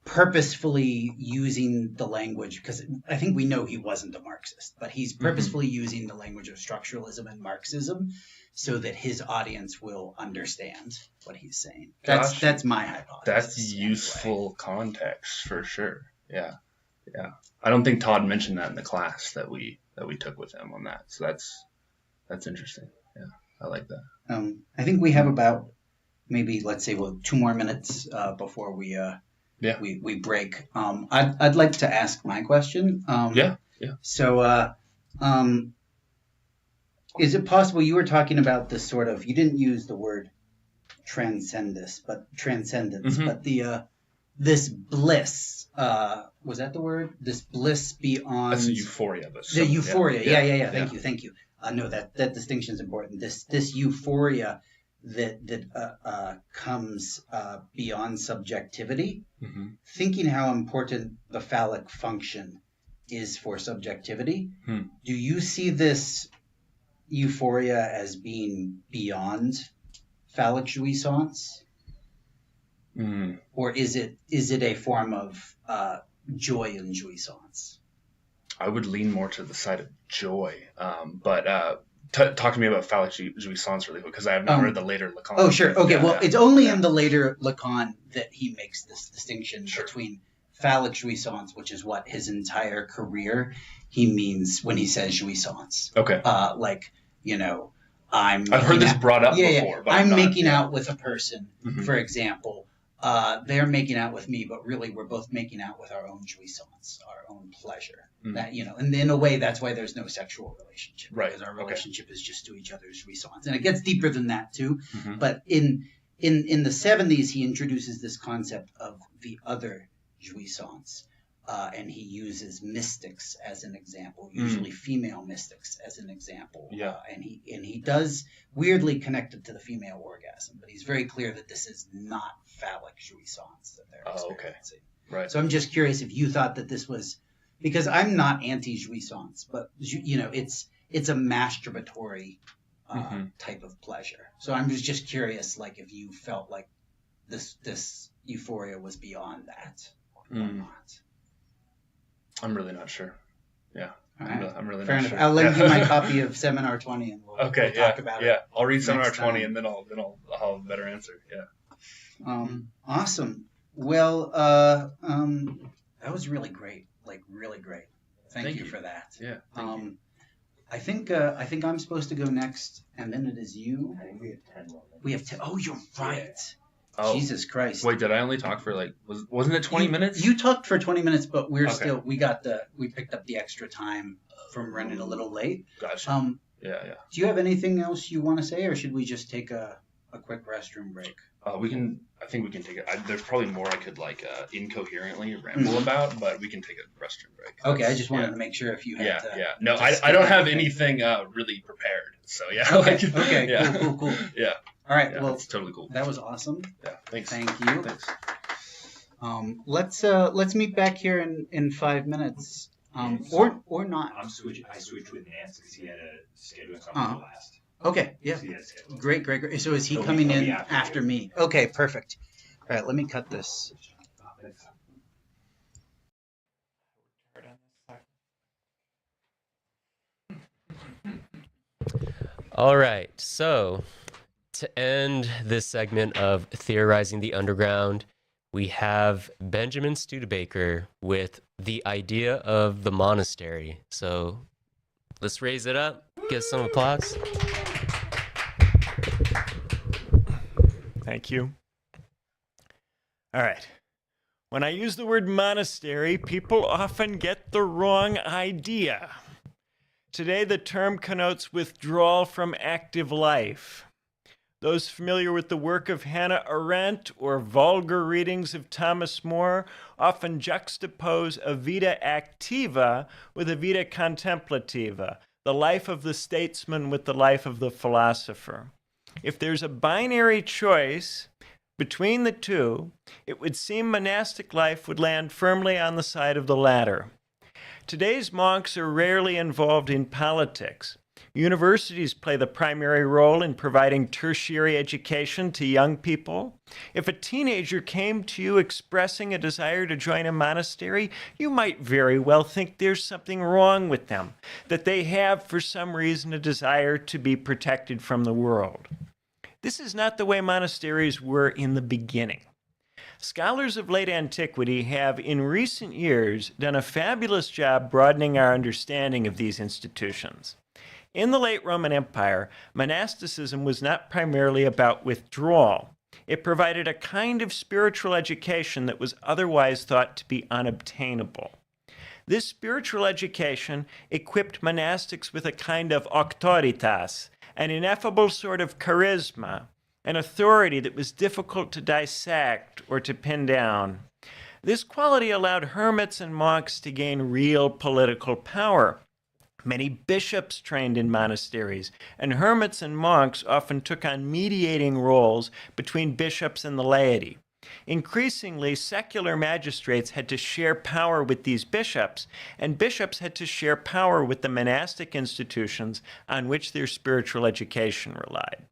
purposefully using the language, because I think we know he wasn't a Marxist, but he's purposefully using the language of structuralism and Marxism so that his audience will understand what he's saying. Gotcha. That's my hypothesis. That's useful context for sure. Yeah. I don't think Todd mentioned that in the class that we took with him on that. So that's interesting. Yeah, I like that. I think we have about maybe, let's say, 2 more minutes before we break. I'd like to ask my question. Yeah. So, is it possible, you were talking about this sort of, you didn't use the word transcendence, but this bliss, was that the word? This bliss beyond. That's a euphoria. But The euphoria. Yeah. Yeah. Thank you. No, that distinction is important. This euphoria that comes beyond subjectivity. Mm-hmm. Thinking how important the phallic function is for subjectivity. Do you see this euphoria as being beyond phallic jouissance? Or is it a form of joy and jouissance? I would lean more to the side of joy. But talk to me about phallic jouissance really quick, because I have not read the later Lacan. Oh, sure. Okay, Yeah, it's only in the later Lacan that he makes this distinction between phallic jouissance, which is what his entire career he means when he says jouissance. Okay. I've heard this brought up before. But I'm making out with a person, Mhm. for example. They're making out with me, but really we're both making out with our own jouissance, our own pleasure. That, and in a way, that's why there's no sexual relationship, right? Because our relationship is just to each other's jouissance, and it gets deeper than that too. Mhm. But in the 70s, he introduces this concept of the other jouissance, and he uses mystics as an example, usually female mystics as an example. Yeah. And he does weirdly connect it to the female orgasm, but he's very clear that this is not phallic jouissance that they're experiencing. Right. So I'm just curious if you thought that this was, because I'm not anti-jouissance, but it's a masturbatory type of pleasure. So I'm just curious, like, if you felt like this euphoria was beyond that or not. I'm really not sure. Yeah. All right. I'm really Fair not enough. sure. I'll lend you my copy of Seminar 20 and we'll talk about it. Yeah. I'll read Seminar next 20 time. and then I'll have a better answer. Yeah. Awesome. Well, that was really great. Like, really great. Thank you for that. Yeah. I think I'm supposed to go next, and then it is you. I think we have 10 more minutes. We have 10. Oh, you're right. Oh. Jesus Christ. Wait, did I only talk for wasn't it 20 minutes? You talked for 20 minutes, but we're Okay. still, we picked up the extra time from running a little late. Gotcha. Yeah. Do you have anything else you want to say, or should we just take a quick restroom break? I think we can take it. There's probably more I could incoherently ramble about, but we can take a restroom break. Okay, I just wanted to make sure if you had Yeah. No, I don't have anything really prepared. So yeah. Okay. Yeah. Cool. Yeah. All right. Yeah, well, it's totally cool. That was awesome. Yeah. Thanks. Thank you. Thanks. Let's meet back here in 5 minutes. Or not. I switched with Nance because he had a schedule something last. Okay, yeah. So he had scheduled. Great. So is he He'll coming be in after after me? Okay, perfect. All right, let me cut this. All right, so to end this segment of Theorizing the Underground, we have Benjamin Studebaker with the idea of the monastery. So let's raise it up, get some applause. Thank you. All right. When I use the word monastery, people often get the wrong idea. Today, the term connotes withdrawal from active life. Those familiar with the work of Hannah Arendt or vulgar readings of Thomas More often juxtapose a vita activa with a vita contemplativa, the life of the statesman with the life of the philosopher. If there's a binary choice between the two, it would seem monastic life would land firmly on the side of the latter. Today's monks are rarely involved in politics. Universities play the primary role in providing tertiary education to young people. If a teenager came to you expressing a desire to join a monastery, you might very well think there's something wrong with them, that they have, for some reason, a desire to be protected from the world. This is not the way monasteries were in the beginning. Scholars of late antiquity have, in recent years, done a fabulous job broadening our understanding of these institutions. In the late Roman Empire, monasticism was not primarily about withdrawal. It provided a kind of spiritual education that was otherwise thought to be unobtainable. This spiritual education equipped monastics with a kind of auctoritas, an ineffable sort of charisma, an authority that was difficult to dissect or to pin down. This quality allowed hermits and monks to gain real political power. Many bishops trained in monasteries, and hermits and monks often took on mediating roles between bishops and the laity. Increasingly, secular magistrates had to share power with these bishops, and bishops had to share power with the monastic institutions on which their spiritual education relied.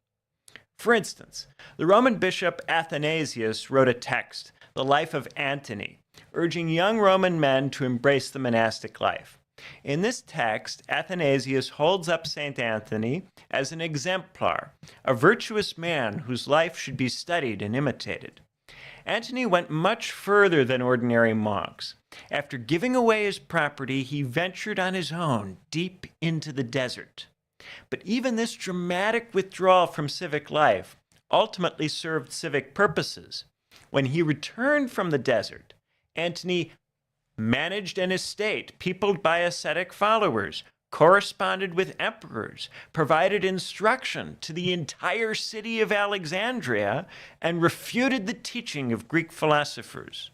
For instance, the Roman bishop Athanasius wrote a text, The Life of Antony, urging young Roman men to embrace the monastic life. In this text, Athanasius holds up St. Anthony as an exemplar, a virtuous man whose life should be studied and imitated. Antony went much further than ordinary monks. After giving away his property, he ventured on his own deep into the desert. But even this dramatic withdrawal from civic life ultimately served civic purposes. When he returned from the desert, Antony managed an estate peopled by ascetic followers, corresponded with emperors, provided instruction to the entire city of Alexandria, and refuted the teaching of Greek philosophers.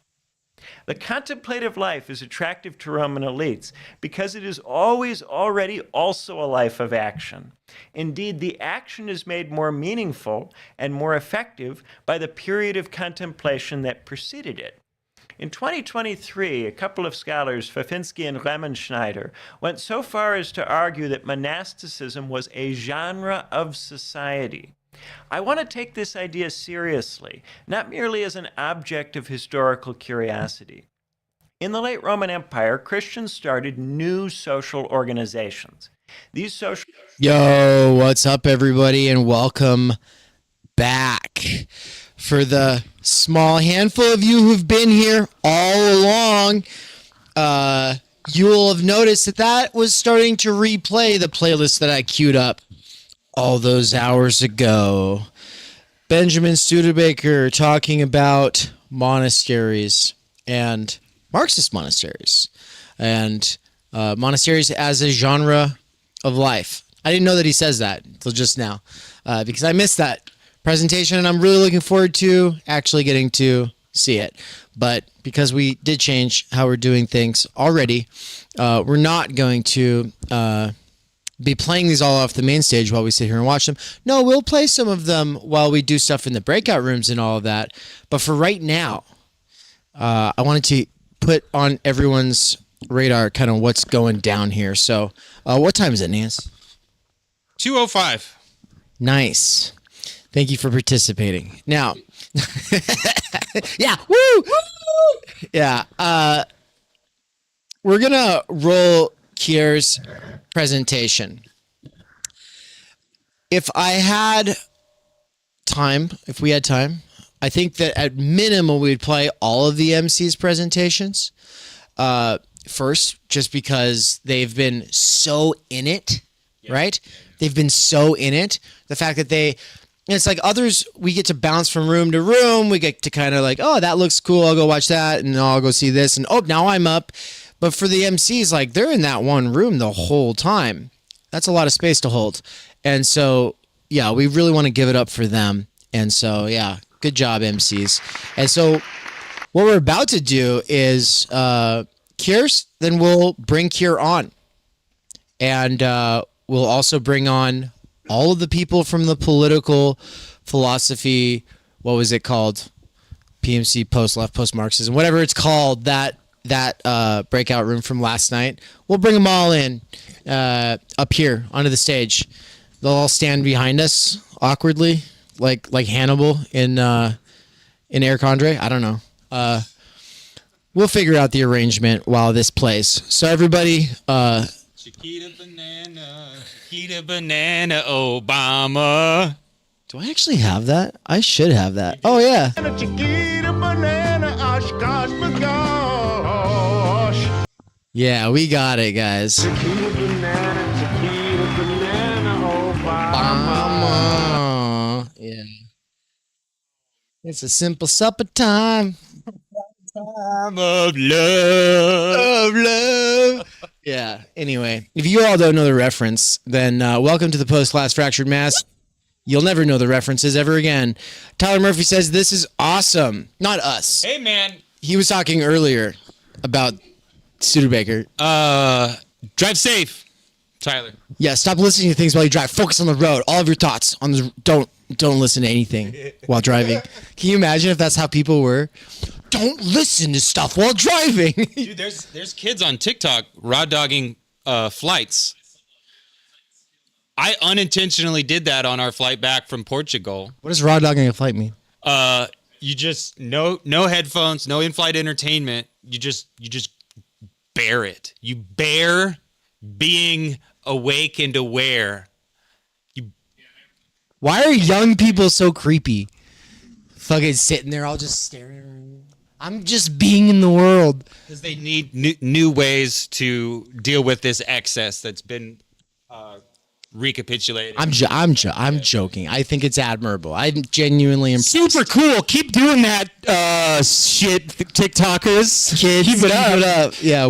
The contemplative life is attractive to Roman elites because it is always already also a life of action. Indeed, the action is made more meaningful and more effective by the period of contemplation that preceded it. In 2023, a couple of scholars, Fafinsky and Remenschneider, went so far as to argue that monasticism was a genre of society. I want to take this idea seriously, not merely as an object of historical curiosity. In the late Roman Empire, Christians started new social organizations. These social... Yo, what's up, everybody, and welcome back. For the small handful of you who've been here all along, you will have noticed that was starting to replay the playlist that I queued up all those hours ago. Benjamin Studebaker talking about monasteries and Marxist monasteries and monasteries as a genre of life. I didn't know that he says that until just now because I missed that presentation and I'm really looking forward to actually getting to see it. But because we did change how we're doing things already, we're not going to be playing these all off the main stage while we sit here and watch them. No, we'll play some of them while we do stuff in the breakout rooms and all of that. But for right now, I wanted to put on everyone's radar kind of what's going down here. So what time is it, Nance? 2:05. Nice. Thank you for participating. Now, yeah, woo! Yeah, we're gonna roll Kier's presentation. if I had time, if we had time, I think that at minimum we'd play all of the MC's presentations first, just because they've been so in it, right? They've been so in it. The fact that it's like others, we get to bounce from room to room. We get to kind of like, oh, that looks cool. I'll go watch that, and I'll go see this, and oh, now I'm up. But for the MCs, like they're in that one room the whole time. That's a lot of space to hold. And so, yeah, we really want to give it up for them. And so, yeah, good job, MCs. And so what we're about to do is Kier's, then we'll bring Kier on. And we'll also bring on all of the people from the political philosophy, what was it called? PMC, post-left, post-Marxism, whatever it's called, that breakout room from last night. We'll bring them all in up here onto the stage. They'll all stand behind us awkwardly, like Hannibal in Eric Andre. I don't know. We'll figure out the arrangement while this plays. So everybody, Chiquita banana, Obama. Do I actually have that? I should have that. Oh yeah. Yeah, we got it, guys. Obama. Yeah. It's a simple supper time. Time of love. Of love. Yeah. Anyway, if you all don't know the reference, then welcome to the post-class fractured mass. You'll never know the references ever again. Tyler Murphy says this is awesome. Not us. Hey, man. He was talking earlier about Studebaker. Drive safe, Tyler. Yeah, stop listening to things while you drive. Focus on the road. All of your thoughts on the don't listen to anything while driving. Can you imagine if that's how people were? Don't listen to stuff while driving. Dude, there's kids on TikTok raw dogging flights. I unintentionally did that on our flight back from Portugal. What does raw dogging a flight mean? You just no headphones, no in-flight entertainment. You just bear it. You bear being awake and aware. Why are young people so creepy? Fucking sitting there all just staring. I'm just being in the world. Because they need new ways to deal with this excess that's been recapitulated. I'm joking. I think it's admirable. I'm genuinely impressed. Super cool. Keep doing that shit, TikTokers. Kids, keep it up. Yeah,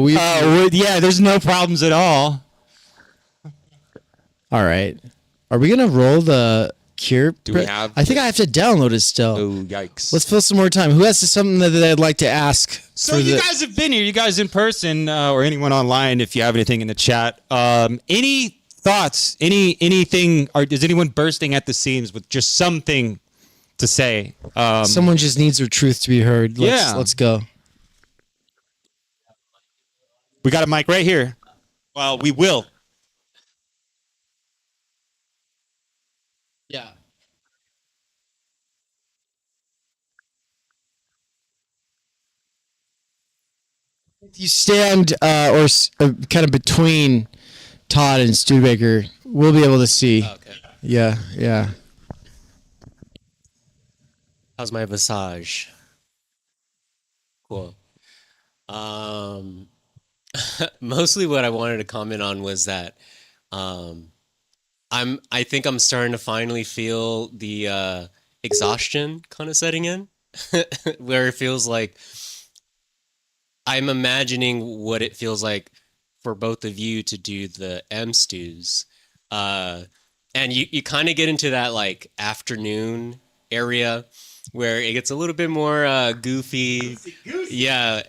yeah, there's no problems at all. All right. Are we gonna roll the cure? Do we have? I think I have to download it still. Oh, yikes. Let's fill some more time. Who has something that they'd like to ask? So you guys have been here. You guys in person or anyone online, if you have anything in the chat. Any thoughts? Anything? Or is anyone bursting at the seams with just something to say? Someone just needs their truth to be heard. Let's go. We got a mic right here. Well, we will. Yeah. You stand or kind of between Todd and Studebaker, we'll be able to see. Okay. Yeah. How's my visage? Cool. Mostly what I wanted to comment on was that I think I'm starting to finally feel the exhaustion kind of setting in, where it feels like I'm imagining what it feels like for both of you to do the EMSTUs. And you kind of get into that like afternoon area where it gets a little bit more goofy. Yeah.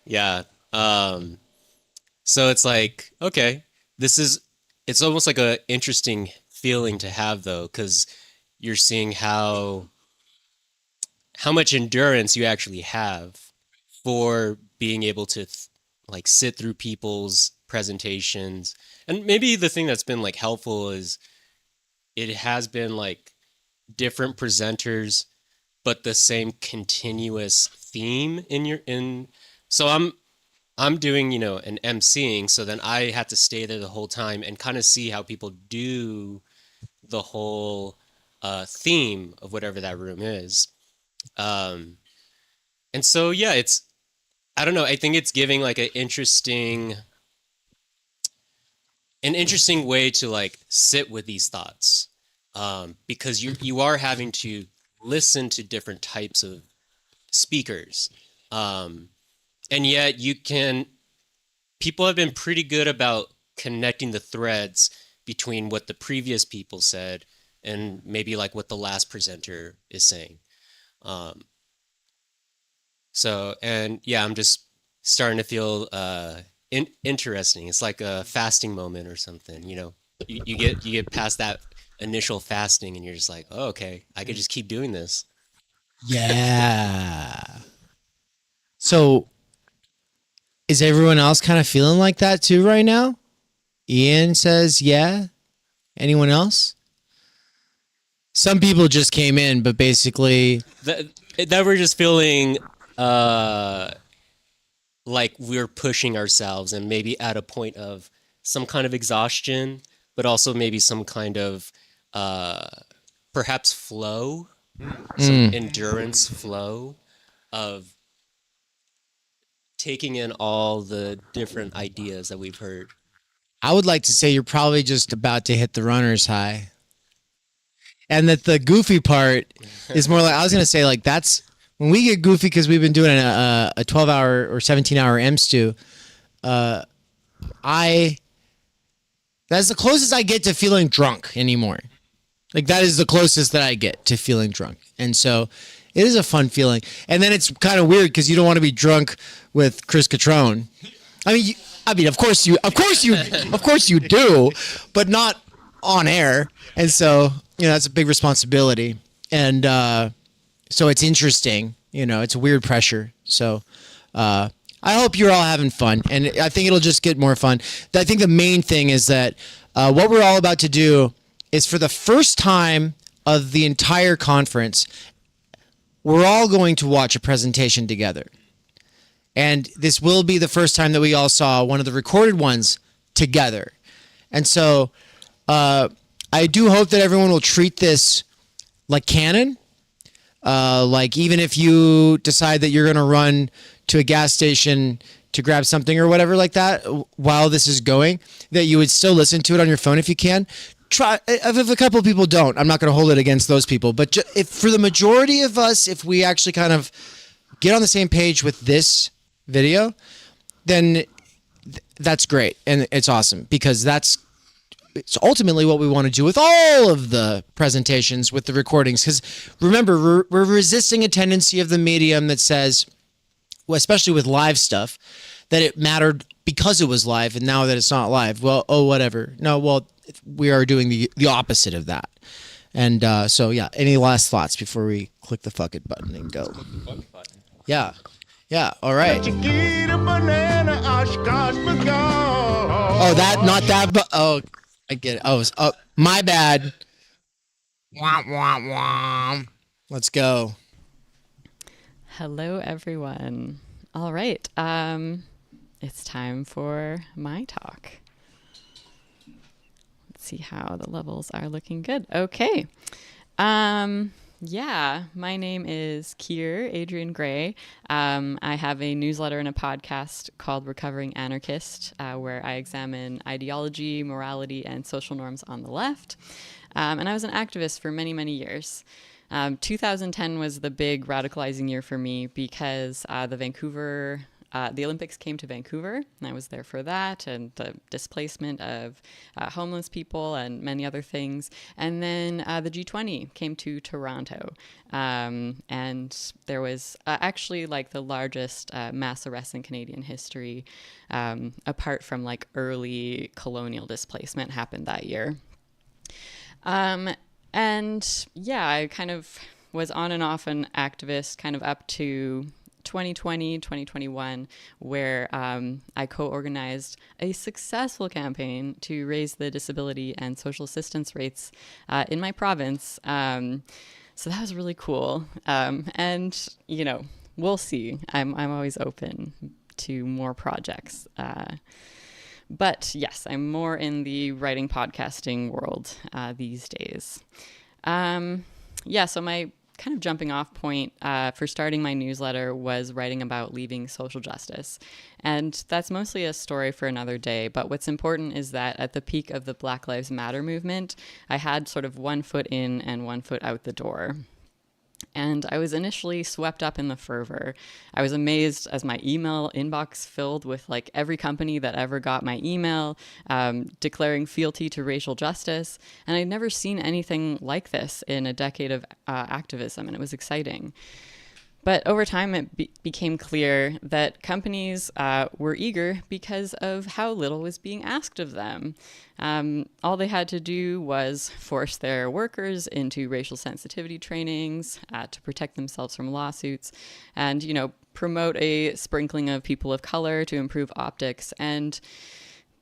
Yeah. So it's like, okay, it's almost like a interesting feeling to have though, because you're seeing how much endurance you actually have for being able to like sit through people's presentations. And maybe the thing that's been like helpful is it has been like different presenters, but the same continuous theme so I'm doing, an emceeing, so then I had to stay there the whole time and kind of see how people do the whole theme of whatever that room is. And so, yeah, I don't know. I think it's giving like an interesting way to like sit with these thoughts, because you are having to listen to different types of speakers, and yet people have been pretty good about connecting the threads between what the previous people said and maybe like what the last presenter is saying. So, and yeah, I'm just starting to feel interesting. It's like a fasting moment or something, you know. You get past that initial fasting and you're just like, oh, okay, I could just keep doing this. Yeah. So is everyone else kind of feeling like that too right now? Ian says, yeah. Anyone else? Some people just came in, but basically that we're just feeling like we're pushing ourselves and maybe at a point of some kind of exhaustion, but also maybe some kind of perhaps flow, some endurance flow of taking in all the different ideas that we've heard. I would like to say you're probably just about to hit the runner's high. And that the goofy part is more like, I was going to say, like, that's when we get goofy because we've been doing a 12-hour or 17-hour EMSTU. That's the closest I get to feeling drunk anymore. Like, that is the closest that I get to feeling drunk. And so it is a fun feeling. And then it's kind of weird because you don't want to be drunk with Chris Catrone. Of course you do, but not on air. And so, that's a big responsibility. And so it's interesting, it's a weird pressure. So I hope you're all having fun, and I think it'll just get more fun. I think the main thing is that what we're all about to do is, for the first time of the entire conference, we're all going to watch a presentation together. And this will be the first time that we all saw one of the recorded ones together. And so I do hope that everyone will treat this like canon. Like, even if you decide that you're going to run to a gas station to grab something or whatever like that while this is going, that you would still listen to it on your phone if you can. Try. If a couple of people don't, I'm not going to hold it against those people. But if for the majority of us, if we actually kind of get on the same page with this video, then that's great. And it's awesome, because it's ultimately what we want to do with all of the presentations, with the recordings. Because remember, we're resisting a tendency of the medium that says, well, especially with live stuff, that it mattered because it was live, and now that it's not live, well, whatever. No, well, we are doing the opposite of that. And so, yeah, any last thoughts before we click the fuck it button and go? Yeah. Yeah, all right. Oh, not that, but I get it. Oh, my bad. Womp, womp, womp. Let's go. Hello, everyone. All right. It's time for my talk. Let's see how the levels are looking good. Okay. Yeah, my name is Kier Adrian Gray. I have a newsletter and a podcast called Recovering Anarchist, where I examine ideology, morality, and social norms on the left. And I was an activist for many, many years. 2010 was the big radicalizing year for me because the Olympics came to Vancouver, and I was there for that, and the displacement of homeless people and many other things. And then the G20 came to Toronto, and there was actually like the largest mass arrest in Canadian history, apart from like early colonial displacement, happened that year. And yeah, I kind of was on and off an activist kind of up to 2020, 2021, where I co-organized a successful campaign to raise the disability and social assistance rates in my province. So that was really cool. And, we'll see. I'm always open to more projects. But yes, I'm more in the writing podcasting world these days. So my kind of jumping off point for starting my newsletter was writing about leaving social justice. And that's mostly a story for another day. But what's important is that at the peak of the Black Lives Matter movement, I had sort of 1 foot in and 1 foot out the door. And I was initially swept up in the fervor. I was amazed as my email inbox filled with like every company that ever got my email declaring fealty to racial justice. And I'd never seen anything like this in a decade of activism, and it was exciting. But over time, it became clear that companies were eager because of how little was being asked of them. All they had to do was force their workers into racial sensitivity trainings to protect themselves from lawsuits and, promote a sprinkling of people of color to improve optics. And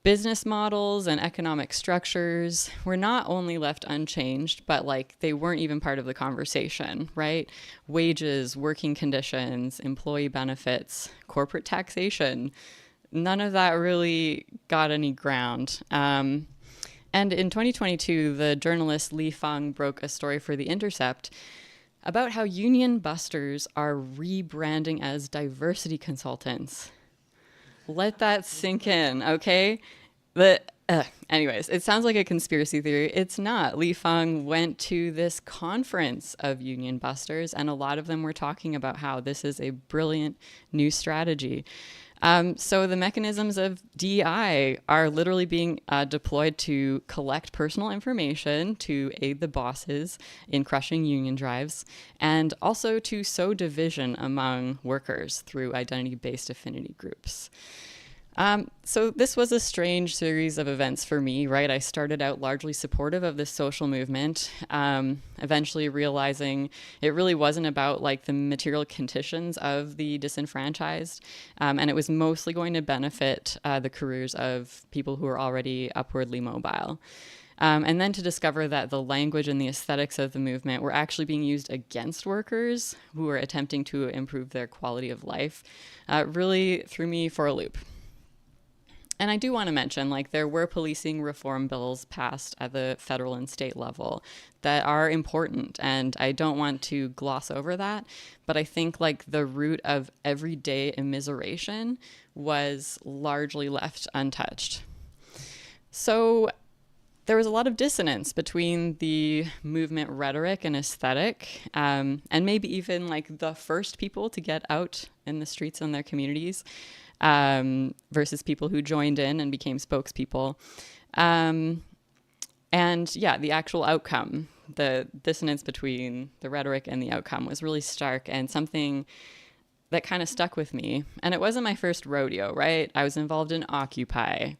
business models and economic structures were not only left unchanged, but they weren't even part of the conversation, right? Wages, working conditions, employee benefits, corporate taxation, none of that really got any ground. And in 2022, the journalist Li Feng broke a story for The Intercept about how union busters are rebranding as diversity consultants. Let that sink in, okay? Anyways, it sounds like a conspiracy theory. It's not. Li Feng went to this conference of union busters, and a lot of them were talking about how this is a brilliant new strategy. So the mechanisms of DEI are literally being deployed to collect personal information to aid the bosses in crushing union drives, and also to sow division among workers through identity-based affinity groups. So this was a strange series of events for me, right? I started out largely supportive of this social movement, eventually realizing it really wasn't about the material conditions of the disenfranchised, and it was mostly going to benefit the careers of people who are already upwardly mobile. And then to discover that the language and the aesthetics of the movement were actually being used against workers who were attempting to improve their quality of life really threw me for a loop. And I do want to mention, there were policing reform bills passed at the federal and state level that are important, and I don't want to gloss over that, but I think, the root of everyday immiseration was largely left untouched. So there was a lot of dissonance between the movement rhetoric and aesthetic, and maybe even, the first people to get out in the streets in their communities, versus people who joined in and became spokespeople. And the actual outcome, the dissonance between the rhetoric and the outcome was really stark and something that kind of stuck with me. And it wasn't my first rodeo, right? I was involved in Occupy.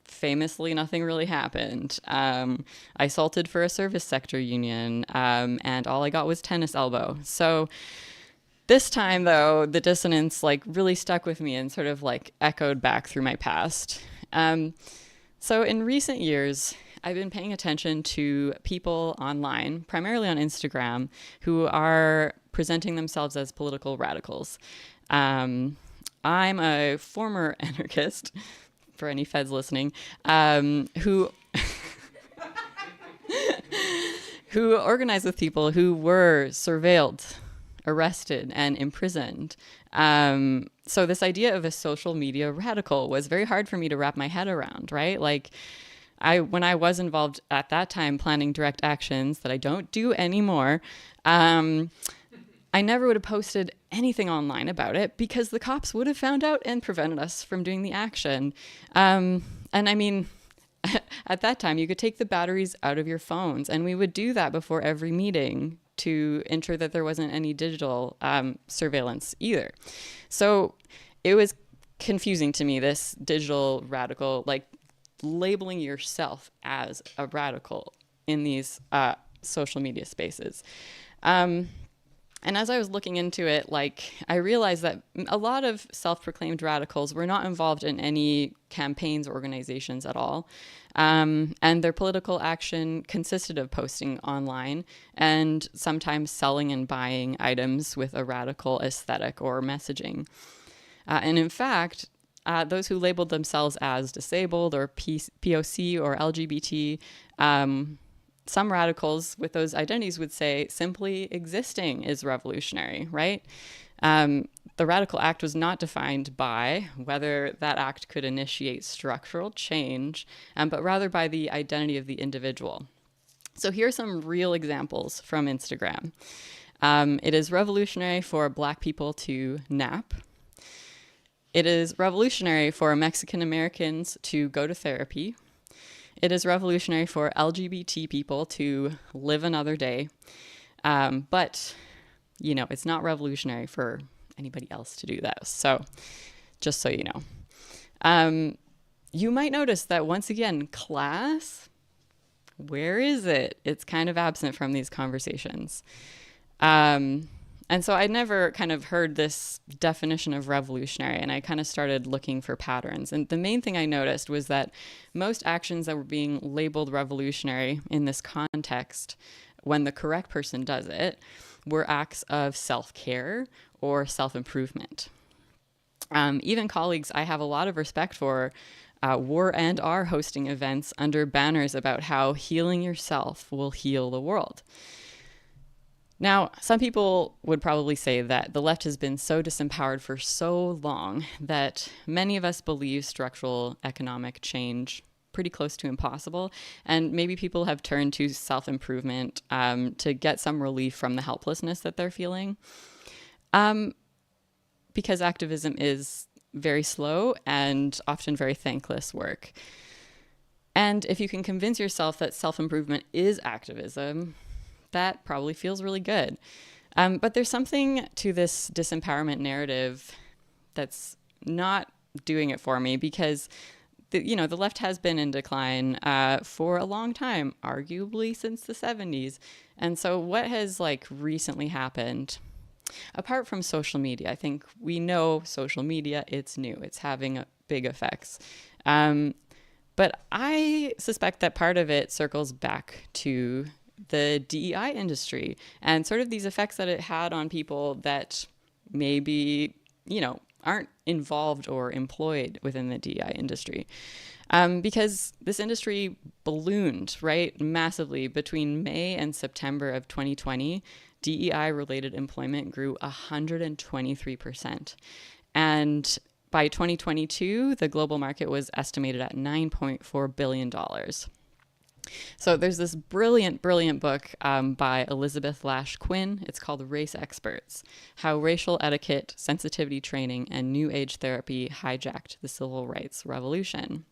Famously, nothing really happened. I assaulted for a service sector union, and all I got was tennis elbow. So this time, though, the dissonance really stuck with me and sort of echoed back through my past. So in recent years, I've been paying attention to people online, primarily on Instagram, who are presenting themselves as political radicals. I'm a former anarchist, for any feds listening, who organized with people who were surveilled, arrested, and imprisoned. So this idea of a social media radical was very hard for me to wrap my head around, right? When I was involved at that time planning direct actions that I don't do anymore, I never would have posted anything online about it because the cops would have found out and prevented us from doing the action. And I mean, at that time, you could take the batteries out of your phones, and we would do that before every meeting to ensure that there wasn't any digital surveillance either. So it was confusing to me, this digital radical, labeling yourself as a radical in these social media spaces. And as I was looking into it, I realized that a lot of self-proclaimed radicals were not involved in any campaigns or organizations at all. And their political action consisted of posting online and sometimes selling and buying items with a radical aesthetic or messaging. And in fact, those who labeled themselves as disabled or POC or LGBT, some radicals with those identities would say simply existing is revolutionary, right? The radical act was not defined by whether that act could initiate structural change, but rather by the identity of the individual. So here are some real examples from Instagram. It is revolutionary for Black people to nap. It is revolutionary for Mexican Americans to go to therapy. It is revolutionary for LGBT people to live another day. But, you know, it's not revolutionary for anybody else to do that. So just so you know. You might notice that once again, class, where is it? It's kind of absent from these conversations. And so I'd never kind of heard this definition of revolutionary, and I kind of started looking for patterns. And the main thing I noticed was that most actions that were being labeled revolutionary in this context, when the correct person does it, were acts of self-care or self-improvement. Even colleagues I have a lot of respect for were and are hosting events under banners about how healing yourself will heal the world. Now, some people would probably say that the left has been so disempowered for so long that many of us believe structural economic change pretty close to impossible, and maybe people have turned to self-improvement to get some relief from the helplessness that they're feeling. Because activism is very slow and often very thankless work. And if you can convince yourself that self-improvement is activism, that probably feels really good. But there's something to this disempowerment narrative that's not doing it for me, because the left has been in decline for a long time, arguably since the 70s. And so what has recently happened, apart from social media? I think we know social media, it's new, it's having big effects. But I suspect that part of it circles back to the DEI industry and sort of these effects that it had on people that maybe, aren't involved or employed within the DEI industry. Because this industry ballooned, right, massively between May and September of 2020. DEI-related employment grew 123%. And by 2022, the global market was estimated at $9.4 billion. So there's this brilliant book by Elizabeth Lash Quinn. It's called Race Experts: How Racial Etiquette, Sensitivity Training, and New Age Therapy Hijacked the Civil Rights Revolution.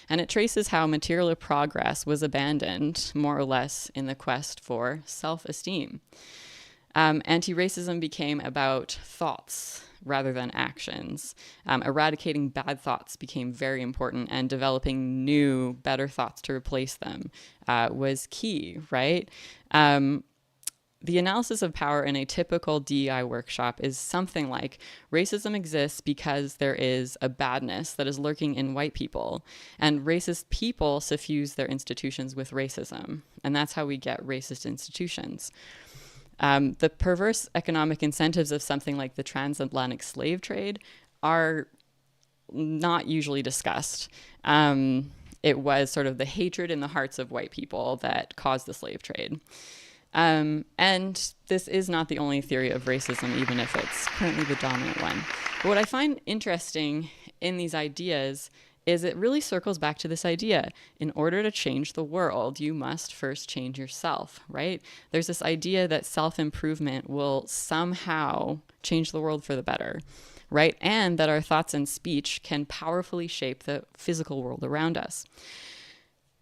And it traces how material progress was abandoned, more or less, in the quest for self-esteem. Anti-racism became about thoughts rather than actions. Eradicating bad thoughts became very important, and developing new, better thoughts to replace them was key, right? The analysis of power in a typical DEI workshop is something like, racism exists because there is a badness that is lurking in white people, and racist people suffuse their institutions with racism. And that's how we get racist institutions. The perverse economic incentives of something like the transatlantic slave trade are not usually discussed. It was sort of the hatred in the hearts of white people that caused the slave trade. And this is not the only theory of racism, even if it's currently the dominant one. But what I find interesting in these ideas is it really circles back to this idea. In order to change the world, you must first change yourself, right? There's this idea that self-improvement will somehow change the world for the better, right? And that our thoughts and speech can powerfully shape the physical world around us.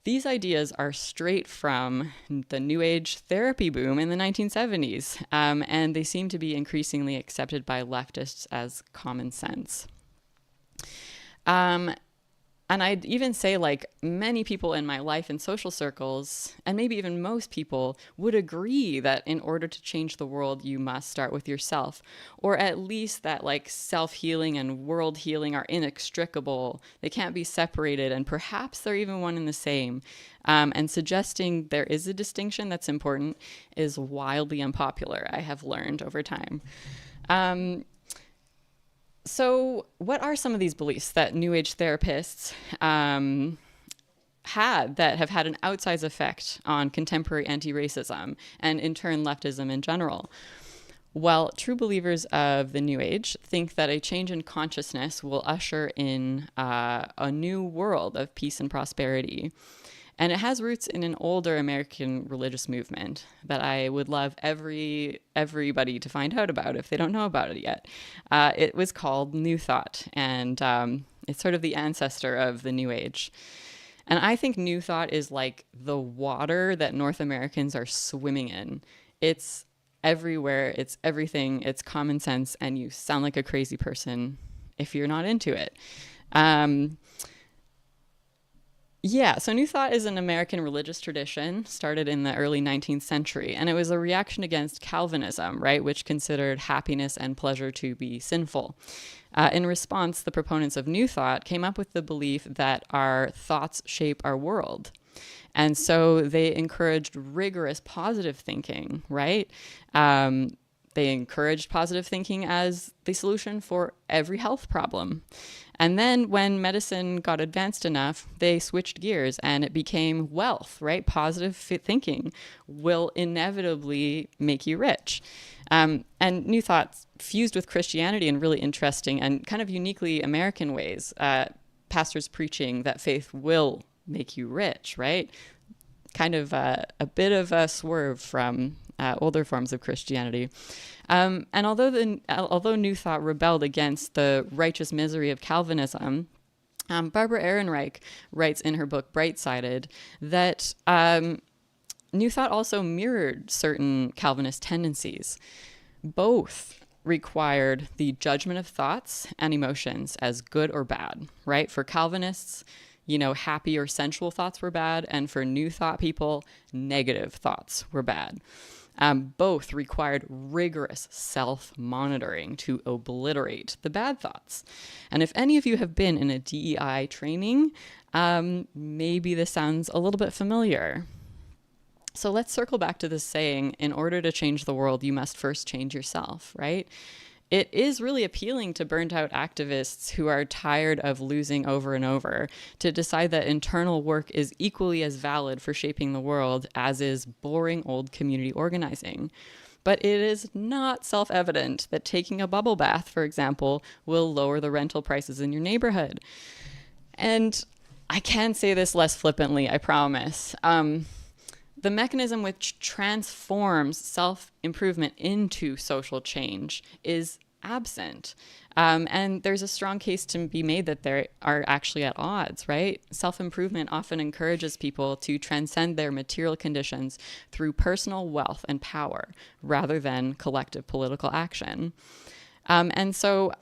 These ideas are straight from the New Age therapy boom in the 1970s, and they seem to be increasingly accepted by leftists as common sense. And I'd even say many people in my life and social circles, and maybe even most people, would agree that in order to change the world, you must start with yourself. Or at least that self-healing and world healing are inextricable. They can't be separated, and perhaps they're even one and the same. And suggesting there is a distinction that's important is wildly unpopular, I have learned over time. So, what are some of these beliefs that New Age therapists had that have had an outsized effect on contemporary anti-racism and, in turn, leftism in general? Well, true believers of the New Age think that a change in consciousness will usher in a new world of peace and prosperity. And it has roots in an older American religious movement that I would love everybody to find out about if they don't know about it yet. It was called New Thought, and it's sort of the ancestor of the New Age. And I think New Thought is like the water that North Americans are swimming in. It's everywhere, it's everything, it's common sense, and you sound like a crazy person if you're not into it. Yeah, so New Thought is an American religious tradition started in the early 19th century, and it was a reaction against Calvinism, right, which considered happiness and pleasure to be sinful. In response, the proponents of New Thought came up with the belief that our thoughts shape our world. And so they encouraged rigorous positive thinking, right? They encouraged positive thinking as the solution for every health problem. And then when medicine got advanced enough, they switched gears and it became wealth, right? Positive thinking will inevitably make you rich. And New Thought fused with Christianity in really interesting and kind of uniquely American ways. Pastors preaching that faith will make you rich, right? Kind of a bit of a swerve from older forms of Christianity. And although New Thought rebelled against the righteous misery of Calvinism, Barbara Ehrenreich writes in her book Bright-Sided that New Thought also mirrored certain Calvinist tendencies. Both required the judgment of thoughts and emotions as good or bad, right? For Calvinists, happy or sensual thoughts were bad, and for New Thought people, negative thoughts were bad. Both required rigorous self-monitoring to obliterate the bad thoughts. And if any of you have been in a DEI training, maybe this sounds a little bit familiar. So let's circle back to this saying, in order to change the world, you must first change yourself, right? It is really appealing to burnt out activists who are tired of losing over and over to decide that internal work is equally as valid for shaping the world as is boring old community organizing. But it is not self-evident that taking a bubble bath, for example, will lower the rental prices in your neighborhood. And I can say this less flippantly, I promise. The mechanism which transforms self-improvement into social change is absent. And there's a strong case to be made that they are actually at odds, right? Self-improvement often encourages people to transcend their material conditions through personal wealth and power rather than collective political action. And so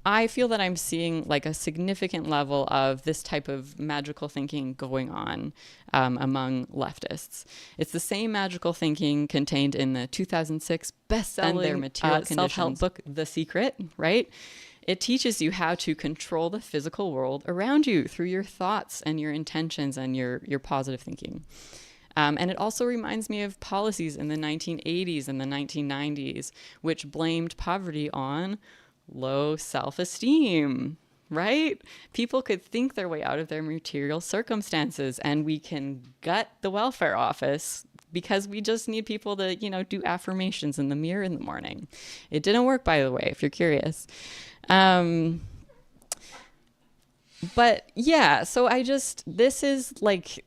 I feel that I'm seeing like a significant level of this type of magical thinking going on among leftists. It's the same magical thinking contained in the 2006 best-selling self-help book, The Secret, right? It teaches you how to control the physical world around you through your thoughts and your intentions and your positive thinking. And it also reminds me of policies in the 1980s and the 1990s, which blamed poverty on low self-esteem, right? People could think their way out of their material circumstances, and we can gut the welfare office because we just need people to, do affirmations in the mirror in the morning. It didn't work, by the way, if you're curious. But yeah, so this is like,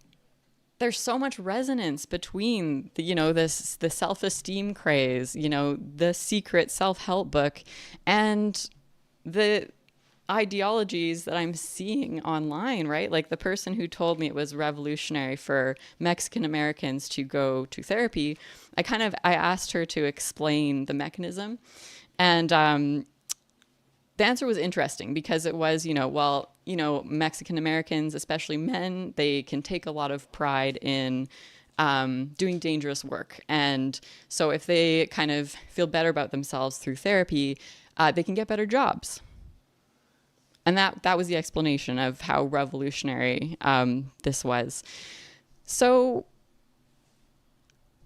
there's so much resonance between the self-esteem craze, the Secret self-help book, and the ideologies that I'm seeing online, right? Like the person who told me it was revolutionary for Mexican Americans to go to therapy, I asked her to explain the mechanism, and the answer was interesting because it was, Mexican Americans, especially men, they can take a lot of pride in doing dangerous work. And so if they kind of feel better about themselves through therapy, they can get better jobs. And that was the explanation of how revolutionary this was. So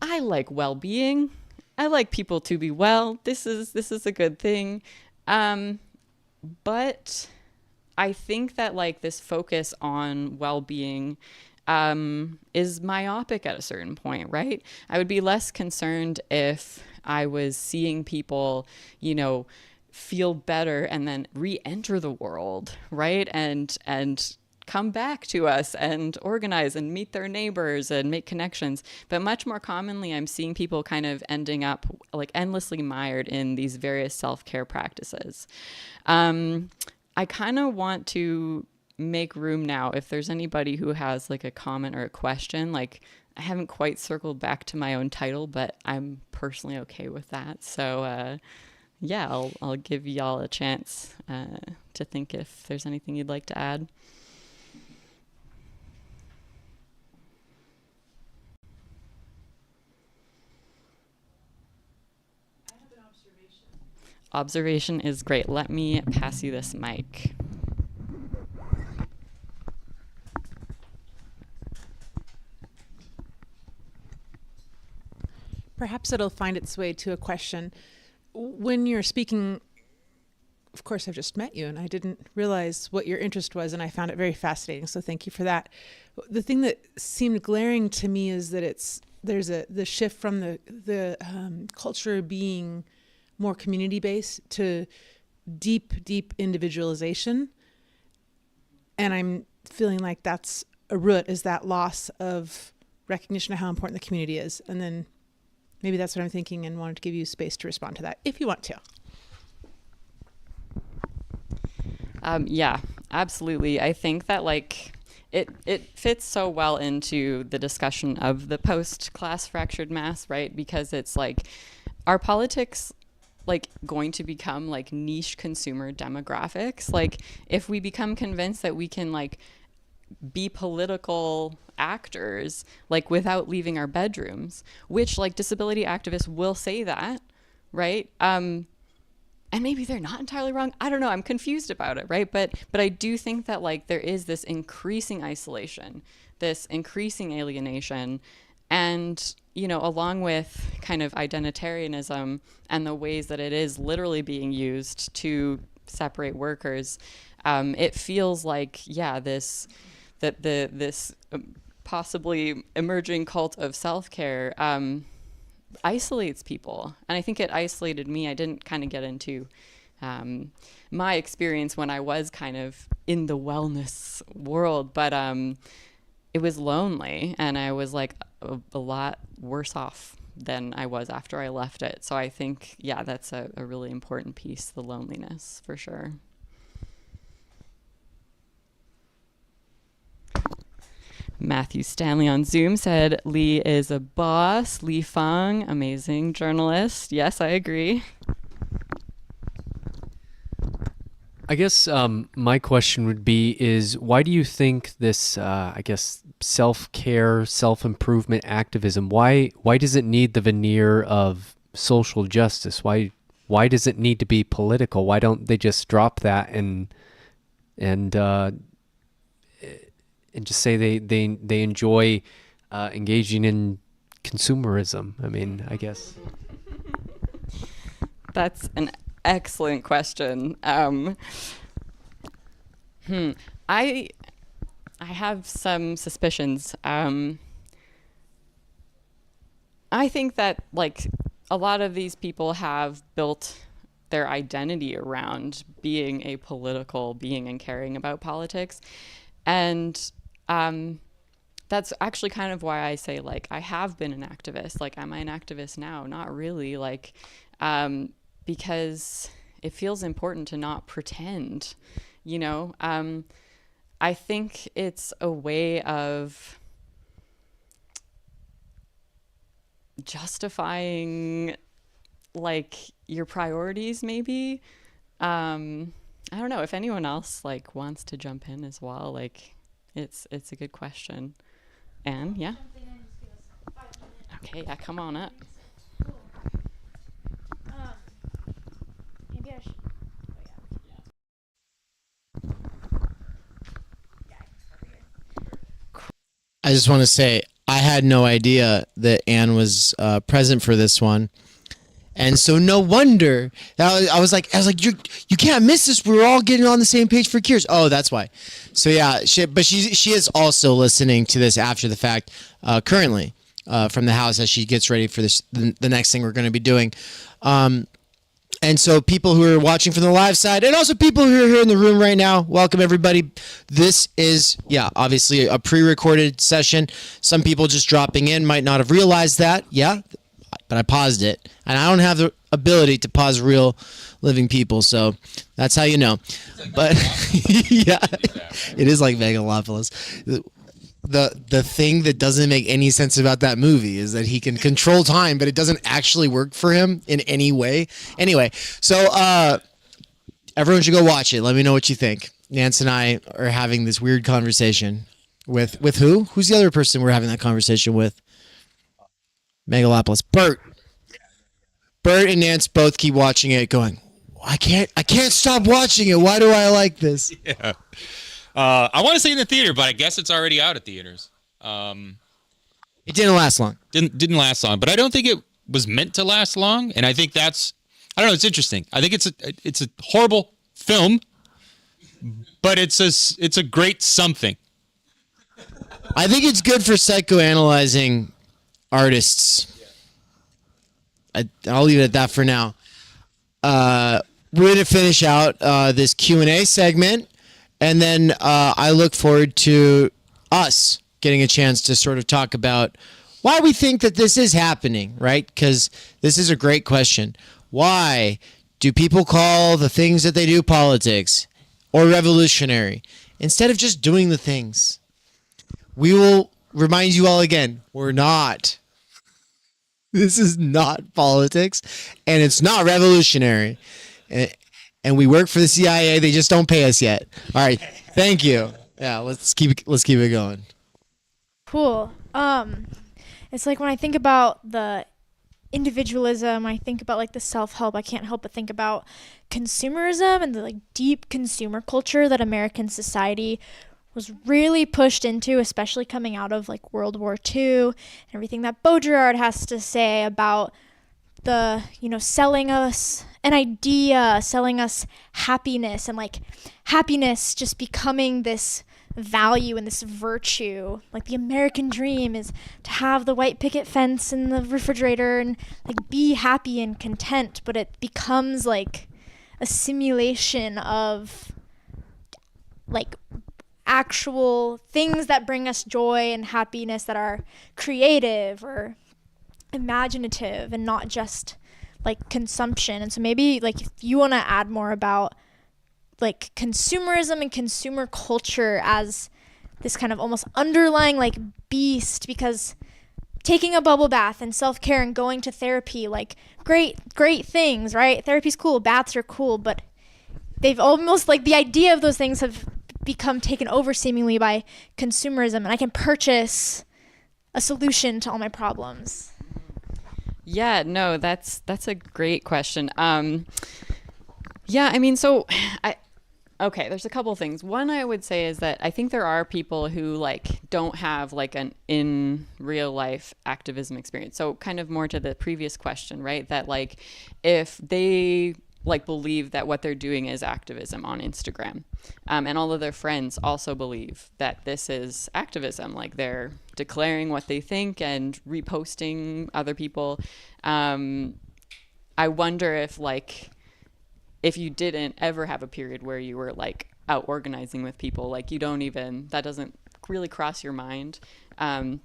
I like well-being. I like people to be well. This is a good thing. But I think that like this focus on well-being is myopic at a certain point, right? I would be less concerned if I was seeing people, you know, feel better and then re-enter the world, right? And come back to us and organize and meet their neighbors and make connections. But much more commonly, I'm seeing people kind of ending up like endlessly mired in these various self-care practices. I kind of want to make room now if there's anybody who has like a comment or a question. Like, I haven't quite circled back to my own title, but I'm personally okay with that. So yeah, I'll give y'all a chance to think if there's anything you'd like to add. Observation is great. Let me pass you this mic. Perhaps it'll find its way to a question. When you're speaking, of course, I've just met you and I didn't realize what your interest was, and I found it very fascinating. So thank you for that. The thing that seemed glaring to me is that there's the shift from the culture being more community-based to deep individualization. And I'm feeling like that's a root, is that loss of recognition of how important the community is. And then maybe that's what I'm thinking, and wanted to give you space to respond to that if you want to. Yeah, absolutely. I think that like it fits so well into the discussion of the post-class fractured mass, right? Because it's like, are politics like going to become like niche consumer demographics? Like, if we become convinced that we can like be political actors like without leaving our bedrooms, which like disability activists will say that, right? And maybe they're not entirely wrong. I don't know. I'm confused about it, right? But I do think that like there is this increasing isolation, this increasing alienation, and you know, along with kind of identitarianism and the ways that it is literally being used to separate workers, it feels like, yeah, this possibly emerging cult of self-care isolates people. And I think it isolated me. I didn't kind of get into my experience when I was kind of in the wellness world, but it was lonely, and I was like a lot worse off than I was after I left it. So I think, yeah, that's a really important piece, the loneliness, for sure. Matthew Stanley on Zoom said, Lee is a boss. Lee Fung, amazing journalist. Yes, I agree. I guess my question would be is, why do you think this, I guess, self-care, self-improvement activism, why does it need the veneer of social justice? Why does it need to be political? Why don't they just drop that and just say they enjoy engaging in consumerism? I mean, I guess. That's an excellent question. I have some suspicions. I think that like a lot of these people have built their identity around being a political being and caring about politics. And that's actually kind of why I say, like, I have been an activist. Like, am I an activist now? Not really. Like, because it feels important to not pretend, you know? I think it's a way of justifying like your priorities, maybe. I don't know if anyone else like wants to jump in as well. Like, it's a good question. Anne, yeah? Okay, yeah, come on up. Maybe I should. I just want to say I had no idea that Anne was present for this one, And so no wonder I was like, you can't miss this. We're all getting on the same page for Cures. Oh, that's why. So yeah, she is also listening to this after the fact, currently, from the house as she gets ready for the next thing we're going to be doing. And so people who are watching from the live side and also people who are here in the room right now, welcome everybody. This is, obviously a pre-recorded session. Some people just dropping in might not have realized that. Yeah, but I paused it. And I don't have the ability to pause real living people, so that's how you know. But yeah, it is like Megalopolis. The thing that doesn't make any sense about that movie is that he can control time, but it doesn't actually work for him in any way. Anyway, so everyone should go watch it. Let me know what you think. Nance and I are having this weird conversation with who? Who's the other person we're having that conversation with? Megalopolis. Bert and Nance both keep watching it going, I can't stop watching it. Why do I like this? Yeah. I want to say in the theater, but I guess it's already out at theaters. It didn't last long. Didn't last long, but I don't think it was meant to last long. And I think I don't know. It's interesting. I think it's a horrible film, but it's a great something. I think it's good for psychoanalyzing artists. I'll leave it at that for now. We're going to finish out this Q&A segment. And then I look forward to us getting a chance to sort of talk about why we think that this is happening, right? Because this is a great question. Why do people call the things that they do politics or revolutionary instead of just doing the things? We will remind you all again, we're not. This is not politics, and it's not revolutionary. And we work for the CIA. They just don't pay us yet. All right. Thank you. Yeah, let's keep it going. Cool. It's like when I think about the individualism, I think about like the self-help, I can't help but think about consumerism and the like deep consumer culture that American society was really pushed into, especially coming out of like World War II and everything that Baudrillard has to say about the, selling us an idea, selling us happiness, and like happiness just becoming this value and this virtue. Like the American dream is to have the white picket fence in the refrigerator and like be happy and content, but it becomes like a simulation of like actual things that bring us joy and happiness that are creative or imaginative and not just like consumption. And so maybe like if you want to add more about like consumerism and consumer culture as this kind of almost underlying like beast, because taking a bubble bath and self-care and going to therapy, like great things, right? Therapy's cool, baths are cool, but they've almost like the idea of those things have become taken over seemingly by consumerism, and I can purchase a solution to all my problems. Yeah, no, that's a great question. There's a couple of things. One I would say is that I think there are people who like don't have like an in real life activism experience. So kind of more to the previous question, right? That like if they like believe that what they're doing is activism on Instagram, and all of their friends also believe that this is activism, like they're declaring what they think and reposting other people. I wonder if you didn't ever have a period where you were like out organizing with people, like that doesn't really cross your mind. And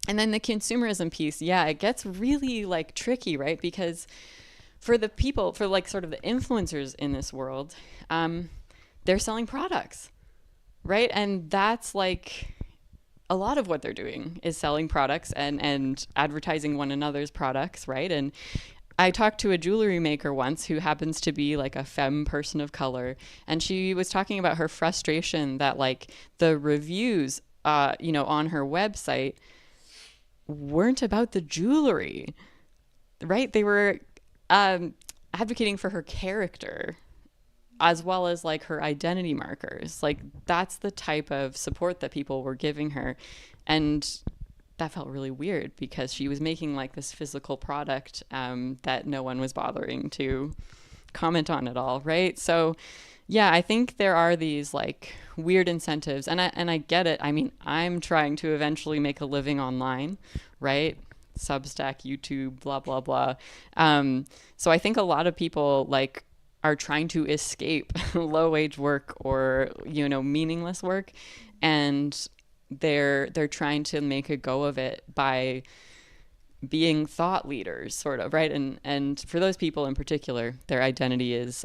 then the consumerism piece, it gets really like tricky, right? Because for the people, for like sort of the influencers in this world, they're selling products, right? And that's like a lot of what they're doing is selling products and advertising one another's products, right? And I talked to a jewelry maker once who happens to be like a femme person of color, and she was talking about her frustration that like the reviews, on her website weren't about the jewelry, right? They were advocating for her character as well as like her identity markers. Like that's the type of support that people were giving her. And that felt really weird because she was making like this physical product that no one was bothering to comment on at all, right? So yeah, I think there are these like weird incentives, and I get it. I mean, I'm trying to eventually make a living online, right? Substack, YouTube, blah blah blah. So I think a lot of people like are trying to escape low wage work or meaningless work, and they're trying to make a go of it by being thought leaders, sort of, right? And for those people in particular, their identity is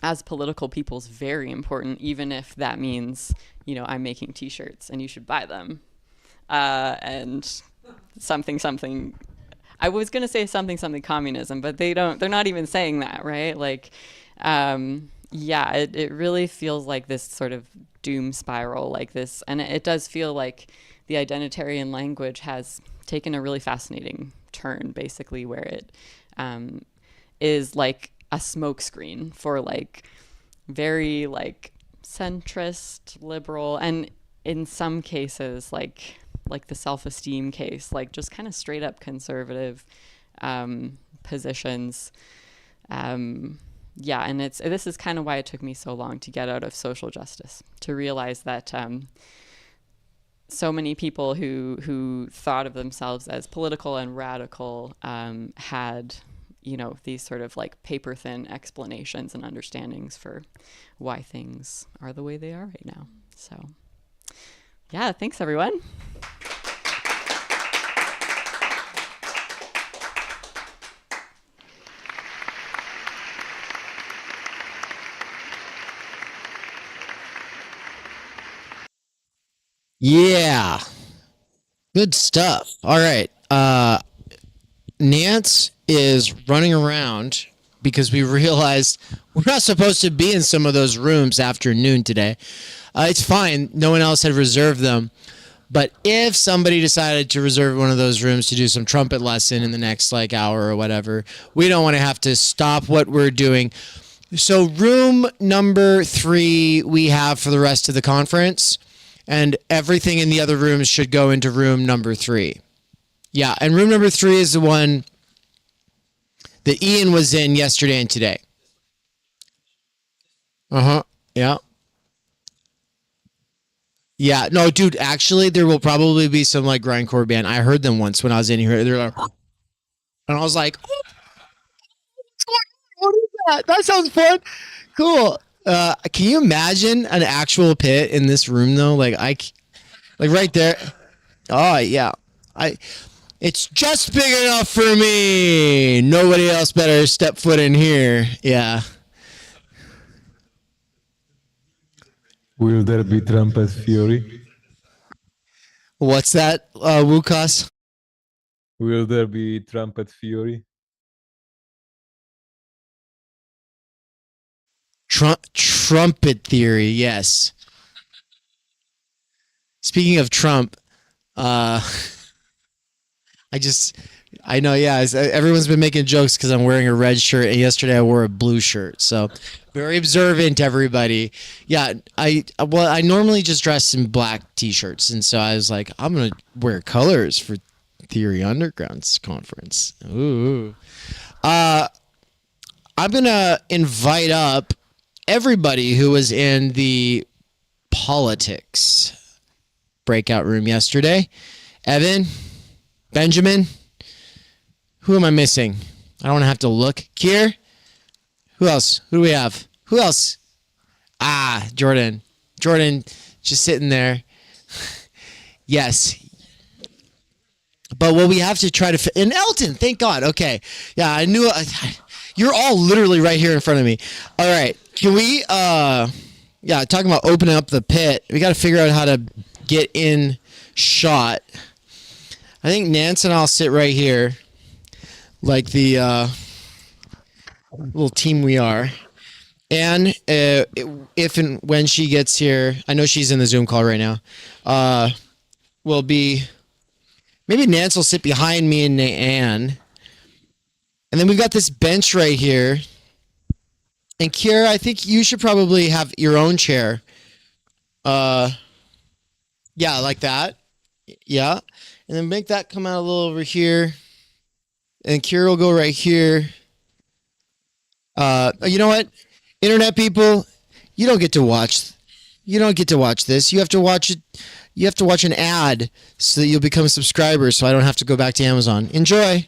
as political people is very important, even if that means I'm making T-shirts and you should buy them, and something. I was gonna say something communism, but they're not even saying that, right? Like, yeah, it really feels like this sort of doom spiral like this, and it does feel like the identitarian language has taken a really fascinating turn, basically, where it is like a smokescreen for like very like centrist liberal, and in some cases like the self-esteem case, like just kind of straight up conservative positions. Yeah, and this is kind of why it took me so long to get out of social justice, to realize that so many people who thought of themselves as political and radical had these sort of like paper thin explanations and understandings for why things are the way they are right now. So yeah, thanks everyone. Yeah. Good stuff. All right. Nance is running around because we realized we're not supposed to be in some of those rooms after noon today. It's fine. No one else had reserved them. But if somebody decided to reserve one of those rooms to do some trumpet lesson in the next like hour or whatever, we don't want to have to stop what we're doing. So room number 3 we have for the rest of the conference, and everything in the other rooms should go into room number 3. Yeah, and room number 3 is the one that Ian was in yesterday and today. Yeah. Yeah, no, dude, actually, there will probably be some like grindcore band. I heard them once when I was in here. They're like, and I was like, oh, what is that? That sounds fun. Cool. Can you imagine an actual pit in this room though? Like right there. Oh yeah. It's just big enough for me. Nobody else better step foot in here. Yeah. Will there be trumpet fury? What's that, Wukas? Will there be trumpet fury? Trumpet theory, yes. Speaking of Trump, I know, yeah, everyone's been making jokes because I'm wearing a red shirt, and yesterday I wore a blue shirt, so very observant, everybody. Yeah, I normally just dress in black t-shirts, and so I was like, I'm gonna wear colors for Theory Underground's conference. Ooh. I'm gonna invite up everybody who was in the politics breakout room yesterday. Evan, Benjamin, who am I missing? I don't want to have to look. Kier? Who else? Who do we have? Who else? Ah, Jordan. Jordan just sitting there. Yes. But what we have to try to and Elton, thank God. Okay. Yeah, I knew you're all literally right here in front of me. All right. Can we talking about opening up the pit. We got to figure out how to get in shot. I think Nance and I'll sit right here, like the little team we are. And if and when she gets here, I know she's in the Zoom call right now, will be, maybe Nance will sit behind me and Anne. And then we've got this bench right here. And Kira, I think you should probably have your own chair. Yeah, like that. Yeah. And then make that come out a little over here. And Kira will go right here. You know what? Internet people, you don't get to watch this. You have to watch it. You have to watch an ad so that you'll become a subscriber so I don't have to go back to Amazon. Enjoy.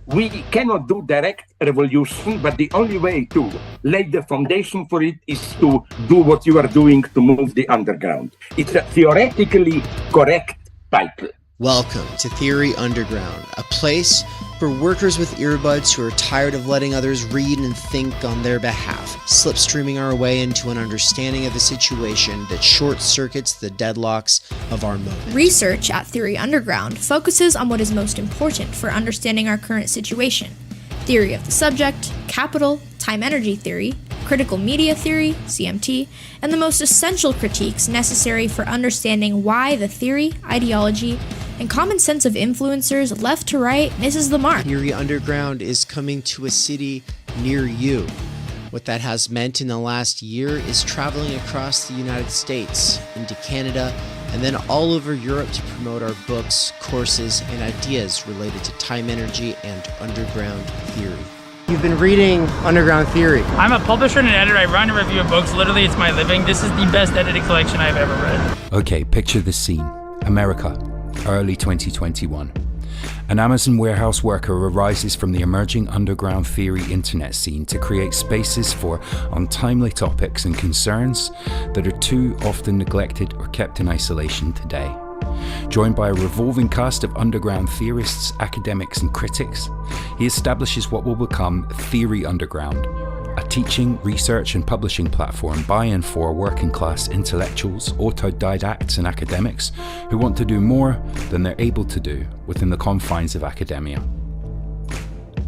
We cannot do direct revolution, but the only way to lay the foundation for it is to do what you are doing to move the underground. It's a theoretically correct title. Welcome to Theory Underground, a place for workers with earbuds who are tired of letting others read and think on their behalf, slipstreaming our way into an understanding of the situation that short-circuits the deadlocks of our moment. Research at Theory Underground focuses on what is most important for understanding our current situation. Theory of the subject, capital, time-energy theory, critical media theory, CMT, and the most essential critiques necessary for understanding why the theory, ideology, and common sense of influencers left to right misses the mark. Theory Underground is coming to a city near you. What that has meant in the last year is traveling across the United States, into Canada, and then all over Europe to promote our books, courses, and ideas related to time energy and underground theory. You've been reading Underground Theory. I'm a publisher and an editor. I run and review books. Literally, it's my living. This is the best edited collection I've ever read. Okay, picture the scene. America, early 2021. An Amazon warehouse worker arises from the emerging underground theory internet scene to create spaces for untimely topics and concerns that are too often neglected or kept in isolation today. Joined by a revolving cast of underground theorists, academics, and critics, he establishes what will become Theory Underground, a teaching, research, and publishing platform by and for working-class intellectuals, autodidacts, and academics who want to do more than they're able to do within the confines of academia.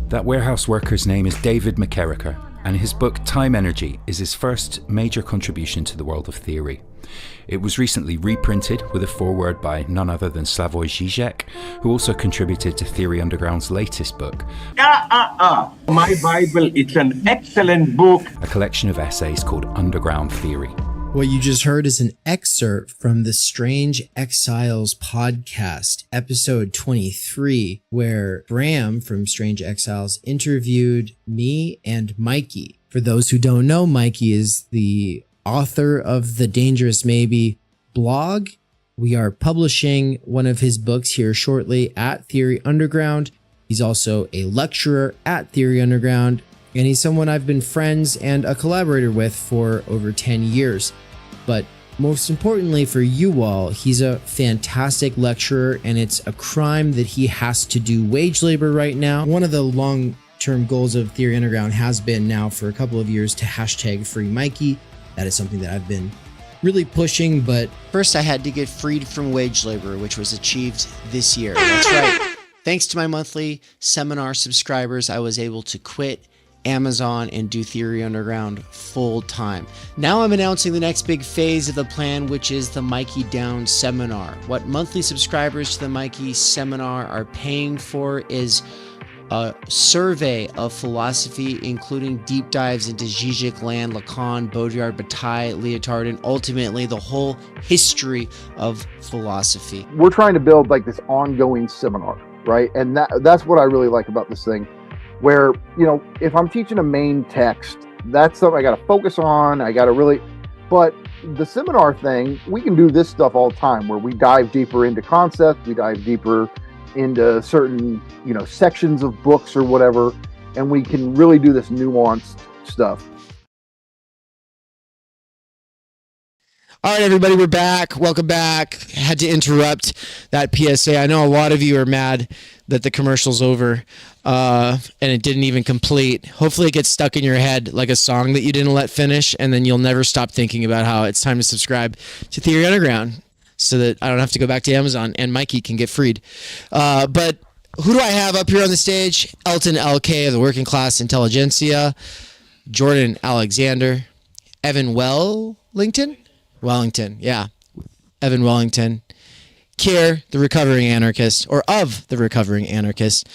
That warehouse worker's name is David McKerracher, and his book Time Energy is his first major contribution to the world of theory. It was recently reprinted with a foreword by none other than Slavoj Žižek, who also contributed to Theory Underground's latest book. My Bible, it's an excellent book. A collection of essays called Underground Theory. What you just heard is an excerpt from the Strange Exiles podcast, episode 23, where Bram from Strange Exiles interviewed me and Mikey. For those who don't know, Mikey is the author of the Dangerous Maybe blog. We are publishing one of his books here shortly at Theory Underground. He's also a lecturer at Theory Underground, and he's someone I've been friends and a collaborator with for over 10 years. But most importantly for you all, he's a fantastic lecturer, and it's a crime that he has to do wage labor right now. One of the long-term goals of Theory Underground has been now for a couple of years to hashtag free Mikey. That is something that I've been really pushing, but first I had to get freed from wage labor, which was achieved this year. That's right. Thanks to my monthly seminar subscribers, I was able to quit Amazon and do Theory Underground full time. Now I'm announcing the next big phase of the plan, which is the Mikey Down seminar. What monthly subscribers to the Mikey seminar are paying for is a survey of philosophy, including deep dives into Zizek, Land, Lacan, Baudrillard, Bataille, Lyotard, and ultimately the whole history of philosophy. We're trying to build like this ongoing seminar, right? And that's what I really like about this thing, where, you know, if I'm teaching a main text, that's something I got to focus on. I got to really, but the seminar thing, we can do this stuff all the time where we dive deeper into concepts, we dive deeper into certain, you know, sections of books or whatever, and we can really do this nuanced stuff. All right, everybody, we're back. Welcome back. Had to interrupt that PSA. I know a lot of you are mad that the commercial's over and it didn't even complete. Hopefully it gets stuck in your head like a song that you didn't let finish, and then you'll never stop thinking about how it's time to subscribe to Theory Underground, so that I don't have to go back to Amazon and Mikey can get freed. But who do I have up here on the stage? Elton LK of the Working Class Intelligentsia, Jordan Alexander, Evan Wellington, yeah, Evan Wellington, Kier, the recovering anarchist, or of the recovering anarchist,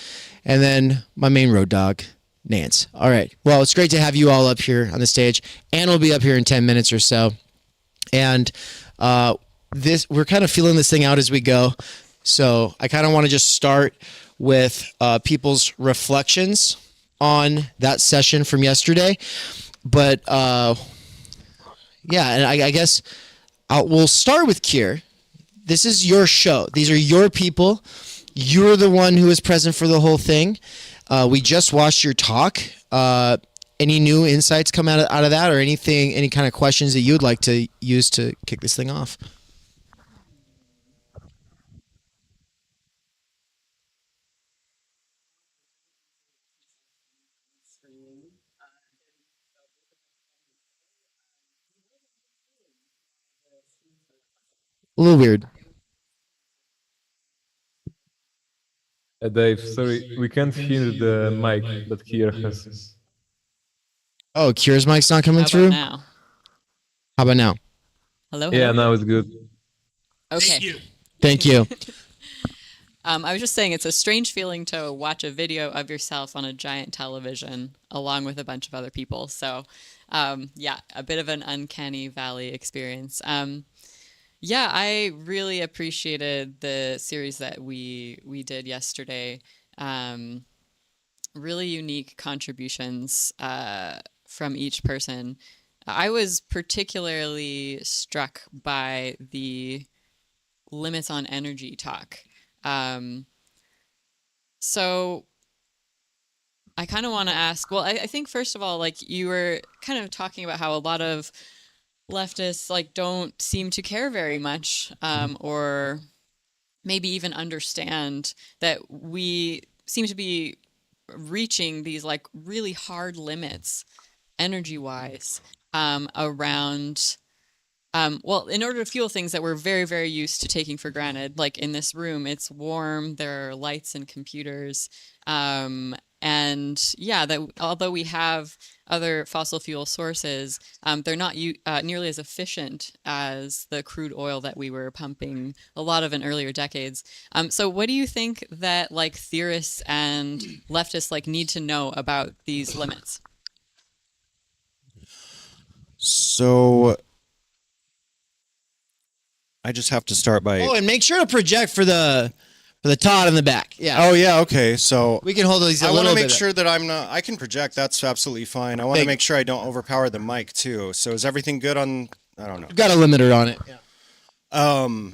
and then my main road dog, Nance. All right, well, it's great to have you all up here on the stage. Ann will be up here in 10 minutes or so. And we're kind of feeling this thing out as we go. So I kind of want to just start with people's reflections on that session from yesterday. But yeah, and I guess we'll start with Kier. This is your show. These are your people. You're the one who was present for the whole thing. We just watched your talk. Any new insights come out of that, or anything, any kind of questions that you'd like to use to kick this thing off? A little weird. Dave, sorry, we can't hear the mic that Kier has. Oh, Kier's mic's not coming How about through? now? How about now? Hello? Yeah, Hello? now it's good. Okay. Thank you. I was just saying it's a strange feeling to watch a video of yourself on a giant television along with a bunch of other people. So, yeah, a bit of an uncanny valley experience. Yeah, I really appreciated the series that we did yesterday. Really unique contributions from each person. I was particularly struck by the limits on energy talk. So I kind of want to ask, well, I think first of all, like you were kind of talking about how a lot of leftists like don't seem to care very much, or maybe even understand that we seem to be reaching these like really hard limits energy wise around well, in order to fuel things that we're very, very used to taking for granted, like in this room, it's warm, there are lights and computers. And yeah, that although we have other fossil fuel sources, they're not nearly as efficient as the crude oil that we were pumping a lot of in earlier decades. So what do you think that like theorists and leftists like need to know about these limits? So I just have to start by. Oh, and make sure to project for the Todd in the back. Yeah. Oh yeah. Okay. So we can hold these. I want to make sure that I'm not. I can project. That's absolutely fine. I want to Big. make sure I don't overpower the mic too. So is everything good on? I don't know. You've got a limiter on it. Yeah.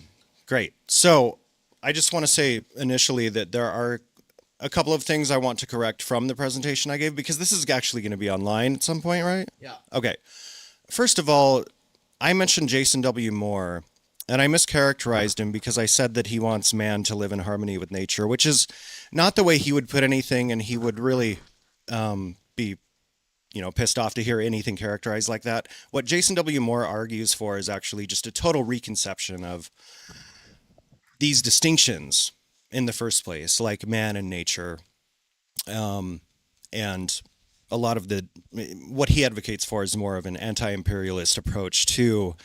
Great. So I just want to say initially that there are a couple of things I want to correct from the presentation I gave, because this is actually going to be online at some point, right? Yeah. Okay. First of all, I mentioned Jason W. Moore. And I mischaracterized him because I said that he wants man to live in harmony with nature, which is not the way he would put anything, and he would really be, pissed off to hear anything characterized like that. What Jason W. Moore argues for is actually just a total reconception of these distinctions in the first place, like man and nature, and a lot of what he advocates for is more of an anti-imperialist approach to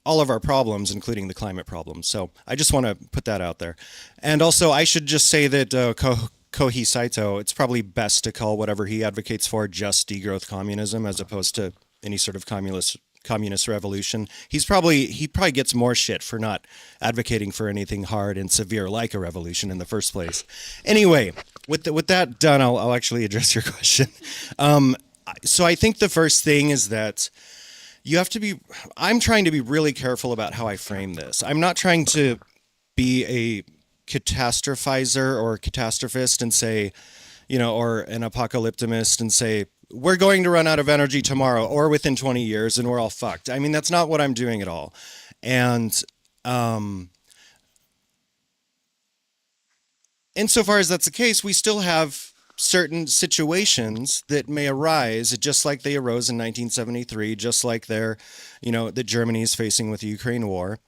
all of our problems, including the climate problem. So I just want to put that out there. And also, I should just say that Kohi Saito, it's probably best to call whatever he advocates for just degrowth communism as opposed to any sort of communist revolution. He probably gets more shit for not advocating for anything hard and severe like a revolution in the first place. Anyway, with that done, I'll actually address your question. So I think the first thing is that I'm trying to be really careful about how I frame this. I'm not trying to be a catastrophizer or a catastrophist and say, or an apocalyptimist and say, we're going to run out of energy tomorrow or within 20 years and we're all fucked. I mean, that's not what I'm doing at all. And insofar as that's the case, we still have certain situations that may arise, just like they arose in 1973, just like that Germany is facing with the Ukraine war,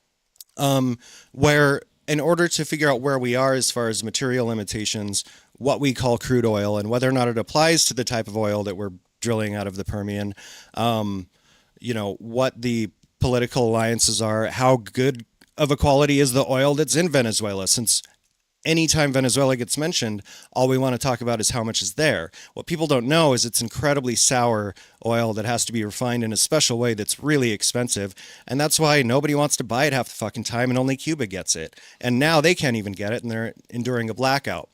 where in order to figure out where we are as far as material limitations, what we call crude oil and whether or not it applies to the type of oil that we're drilling out of the Permian, what the political alliances are, how good of a quality is the oil that's in Venezuela, since anytime Venezuela gets mentioned, all we want to talk about is how much is there. What people don't know is it's incredibly sour oil that has to be refined in a special way that's really expensive. And that's why nobody wants to buy it half the fucking time, and only Cuba gets it. And now they can't even get it, and they're enduring a blackout.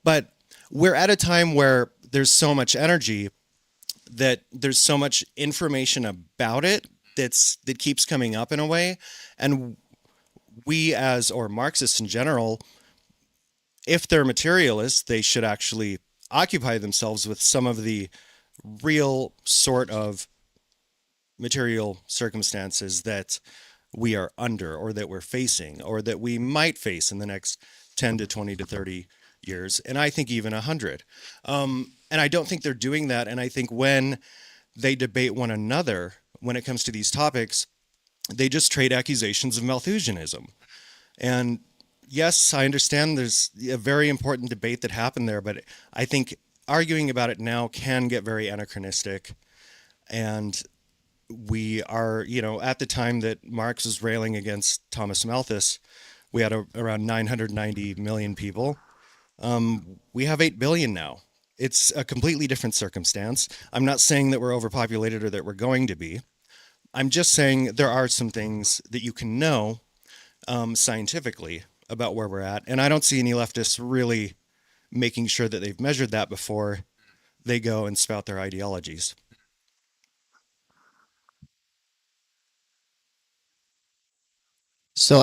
But we're at a time where there's so much energy, that there's so much information about it that keeps coming up in a way. And we or Marxists in general, if they're materialists, they should actually occupy themselves with some of the real sort of material circumstances that we are under, or that we're facing, or that we might face in the next 10 to 20 to 30 years, and I think even 100. And I don't think they're doing that. And I think when they debate one another, when it comes to these topics, they just trade accusations of Malthusianism. And yes, I understand there's a very important debate that happened there, but I think arguing about it now can get very anachronistic. And we are, at the time that Marx was railing against Thomas Malthus, we had around 990 million people. We have 8 billion now. It's a completely different circumstance. I'm not saying that we're overpopulated or that we're going to be. I'm just saying there are some things that you can know scientifically about where we're at. And I don't see any leftists really making sure that they've measured that before they go and spout their ideologies. So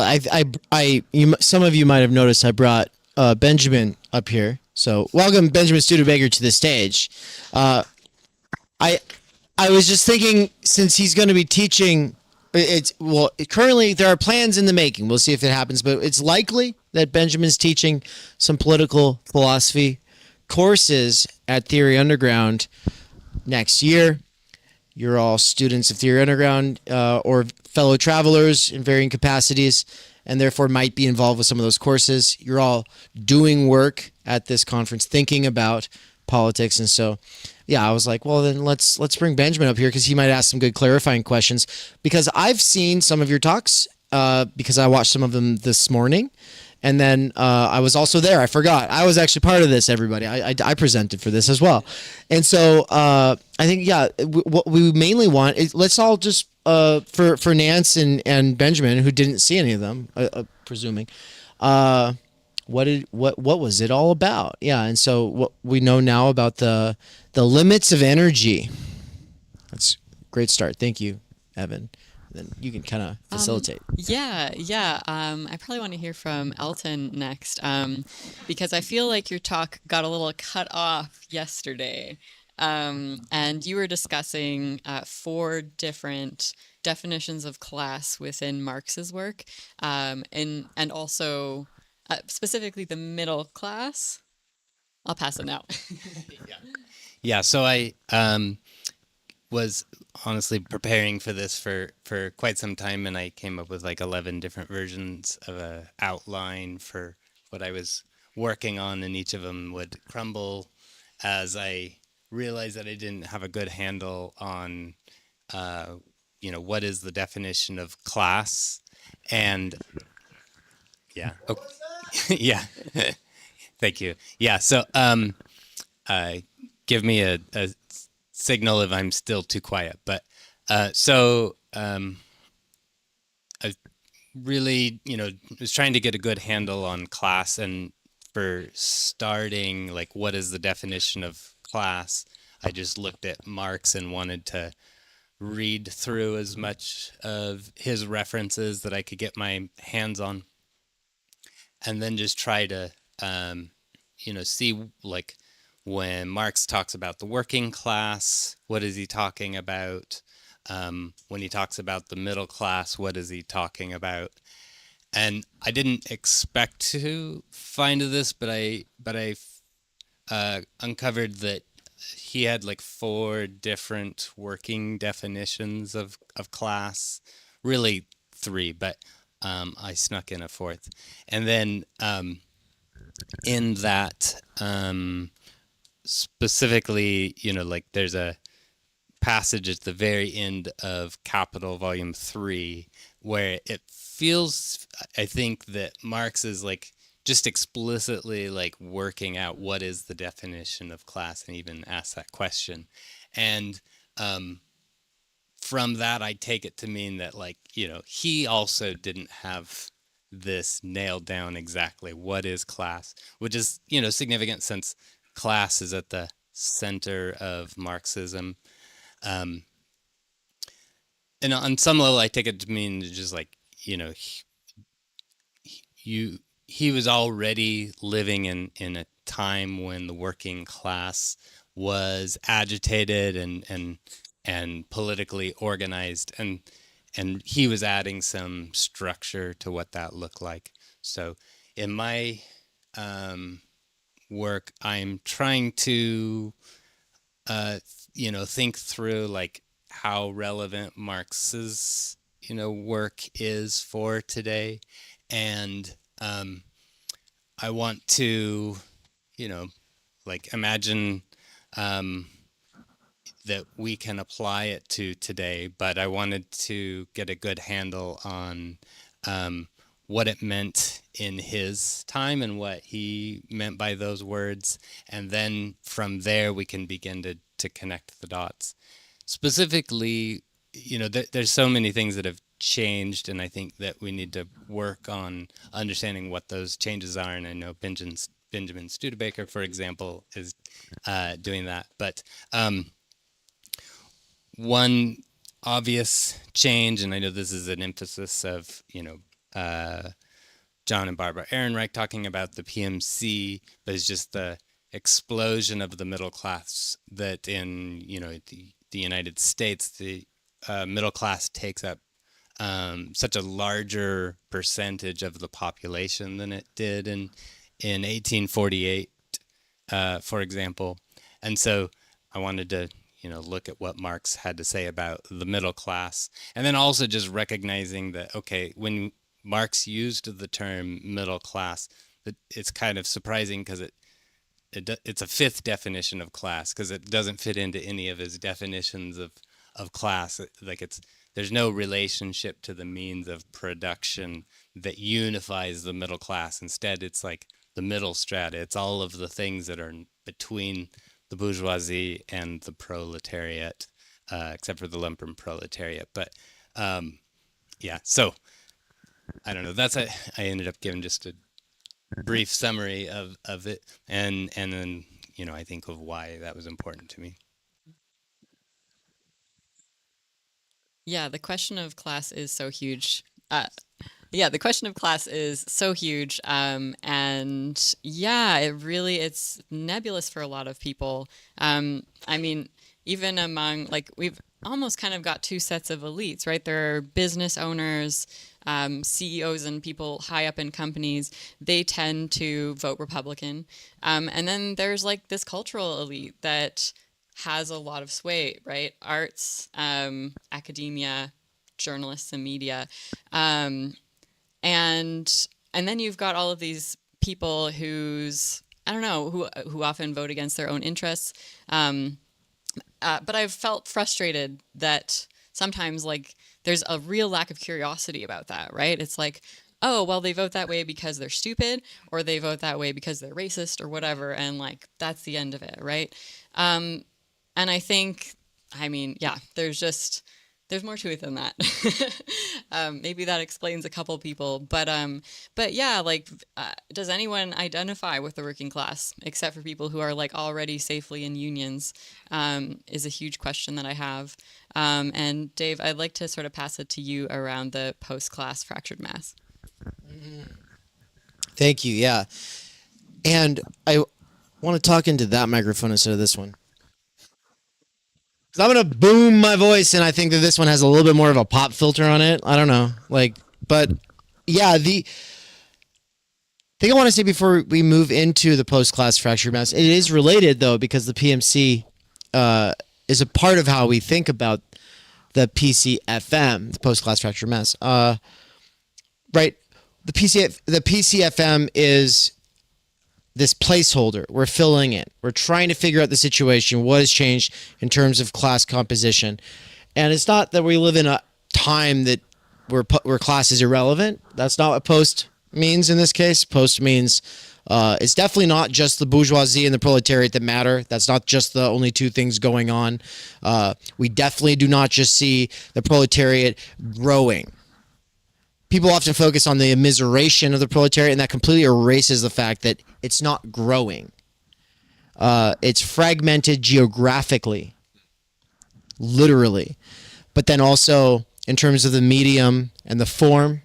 some of you might have noticed I brought Benjamin up here. So welcome Benjamin Studebaker to the stage. I was just thinking, since he's going to be teaching, currently there are plans in the making. We'll see if it happens, but it's likely that Benjamin's teaching some political philosophy courses at Theory Underground next year. You're all students of Theory Underground or fellow travelers in varying capacities, and therefore might be involved with some of those courses. You're all doing work at this conference, thinking about politics. And so, yeah, I was like, well, then let's bring Benjamin up here, because he might ask some good clarifying questions. Because I've seen some of your talks, because I watched some of them this morning. And then I was also there. I forgot. I was actually part of this, everybody. I presented for this as well. And so I think, what we mainly want is, let's all just, for Nance and Benjamin, who didn't see any of them, presuming, what was it all about? Yeah, and so what we know now about the limits of energy. That's a great start. Thank you, Evan. Then you can kind of facilitate. I probably want to hear from Elton next, because I feel like your talk got a little cut off yesterday, and you were discussing 4 different definitions of class within Marx's work, and also specifically the middle class. I'll pass it now. Yeah. So I was honestly preparing for this for quite some time, and I came up with like 11 different versions of a outline for what I was working on, and each of them would crumble as I realized that I didn't have a good handle on what is the definition of class. And yeah. Oh, yeah. Thank you. Yeah. So give me a signal if I'm still too quiet. But I really, was trying to get a good handle on class, and for starting, like, what is the definition of class? I just looked at Marx and wanted to read through as much of his references that I could get my hands on, and then just try to, see, like, when Marx talks about the working class, what is he talking about? When he talks about the middle class, what is he talking about? And I didn't expect to find this, but I uncovered that he had like 4 different working definitions of class, really 3, but I snuck in a 4th. And then in that, specifically, like there's a passage at the very end of Capital Volume 3 where it feels, I think, that Marx is like just explicitly like working out what is the definition of class, and even ask that question. And from that, I take it to mean that, like, he also didn't have this nailed down exactly what is class, which is, significant since class is at the center of Marxism. And on some level, I take it to mean just like, he was already living in a time when the working class was agitated and politically organized, and he was adding some structure to what that looked like. So in my work, I'm trying to think through like how relevant Marx's work is for today, and I want to like imagine that we can apply it to today, but I wanted to get a good handle on what it meant in his time and what he meant by those words, and then from there we can begin to connect the dots. Specifically, there's so many things that have changed, and I think that we need to work on understanding what those changes are, and I know Benjamin Studebaker, for example, is doing that. But one obvious change, and I know this is an emphasis of John and Barbara Ehrenreich talking about the PMC, but it's just the explosion of the middle class that in the United States, the middle class takes up such a larger percentage of the population than it did in 1848, for example. And so I wanted to look at what Marx had to say about the middle class, and then also just recognizing that, okay, when Marx used the term middle class, it's kind of surprising because it's a fifth definition of class, because it doesn't fit into any of his definitions of class. There's no relationship to the means of production that unifies the middle class. Instead, it's like the middle strata. It's all of the things that are between the bourgeoisie and the proletariat, except for the lumpen proletariat. But yeah, so I don't know. I ended up giving just a brief summary of it, and then I think of why that was important to me. Yeah, the question of class is so huge. The question of class is so huge. And yeah, it's nebulous for a lot of people. I mean, even among, we've almost kind of got two sets of elites, right? There are business owners, CEOs and people high up in companies. They tend to vote Republican. And then there's this cultural elite that has a lot of sway, right? Arts, academia, journalists and media. And then you've got all of these people who often vote against their own interests. But I've felt frustrated that sometimes there's a real lack of curiosity about that, right? It's oh, well, they vote that way because they're stupid, or they vote that way because they're racist or whatever. And that's the end of it, right? And I think, there's more to it than that. Maybe that explains a couple people, but yeah, does anyone identify with the working class except for people who are already safely in unions? Is a huge question that I have. And Dave, I'd like to sort of pass it to you around the post-class fractured mass. Thank you. Yeah. And I want to talk into that microphone instead of this one. I'm going to boom my voice, and I think that this one has a little bit more of a pop filter on it. I don't know. But yeah, the thing I want to say before we move into the post-class fractured mass, it is related, though, because the PMC is a part of how we think about the PCFM, the post-class fractured mass. Right? The PCFM is this placeholder. We're filling in. We're trying to figure out the situation, what has changed in terms of class composition. And it's not that we live in a time where class is irrelevant. That's not what means in this case. Post means it's definitely not just the bourgeoisie and the proletariat that matter. That's not just the only two things going on. We definitely do not just see the proletariat growing. People often focus on the immiseration of the proletariat, and that completely erases the fact that it's not growing. It's fragmented geographically, literally, but then also in terms of the medium and the form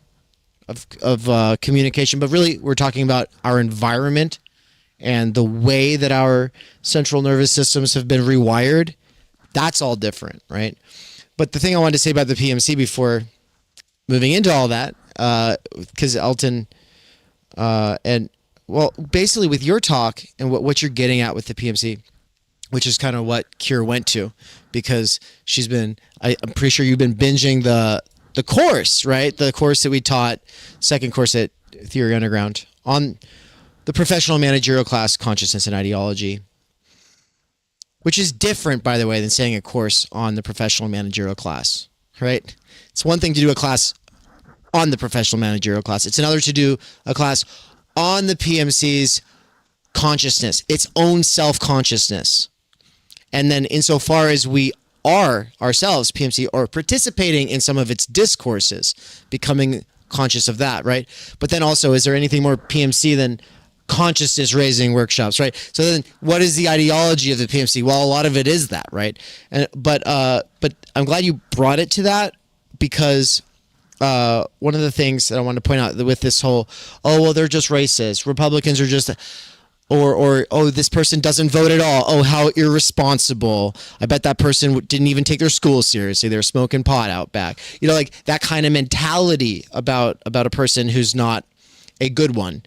of communication. But really, we're talking about our environment and the way that our central nervous systems have been rewired. That's all different, right? But the thing I wanted to say about the PMC before moving into all that, because Elton, and well, basically with your talk and what you're getting at with the PMC, which is kind of what Kier went to, because she's been, I'm pretty sure you've been binging the course, right? The course that we taught, second course at Theory Underground, on the professional managerial class, consciousness and ideology, which is different, by the way, than saying a course on the professional managerial class, right? It's one thing to do a class on the professional managerial class. It's another to do a class on the PMC's consciousness, its own self-consciousness. And then insofar as we are ourselves, PMC, or participating in some of its discourses, becoming conscious of that, right? But then also, is there anything more PMC than consciousness raising workshops, right? So then what is the ideology of the PMC? Well, a lot of it is that, right? And but I'm glad you brought it to that, because one of the things that I want to point out with this whole, oh, well, they're just racist, Republicans are just, or oh, this person doesn't vote at all, oh, how irresponsible, I bet that person didn't even take their school seriously, they're smoking pot out back, you know, like that kind of mentality about a person who's not a good one.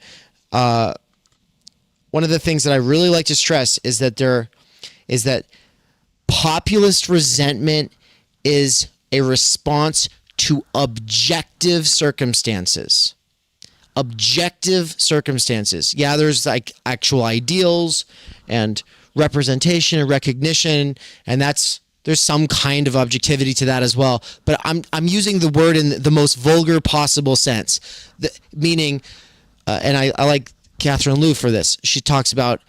One of the things that I really like to stress is that populist resentment is a response to objective circumstances. Objective circumstances. Yeah, there's like actual ideals and representation and recognition, and there's some kind of objectivity to that as well. But I'm using the word in the most vulgar possible sense, meaning, and I like Catherine Liu for this. She talks about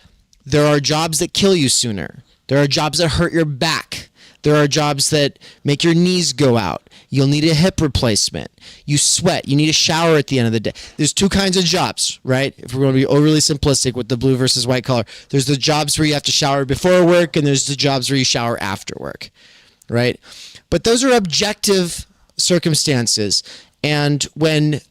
there are jobs that kill you sooner. There are jobs that hurt your back. There are jobs that make your knees go out. You'll need a hip replacement. You sweat. You need a shower at the end of the day. There's two kinds of jobs, right? If we're going to be overly simplistic with the blue versus white collar, there's the jobs where you have to shower before work, and there's the jobs where you shower after work, right? But those are objective circumstances. And when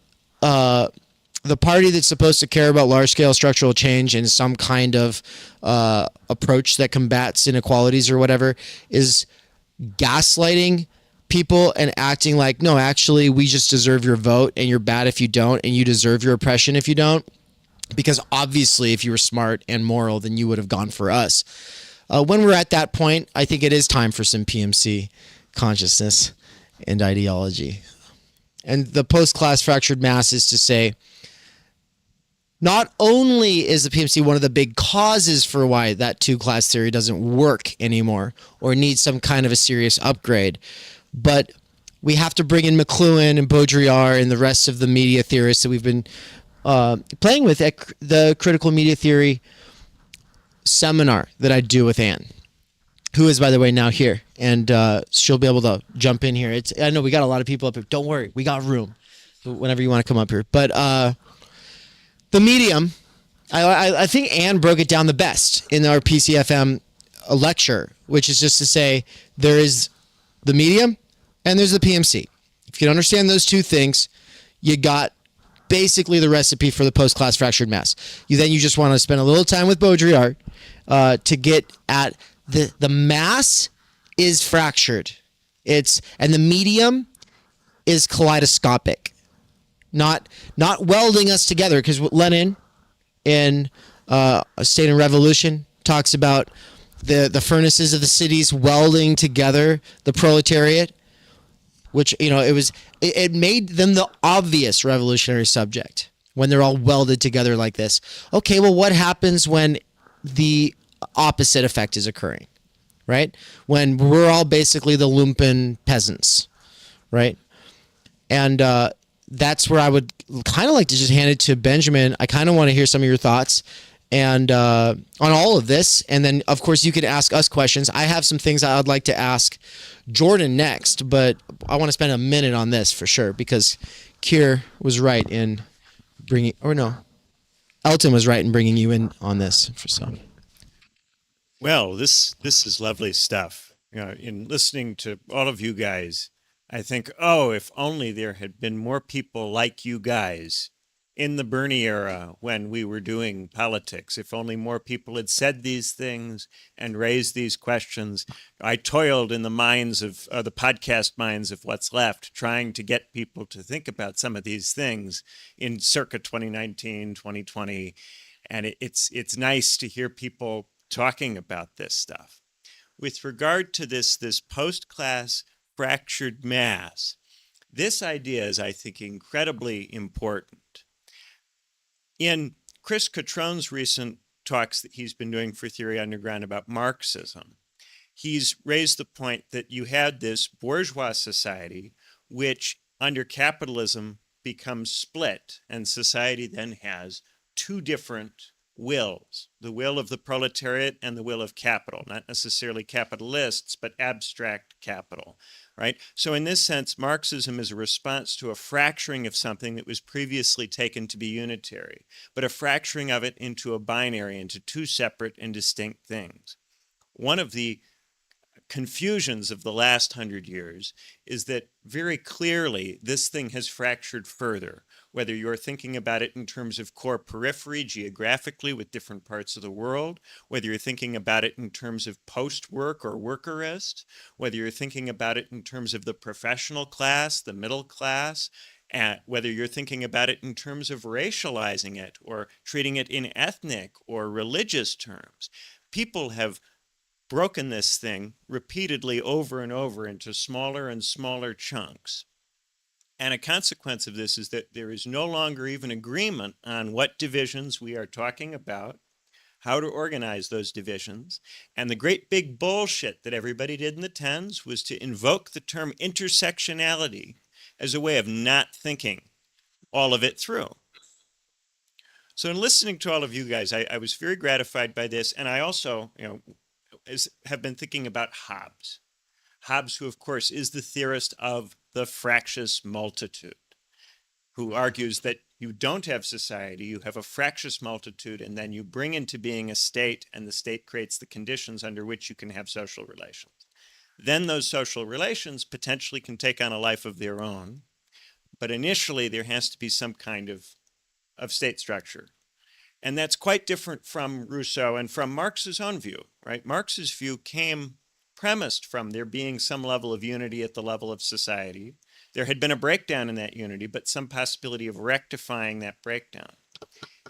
the party that's supposed to care about large-scale structural change and some kind of approach that combats inequalities or whatever is gaslighting people and acting like, no, actually, we just deserve your vote, and you're bad if you don't, and you deserve your oppression if you don't, because obviously if you were smart and moral, then you would have gone for us. When we're at that point, I think it is time for some PMC consciousness and ideology. And the post-class fractured mass is to say, not only is the PMC one of the big causes for why that two-class theory doesn't work anymore or needs some kind of a serious upgrade, but we have to bring in McLuhan and Baudrillard and the rest of the media theorists that we've been playing with at the critical media theory seminar that I do with Anne, who is, by the way, now here, and she'll be able to jump in here. I know we got a lot of people up here. Don't worry, we got room whenever you want to come up here. But the medium, I think Anne broke it down the best in our PCFM lecture, which is just to say there is the medium and there's the PMC. If you can understand those two things, you got basically the recipe for the post-class fractured mass. You just want to spend a little time with Baudrillard to get at the mass is fractured. And the medium is kaleidoscopic. Not welding us together, because Lenin in A State and Revolution talks about the furnaces of the cities welding together the proletariat, which, you know, it made them the obvious revolutionary subject when they're all welded together like this. Okay, well, what happens when the opposite effect is occurring, right? When we're all basically the lumpen peasants, right? And that's where I would kind of like to just hand it to Benjamin. I kind of want to hear some of your thoughts and on all of this. And then, of course, you could ask us questions. I have some things I'd like to ask Jordan next, but I want to spend a minute on this for sure because Keir was right in bringing, or no, Elton was right in bringing you in on this for some. Well, this is lovely stuff. You know, in listening to all of you guys, I think, oh, if only there had been more people like you guys in the Bernie era when we were doing politics. If only more people had said these things and raised these questions. I toiled in the minds of the podcast minds of what's left, trying to get people to think about some of these things in circa 2019, 2020. And it's nice to hear people talking about this stuff. With regard to this post-class fractured mass, this idea is, I think, incredibly important. In Chris Catrone's recent talks that he's been doing for Theory Underground about Marxism, he's raised the point that you had this bourgeois society, which under capitalism becomes split, and society then has two different wills, the will of the proletariat and the will of capital, not necessarily capitalists, but abstract capital, right? So in this sense, Marxism is a response to a fracturing of something that was previously taken to be unitary, but a fracturing of it into a binary, into two separate and distinct things. One of the confusions of the last 100 years is that very clearly this thing has fractured further, whether you're thinking about it in terms of core periphery geographically with different parts of the world, whether you're thinking about it in terms of post-work or workerist, whether you're thinking about it in terms of the professional class, the middle class, and whether you're thinking about it in terms of racializing it or treating it in ethnic or religious terms. People have broken this thing repeatedly over and over into smaller and smaller chunks. And a consequence of this is that there is no longer even agreement on what divisions we are talking about, how to organize those divisions. And the great big bullshit that everybody did in the 10s was to invoke the term intersectionality as a way of not thinking all of it through. So in listening to all of you guys, I was very gratified by this. And I also, have been thinking about Hobbes. Hobbes, who of course is the theorist of the fractious multitude, who argues that you don't have society, you have a fractious multitude, and then you bring into being a state, and the state creates the conditions under which you can have social relations. Then those social relations potentially can take on a life of their own, but initially there has to be some kind of state structure. And that's quite different from Rousseau and from Marx's own view, right? Marx's view came premised from there being some level of unity at the level of society. There had been a breakdown in that unity, but some possibility of rectifying that breakdown.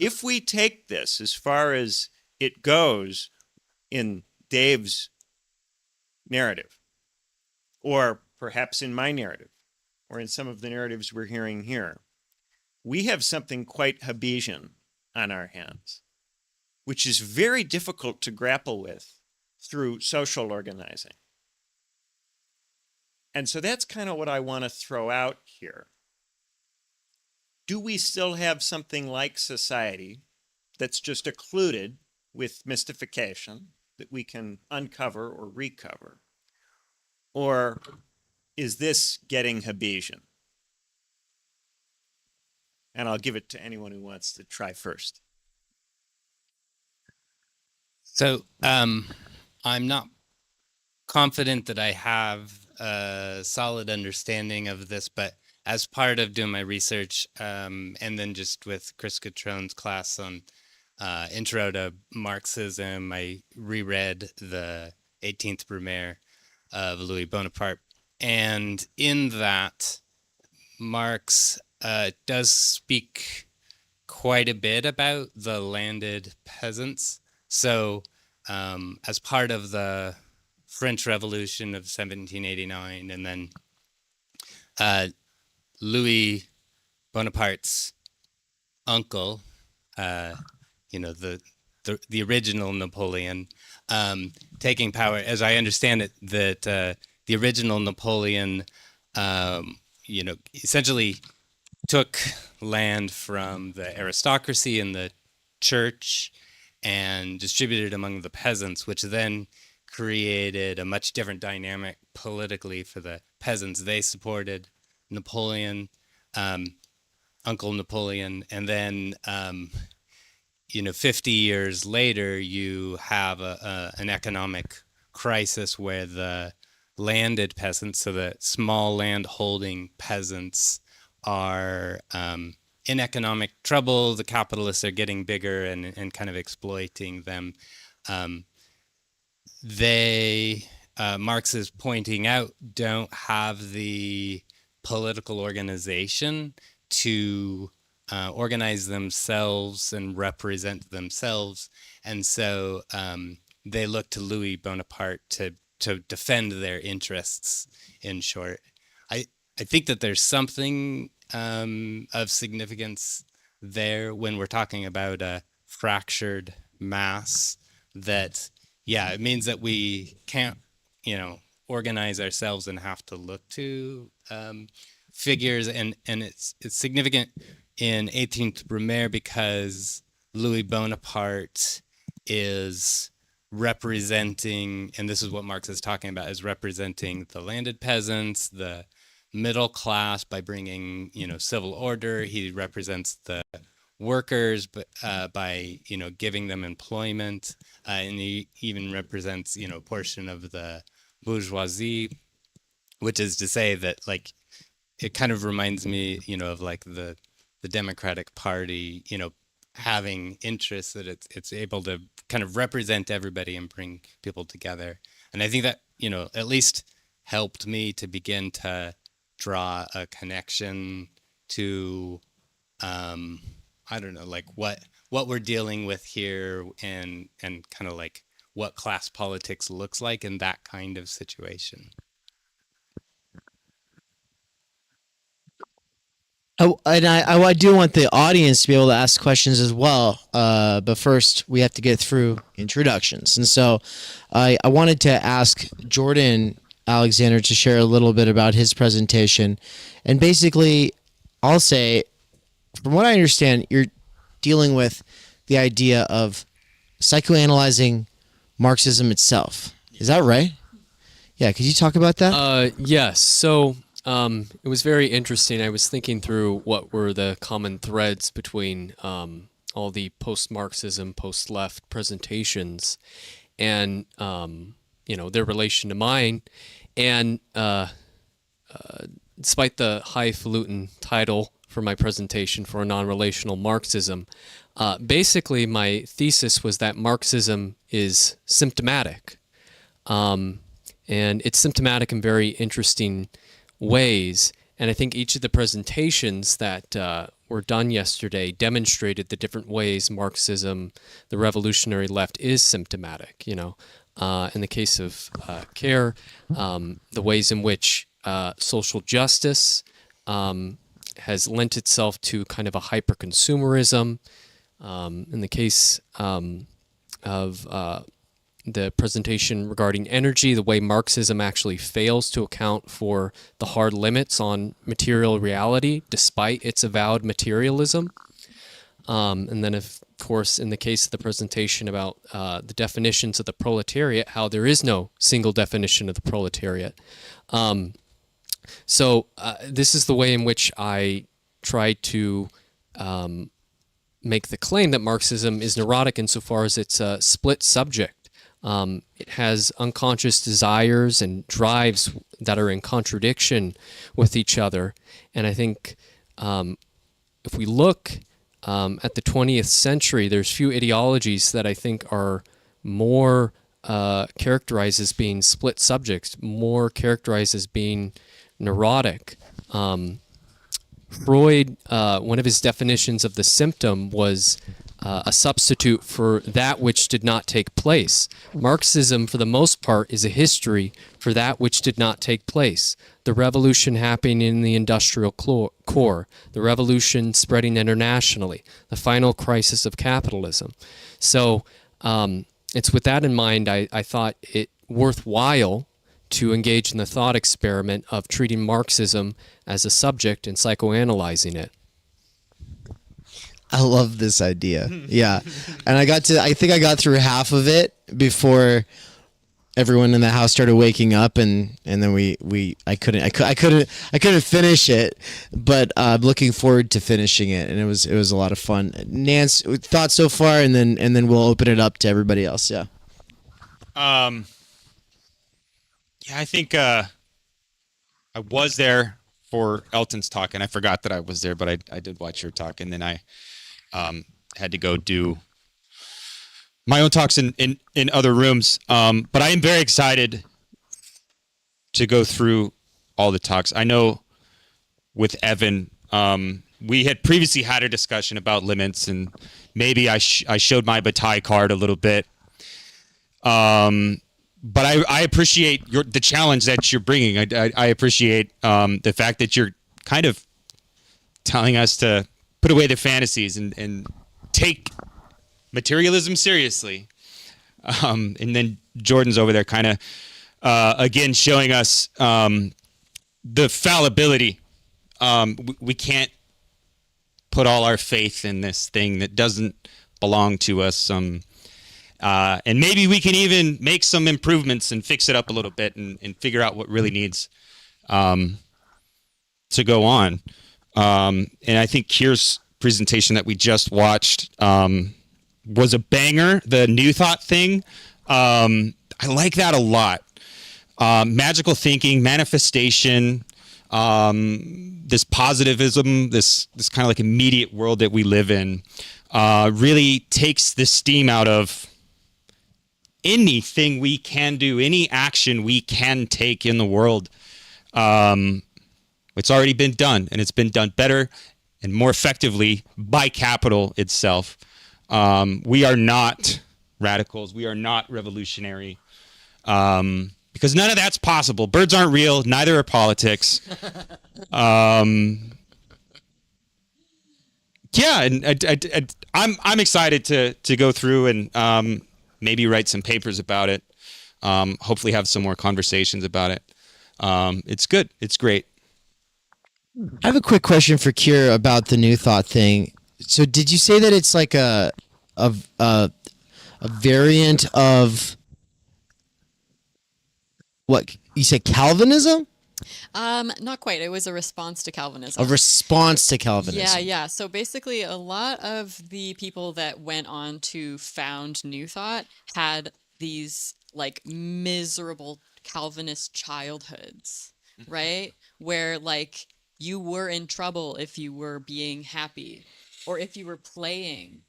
If we take this as far as it goes in Dave's narrative, or perhaps in my narrative, or in some of the narratives we're hearing here, we have something quite Hobbesian on our hands, which is very difficult to grapple with through social organizing. And so that's kind of what I want to throw out here. Do we still have something like society that's just occluded with mystification that we can uncover or recover? Or is this getting Hobbesian? And I'll give it to anyone who wants to try first. So I'm not confident that I have a solid understanding of this, but as part of doing my research, and then just with Chris Catrone's class on Intro to Marxism, I reread the 18th Brumaire of Louis Bonaparte. And in that, Marx does speak quite a bit about the landed peasants. So as part of the French Revolution of 1789, and then Louis Bonaparte's uncle, the original Napoleon, taking power, as I understand it, that the original Napoleon, essentially took land from the aristocracy and the church and distributed among the peasants, which then created a much different dynamic politically for the peasants. They supported Napoleon, Uncle Napoleon, and then 50 years later, you have an economic crisis where the landed peasants, so the small land holding peasants, are in economic trouble. The capitalists are getting bigger and kind of exploiting them. Marx is pointing out, don't have the political organization to organize themselves and represent themselves. And so they look to Louis Bonaparte to defend their interests, in short. I think that there's something of significance there when we're talking about a fractured mass, that, yeah, it means that we can't, organize ourselves and have to look to figures. And it's significant in 18th Brumaire because Louis Bonaparte is representing, and this is what Marx is talking about, is representing the landed peasants, the middle class by bringing, civil order. He represents the workers, but by giving them employment, and he even represents a portion of the bourgeoisie, which is to say that it kind of reminds me of the Democratic Party having interests, that it's able to kind of represent everybody and bring people together. And I think that at least helped me to begin to draw a connection to I don't know, what we're dealing with here, and kind of what class politics looks like in that kind of situation. I do want the audience to be able to ask questions as well. But first, we have to get through introductions. And so I wanted to ask Jordan Alexander to share a little bit about his presentation. And basically, I'll say, from what I understand, you're dealing with the idea of psychoanalyzing Marxism itself. Is that right? Yeah, could you talk about that? Yes. So it was very interesting. I was thinking through what were the common threads between all the post-Marxism, post-left presentations, and their relation to mine. And despite the highfalutin title for my presentation for a non-relational Marxism, basically my thesis was that Marxism is symptomatic. And it's symptomatic in very interesting ways. And I think each of the presentations that were done yesterday demonstrated the different ways Marxism, the revolutionary left, is symptomatic. In the case of care, the ways in which social justice has lent itself to kind of a hyper-consumerism. In the case of the presentation regarding energy, the way Marxism actually fails to account for the hard limits on material reality despite its avowed materialism. And then, of course, in the case of the presentation about the definitions of the proletariat, how there is no single definition of the proletariat. So this is the way in which I try to make the claim that Marxism is neurotic insofar as it's a split subject. It has unconscious desires and drives that are in contradiction with each other. And I think if we look at the 20th century, there's few ideologies that I think are more characterized as being split subjects, more characterized as being neurotic. Freud, one of his definitions of the symptom was a substitute for that which did not take place. Marxism, for the most part, is a history for that which did not take place. The revolution happening in the industrial core, the revolution spreading internationally, the final crisis of capitalism. So it's with that in mind, I thought it worthwhile to engage in the thought experiment of treating Marxism as a subject and psychoanalyzing it. I love this idea. Yeah. And I think I got through half of it before everyone in the house started waking up, and then I couldn't finish it, but I'm looking forward to finishing it, and it was a lot of fun. Nance, thoughts so far, and then we'll open it up to everybody else. Yeah. Yeah, I think I was there for Elton's talk, and I forgot that I was there, but I did watch your talk, and then I had to go do my own talks in other rooms. But I am very excited to go through all the talks. I know with Evan, we had previously had a discussion about limits, and maybe I showed my Bataille card a little bit. But I appreciate the challenge that you're bringing. I appreciate the fact that you're kind of telling us to put away the fantasies and take materialism seriously. And then Jordan's over there kind of, again, showing us the fallibility. We can't put all our faith in this thing that doesn't belong to us. And maybe we can even make some improvements and fix it up a little bit and figure out what really needs to go on. And I think Kier's presentation that we just watched was a banger. The New Thought thing, I like that a lot. Magical thinking, manifestation, this positivism, this kind of like immediate world that we live in, really takes the steam out of anything we can do, any action we can take in the world. It's already been done, and it's been done better and more effectively by capital itself. We are not radicals. We are not revolutionary, because none of that's possible. Birds aren't real. Neither are politics. Yeah, and I'm excited to go through and maybe write some papers about it. Hopefully have some more conversations about it. It's good. It's great. I have a quick question for Kier about the New Thought thing. So did you say that it's like a variant of what you said, Calvinism? Not quite. It was a response to Calvinism. A response to Calvinism. Yeah. So basically, a lot of the people that went on to found New Thought had these like miserable Calvinist childhoods, right? Where like you were in trouble if you were being happy or if you were playing,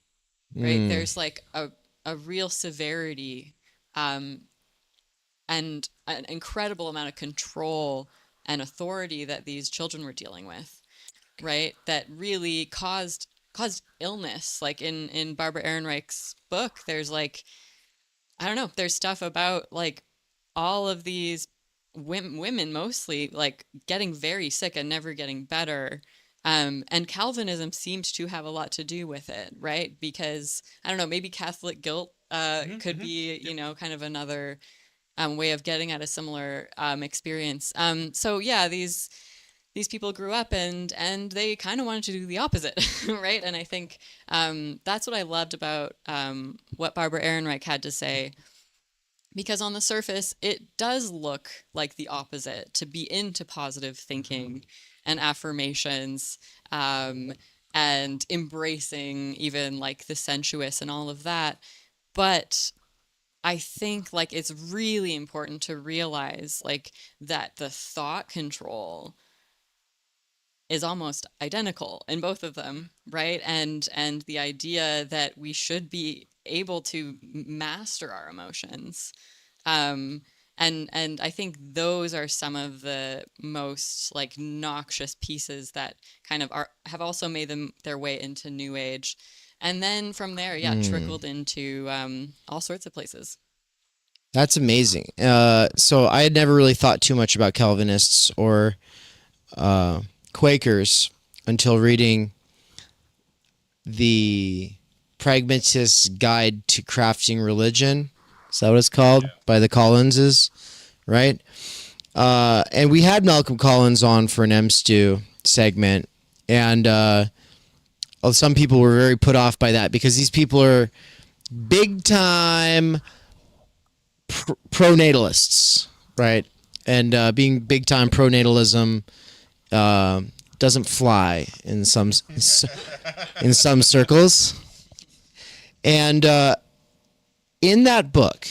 right? There's like a real severity and an incredible amount of control and authority that these children were dealing with, right? That really caused illness. Like in Barbara Ehrenreich's book, there's like, I don't know, there's stuff about like all of these women mostly like getting very sick and never getting better. And Calvinism seems to have a lot to do with it, right? Because I don't know, maybe Catholic guilt could be, you know, kind of another way of getting at a similar experience. So yeah, these people grew up and they kind of wanted to do the opposite, right? And I think that's what I loved about what Barbara Ehrenreich had to say, because on the surface, it does look like the opposite, to be into positive thinking and affirmations and embracing even like the sensuous and all of that. But I think like it's really important to realize like that the thought control is almost identical in both of them, right? And the idea that we should be able to master our emotions. And I think those are some of the most like noxious pieces that kind of have also made their way into New Age. And then from there, trickled into all sorts of places. That's amazing. So I had never really thought too much about Calvinists or Quakers until reading the Pragmatist's Guide to Crafting Religion. Is that what it's called? By the Collinses, right? And we had Malcolm Collins on for an EMSTU segment, and some people were very put off by that because these people are big time pronatalists, right? And being big time pronatalism doesn't fly in some circles. And in that book,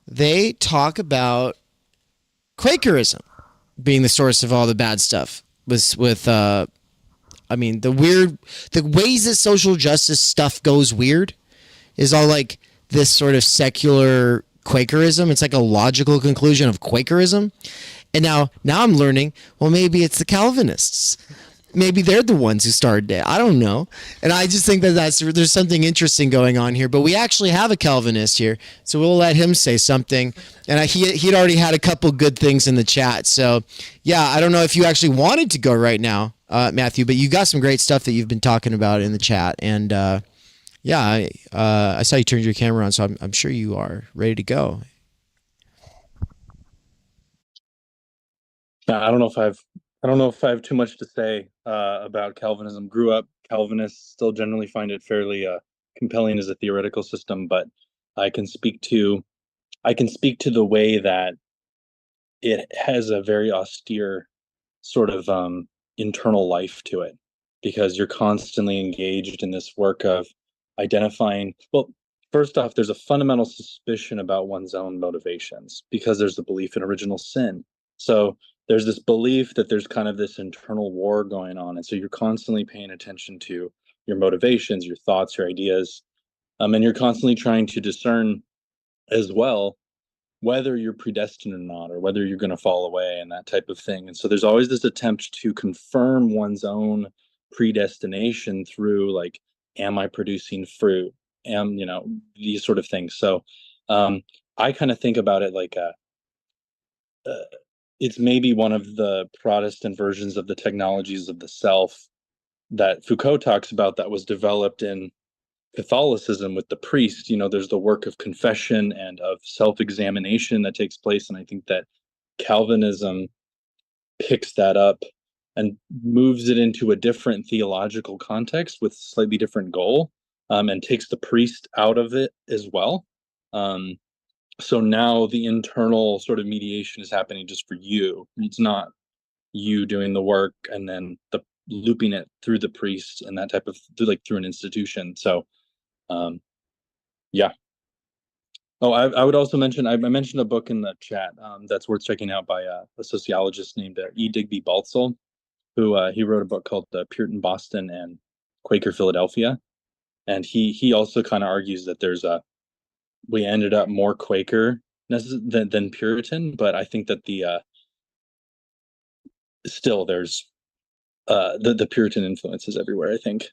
they talk about Quakerism being the source of all the bad stuff. The ways that social justice stuff goes weird is all like this sort of secular Quakerism. It's like a logical conclusion of Quakerism. And now I'm learning, well, maybe it's the Calvinists. Maybe they're the ones who started it. I don't know. And I just think that there's something interesting going on here. But we actually have a Calvinist here, so we'll let him say something. And he'd already had a couple good things in the chat. So, yeah, I don't know if you actually wanted to go right now, Matthew, but you got some great stuff that you've been talking about in the chat. And, I saw you turned your camera on, so I'm sure you are ready to go. I don't know if I have too much to say about Calvinism. Grew up Calvinist, still generally find it fairly compelling as a theoretical system, but I can speak to the way that it has a very austere sort of internal life to it, because you're constantly engaged in this work of identifying. Well, first off, there's a fundamental suspicion about one's own motivations because there's the belief in original sin. So there's this belief that there's kind of this internal war going on. And so you're constantly paying attention to your motivations, your thoughts, your ideas. And you're constantly trying to discern as well whether you're predestined or not, or whether you're going to fall away and that type of thing. And so there's always this attempt to confirm one's own predestination through like, am I producing fruit? These sort of things. So I kind of think about it like it's maybe one of the Protestant versions of the technologies of the self that Foucault talks about that was developed in Catholicism with the priest. There's the work of confession and of self-examination that takes place. And I think that Calvinism picks that up and moves it into a different theological context with slightly different goal, and takes the priest out of it as well. So now the internal sort of mediation is happening just for you. It's not you doing the work and then looping it through the priest and that type of through an institution. So, yeah. Oh, I would also mention, I mentioned a book in the chat that's worth checking out by a sociologist named E. Digby Baltzel, who he wrote a book called Puritan Boston and Quaker Philadelphia. And he also kind of argues that we ended up more Quaker than Puritan, but I think that still there's the Puritan influences everywhere, I think.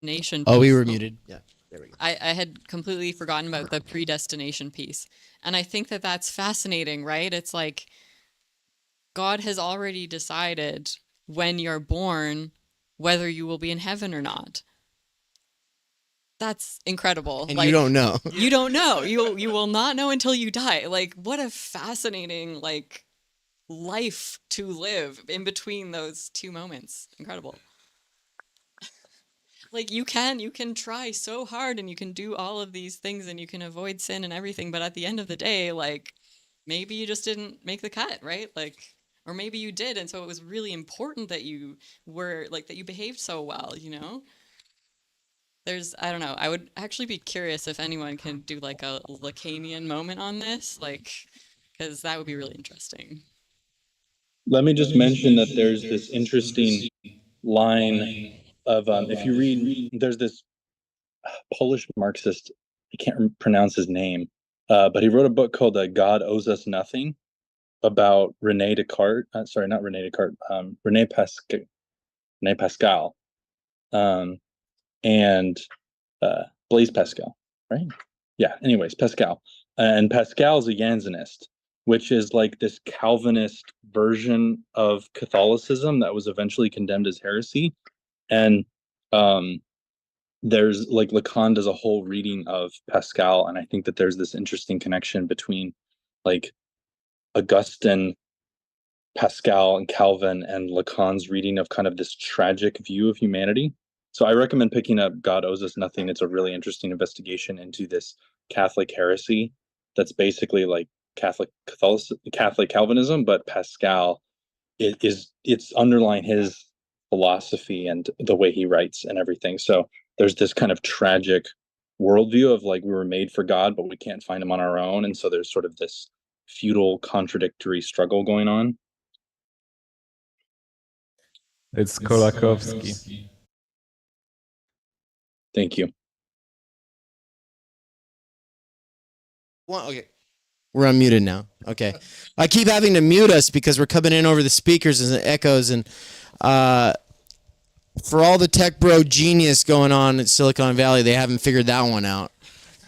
Nation. Oh, we were muted. Yeah, there we go. I had completely forgotten about the predestination piece. And I think that that's fascinating, right? It's like God has already decided when you're born whether you will be in heaven or not. That's incredible. And you don't know. You don't know. You will not know until you die. Like, what a fascinating life to live in between those two moments. Incredible. Like you can try so hard and you can do all of these things and you can avoid sin and everything, but at the end of the day, maybe you just didn't make the cut, right? Or maybe you did, and so it was really important that you were that you behaved so well, I don't know, I would actually be curious if anyone can do a Lacanian moment on this, because that would be really interesting. Let me just mention that there's this interesting line of if you read, there's this Polish Marxist, I can't pronounce his name, but he wrote a book called God Owes Us Nothing, about René Descartes. René Pascal, and Blaise Pascal, right? Yeah. Anyways, Pascal, and Pascal's a Jansenist, which is this Calvinist version of Catholicism that was eventually condemned as heresy. And there's Lacan does a whole reading of Pascal, and I think that there's this interesting connection between Augustine Pascal and Calvin and Lacan's reading of kind of this tragic view of humanity. So I recommend picking up God Owes Us Nothing. It's a really interesting investigation into this Catholic heresy that's basically like Catholic Calvinism, but Pascal it's underlying his philosophy and the way he writes and everything. So there's this kind of tragic worldview of like we were made for God, but we can't find him on our own. And so there's sort of this futile, contradictory struggle going on. It's Kolakowski. Thank you. Well, okay. We're unmuted now. Okay. I keep having to mute us because we're coming in over the speakers and the echoes. And for all the tech bro genius going on in Silicon Valley, they haven't figured that one out.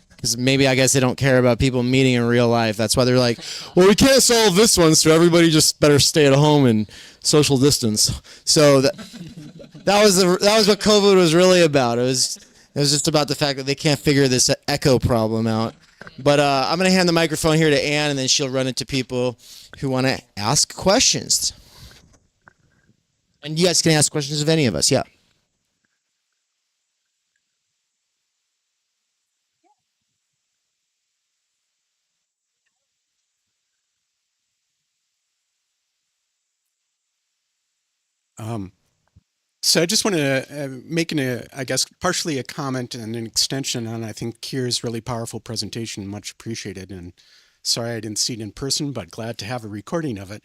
Because maybe I guess they don't care about people meeting in real life. That's why they're like, well, we can't solve this one, so everybody just better stay at home and social distance. So that was what COVID was really about. It was just about the fact that they can't figure this echo problem out. But I'm going to hand the microphone here to Anne, and then she'll run it to people who want to ask questions. And you guys can ask questions of any of us, yeah. So I just want to make I guess, partially a comment and an extension on, I think, Kier's really powerful presentation. Much appreciated. And sorry I didn't see it in person, but glad to have a recording of it.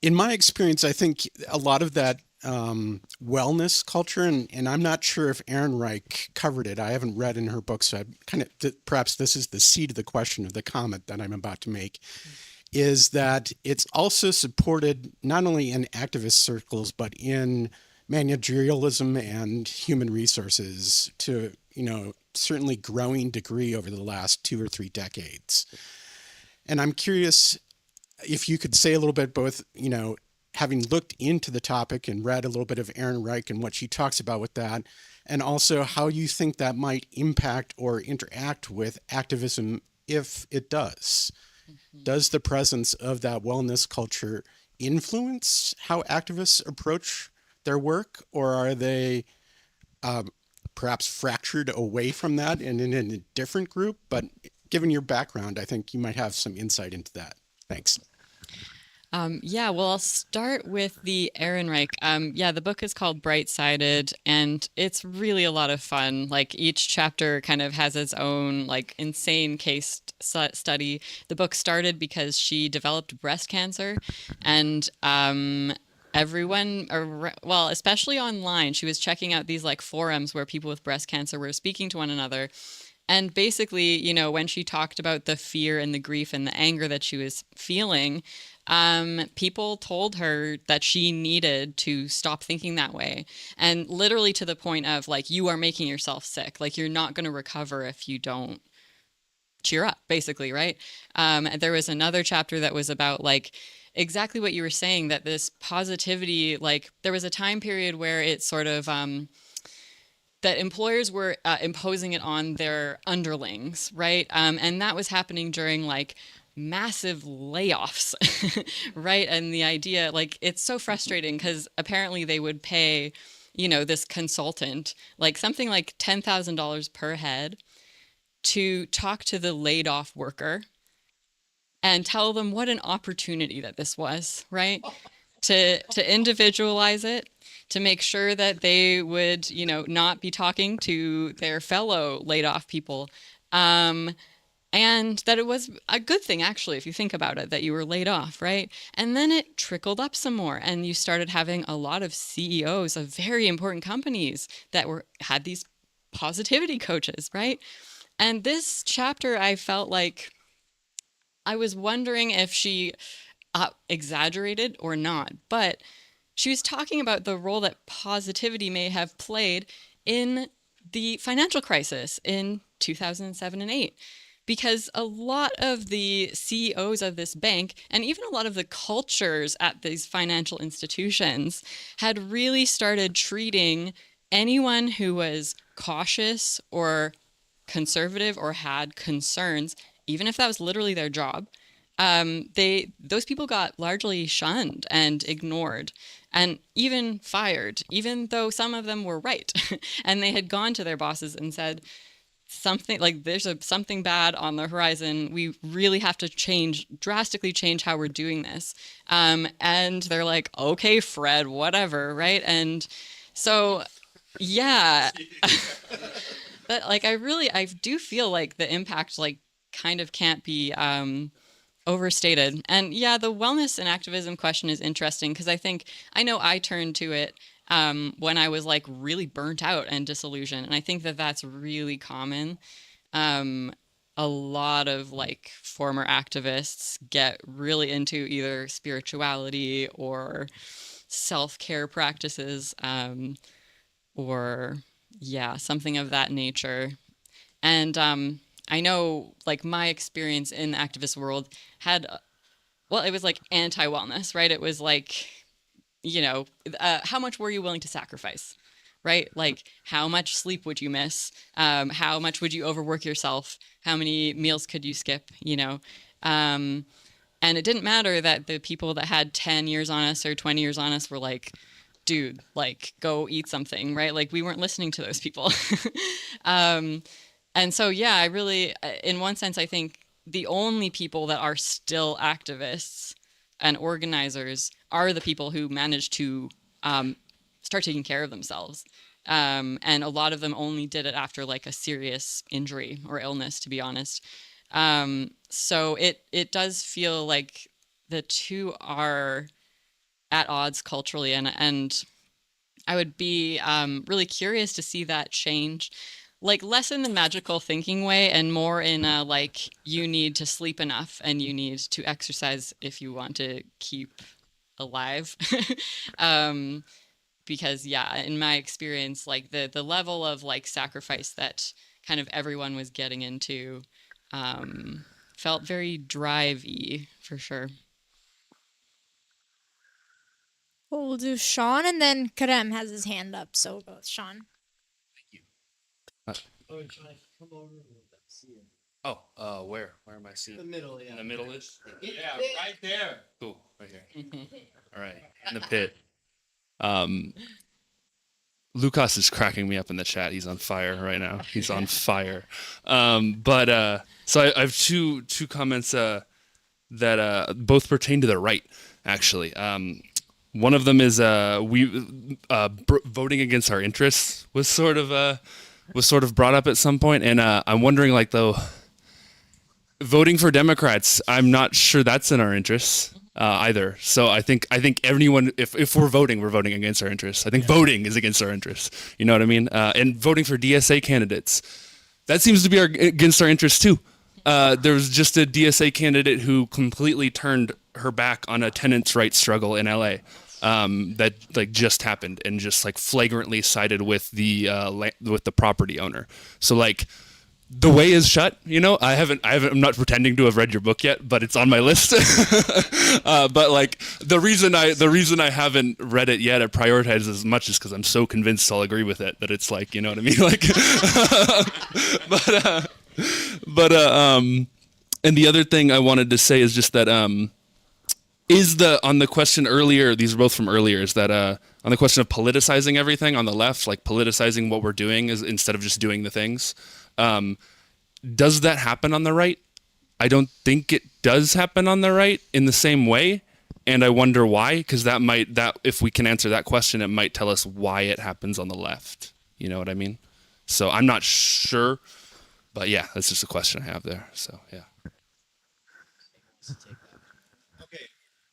In my experience, I think a lot of that wellness culture, and I'm not sure if Ehrenreich covered it. I haven't read in her book, so perhaps this is the seed of the question of the comment that I'm about to make. Is that it's also supported not only in activist circles, but in managerialism and human resources to, certainly growing degree over the last 2 or 3 decades. And I'm curious if you could say a little bit both, having looked into the topic and read a little bit of Ehrenreich and what she talks about with that, and also how you think that might impact or interact with activism if it does. Does the presence of that wellness culture influence how activists approach their work, or are they perhaps fractured away from that and in a different group? But given your background, I think you might have some insight into that. Thanks. Yeah, well, I'll start with the Ehrenreich. The book is called Bright-Sided, and it's really a lot of fun. Like, each chapter kind of has its own, like, insane case study. The book started because she developed breast cancer, and everyone, well, especially online, she was checking out these, like, forums where people with breast cancer were speaking to one another. And basically, when she talked about the fear and the grief and the anger that she was feeling, people told her that she needed to stop thinking that way. And literally to the point of, like, you are making yourself sick. Like, you're not going to recover if you don't cheer up, basically, right? There was another chapter that was about, like, exactly what you were saying, that this positivity, like, there was a time period where it sort of... that employers were imposing it on their underlings, right? And that was happening during, like, massive layoffs, right? And the idea, like, it's so frustrating because apparently they would pay, this consultant, like, something like $10,000 per head to talk to the laid off worker and tell them what an opportunity that this was, right? To individualize it, to make sure that they would, not be talking to their fellow laid off people. And that it was a good thing, actually, if you think about it, that you were laid off, right? And then it trickled up some more, and you started having a lot of CEOs of very important companies that had these positivity coaches, right? And this chapter, I felt like I was wondering if she exaggerated or not, but she was talking about the role that positivity may have played in the financial crisis in 2007 and 8. Because a lot of the CEOs of this bank, and even a lot of the cultures at these financial institutions, had really started treating anyone who was cautious or conservative or had concerns, even if that was literally their job, those people got largely shunned and ignored and even fired, even though some of them were right. And they had gone to their bosses and said, something like something bad on the horizon. We really have to drastically change how we're doing this. And they're like, okay, Fred, whatever, right? And so, yeah. But like, I do feel like the impact like kind of can't be overstated. And yeah, the wellness and activism question is interesting because I know I turned to it when I was like really burnt out and disillusioned. And I think that that's really common. A lot of like former activists get really into either spirituality or self-care practices, or yeah, something of that nature. And I know like my experience in the activist world had, well, it was like anti-wellness, right? It was like, how much were you willing to sacrifice, right? Like how much sleep would you miss? How much would you overwork yourself? How many meals could you skip, And it didn't matter that the people that had 10 years on us or 20 years on us were like, dude, like go eat something, right? Like we weren't listening to those people. And so, yeah, I really, in one sense, I think the only people that are still activists and organizers are the people who managed to start taking care of themselves. And a lot of them only did it after like a serious injury or illness, to be honest. So it does feel like the two are at odds culturally. And I would be really curious to see that change. Like less in the magical thinking way and more in a, like, you need to sleep enough and you need to exercise if you want to keep alive. Because yeah, in my experience, like the level of like sacrifice that kind of everyone was getting into felt very drive-y for sure. Well, we'll do Sean and then Karem has his hand up. So we'll go with Sean. Where am I seeing? The middle, yeah. In the middle is? Yeah, right there. Cool, right here. All right, in the pit. Lucas is cracking me up in the chat. He's on fire right now. He's on fire. So I have two comments that both pertain to the right, actually. One of them is voting against our interests was sort of brought up at some point, and I'm wondering, like, though, voting for Democrats, I'm not sure that's in our interests either. So I think anyone, if we're voting against our interests. I think voting is against our interests. You know what I mean? And voting for DSA candidates, that seems to be against our interests too. There was just a DSA candidate who completely turned her back on a tenants' rights struggle in LA. That like just happened and just like flagrantly sided with the property owner. So like the way is shut, I'm not pretending to have read your book yet, but it's on my list. But like the reason I haven't read it yet, I prioritize as much is because I'm so convinced I'll agree with it that it's like, you know what I mean? Like, and the other thing I wanted to say is just that, on the question earlier, these are both from earlier, is that on the question of politicizing everything on the left, like politicizing what we're doing is instead of just doing the things, does that happen on the right? I don't think it does happen on the right in the same way, and I wonder why, because that if we can answer that question, it might tell us why it happens on the left. You know what I mean? So I'm not sure, but yeah, that's just a question I have there. So yeah.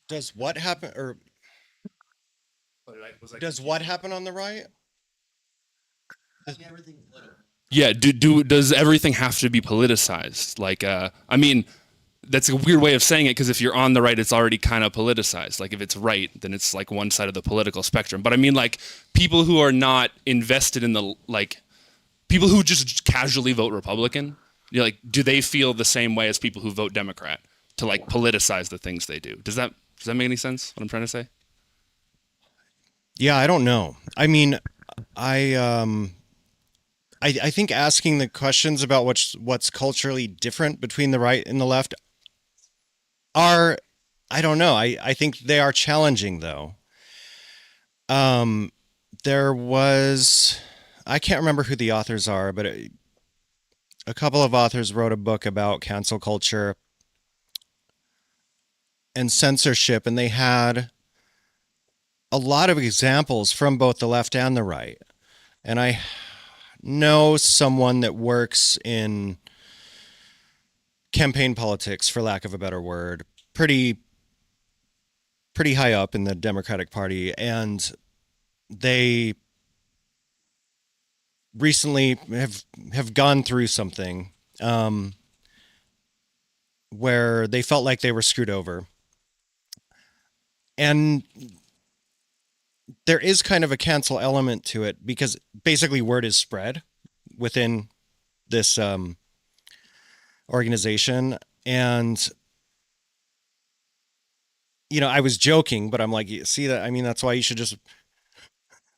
Does what happen, or does what happen on the right? Yeah, does everything have to be politicized? Like, I mean, that's a weird way of saying it, because if you're on the right, it's already kind of politicized. Like, if it's right, then it's like one side of the political spectrum. But I mean, like, people who are not invested in the, like, people who just casually vote Republican, like, do they feel the same way as people who vote Democrat to, like, politicize the things they do? Does that make any sense, what I'm trying to say? Yeah, I don't know. I mean, I think asking the questions about what's culturally different between the right and the left, are, I don't know. I think they are challenging though. There was, I can't remember who the authors are, but a couple of authors wrote a book about cancel culture and censorship, and they had a lot of examples from both the left and the right. And I know someone that works in campaign politics, for lack of a better word, pretty high up in the Democratic Party, and they recently have gone through something where they felt like they were screwed over. And there is kind of a cancel element to it because basically word is spread within this organization. And, you know, I was joking, but I'm like, see that? I mean, that's why you should just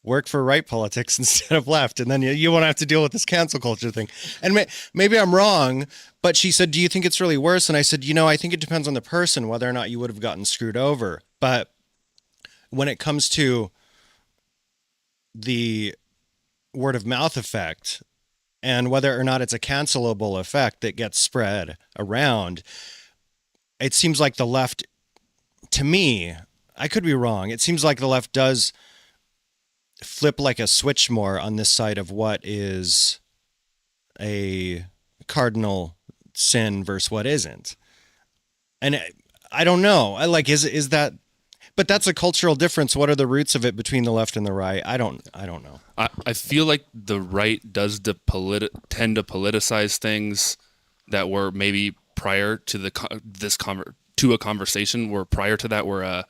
work for right politics instead of left. And then you won't have to deal with this cancel culture thing. And maybe I'm wrong, but she said, do you think it's really worse? And I said, you know, I think it depends on the person, whether or not you would have gotten screwed over. But when it comes to the word of mouth effect and whether or not it's a cancelable effect that gets spread around, it seems like the left, to me, I could be wrong. It seems like the left does flip like a switch more on this side of what is a cardinal sin versus what isn't. And I don't know. I like, is that, but that's a cultural difference. What are the roots of it between the left and the right? I don't know. I feel like the right does tend to politicize things that were maybe prior to to a conversation, where prior to that were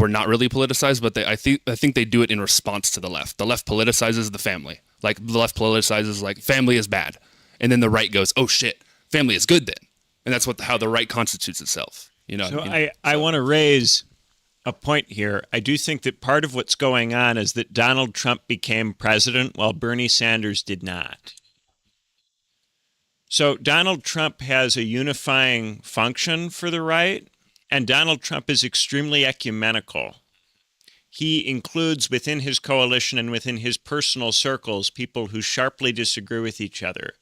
not really politicized, but I think they do it in response to the left. The left politicizes the family. Like the left politicizes like family is bad. And then the right goes, oh shit, family is good then. And that's how the right constitutes itself. So I want to raise a point here. I do think that part of what's going on is that Donald Trump became president while Bernie Sanders did not. So Donald Trump has a unifying function for the right, and Donald Trump is extremely ecumenical. He includes within his coalition and within his personal circles people who sharply disagree with each other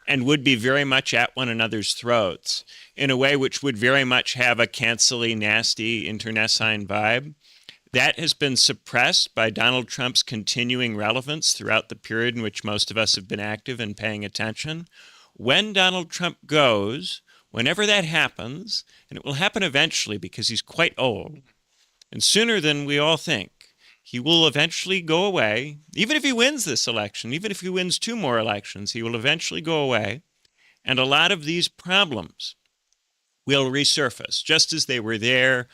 and would be very much at one another's throats in a way which would very much have a cancely, nasty, internecine vibe. That has been suppressed by Donald Trump's continuing relevance throughout the period in which most of us have been active and paying attention. When Donald Trump goes, whenever that happens, and it will happen eventually because he's quite old, and sooner than we all think, he will eventually go away. Even if he wins this election, even if he wins 2 more elections, he will eventually go away. And a lot of these problems will resurface, just as they were there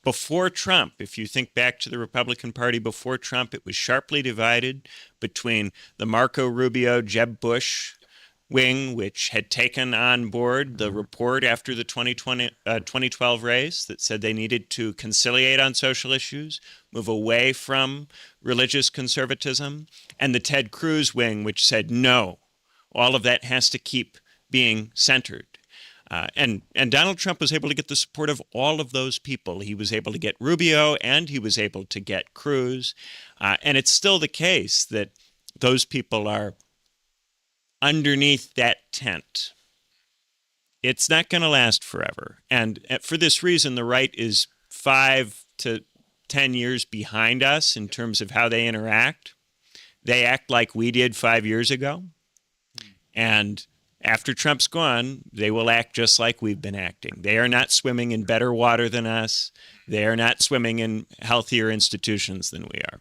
before Trump. If you think back to the Republican Party before Trump, it was sharply divided between the Marco Rubio, Jeb Bush wing, which had taken on board the report after the 2012 race that said they needed to conciliate on social issues, move away from religious conservatism, and the Ted Cruz wing, which said no, all of that has to keep being centered. And Donald Trump was able to get the support of all of those people. He was able to get Rubio and he was able to get Cruz. And it's still the case that those people are underneath that tent. It's not going to last forever. And for this reason, the right is 5 to 10 years behind us in terms of how they interact. They act like we did 5 years ago. And after Trump's gone, they will act just like we've been acting. They are not swimming in better water than us. They are not swimming in healthier institutions than we are.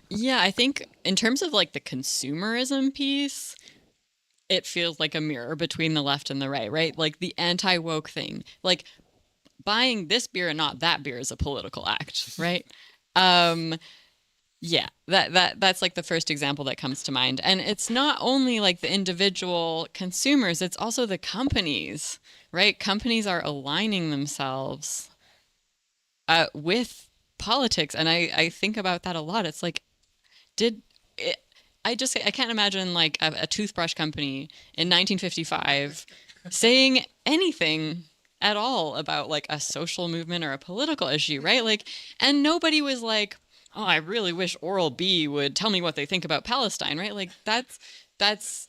Yeah, I think in terms of like the consumerism piece, it feels like a mirror between the left and the right, right? Like the anti-woke thing, like buying this beer and not that beer is a political act, right? Yeah, that's like the first example that comes to mind. And it's not only like the individual consumers, it's also the companies, right? Companies are aligning themselves with politics. And I think about that a lot. It's like, I can't imagine like a toothbrush company in 1955 saying anything at all about like a social movement or a political issue, right? Like, and nobody was like, oh, I really wish Oral B would tell me what they think about Palestine, right? Like that's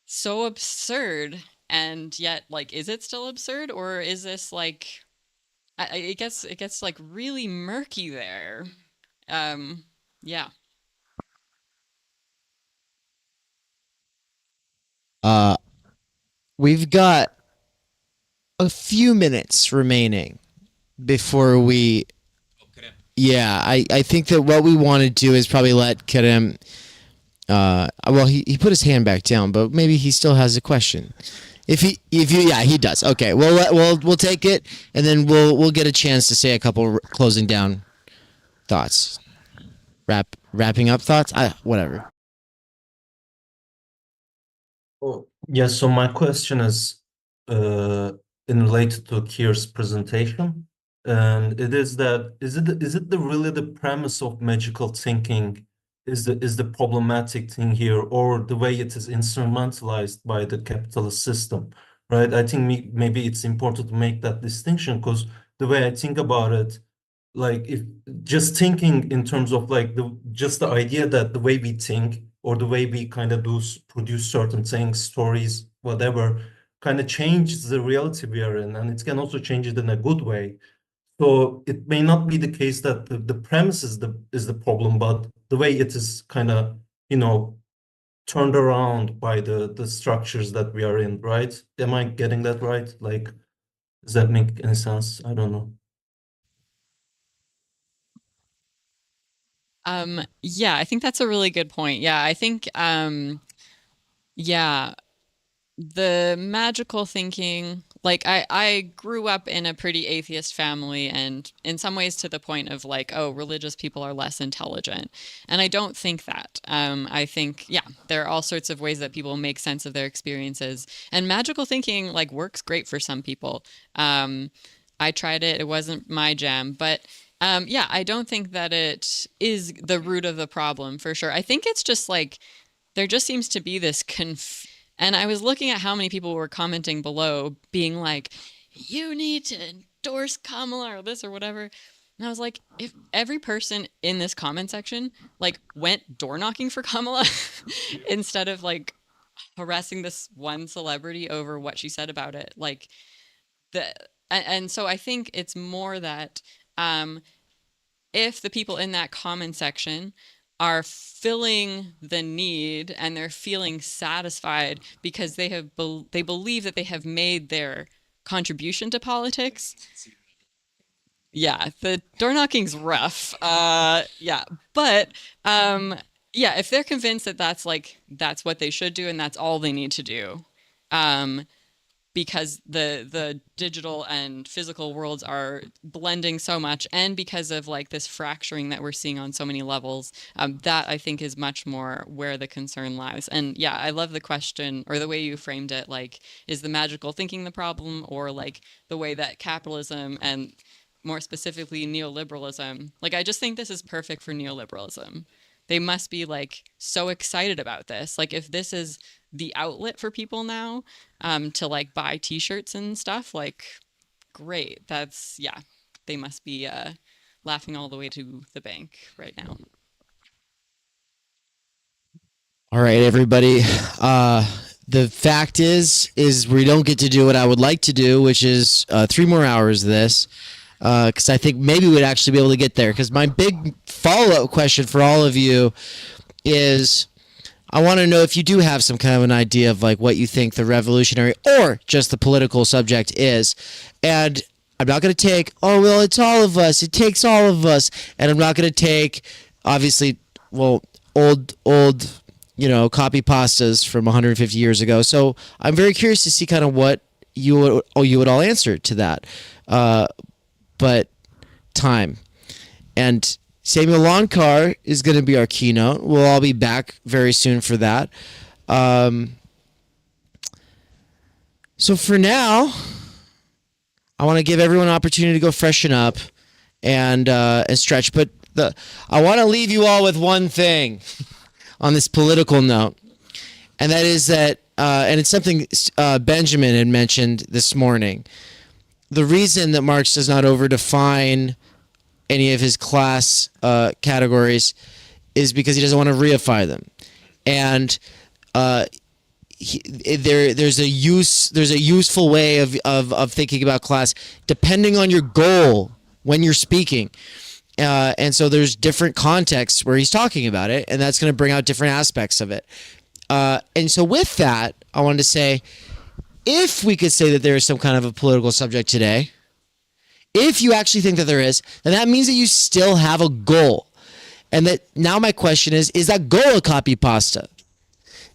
so absurd. And yet, like, is it still absurd, or is this like, it gets like really murky there. Yeah. We've got a few minutes remaining before we. Yeah, I think that what we want to do is probably let Kerem. Well, he put his hand back down, but maybe he still has a question. Yeah, he does. Okay, we'll take it, and then we'll get a chance to say a couple closing down thoughts. Wrapping up thoughts. Whatever. Oh, yeah, so my question is in related to Keir's presentation, and it is that is it really the premise of magical thinking is the problematic thing here, or the way it is instrumentalized by the capitalist system, right? I think maybe it's important to make that distinction, because the way I think about it, like if just thinking in terms of like the idea that the way we think or the way we kind of produce certain things, stories, whatever, kind of changes the reality we are in, and it can also change it in a good way. So it may not be the case that the premise is the problem, but the way it is kind of, turned around by the structures that we are in, right? Am I getting that right? Like, does that make any sense? I don't know. Yeah, I think that's a really good point. Yeah, I think, yeah, the magical thinking, like I grew up in a pretty atheist family, and in some ways to the point of like, oh, religious people are less intelligent. And I don't think that. I think, yeah, there are all sorts of ways that people make sense of their experiences. And magical thinking like works great for some people. I tried it. It wasn't my jam, but yeah, I don't think that it is the root of the problem for sure. I think it's just like, there just seems to be this and I was looking at how many people were commenting below being like, you need to endorse Kamala or this or whatever. And I was like, if every person in this comment section like went door knocking for Kamala instead of like harassing this one celebrity over what she said about it, like and so I think it's more that if the people in that comment section are filling the need and they're feeling satisfied because they believe that they have made their contribution to politics. Yeah, the door knocking's rough. Yeah, but yeah, if they're convinced that that's what they should do and that's all they need to do, because the digital and physical worlds are blending so much, and because of like this fracturing that we're seeing on so many levels, that I think is much more where the concern lies. And yeah, I love the question or the way you framed it, like, is the magical thinking the problem, or like the way that capitalism and more specifically neoliberalism, like I just think this is perfect for neoliberalism. They must be like so excited about this. Like if this is the outlet for people now to like buy t-shirts and stuff, like great. That's, yeah, they must be laughing all the way to the bank right now. All right, everybody. The fact is we don't get to do what I would like to do, which is 3 more hours of this. Because I think maybe we'd actually be able to get there. Because my big follow-up question for all of you is, I want to know if you do have some kind of an idea of like what you think the revolutionary or just the political subject is. And I'm not going to take, oh, well, it's all of us. It takes all of us. And I'm not going to take, obviously, well, old, copy pastas from 150 years ago. So I'm very curious to see kind of what you would all answer to that. But time. And Samuel Lonkar is going to be our keynote. We'll all be back very soon for that. So for now, I want to give everyone an opportunity to go freshen up and stretch. But I want to leave you all with one thing on this political note. And that is that and it's something Benjamin had mentioned this morning. The reason that Marx does not overdefine any of his class categories is because he doesn't want to reify them, and there's a useful way of thinking about class depending on your goal when you're speaking. And so there's different contexts where he's talking about it, and that's going to bring out different aspects of it. And so with that, I wanted to say, if we could say that there is some kind of a political subject today, if you actually think that there is, then that means that you still have a goal. And that now my question is that goal a copy pasta?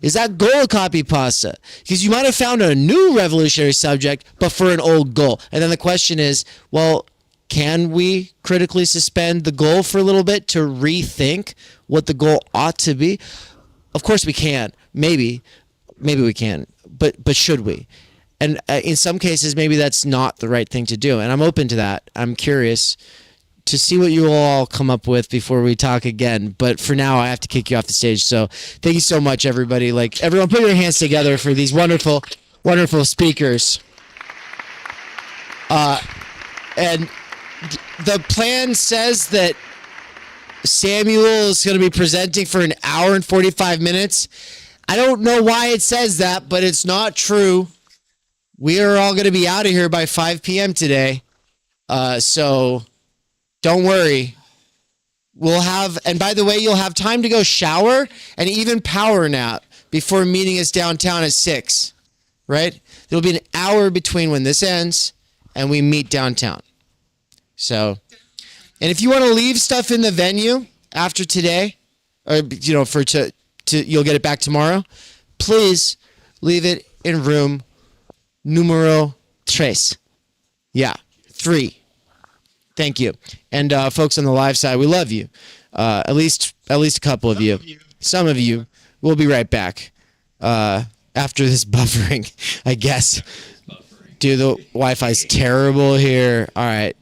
Is that goal a copy pasta? Because you might have found a new revolutionary subject, but for an old goal. And then the question is, well, can we critically suspend the goal for a little bit to rethink what the goal ought to be? Of course we can. Maybe we can. But should we? And in some cases, maybe that's not the right thing to do. And I'm open to that. I'm curious to see what you all come up with before we talk again. But for now, I have to kick you off the stage. So thank you so much, everybody. Like, everyone, put your hands together for these wonderful, wonderful speakers. And the plan says that Samuel is going to be presenting for an hour and 45 minutes. I don't know why it says that, but it's not true. We are all going to be out of here by 5 p.m. today. So don't worry. We'll have, and by the way, you'll have time to go shower and even power nap before meeting us downtown at 6, right? There'll be an hour between when this ends and we meet downtown. So, and if you want to leave stuff in the venue after today, or, you know, you'll get it back tomorrow, please leave it in room numero 3. Yeah, 3. Thank you. And folks on the live side, we love you. At least a couple of you. Some of you. We'll be right back after this buffering, I guess. Dude, the Wi-Fi's terrible here. All right.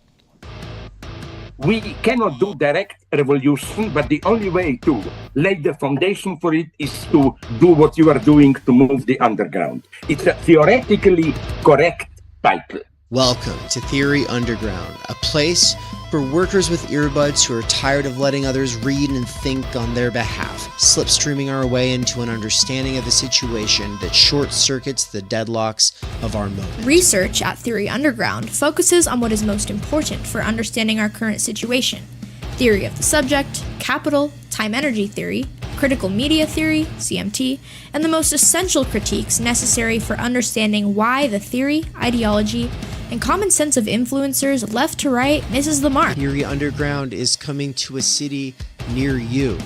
We cannot do direct revolution, but the only way to lay the foundation for it is to do what you are doing to move the underground. It's a theoretically correct title. Welcome to Theory Underground, a place for workers with earbuds who are tired of letting others read and think on their behalf, slipstreaming our way into an understanding of the situation that short-circuits the deadlocks of our moment. Research at Theory Underground focuses on what is most important for understanding our current situation. Theory of the subject, capital, time-energy theory, critical media theory, CMT, and the most essential critiques necessary for understanding why the theory, ideology, and common sense of influencers left to right misses the mark. Theory Underground is coming to a city near you.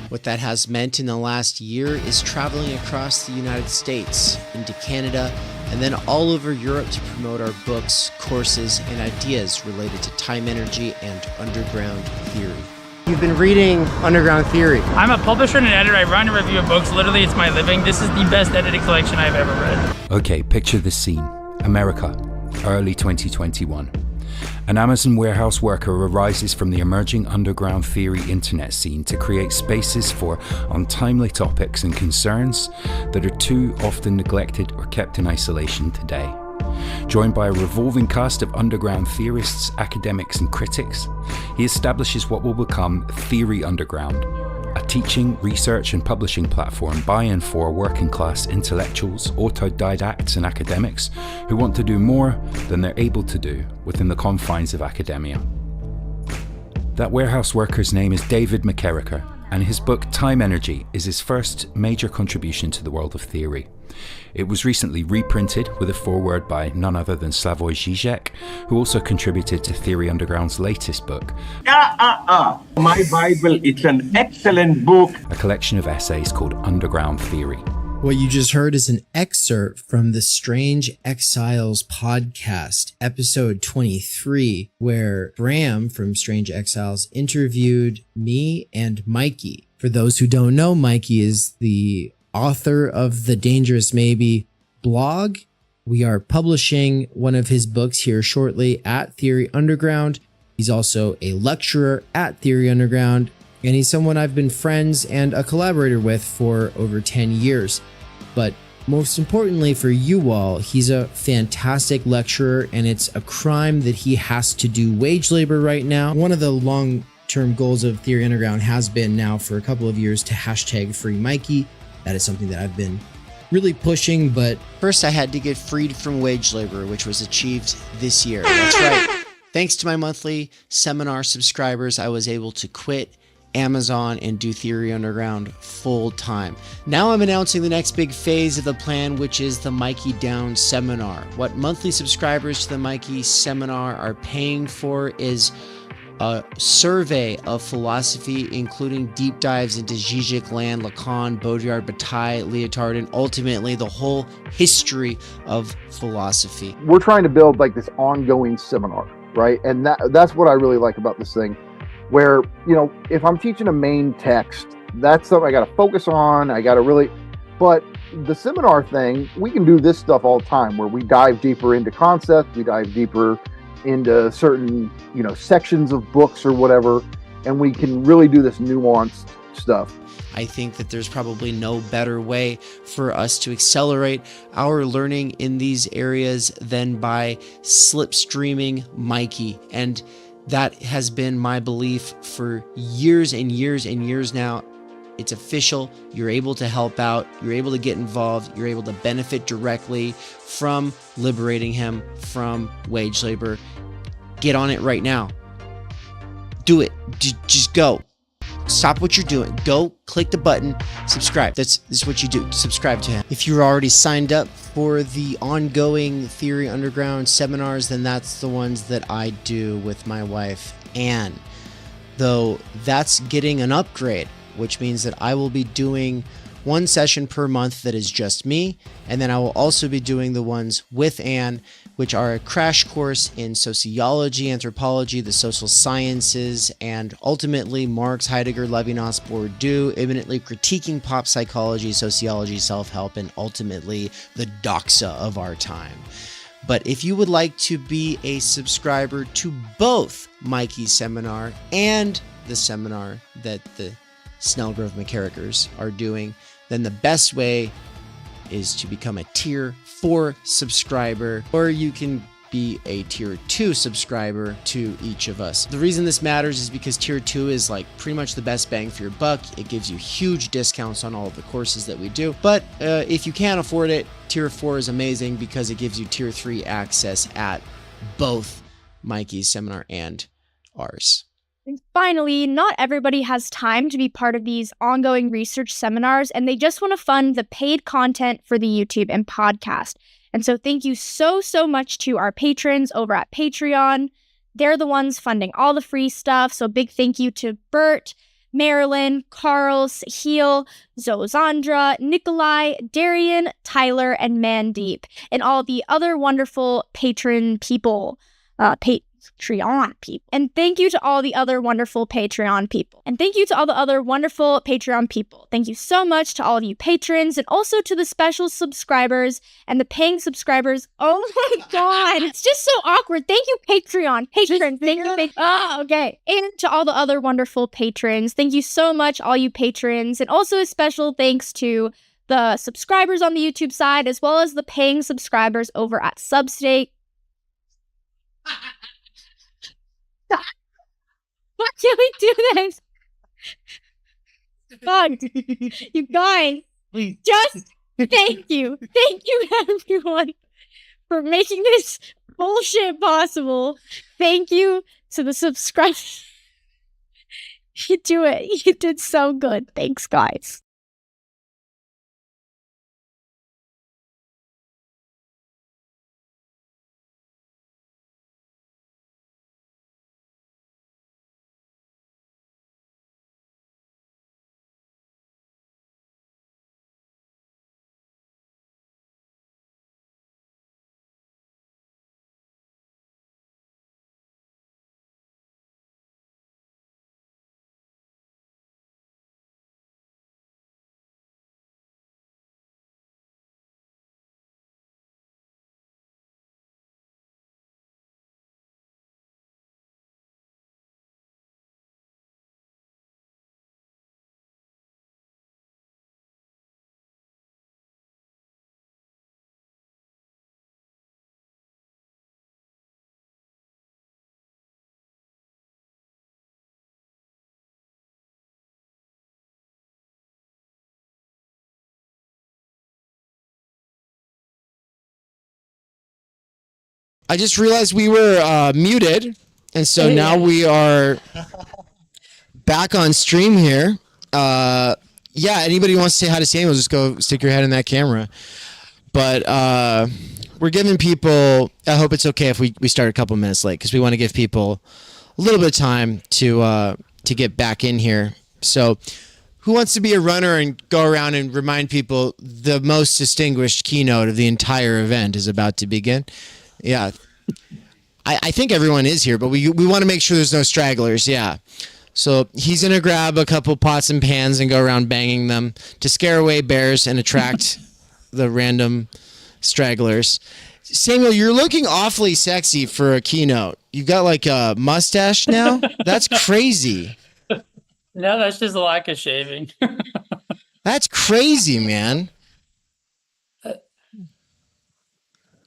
What that has meant in the last year is traveling across the United States, into Canada, and then all over Europe to promote our books, courses, and ideas related to time energy and underground theory. You've been reading Underground Theory. I'm a publisher and an editor. I run and review books. Literally, it's my living. This is the best editing collection I've ever read. Okay, picture this scene. America, early 2021. An Amazon warehouse worker arises from the emerging underground theory internet scene to create spaces for untimely topics and concerns that are too often neglected or kept in isolation today. Joined by a revolving cast of underground theorists, academics, and critics, he establishes what will become Theory Underground, a teaching, research, and publishing platform by and for working-class intellectuals, autodidacts, and academics who want to do more than they're able to do within the confines of academia. That warehouse worker's name is David McKerracher, and his book Time Energy is his first major contribution to the world of theory. It was recently reprinted with a foreword by none other than Slavoj Žižek, who also contributed to Theory Underground's latest book. My Bible, it's an excellent book. A collection of essays called Underground Theory. What you just heard is an excerpt from the Strange Exiles podcast, episode 23, where Bram from Strange Exiles interviewed me and Mikey. For those who don't know, Mikey is the author of the Dangerous Maybe blog. We are publishing one of his books here shortly at Theory Underground. He's also a lecturer at Theory Underground, and he's someone I've been friends and a collaborator with for over 10 years. But Most importantly for you all, he's a fantastic lecturer, and it's a crime that he has to do wage labor right now. One of the long-term goals of Theory Underground has been now for a couple of years to hashtag free Mikey. That is something that I've been really pushing, but first I had to get freed from wage labor, which was achieved this year. That's right. Thanks to my monthly seminar subscribers, I was able to quit Amazon and do Theory Underground full time. Now I'm announcing the next big phase of the plan, which is the Mikey Down seminar. What monthly subscribers to the Mikey seminar are paying for is a survey of philosophy, including deep dives into Zizek, Land, Lacan, Baudrillard, Bataille, Lyotard, and ultimately the whole history of philosophy. We're trying to build like this ongoing seminar, right? And that's what I really like about this thing, where, you know, if I'm teaching a main text, that's something I got to focus on. I got to really, but the seminar thing, we can do this stuff all the time where we dive deeper into concepts, we dive deeper into certain, you know, sections of books or whatever, and we can really do this nuanced stuff. I think that there's probably no better way for us to accelerate our learning in these areas than by slipstreaming Mikey. And that has been my belief for years and years and years now. It's official. You're able to help out. You're able to get involved. You're able to benefit directly from liberating him from wage labor. Get on it right now. Do it. Just go. Stop what you're doing. Go click the button, subscribe. This is what you do. Subscribe to him. If you're already signed up for the ongoing Theory Underground seminars, then that's the ones that I do with my wife, Anne. Though that's getting an upgrade, which means that I will be doing one session per month that is just me, and then I will also be doing the ones with Anne, which are a crash course in sociology, anthropology, the social sciences, and ultimately Marx, Heidegger, Levinas, Bourdieu, imminently critiquing pop psychology, sociology, self-help, and ultimately the doxa of our time. But if you would like to be a subscriber to both Mikey's seminar and the seminar that the Snellgrove McCarrickers are doing, then the best way is to become a Tier 4 subscriber, or you can be a Tier 2 subscriber to each of us. The reason this matters is because Tier 2 is like pretty much the best bang for your buck. It gives you huge discounts on all of the courses that we do. But if you can't afford it, Tier 4 is amazing because it gives you Tier 3 access at both Mikey's seminar and ours. And finally, not everybody has time to be part of these ongoing research seminars, and they just want to fund the paid content for the YouTube and podcast. And so thank you so much to our patrons over at Patreon. They're the ones funding all the free stuff. So big thank you to Bert, Marilyn, Carl, Sahil, Zozandra, Nikolai, Darian, Tyler, and Mandeep, and all the other wonderful patron people. Patreon people. And thank you to all the other wonderful Patreon people. Thank you so much to all of you patrons, and also to the special subscribers and the paying subscribers. Oh my god, it's just so awkward. Thank you, Patreon. Patrons. Thank you. Oh, okay. And to all the other wonderful patrons. Thank you so much, all you patrons. And also a special thanks to the subscribers on the YouTube side, as well as the paying subscribers over at Substack. Why can't we do this? Fuck. You guys, just thank you. Thank you, everyone, for making this bullshit possible. Thank you to the subscribers. You do it. You did so good. Thanks, guys. I just realized we were muted, and so now we are back on stream here. Yeah, anybody who wants to say hi to Samuel, just go stick your head in that camera. But we're giving people, I hope it's okay if we start a couple minutes late, because we want to give people a little bit of time to get back in here. So who wants to be a runner and go around and remind people the most distinguished keynote of the entire event is about to begin? Yeah. I think everyone is here, but we want to make sure there's no stragglers. Yeah. So he's going to grab a couple pots and pans and go around banging them to scare away bears and attract the random stragglers. Samuel, you're looking awfully sexy for a keynote. You've got like a mustache now? That's crazy. No, that's just a lack of shaving. That's crazy, man. All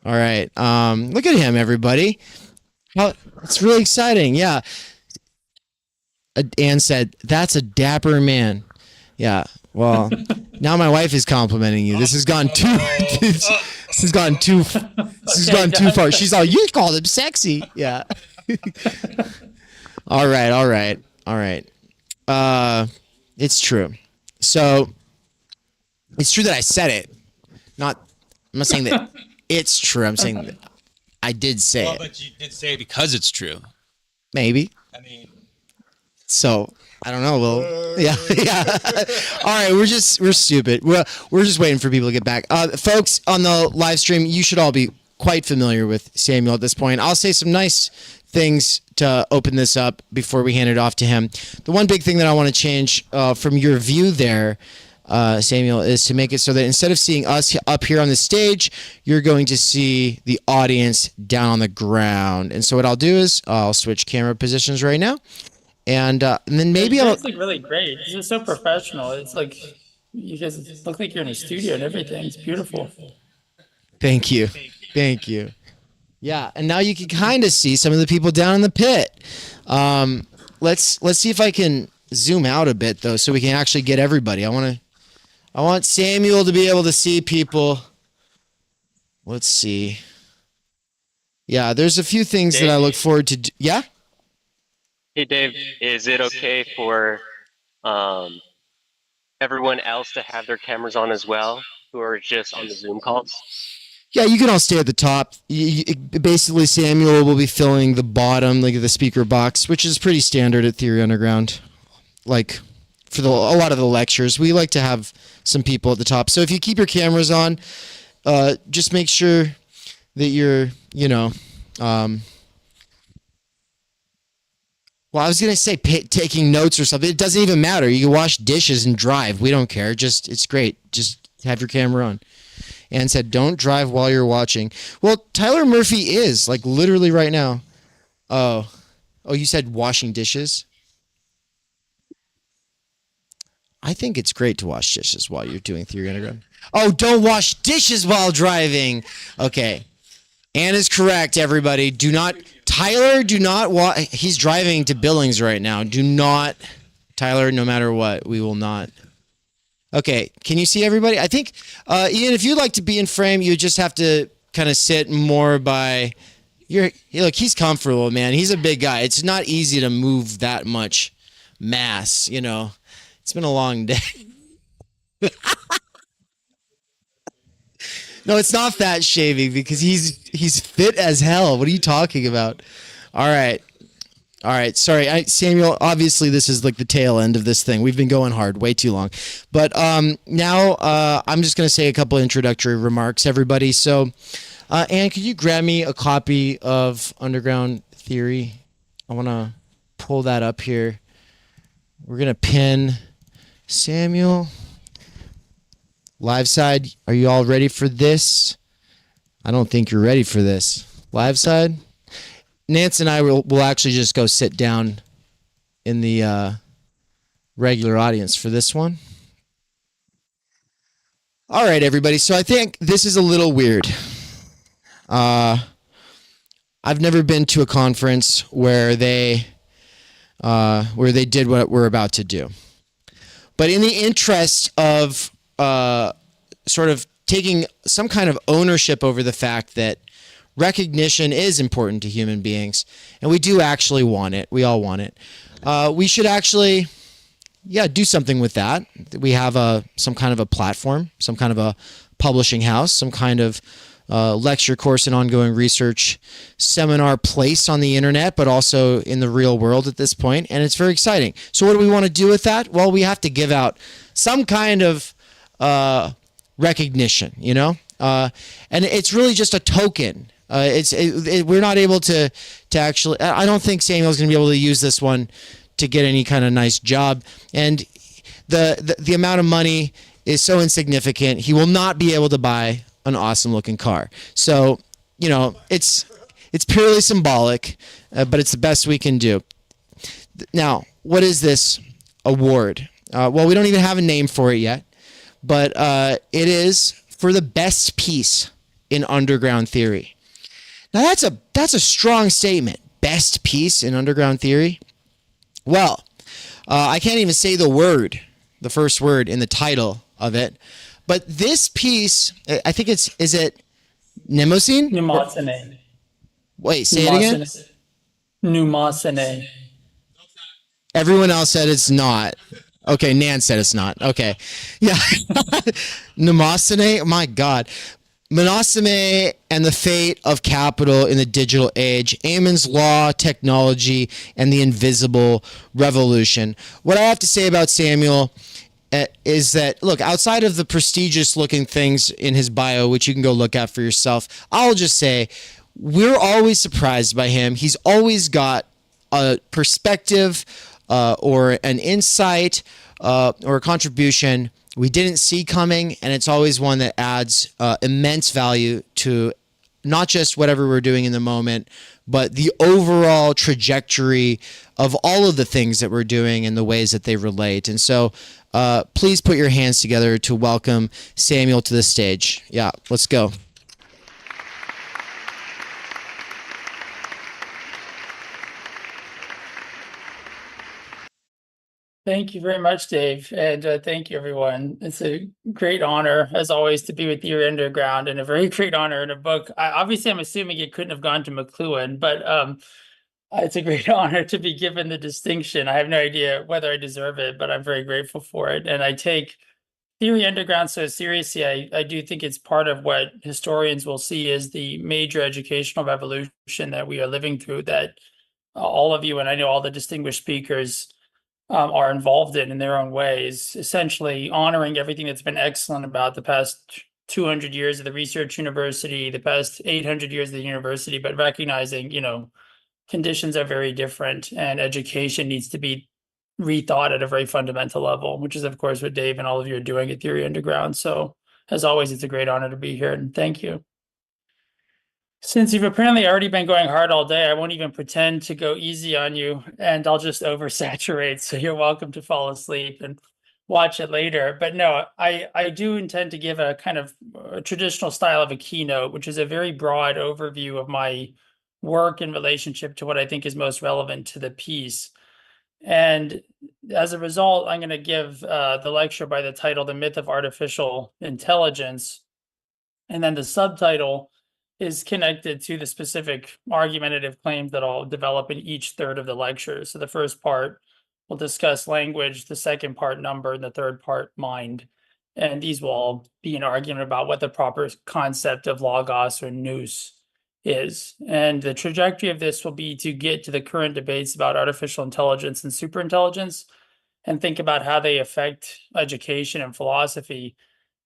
right. Look at him, everybody. Well, it's really exciting. Yeah. Anne said, "That's a dapper man." Yeah. Well, now my wife is complimenting you. This has gone too. This has gone too. This has gone too far. She's all, "You called him sexy." Yeah. All right. It's true. So it's true that I said it. I'm not saying that it's true. I'm saying that I did say it. But you did say it because it's true. Maybe. I mean, so I don't know. Well, yeah. All right, we're stupid. We're just waiting for people to get back. Folks on the live stream, you should all be quite familiar with Samuel at this point. I'll say some nice things to open this up before we hand it off to him. The one big thing that I want to change from your view there, Samuel, is to make it so that instead of seeing us up here on the stage, you're going to see the audience down on the ground. And so what I'll do is I'll switch camera positions right now. And then maybe I'll... It's like really great. This is so professional. It's like you guys look like you're in a studio and everything. It's beautiful. Thank you. Yeah, and now you can kind of see some of the people down in the pit. Let's see if I can zoom out a bit though, so we can actually get everybody. I want Samuel to be able to see people. Let's see. Yeah, there's a few things that I look forward to. Yeah. Hey Dave, is it okay for everyone else to have their cameras on as well, who are just on the Zoom calls? Yeah, you can all stay at the top. Basically, Samuel will be filling the bottom, like the speaker box, which is pretty standard at Theory Underground. Like for a lot of the lectures, we like to have some people at the top. So if you keep your cameras on, just make sure that you're, well, I was going to say taking notes or something. It doesn't even matter. You can wash dishes and drive. We don't care. It's great. Just have your camera on. Anne said, "Don't drive while you're watching." Well, Tyler Murphy is, like, literally right now. Oh, you said washing dishes? I think it's great to wash dishes while you're doing Theory Underground. Oh, don't wash dishes while driving. Okay. Anne is correct, everybody. Tyler, he's driving to Billings right now. Do not, Tyler, no matter what, we will not. Okay, can you see everybody? I think, Ian, if you'd like to be in frame, you just have to kind of sit more by look, he's comfortable, man. He's a big guy. It's not easy to move that much mass, It's been a long day. No, it's not fat shaving because he's fit as hell. What are you talking about? All right. Sorry, Samuel. Obviously, this is like the tail end of this thing. We've been going hard, way too long. But now I'm just going to say a couple introductory remarks, everybody. So, Anne, could you grab me a copy of Underground Theory? I want to pull that up here. We're going to pin Samuel. Live side, are you all ready for this? I don't think you're ready for this. Live side? Nance and I will actually just go sit down in the regular audience for this one. All right, everybody. So I think this is a little weird. I've never been to a conference where they did what we're about to do. But in the interest of sort of taking some kind of ownership over the fact that recognition is important to human beings, and we do actually want it. We all want it. We should actually, do something with that. We have some kind of a platform, some kind of a publishing house, some kind of lecture course and ongoing research seminar place on the internet, but also in the real world at this point, and it's very exciting. So what do we want to do with that? Well, we have to give out some kind of recognition, and it's really just a token. We're not able to actually. I don't think Samuel's going to be able to use this one to get any kind of nice job, and the amount of money is so insignificant. He will not be able to buy an awesome looking car. So, it's purely symbolic, but it's the best we can do. Now, what is this award? Well, we don't even have a name for it yet, but it is for the best piece in underground theory. Now, that's a strong statement. Best piece in underground theory? Well, I can't even say the first word in the title of it. But this piece, I think is it Mnemosyne? Mnemosyne. Wait, say it again? Mnemosyne. Everyone else said it's not. Okay, Nan said it's not. Okay. Yeah. Mnemosyne, my God. Mnemosyne and the Fate of Capital in the Digital Age, Amon's Law, Technology, and the Invisible Revolution. What I have to say about Samuel is that, look, outside of the prestigious looking things in his bio, which you can go look at for yourself, I'll just say we're always surprised by him. He's always got a perspective or an insight or a contribution we didn't see coming, and it's always one that adds immense value to not just whatever we're doing in the moment, but the overall trajectory of all of the things that we're doing and the ways that they relate. And so please put your hands together to welcome Samuel to the stage. Yeah, let's go. Thank you very much, Dave, and thank you, everyone. It's a great honor, as always, to be with Theory Underground, and a very great honor in a book. Obviously, I'm assuming it couldn't have gone to McLuhan, but it's a great honor to be given the distinction. I have no idea whether I deserve it, but I'm very grateful for it. And I take Theory Underground so seriously. I do think it's part of what historians will see as the major educational revolution that we are living through, that all of you, and I know all the distinguished speakers, are involved in their own ways, essentially honoring everything that's been excellent about the past 200 years of the research university, the past 800 years of the university, but recognizing, conditions are very different and education needs to be rethought at a very fundamental level, which is, of course, what Dave and all of you are doing at Theory Underground. So, as always, it's a great honor to be here, and thank you. Since you've apparently already been going hard all day, I won't even pretend to go easy on you, and I'll just oversaturate. So you're welcome to fall asleep and watch it later. But no, I do intend to give a kind of a traditional style of a keynote, which is a very broad overview of my work in relationship to what I think is most relevant to the piece. And as a result, I'm going to give the lecture by the title, The Myth of Artificial Intelligence. And then the subtitle is connected to the specific argumentative claims that I'll develop in each third of the lecture. So the first part will discuss language, the second part number, and the third part mind. And these will all be an argument about what the proper concept of logos or nous is. And the trajectory of this will be to get to the current debates about artificial intelligence and superintelligence and think about how they affect education and philosophy.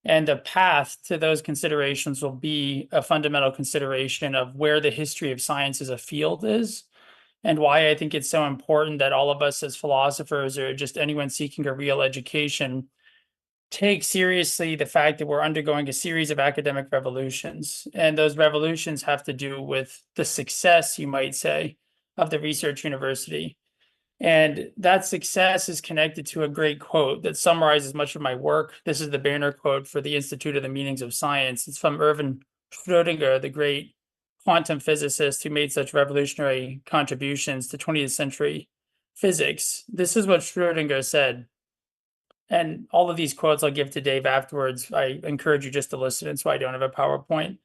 And the path to those considerations will be a fundamental consideration of where the history of science as a field is, and why I think it's so important that all of us as philosophers, or just anyone seeking a real education, take seriously the fact that we're undergoing a series of academic revolutions. And those revolutions have to do with the success, you might say, of the research university. And that success is connected to a great quote that summarizes much of my work. This is the banner quote for the Institute of the Meanings of Science. It's from Erwin Schrödinger, the great quantum physicist who made such revolutionary contributions to 20th century physics. This is what Schrödinger said. And all of these quotes I'll give to Dave afterwards. I encourage you just to listen, and so I don't have a PowerPoint.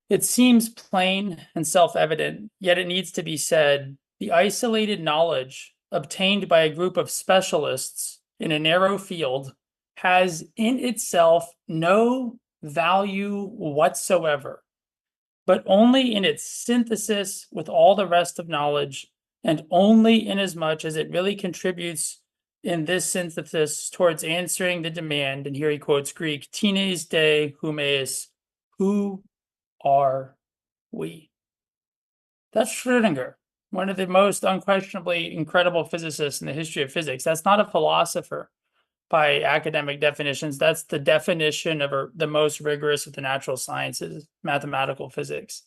It seems plain and self-evident, yet it needs to be said, the isolated knowledge obtained by a group of specialists in a narrow field has in itself no value whatsoever, but only in its synthesis with all the rest of knowledge, and only inasmuch as it really contributes in this synthesis towards answering the demand, and here he quotes Greek, tines de humeis, who are we? That's Schrödinger, one of the most unquestionably incredible physicists in the history of physics. That's not a philosopher by academic definitions. That's the definition of the most rigorous of the natural sciences, mathematical physics.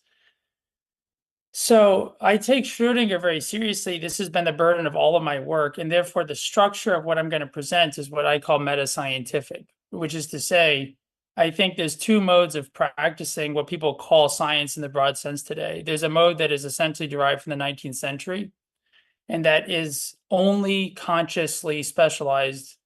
So I take Schrödinger very seriously. This has been the burden of all of my work, and therefore the structure of what I'm going to present is what I call meta-scientific, which is to say, I think there's two modes of practicing what people call science in the broad sense today. There's a mode that is essentially derived from the 19th century, and that is only consciously specialized.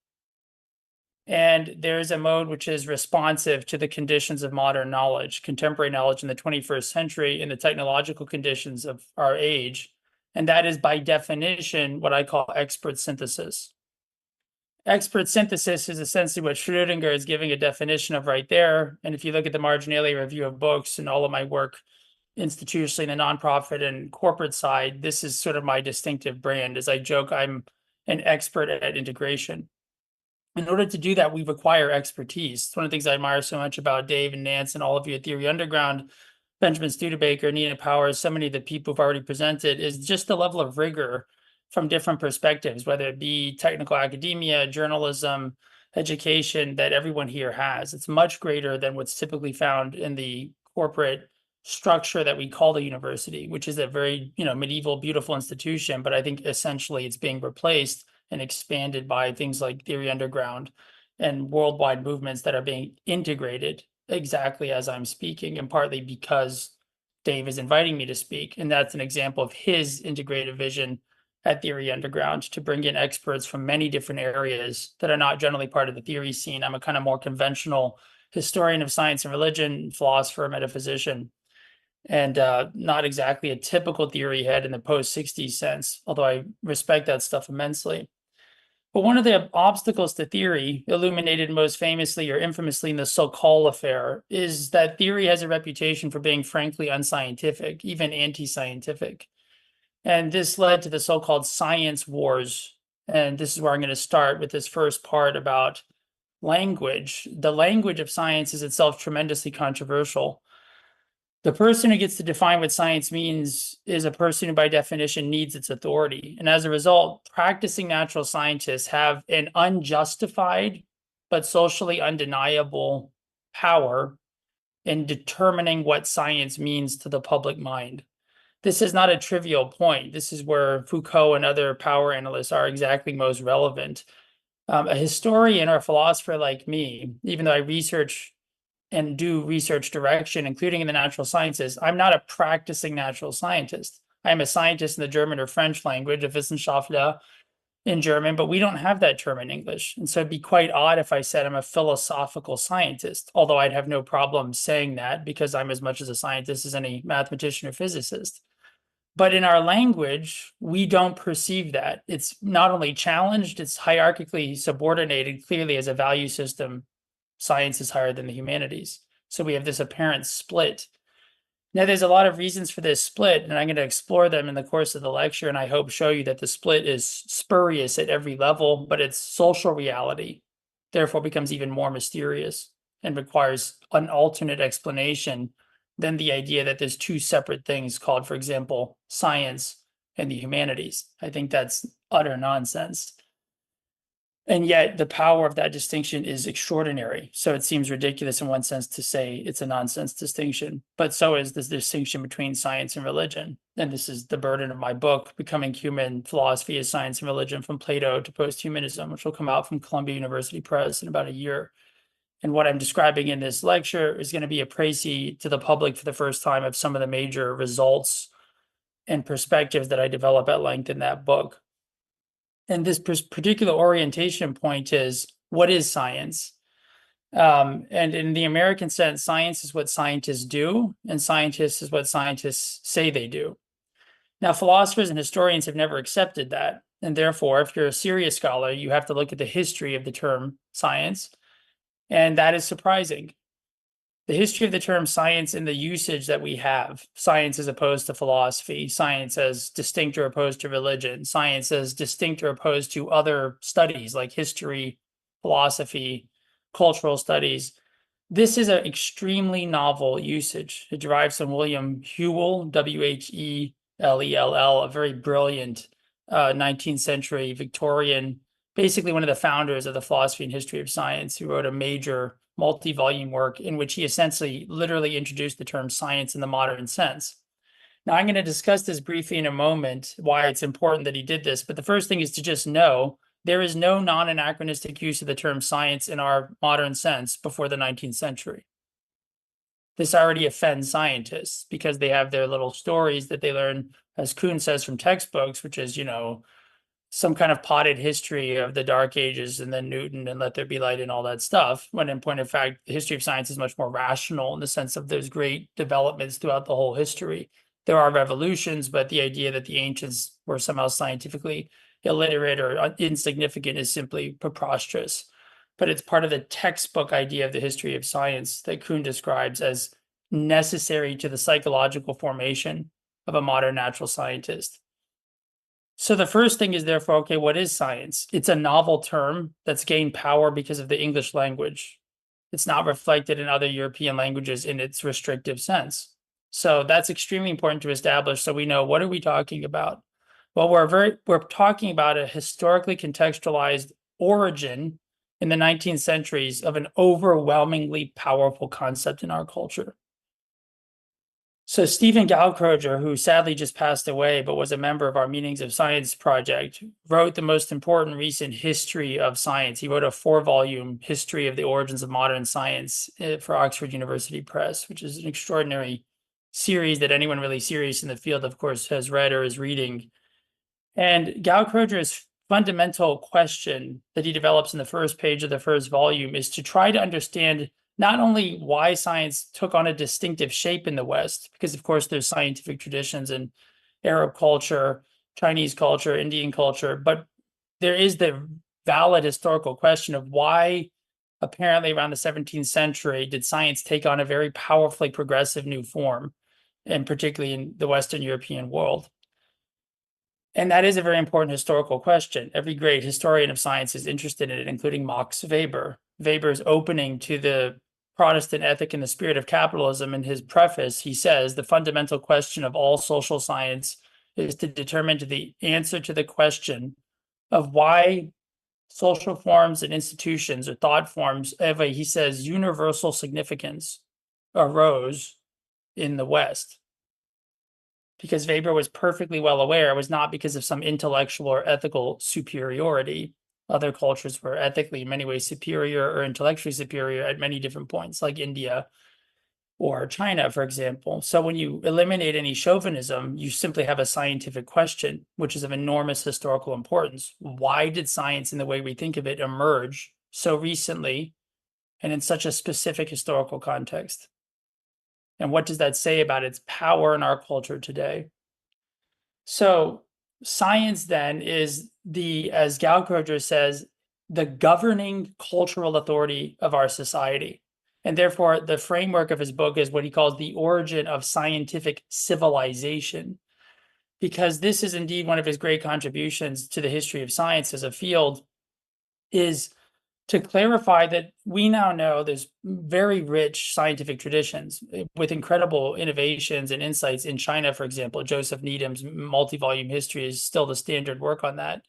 And there's a mode which is responsive to the conditions of modern knowledge, contemporary knowledge in the 21st century, and the technological conditions of our age. And that is by definition what I call expert synthesis. Expert synthesis is essentially what Schrödinger is giving a definition of right there. And if you look at the marginalia review of books and all of my work institutionally in the nonprofit and corporate side, this is sort of my distinctive brand. As I joke, I'm an expert at integration. In order to do that, we require expertise. It's one of the things I admire so much about Dave and Nance and all of you at Theory Underground, Benjamin Studebaker, Nina Powers, so many of the people who've already presented, is just the level of rigor from different perspectives, whether it be technical academia, journalism, education, that everyone here has. It's much greater than what's typically found in the corporate structure that we call the university, which is a very, medieval, beautiful institution. But I think essentially it's being replaced and expanded by things like Theory Underground and worldwide movements that are being integrated exactly as I'm speaking, and partly because Dave is inviting me to speak. And that's an example of his integrated vision at Theory Underground, to bring in experts from many different areas that are not generally part of the theory scene. I'm a kind of more conventional historian of science and religion, philosopher, metaphysician, and not exactly a typical theory head in the post-60s sense, although I respect that stuff immensely. But one of the obstacles to theory, illuminated most famously or infamously in the so-called affair, is that theory has a reputation for being frankly unscientific, even anti-scientific. And this led to the so-called science wars. And this is where I'm going to start with this first part about language. The language of science is itself tremendously controversial. The person who gets to define what science means is a person who by definition needs its authority. And as a result, practicing natural scientists have an unjustified but socially undeniable power in determining what science means to the public mind. This is not a trivial point. This is where Foucault and other power analysts are exactly most relevant. A historian or a philosopher like me, even though I research and do research direction, including in the natural sciences, I'm not a practicing natural scientist. I'm a scientist in the German or French language, a Wissenschaftler in German, but we don't have that term in English. And so it'd be quite odd if I said I'm a philosophical scientist, although I'd have no problem saying that because I'm as much as a scientist as any mathematician or physicist. But in our language, we don't perceive that. It's not only challenged, it's hierarchically subordinated clearly as a value system. Science is higher than the humanities. So we have this apparent split. Now, there's a lot of reasons for this split, and I'm going to explore them in the course of the lecture, and I hope show you that the split is spurious at every level, but its social reality therefore becomes even more mysterious and requires an alternate explanation than the idea that there's two separate things called, for example, science and the humanities. I think that's utter nonsense. And yet the power of that distinction is extraordinary. So it seems ridiculous in one sense to say it's a nonsense distinction, but so is this distinction between science and religion. And this is the burden of my book, Becoming Human, Philosophy as Science and Religion from Plato to Posthumanism, which will come out from Columbia University Press in about a year. And what I'm describing in this lecture is going to be a précis to the public for the first time of some of the major results and perspectives that I develop at length in that book. And this particular orientation point is, what is science? And in the American sense, science is what scientists do, and scientists is what scientists say they do. Now, philosophers and historians have never accepted that. And therefore, if you're a serious scholar, you have to look at the history of the term science. And that is surprising. The history of the term science and the usage that we have, science as opposed to philosophy, science as distinct or opposed to religion, science as distinct or opposed to other studies like history, philosophy, cultural studies. This is an extremely novel usage. It derives from William Whewell, Whellell, a very brilliant 19th century Victorian, basically one of the founders of the philosophy and history of science, who wrote a major multi-volume work in which he essentially literally introduced the term science in the modern sense. Now, I'm going to discuss this briefly in a moment, why it's important that he did this. But the first thing is to just know there is no non-anachronistic use of the term science in our modern sense before the 19th century. This already offends scientists because they have their little stories that they learn, as Kuhn says, from textbooks, which is, some kind of potted history of the Dark Ages and then Newton and Let There Be Light and all that stuff, when in point of fact, the history of science is much more rational in the sense of there's great developments throughout the whole history. There are revolutions, but the idea that the ancients were somehow scientifically illiterate or insignificant is simply preposterous. But it's part of the textbook idea of the history of science that Kuhn describes as necessary to the psychological formation of a modern natural scientist. So the first thing is therefore, okay, what is science? It's a novel term that's gained power because of the English language. It's not reflected in other European languages in its restrictive sense. So that's extremely important to establish so we know what are we talking about. Well, we're talking about a historically contextualized origin in the 19th centuries of an overwhelmingly powerful concept in our culture. So Stephen Gaukroger, who sadly just passed away, but was a member of our Meanings of Science project, wrote the most important recent history of science. He wrote a 4-volume history of the origins of modern science for Oxford University Press, which is an extraordinary series that anyone really serious in the field, of course, has read or is reading. And Gaukroger's fundamental question that he develops in the first page of the first volume is to try to understand not only why science took on a distinctive shape in the West, because of course there's scientific traditions in Arab culture, Chinese culture, Indian culture, but there is the valid historical question of why apparently around the 17th century did science take on a very powerfully progressive new form, and particularly in the Western European world. And that is a very important historical question. Every great historian of science is interested in it, including Max Weber. Weber's opening to the Protestant ethic and the spirit of capitalism in his preface, he says, the fundamental question of all social science is to determine the answer to the question of why social forms and institutions or thought forms of a, he says, universal significance arose in the West. Because Weber was perfectly well aware it was not because of some intellectual or ethical superiority. Other cultures were ethically in many ways superior or intellectually superior at many different points, like India or China, for example. So when you eliminate any chauvinism, you simply have a scientific question, which is of enormous historical importance. Why did science, in the way we think of it, emerge so recently and in such a specific historical context? And what does that say about its power in our culture today? So science then is the, as Gaukroger says, the governing cultural authority of our society. And therefore, the framework of his book is what he calls the origin of scientific civilization, because this is indeed one of his great contributions to the history of science as a field, is to clarify that we now know there's very rich scientific traditions with incredible innovations and insights in China, for example. Joseph Needham's multi-volume history is still the standard work on that.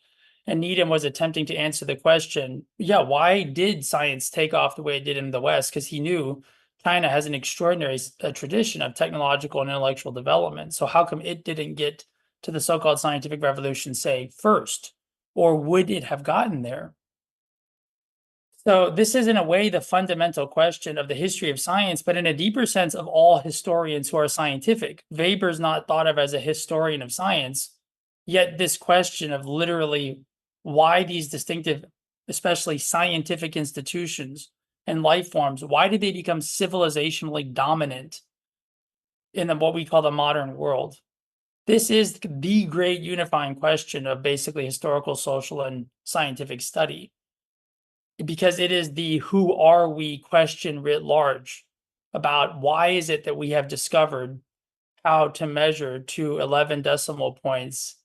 And Needham was attempting to answer the question, why did science take off the way it did in the West? Because he knew China has an extraordinary tradition of technological and intellectual development. So how come it didn't get to the so-called scientific revolution, say, first? Or would it have gotten there? So this is in a way the fundamental question of the history of science, but in a deeper sense of all historians who are scientific. Weber's not thought of as a historian of science, yet this question of literally why these distinctive, especially scientific institutions, and life forms, why did they become civilizationally dominant in what we call the modern world? This is the great unifying question of basically historical, social, and scientific study, because it is the who are we question writ large about why is it that we have discovered how to measure to 11 decimal points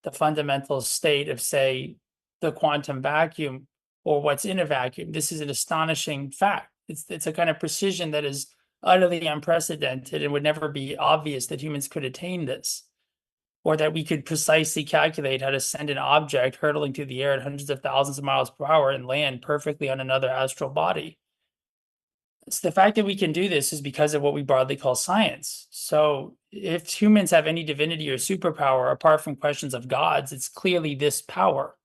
the fundamental state of, say, the quantum vacuum or what's in a vacuum. This is an astonishing fact. It's a kind of precision that is utterly unprecedented and would never be obvious that humans could attain this, or that we could precisely calculate how to send an object hurtling through the air at hundreds of thousands of miles per hour and land perfectly on another astral body. So the fact that we can do this is because of what we broadly call science. So if humans have any divinity or superpower apart from questions of gods, it's clearly this power,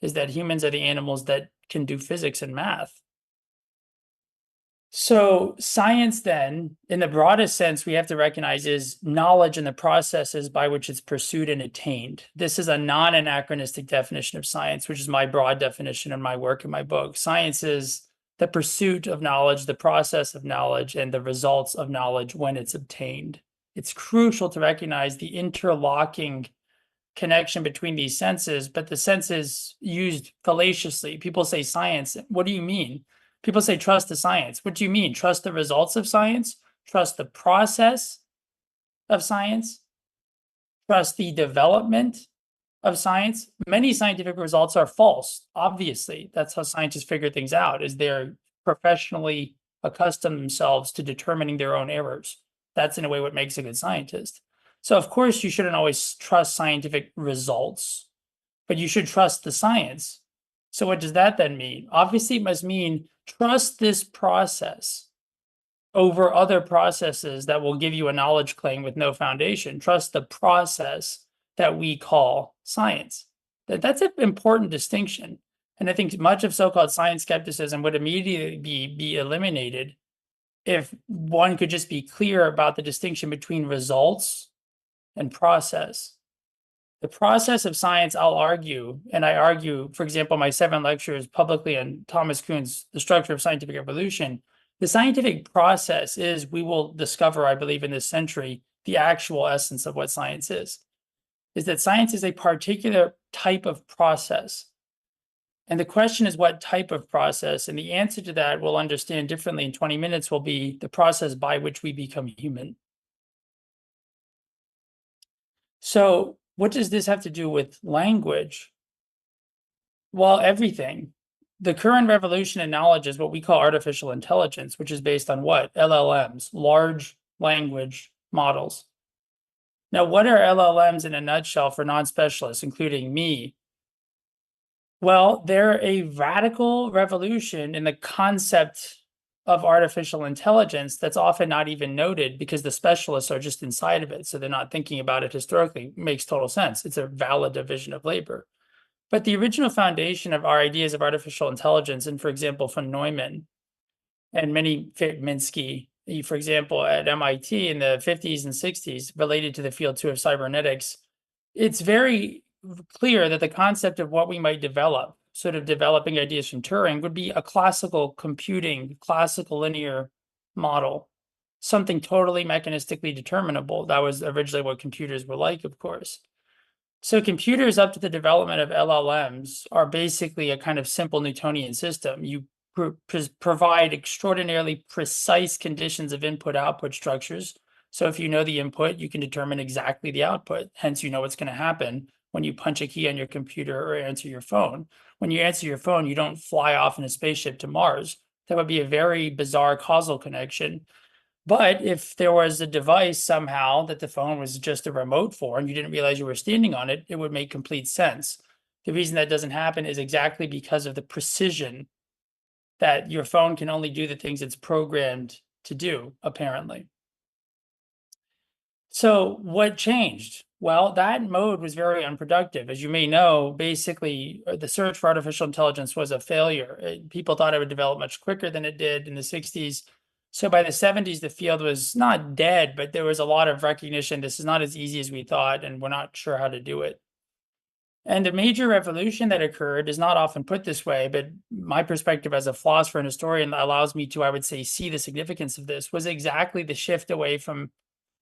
is that humans are the animals that can do physics and math. So science then, in the broadest sense, we have to recognize is knowledge and the processes by which it's pursued and attained. This is a non-anachronistic definition of science, which is my broad definition in my work in my book. Science is the pursuit of knowledge, the process of knowledge, and the results of knowledge when it's obtained. It's crucial to recognize the interlocking connection between these senses, but the senses used fallaciously. People say science. What do you mean? People say trust the science. What do you mean? Trust the results of science? Trust the process of science? Trust the development of science? Many scientific results are false, obviously. That's how scientists figure things out, is they're professionally accustomed themselves to determining their own errors. That's in a way what makes a good scientist. So of course you shouldn't always trust scientific results, but you should trust the science. So what does that then mean? Obviously it must mean trust this process over other processes that will give you a knowledge claim with no foundation. Trust the process that we call science. That's an important distinction. And I think much of so-called science skepticism would immediately be eliminated if one could just be clear about the distinction between results and process. The process of science, I'll argue, and I argue, for example, my 7 lectures publicly on Thomas Kuhn's The Structure of Scientific Evolution. The scientific process is, we will discover, I believe, in this century, the actual essence of what science is that science is a particular type of process. And the question is what type of process? And the answer to that we'll understand differently in 20 minutes will be the process by which we become human. So what does this have to do with language? Well, everything. The current revolution in knowledge is what we call artificial intelligence, which is based on what? LLMs, large language models. Now, what are LLMs in a nutshell for non-specialists, including me? Well, they're a radical revolution in the concept of artificial intelligence that's often not even noted because the specialists are just inside of it. So they're not thinking about it historically. It makes total sense. It's a valid division of labor. But the original foundation of our ideas of artificial intelligence, and for example, von Neumann and many Minsky, for example, at MIT in the 50s and 60s, related to the field too of cybernetics, it's very clear that the concept of what we might develop, sort of developing ideas from Turing, would be a classical computing, classical linear model, something totally mechanistically determinable. That was originally what computers were like, of course. So computers up to the development of LLMs are basically a kind of simple Newtonian system. You provide extraordinarily precise conditions of input-output structures. So if you know the input, you can determine exactly the output. Hence, you know what's going to happen when you punch a key on your computer or answer your phone. When you answer your phone, you don't fly off in a spaceship to Mars. That would be a very bizarre causal connection. But if there was a device somehow that the phone was just a remote for and you didn't realize you were standing on it, it would make complete sense. The reason that doesn't happen is exactly because of the precision that your phone can only do the things it's programmed to do, apparently. So what changed? Well, that mode was very unproductive. As you may know, basically, the search for artificial intelligence was a failure. People thought it would develop much quicker than it did in the 60s. So by the 70s, the field was not dead, but there was a lot of recognition. This is not as easy as we thought, and we're not sure how to do it. And the major revolution that occurred is not often put this way, but my perspective as a philosopher and historian allows me to, I would say, see the significance of this, was exactly the shift away from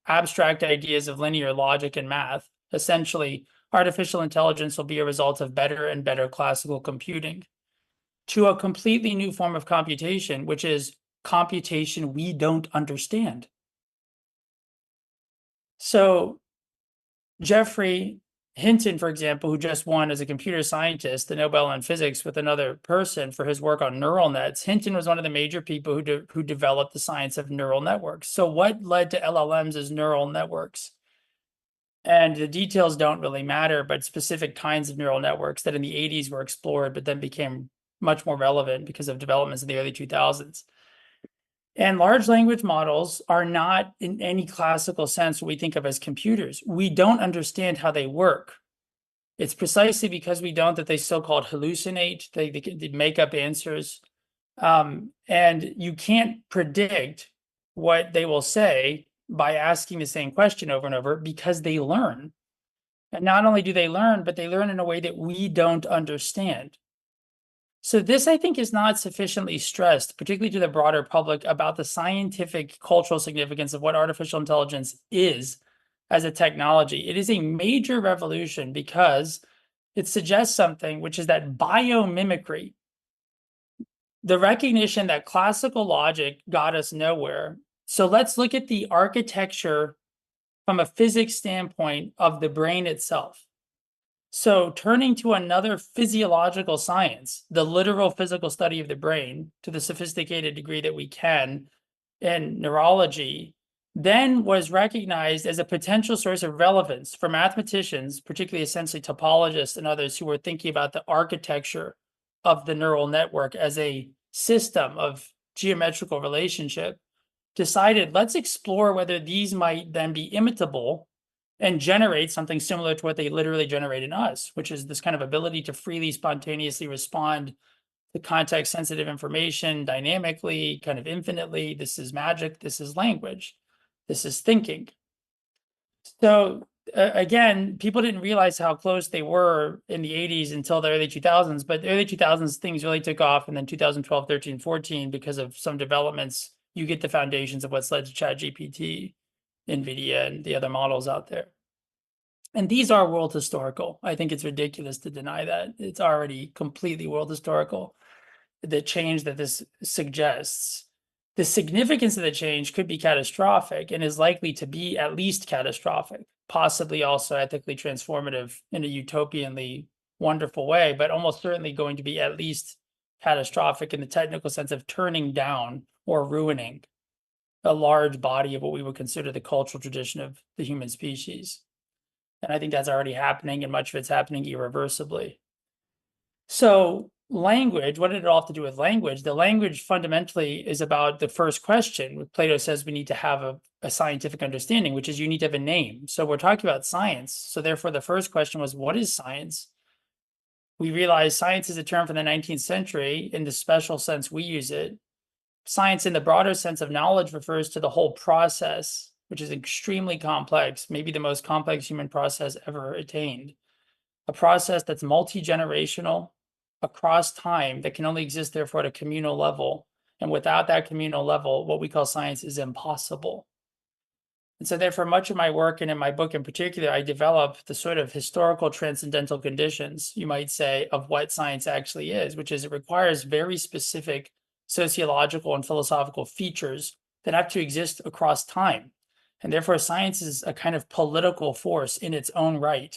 abstract ideas of linear logic and math. Essentially, artificial intelligence will be a result of better and better classical computing, to a completely new form of computation, which is computation we don't understand. So Geoffrey Hinton, for example, who just won as a computer scientist the Nobel in physics with another person for his work on neural nets, Hinton was one of the major people who developed the science of neural networks. So what led to LLMs as neural networks? And the details don't really matter, but specific kinds of neural networks that in the 80s were explored, but then became much more relevant because of developments in the early 2000s. And large language models are not in any classical sense what we think of as computers. We don't understand how they work. It's precisely because we don't that they so-called hallucinate, they make up answers. And you can't predict what they will say by asking the same question over and over because they learn. And not only do they learn, but they learn in a way that we don't understand. So this, I think, is not sufficiently stressed, particularly to the broader public, about the scientific cultural significance of what artificial intelligence is as a technology. It is a major revolution because it suggests something, which is that biomimicry, the recognition that classical logic got us nowhere. So let's look at the architecture from a physics standpoint of the brain itself. So turning to another physiological science, the literal physical study of the brain to the sophisticated degree that we can in neurology, then was recognized as a potential source of relevance for mathematicians, particularly essentially topologists and others who were thinking about the architecture of the neural network as a system of geometrical relationship, decided let's explore whether these might then be imitable and generate something similar to what they literally generate in us, which is this kind of ability to freely, spontaneously respond to context-sensitive information dynamically, kind of infinitely. This is magic. This is language. This is thinking. So again, people didn't realize how close they were in the 80s until the early 2000s, but the early 2000s, things really took off. And then 2012, 13, 14, because of some developments, you get the foundations of what's led to ChatGPT, NVIDIA, and the other models out there. And these are world historical. I think it's ridiculous to deny that. It's already completely world historical, the change that this suggests. The significance of the change could be catastrophic and is likely to be at least catastrophic, possibly also ethically transformative in a utopianly wonderful way, but almost certainly going to be at least catastrophic in the technical sense of turning down or ruining a large body of what we would consider the cultural tradition of the human species. And I think that's already happening, and much of it's happening irreversibly. So language, what did it all have to do with language? The language fundamentally is about the first question. Plato says we need to have a scientific understanding, which is you need to have a name. So we're talking about science. So therefore, the first question was, what is science? We realize science is a term from the 19th century in the special sense we use it. Science in the broader sense of knowledge refers to the whole process, which is extremely complex, maybe the most complex human process ever attained. A process that's multi-generational across time that can only exist therefore at a communal level. And without that communal level, what we call science is impossible. And so therefore much of my work, and in my book in particular, I develop the sort of historical transcendental conditions, you might say, of what science actually is, which is it requires very specific sociological and philosophical features that have to exist across time. And therefore, science is a kind of political force in its own right.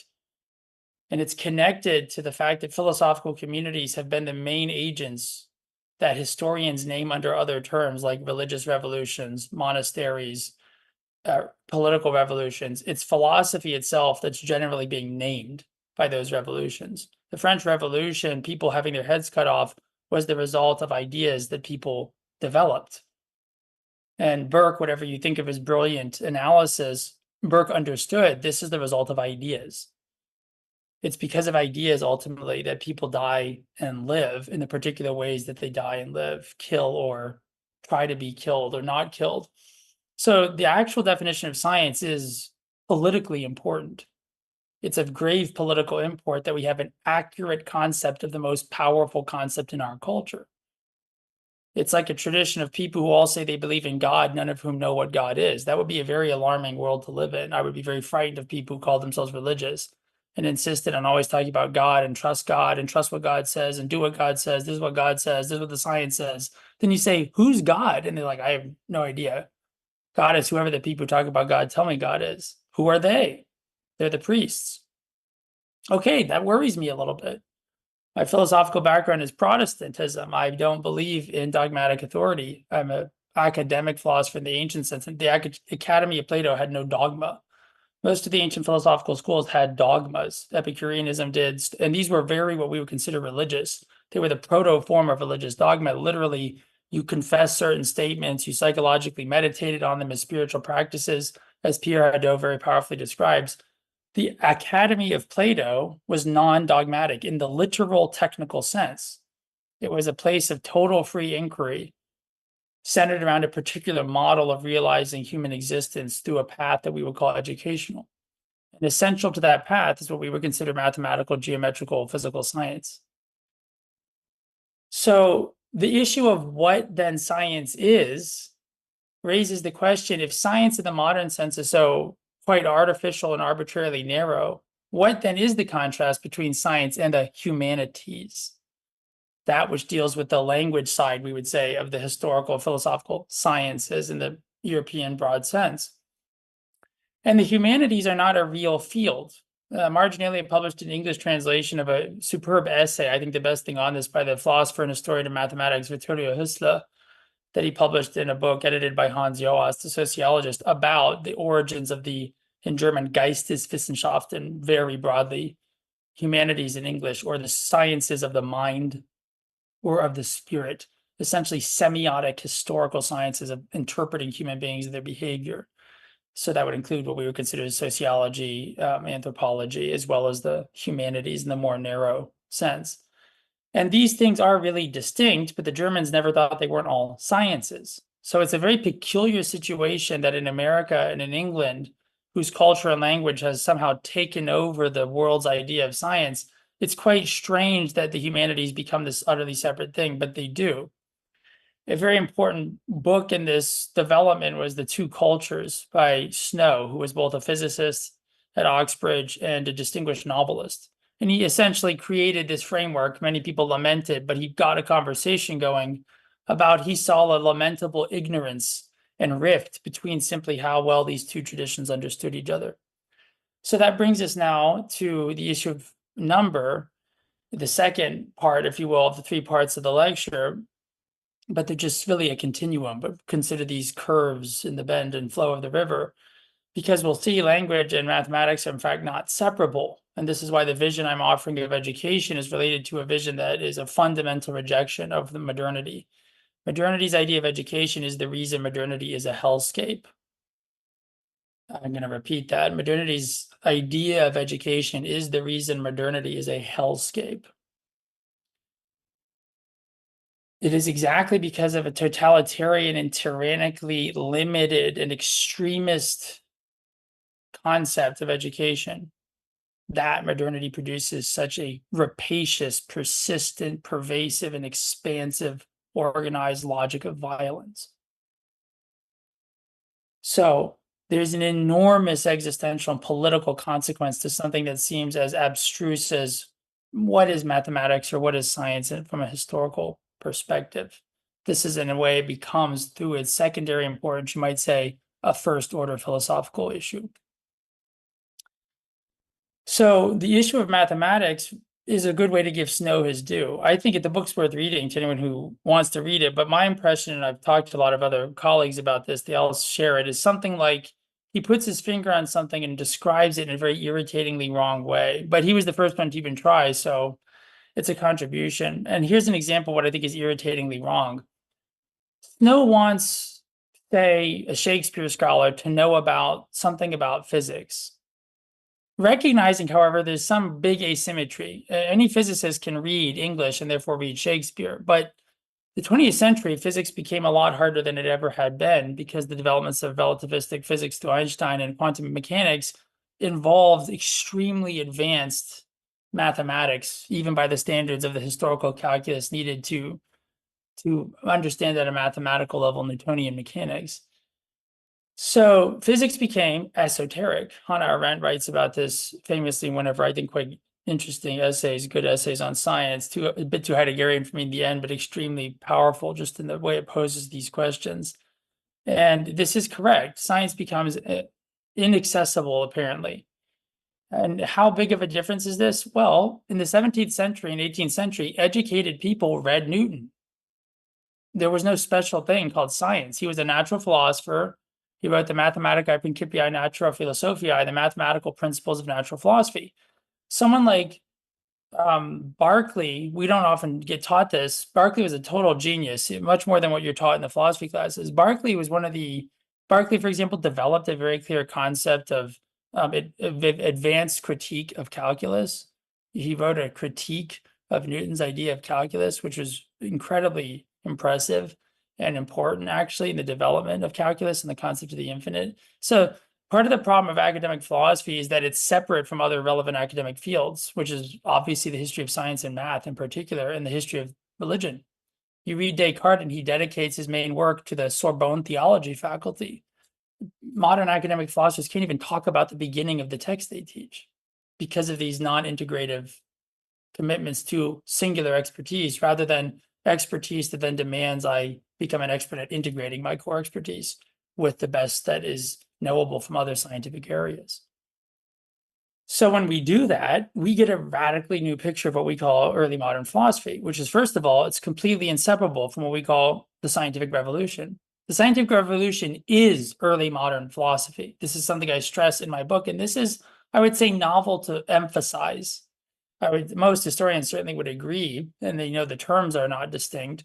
And it's connected to the fact that philosophical communities have been the main agents that historians name under other terms like religious revolutions, monasteries, political revolutions. It's philosophy itself that's generally being named by those revolutions. The French Revolution, people having their heads cut off, was the result of ideas that people developed. And Burke, whatever you think of as brilliant analysis, Burke understood this is the result of ideas. It's because of ideas ultimately that people die and live in the particular ways that they die and live, kill or try to be killed or not killed. So the actual definition of science is politically important. It's of grave political import that we have an accurate concept of the most powerful concept in our culture. It's like a tradition of people who all say they believe in God, none of whom know what God is. That would be a very alarming world to live in. I would be very frightened of people who call themselves religious and insisted on always talking about God and trust what God says and do what God says. This is what God says. This is what the science says. Then you say, who's God? And they're like, I have no idea. God is whoever the people who talk about God tell me God is. Who are they? They're the priests. Okay, that worries me a little bit. My philosophical background is Protestantism. I don't believe in dogmatic authority. I'm an academic philosopher in the ancient sense. The Academy of Plato had no dogma. Most of the ancient philosophical schools had dogmas. Epicureanism did, and these were very what we would consider religious. They were the proto form of religious dogma. Literally, you confess certain statements, you psychologically meditated on them as spiritual practices, as Pierre Hadot very powerfully describes. The Academy of Plato was non-dogmatic in the literal technical sense. It was a place of total free inquiry, centered around a particular model of realizing human existence through a path that we would call educational. And essential to that path is what we would consider mathematical, geometrical, physical science. So the issue of what then science is raises the question, if science in the modern sense is so quite artificial and arbitrarily narrow, what then is the contrast between science and the humanities? That which deals with the language side, we would say, of the historical philosophical sciences in the European broad sense. And the humanities are not a real field. Marginalia published an English translation of a superb essay, I think the best thing on this, by the philosopher and historian of mathematics, Vittorio Hüssler, that he published in a book edited by Hans Joas, the sociologist, about the origins of the, in German, Geisteswissenschaften, very broadly, humanities in English, or the sciences of the mind or of the spirit, essentially semiotic historical sciences of interpreting human beings and their behavior. So that would include what we would consider sociology, anthropology, as well as the humanities in the more narrow sense. And these things are really distinct, but the Germans never thought they weren't all sciences. So it's a very peculiar situation that in America and in England, whose culture and language has somehow taken over the world's idea of science, it's quite strange that the humanities become this utterly separate thing, but they do. A very important book in this development was The Two Cultures by Snow, who was both a physicist at Oxbridge and a distinguished novelist. And he essentially created this framework. Many people lamented, but he got a conversation going about he saw a lamentable ignorance and rift between simply how well these two traditions understood each other. So that brings us now to the issue of number, the second part, if you will, of the three parts of the lecture. But they're just really a continuum, but consider these curves in the bend and flow of the river, because we'll see language and mathematics are in fact not separable. And this is why the vision I'm offering of education is related to a vision that is a fundamental rejection of the modernity. Modernity's idea of education is the reason modernity is a hellscape. I'm going to repeat that. Modernity's idea of education is the reason modernity is a hellscape. It is exactly because of a totalitarian and tyrannically limited and extremist concept of education that modernity produces such a rapacious, persistent, pervasive, and expansive organized logic of violence. So there's an enormous existential and political consequence to something that seems as abstruse as what is mathematics or what is science from a historical perspective. This is, in a way, becomes, through its secondary importance, you might say, a first order philosophical issue. So the issue of mathematics is a good way to give Snow his due. I think the book's worth reading to anyone who wants to read it, but my impression, and I've talked to a lot of other colleagues about this, they all share it, is something like he puts his finger on something and describes it in a very irritatingly wrong way. But he was the first one to even try, so it's a contribution. And here's an example of what I think is irritatingly wrong. Snow wants, say, a Shakespeare scholar to know about something about physics. Recognizing, however, there's some big asymmetry. Any physicist can read English and therefore read Shakespeare, but the 20th century, physics became a lot harder than it ever had been because the developments of relativistic physics through Einstein and quantum mechanics involved extremely advanced mathematics, even by the standards of the historical calculus needed to understand at a mathematical level Newtonian mechanics. So physics became esoteric. Hannah Arendt writes about this famously in one of her, I think, quite interesting essays, good essays on science, a bit too Heideggerian for me in the end, but extremely powerful just in the way it poses these questions. And this is correct. Science becomes inaccessible, apparently. And how big of a difference is this? Well, in the 17th century and 18th century, educated people read Newton. There was no special thing called science. He was a natural philosopher. He wrote the Mathematica Principia Naturae Philosophiae, the mathematical principles of natural philosophy. Someone like Berkeley, we don't often get taught this. Berkeley was a total genius, much more than what you're taught in the philosophy classes. Berkeley, for example, developed a very clear concept of advanced critique of calculus. He wrote a critique of Newton's idea of calculus, which was incredibly impressive and important, actually, in the development of calculus and the concept of the infinite. So part of the problem of academic philosophy is that it's separate from other relevant academic fields, which is obviously the history of science and math in particular, and the history of religion. You read Descartes, and he dedicates his main work to the Sorbonne theology faculty. Modern academic philosophers can't even talk about the beginning of the text they teach because of these non-integrative commitments to singular expertise rather than expertise that then demands I become an expert at integrating my core expertise with the best that is knowable from other scientific areas. So when we do that, we get a radically new picture of what we call early modern philosophy, which is, first of all, it's completely inseparable from what we call the scientific revolution. The scientific revolution is early modern philosophy. This is something I stress in my book, and this is, I would say, novel to emphasize. Most historians certainly would agree, and they know the terms are not distinct,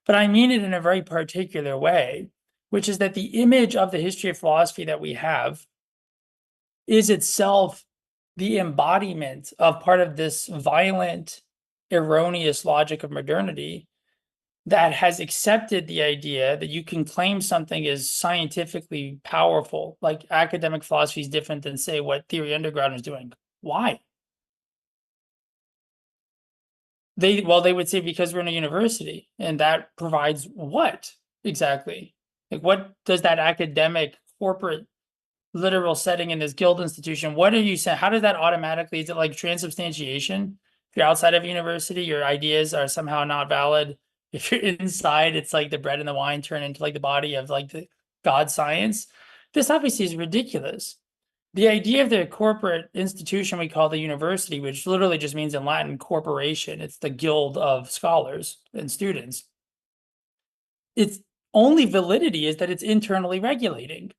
but I mean it in a very particular way, which is that the image of the history of philosophy that we have is itself the embodiment of part of this violent, erroneous logic of modernity that has accepted the idea that you can claim something is scientifically powerful, like academic philosophy is different than, say, what Theory Underground is doing. Why? They would say because we're in a university, and that provides what exactly? Like, what does that academic, corporate, literal setting in this guild institution, what are you saying? How does that automatically, is it like transubstantiation? If you're outside of a university, your ideas are somehow not valid. If you're inside, it's like the bread and the wine turn into like the body of like the God science. This obviously is ridiculous. The idea of the corporate institution we call the university, which literally just means in Latin corporation, it's the guild of scholars and students. Its only validity is that it's internally regulating.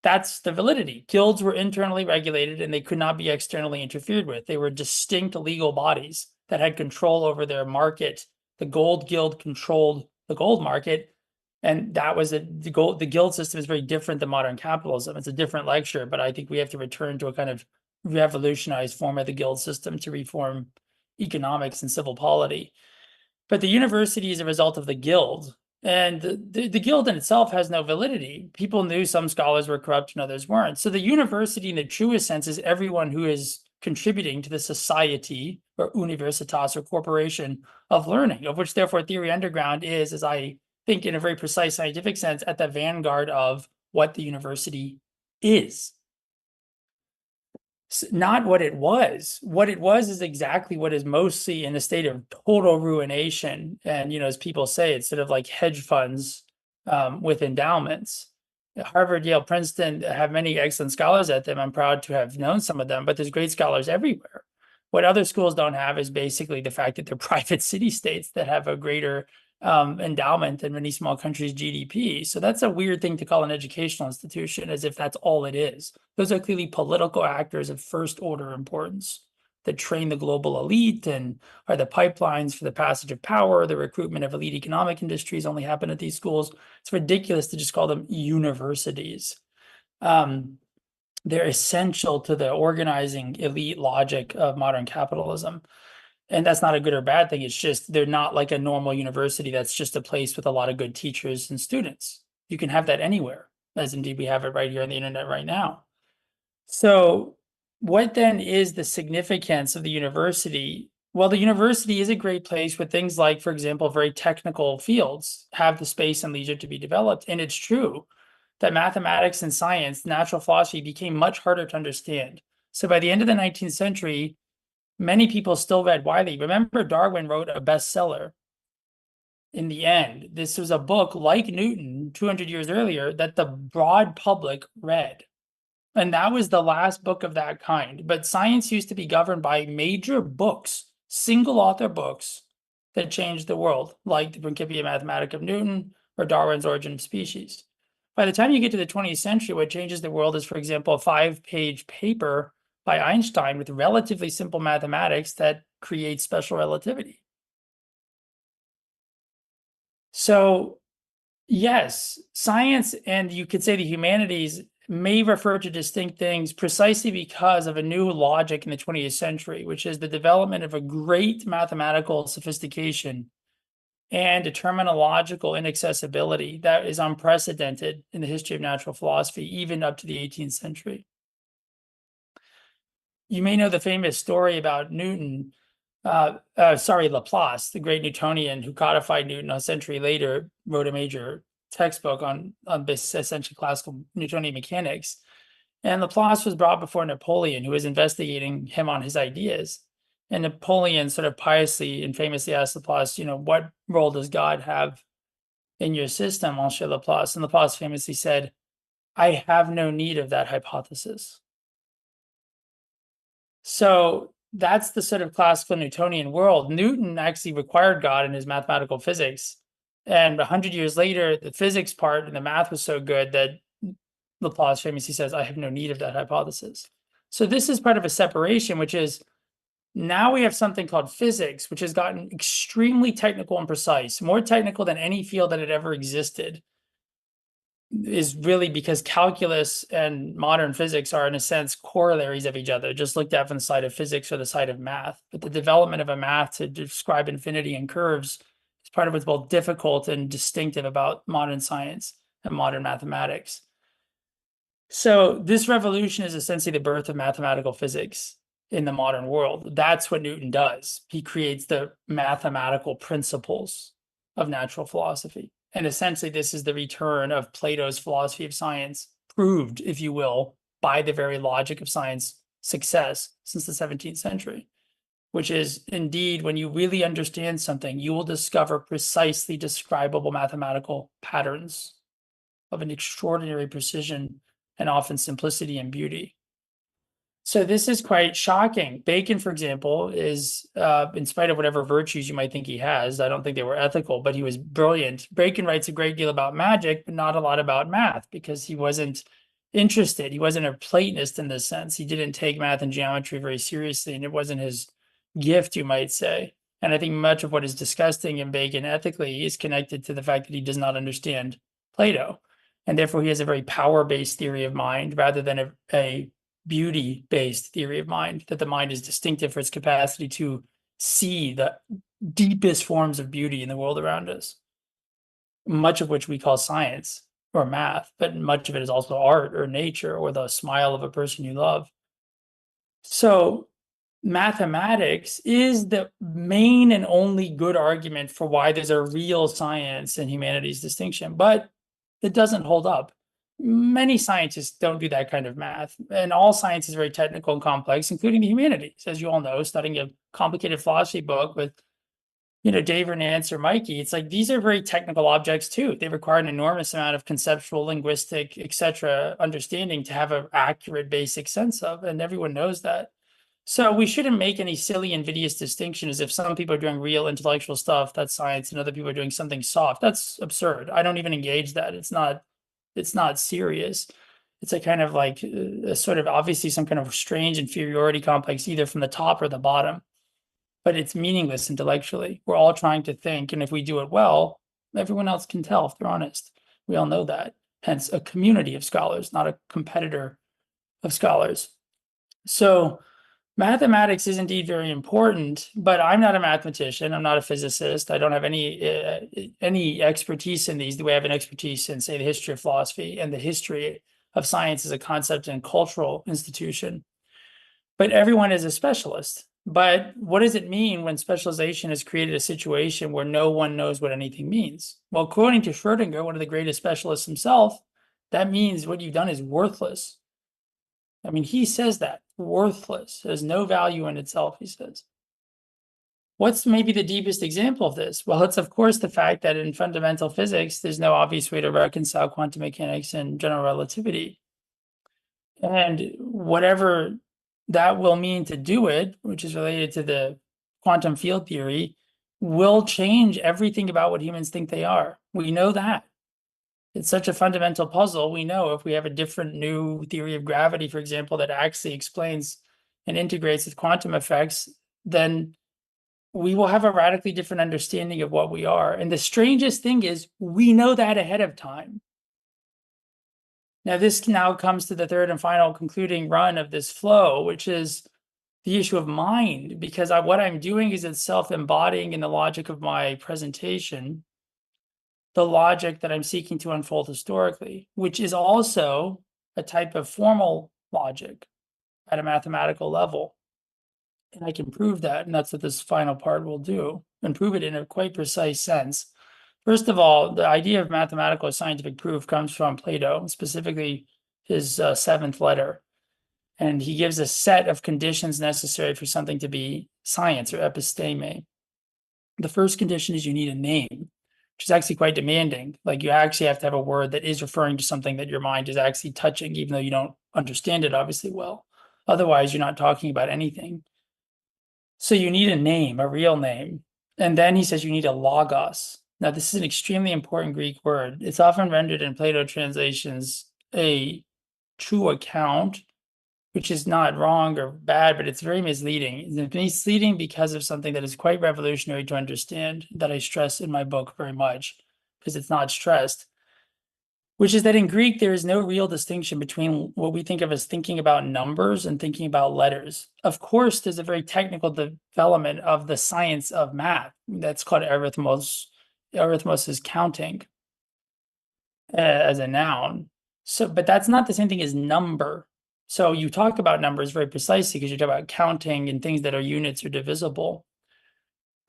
That's the validity. Guilds were internally regulated and they could not be externally interfered with. They were distinct legal bodies that had control over their market. The Gold Guild controlled the gold market. And that was the guild system is very different than modern capitalism. It's a different lecture, but I think we have to return to a kind of revolutionized form of the guild system to reform economics and civil polity. But the university is a result of the guild, and the guild in itself has no validity. People knew some scholars were corrupt and others weren't. So the university in the truest sense is everyone who is contributing to the society or universitas or corporation of learning, of which therefore Theory Underground is, as I think in a very precise scientific sense, at the vanguard of what the university is. Not what it was. What it was is exactly what is mostly in a state of total ruination. And, as people say, it's sort of like hedge funds with endowments. Harvard, Yale, Princeton have many excellent scholars at them. I'm proud to have known some of them, but there's great scholars everywhere. What other schools don't have is basically the fact that they're private city-states that have a greater endowment than many small countries' GDP. So that's a weird thing to call an educational institution, as if that's all it is. Those are clearly political actors of first order importance that train the global elite and are the pipelines for the passage of power. The recruitment of elite economic industries only happen at these schools. It's ridiculous to just call them universities. They're essential to the organizing elite logic of modern capitalism. And that's not a good or bad thing. It's just they're not like a normal university that's just a place with a lot of good teachers and students. You can have that anywhere, as indeed we have it right here on the internet right now. So what then is the significance of the university? Well, the university is a great place where things like, for example, very technical fields have the space and leisure to be developed. And it's true that mathematics and science, natural philosophy became much harder to understand. So by the end of the 19th century, many people still read widely. Remember, Darwin wrote a bestseller. In the end, this was a book like Newton 200 years earlier that the broad public read. And that was the last book of that kind. But science used to be governed by major books, single author books that changed the world, like the Principia Mathematica of Newton or Darwin's Origin of Species. By the time you get to the 20th century, what changes the world is, for example, a 5-page paper by Einstein with relatively simple mathematics that creates special relativity. So, yes, science and you could say the humanities may refer to distinct things precisely because of a new logic in the 20th century, which is the development of a great mathematical sophistication and a terminological inaccessibility that is unprecedented in the history of natural philosophy, even up to the 18th century. You may know the famous story about Newton, Laplace, the great Newtonian who codified Newton a century later, wrote a major textbook on this essentially classical Newtonian mechanics. And Laplace was brought before Napoleon, who was investigating him on his ideas. And Napoleon sort of piously and famously asked Laplace, what role does God have in your system, Monsieur Laplace? And Laplace famously said, I have no need of that hypothesis. So that's the sort of classical Newtonian world. Newton actually required God in his mathematical physics. And 100 years later, the physics part and the math was so good that Laplace famously says, I have no need of that hypothesis. So this is part of a separation, which is now we have something called physics, which has gotten extremely technical and precise, more technical than any field that had ever existed. Is really because calculus and modern physics are, in a sense, corollaries of each other, just looked at from the side of physics or the side of math. But the development of a math to describe infinity and curves is part of what's both difficult and distinctive about modern science and modern mathematics. So this revolution is essentially the birth of mathematical physics in the modern world. That's what Newton does. He creates the mathematical principles of natural philosophy. And essentially, this is the return of Plato's philosophy of science, proved, if you will, by the very logic of science success since the 17th century, which is indeed, when you really understand something, you will discover precisely describable mathematical patterns of an extraordinary precision and often simplicity and beauty. So this is quite shocking. Bacon, for example, is, in spite of whatever virtues you might think he has, I don't think they were ethical, but he was brilliant. Bacon writes a great deal about magic, but not a lot about math because he wasn't interested. He wasn't a Platonist in this sense. He didn't take math and geometry very seriously, and it wasn't his gift, you might say. And I think much of what is disgusting in Bacon ethically is connected to the fact that he does not understand Plato. And therefore, he has a very power-based theory of mind rather than a beauty-based theory of mind, that the mind is distinctive for its capacity to see the deepest forms of beauty in the world around us, much of which we call science or math, but much of it is also art or nature or the smile of a person you love. So mathematics is the main and only good argument for why there's a real science and humanities distinction, but it doesn't hold up. Many scientists don't do that kind of math, and all science is very technical and complex, including the humanities. As you all know, studying a complicated philosophy book with, Dave or Nance or Mikey, it's like these are very technical objects too. They require an enormous amount of conceptual, linguistic, etc. understanding to have an accurate, basic sense of, and everyone knows that. So we shouldn't make any silly, invidious distinction as if some people are doing real intellectual stuff, that's science, and other people are doing something soft. That's absurd. I don't even engage that. It's not serious. It's a kind of like a sort of obviously some kind of strange inferiority complex, either from the top or the bottom, but it's meaningless intellectually. We're all trying to think, and if we do it well, everyone else can tell if they're honest. We all know that. Hence, a community of scholars, not a competitor of scholars. So mathematics is indeed very important, but I'm not a mathematician. I'm not a physicist. I don't have any expertise in these the way I have an expertise in, say, the history of philosophy and the history of science as a concept and cultural institution. But everyone is a specialist. But what does it mean when specialization has created a situation where no one knows what anything means? Well, according to Schrödinger, one of the greatest specialists himself, that means what you've done is worthless. I mean, he says that, worthless. There's no value in itself, he says. What's maybe the deepest example of this? Well, it's of course the fact that in fundamental physics, there's no obvious way to reconcile quantum mechanics and general relativity. And whatever that will mean to do it, which is related to the quantum field theory, will change everything about what humans think they are. We know that. It's such a fundamental puzzle. We know if we have a different new theory of gravity, for example, that actually explains and integrates with quantum effects, then we will have a radically different understanding of what we are. And the strangest thing is we know that ahead of time. Now, this now comes to the third and final concluding run of this flow, which is the issue of mind, because what I'm doing is it's self-embodying in the logic of my presentation, the logic that I'm seeking to unfold historically, which is also a type of formal logic at a mathematical level. And I can prove that, and that's what this final part will do, and prove it in a quite precise sense. First of all, the idea of mathematical or scientific proof comes from Plato, specifically his seventh letter. And he gives a set of conditions necessary for something to be science or episteme. The first condition is you need a name, which is actually quite demanding. Like you actually have to have a word that is referring to something that your mind is actually touching, even though you don't understand it obviously well. Otherwise, you're not talking about anything. So you need a name, a real name. And then he says you need a logos. Now, this is an extremely important Greek word. It's often rendered in Plato translations a true account, which is not wrong or bad, but it's very misleading. It's misleading because of something that is quite revolutionary to understand that I stress in my book very much, because it's not stressed, which is that in Greek, there is no real distinction between what we think of as thinking about numbers and thinking about letters. Of course, there's a very technical development of the science of math that's called arithmos. Arithmos is counting as a noun. So, but that's not the same thing as number. So you talk about numbers very precisely because you talk about counting and things that are units or divisible.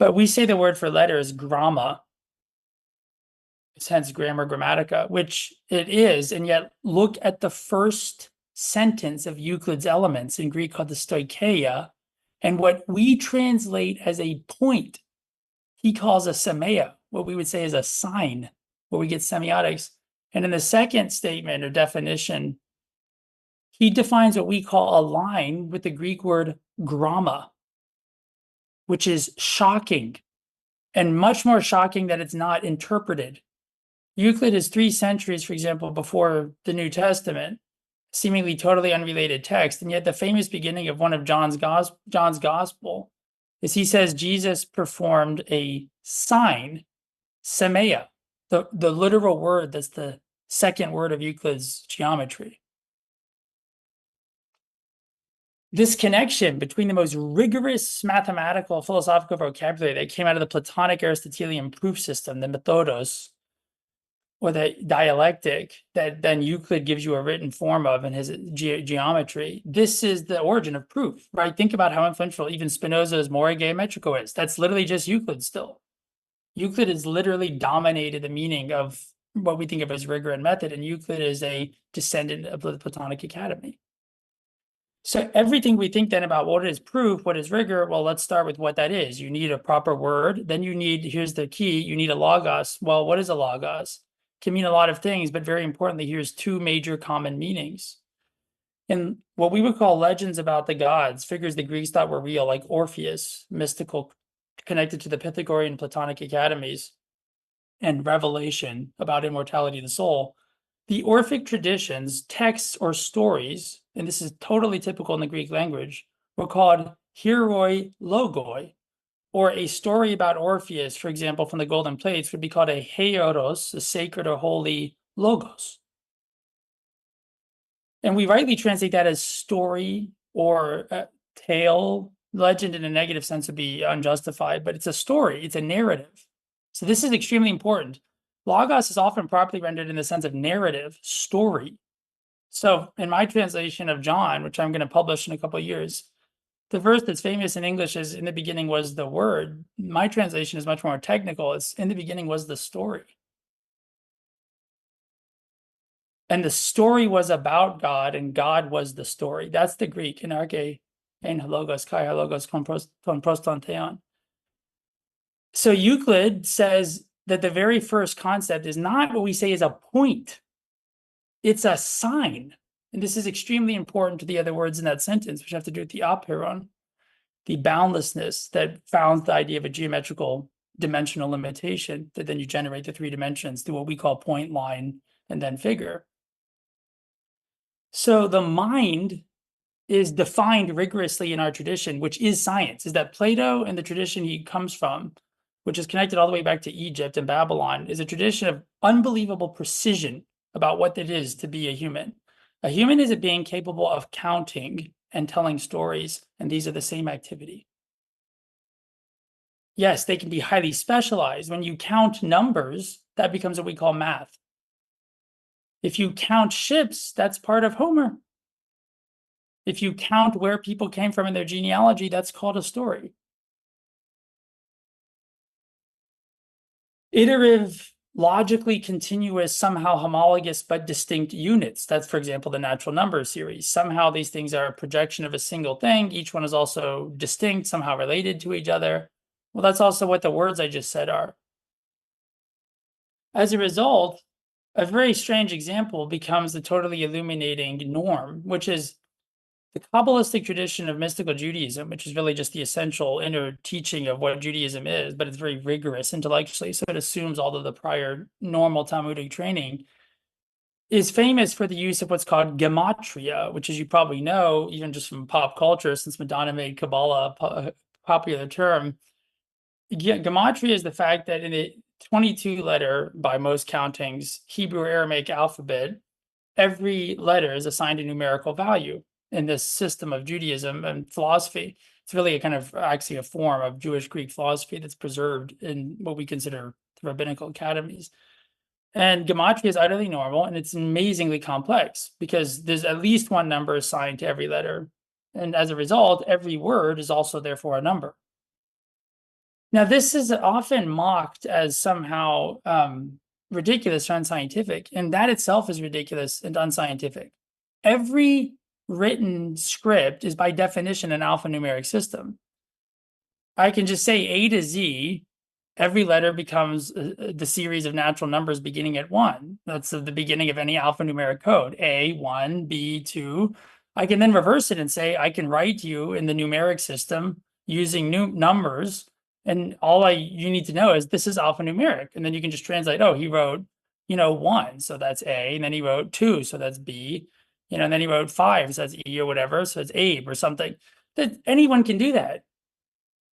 But we say the word for letter is gramma. It's hence grammar grammatica, which it is. And yet look at the first sentence of Euclid's Elements in Greek called the stoicheia. And what we translate as a point, he calls a semia, what we would say is a sign, where we get semiotics. And in the second statement or definition, he defines what we call a line with the Greek word gramma, which is shocking, and much more shocking that it's not interpreted. Euclid is 3 centuries, for example, before the New Testament, seemingly totally unrelated text, and yet the famous beginning of one of John's gospel is he says Jesus performed a sign, semia, the literal word that's the second word of Euclid's geometry. This connection between the most rigorous mathematical philosophical vocabulary that came out of the Platonic Aristotelian proof system, the methodos, or the dialectic that then Euclid gives you a written form of in his geometry, this is the origin of proof, right? Think about how influential even Spinoza's More Geometrico is. That's literally just Euclid still. Euclid has literally dominated the meaning of what we think of as rigor and method, and Euclid is a descendant of the Platonic Academy. So everything we think then about what is proof, what is rigor, well, let's start with what that is. You need a proper word. Then you need, here's the key, you need a logos. Well, what is a logos? It can mean a lot of things, but very importantly, here's 2 major common meanings. In what we would call legends about the gods, figures the Greeks thought were real, like Orpheus, mystical, connected to the Pythagorean Platonic academies, and revelation about immortality of the soul. The Orphic traditions, texts or stories, and this is totally typical in the Greek language, were called heroi logoi, or a story about Orpheus, for example, from the Golden Plates, would be called a heoros, a sacred or holy logos. And we rightly translate that as story or tale. Legend in a negative sense would be unjustified, but it's a story, it's a narrative. So this is extremely important. Logos is often properly rendered in the sense of narrative, story. So in my translation of John, which I'm going to publish in a couple of years, the verse that's famous in English is "in the beginning was the word." My translation is much more technical. It's "in the beginning was the story." And the story was about God, and God was the story. That's the Greek, in arche, en logos, kai logos, ton proston theon. So Euclid says that the very first concept is not what we say is a point. It's a sign. And this is extremely important to the other words in that sentence, which have to do with the apeiron, the boundlessness that founds the idea of a geometrical dimensional limitation, that then you generate the three dimensions through what we call point, line, and then figure. So the mind is defined rigorously in our tradition, which is science, is that Plato and the tradition he comes from, which is connected all the way back to Egypt and Babylon, is a tradition of unbelievable precision about what it is to be a human. A human is a being capable of counting and telling stories, and these are the same activity. Yes, they can be highly specialized. When you count numbers, that becomes what we call math. If you count ships, that's part of Homer. If you count where people came from in their genealogy, that's called a story. Iterative, logically continuous, somehow homologous but distinct units. That's, for example, the natural number series. Somehow these things are a projection of a single thing. Each one is also distinct, somehow related to each other. Well, that's also what the words I just said are. As a result, a very strange example becomes the totally illuminating norm, which is the Kabbalistic tradition of mystical Judaism, which is really just the essential inner teaching of what Judaism is, but it's very rigorous intellectually, so it assumes all of the prior normal Talmudic training, is famous for the use of what's called gematria, which, as you probably know, even just from pop culture, since Madonna made Kabbalah a popular term. Gematria is the fact that in a 22-letter, by most countings, Hebrew or Aramaic alphabet, every letter is assigned a numerical value in this system of Judaism and philosophy. It's really a kind of actually a form of Jewish Greek philosophy that's preserved in what we consider the rabbinical academies. And gematria is utterly normal, and it's amazingly complex because there's at least one number assigned to every letter. And as a result, every word is also therefore a number. Now, this is often mocked as somehow ridiculous or unscientific, and that itself is ridiculous and unscientific. Every written script is by definition an alphanumeric system. I can just say A to Z, every letter becomes the series of natural numbers beginning at 1. That's the beginning of any alphanumeric code. A, 1, B, 2. I can then reverse it and say, I can write you in the numeric system using new numbers, and all you need to know is this is alphanumeric. And then you can just translate, oh, he wrote, 1, so that's A, and then he wrote 2, so that's B, and then he wrote 5, so that's E or whatever, so it's Abe or something. That anyone can do that.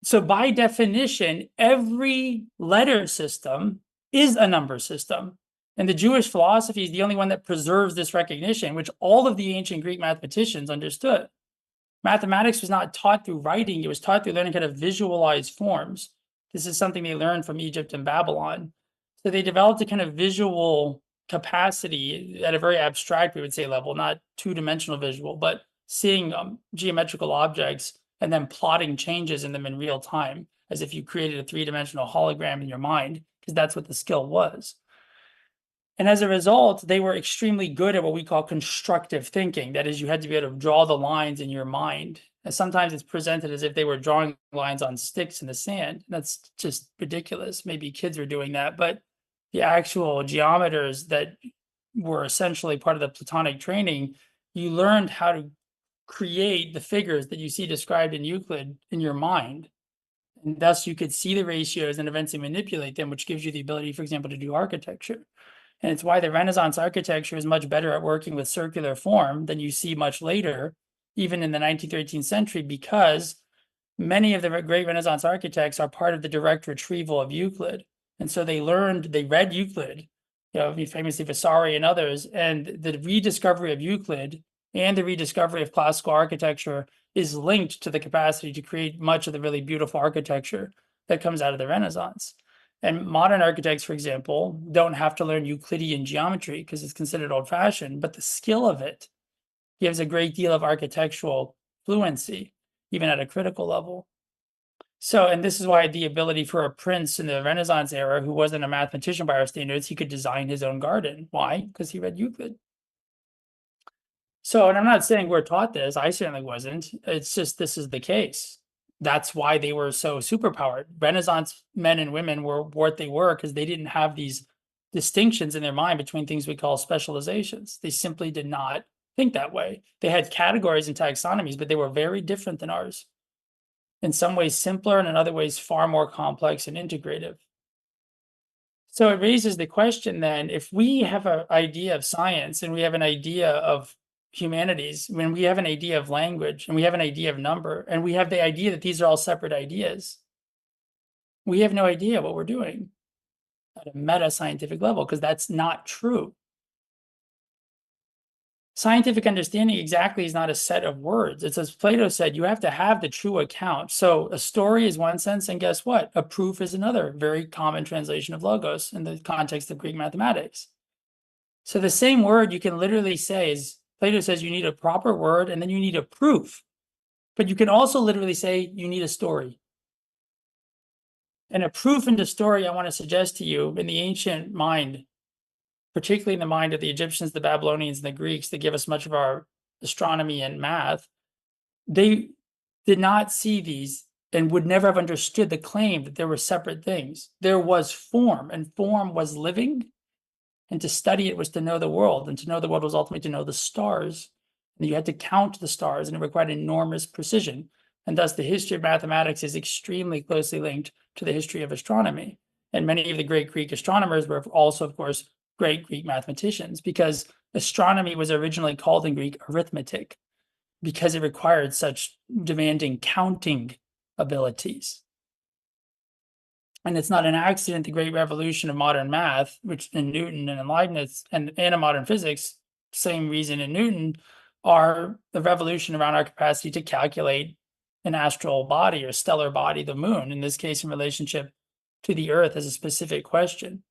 So by definition, every letter system is a number system. And the Jewish philosophy is the only one that preserves this recognition, which all of the ancient Greek mathematicians understood. Mathematics was not taught through writing, it was taught through learning how to visualize forms. This is something they learned from Egypt and Babylon. So they developed a kind of visual capacity at a very abstract, we would say, level, not two-dimensional visual, but seeing geometrical objects and then plotting changes in them in real time, as if you created a three-dimensional hologram in your mind, because that's what the skill was. And as a result, they were extremely good at what we call constructive thinking. That is, you had to be able to draw the lines in your mind. And sometimes it's presented as if they were drawing lines on sticks in the sand. That's just ridiculous. Maybe kids were doing that, but the actual geometers that were essentially part of the Platonic training, you learned how to create the figures that you see described in Euclid in your mind. And thus you could see the ratios and eventually manipulate them, which gives you the ability, for example, to do architecture. And it's why the Renaissance architecture is much better at working with circular form than you see much later, even in the 19th, 13th century, because many of the great Renaissance architects are part of the direct retrieval of Euclid. And so they read Euclid, famously Vasari and others, and the rediscovery of Euclid and the rediscovery of classical architecture is linked to the capacity to create much of the really beautiful architecture that comes out of the Renaissance. And modern architects, for example, don't have to learn Euclidean geometry because it's considered old-fashioned, but the skill of it gives a great deal of architectural fluency, even at a critical level. So, and this is why the ability for a prince in the Renaissance era, who wasn't a mathematician by our standards, he could design his own garden. Why? Because he read Euclid. So, and I'm not saying we're taught this, I certainly wasn't. It's just this is the case. That's why they were so superpowered. Renaissance men and women were what they were because they didn't have these distinctions in their mind between things we call specializations. They simply did not think that way. They had categories and taxonomies, but they were very different than ours. In some ways simpler, and in other ways far more complex and integrative. So it raises the question then, if we have an idea of science and we have an idea of humanities, when we have an idea of language and we have an idea of number, and we have the idea that these are all separate ideas, we have no idea what we're doing at a meta-scientific level, because that's not true. Scientific understanding exactly is not a set of words. It's as Plato said, you have to have the true account. So a story is one sense, and guess what? A proof is another, very common translation of logos in the context of Greek mathematics. So the same word you can literally say is, Plato says you need a proper word and then you need a proof. But you can also literally say you need a story. And a proof and a story, I want to suggest to you, in the ancient mind, particularly in the mind of the Egyptians, the Babylonians, and the Greeks that give us much of our astronomy and math, they did not see these and would never have understood the claim that there were separate things. There was form, and form was living, and to study it was to know the world, and to know the world was ultimately to know the stars. And you had to count the stars, and it required enormous precision. And thus the history of mathematics is extremely closely linked to the history of astronomy. And many of the great Greek astronomers were also, of course, great Greek mathematicians, because astronomy was originally called in Greek arithmetic, because it required such demanding counting abilities. And it's not an accident the great revolution of modern math, which in Newton and in Leibniz and in modern physics, same reason in Newton, are the revolution around our capacity to calculate an astral body or stellar body, the moon, in this case in relationship to the Earth as a specific question.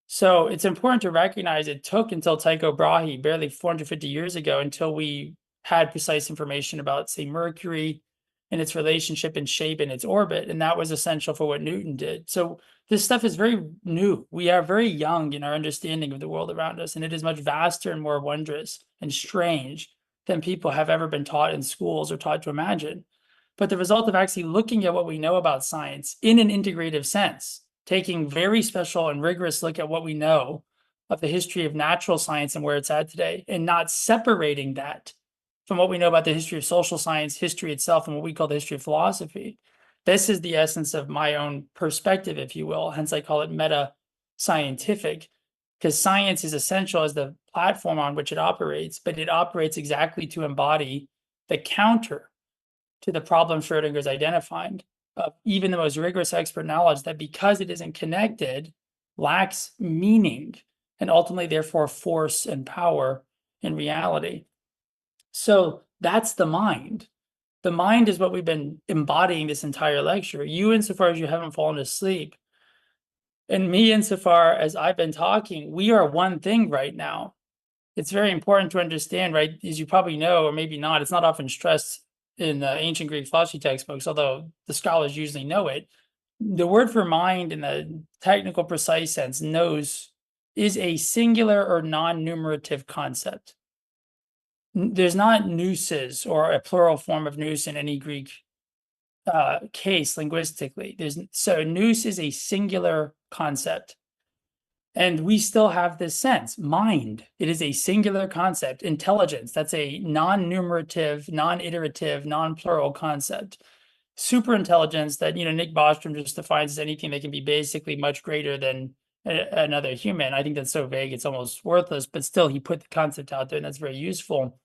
So it's important to recognize it took until Tycho Brahe, barely 450 years ago, until we had precise information about, say, Mercury and its relationship and shape and its orbit. And that was essential for what Newton did. So this stuff is very new. We are very young in our understanding of the world around us, and it is much vaster and more wondrous and strange than people have ever been taught in schools or taught to imagine. But the result of actually looking at what we know about science in an integrative sense, taking very special and rigorous look at what we know of the history of natural science and where it's at today, and not separating that from what we know about the history of social science, history itself, and what we call the history of philosophy. This is the essence of my own perspective, if you will. Hence, I call it meta-scientific, because science is essential as the platform on which it operates, but it operates exactly to embody the counter to the problem Schrodinger's identifying. Even the most rigorous expert knowledge, that because it isn't connected, lacks meaning, and ultimately therefore force and power in reality. So that's the mind. The mind is what we've been embodying this entire lecture. You, insofar as you haven't fallen asleep, and me, insofar as I've been talking, we are one thing right now. It's very important to understand, right, as you probably know, or maybe not, it's not often stressed in ancient Greek philosophy textbooks, although the scholars usually know it. The word for mind in the technical precise sense, nous, is a singular or non-numerative concept. There's not nous's or a plural form of nous in any Greek case linguistically. So nous is a singular concept. And we still have this sense, mind. It is a singular concept. Intelligence, that's a non-numerative, non-iterative, non-plural concept. Superintelligence that, Nick Bostrom just defines as anything that can be basically much greater than another human. I think that's so vague, it's almost worthless, but still he put the concept out there, and that's very useful.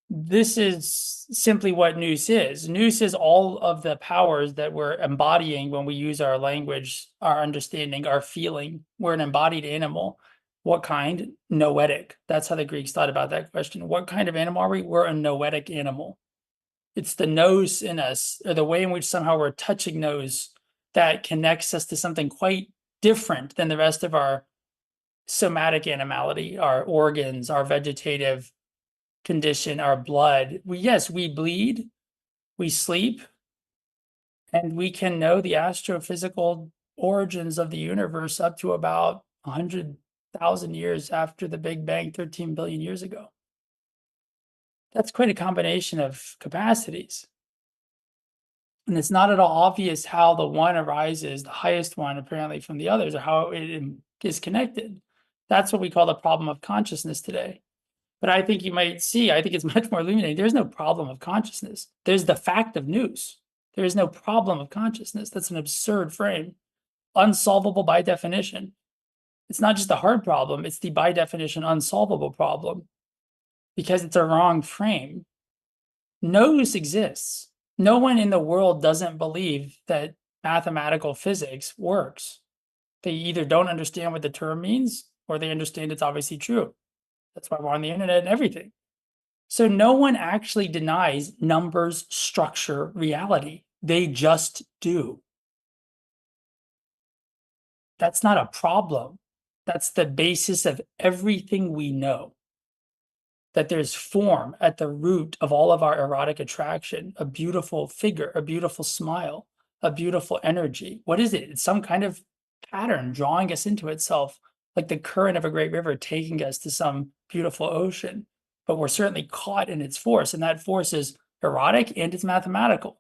This is simply what nous is. Nous is all of the powers that we're embodying when we use our language, our understanding, our feeling. We're an embodied animal. What kind? Noetic. That's how the Greeks thought about that question. What kind of animal are we? We're a noetic animal. It's the nous in us, or the way in which somehow we're touching nous, that connects us to something quite different than the rest of our somatic animality, our organs, our vegetative condition, our blood. Yes, we bleed, we sleep, and we can know the astrophysical origins of the universe up to about 100,000 years after the Big Bang, 13 billion years ago. That's quite a combination of capacities. And it's not at all obvious how the one arises, the highest one apparently from the others, or how it is connected. That's what we call the problem of consciousness today. But I think you might see, I think it's much more illuminating. There's no problem of consciousness. There's the fact of nous. There is no problem of consciousness. That's an absurd frame, unsolvable by definition. It's not just a hard problem, it's the by definition unsolvable problem because it's a wrong frame. Nous exists. No one in the world doesn't believe that mathematical physics works. They either don't understand what the term means or they understand it's obviously true. That's why we're on the internet and everything. So no one actually denies numbers, structure, reality. They just do. That's not a problem. That's the basis of everything we know. That there's form at the root of all of our erotic attraction, a beautiful figure, a beautiful smile, a beautiful energy. What is it? It's some kind of pattern drawing us into itself, like the current of a great river taking us to some beautiful ocean. But we're certainly caught in its force, and that force is erotic and it's mathematical,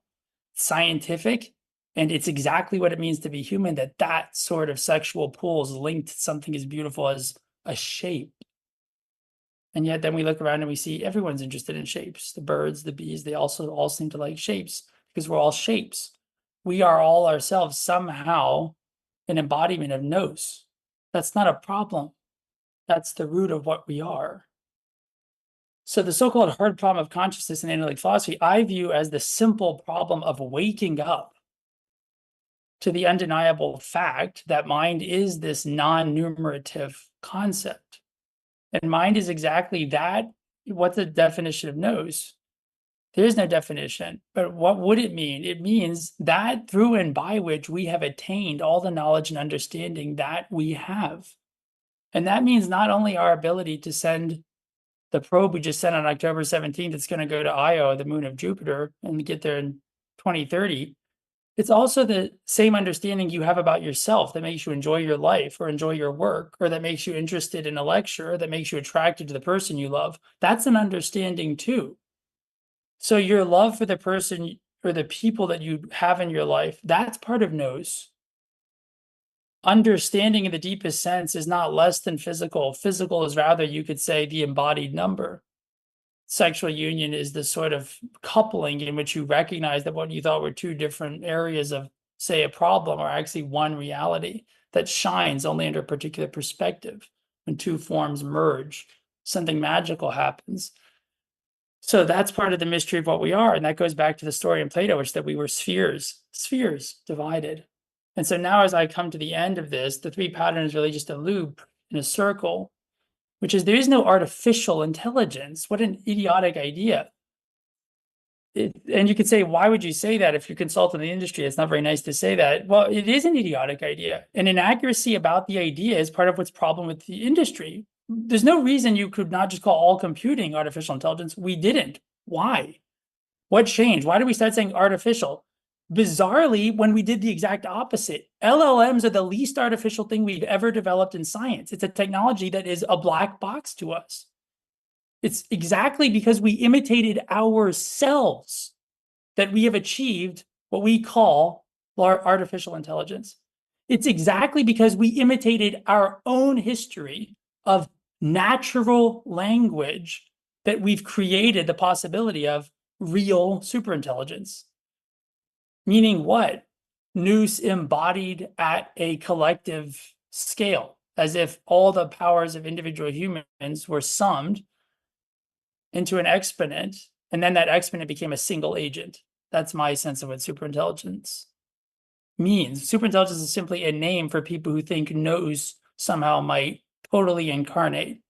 scientific, and it's exactly what it means to be human, that sort of sexual pull is linked to something as beautiful as a shape. And yet then we look around and we see everyone's interested in shapes. The birds, the bees, they also all seem to like shapes because we're all shapes. We are all ourselves somehow an embodiment of nous. That's not a problem. That's the root of what we are. So the so-called hard problem of consciousness in analytic philosophy, I view as the simple problem of waking up to the undeniable fact that mind is this non-numerative concept. And mind is exactly that. What's the definition of nous? There is no definition, but what would it mean? It means that through and by which we have attained all the knowledge and understanding that we have. And that means not only our ability to send the probe we just sent on October 17th, it's going to go to Io, the moon of Jupiter, and get there in 2030. It's also the same understanding you have about yourself that makes you enjoy your life or enjoy your work, or that makes you interested in a lecture, or that makes you attracted to the person you love. That's an understanding too. So your love for the person or the people that you have in your life, that's part of nous. Understanding in the deepest sense is not less than physical. Physical is rather, you could say, the embodied number. Sexual union is the sort of coupling in which you recognize that what you thought were two different areas of, say, a problem are actually one reality that shines only under a particular perspective. When two forms merge, something magical happens. So that's part of the mystery of what we are. And that goes back to the story in Plato, which that we were spheres divided. And so now as I come to the end of this, the three patterns is really just a loop in a circle, which is there is no artificial intelligence. What an idiotic idea. And you could say, why would you say that if you consult in the industry? It's not very nice to say that. Well, it is an idiotic idea. An inaccuracy about the idea is part of what's problem with the industry. There's no reason you could not just call all computing artificial intelligence. We didn't. Why? What changed? Why did we start saying artificial? Bizarrely, when we did the exact opposite, LLMs are the least artificial thing we've ever developed in science. It's a technology that is a black box to us. It's exactly because we imitated ourselves that we have achieved what we call artificial intelligence. It's exactly because we imitated our own history of natural language that we've created the possibility of real superintelligence. Meaning what? Nous embodied at a collective scale, as if all the powers of individual humans were summed into an exponent, and then that exponent became a single agent. That's my sense of what superintelligence means. Superintelligence is simply a name for people who think nous somehow might totally incarnate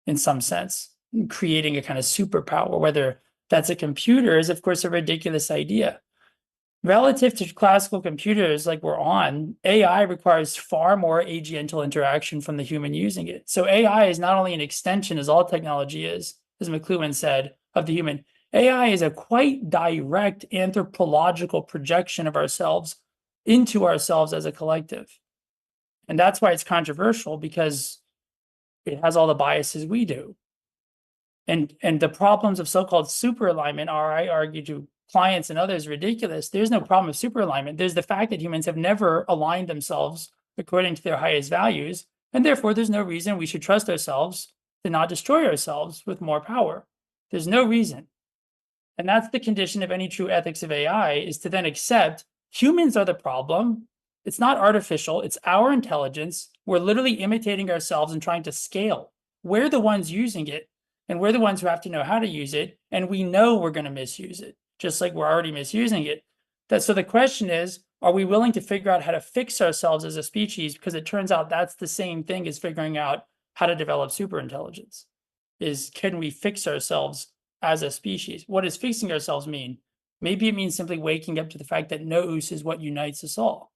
in some sense, creating a kind of superpower. Whether that's a computer is, of course, a ridiculous idea. Relative to classical computers like we're on, AI requires far more agential interaction from the human using it. So AI is not only an extension, as all technology is, as McLuhan said, of the human. AI is a quite direct anthropological projection of ourselves into ourselves as a collective. And that's why it's controversial, because it has all the biases we do. And the problems of so-called super alignment are, I argue to clients and others, ridiculous. There's no problem with super alignment. There's the fact that humans have never aligned themselves according to their highest values, and therefore there's no reason we should trust ourselves to not destroy ourselves with more power. There's no reason. And that's the condition of any true ethics of AI, is to then accept humans are the problem. It's not artificial, it's our intelligence. We're literally imitating ourselves and trying to scale. We're the ones using it, and we're the ones who have to know how to use it, and we know we're going to misuse it, just like we're already misusing it. So the question is, are we willing to figure out how to fix ourselves as a species? Because it turns out that's the same thing as figuring out how to develop superintelligence. Is, can we fix ourselves as a species? What does fixing ourselves mean? Maybe it means simply waking up to the fact that nous is what unites us all,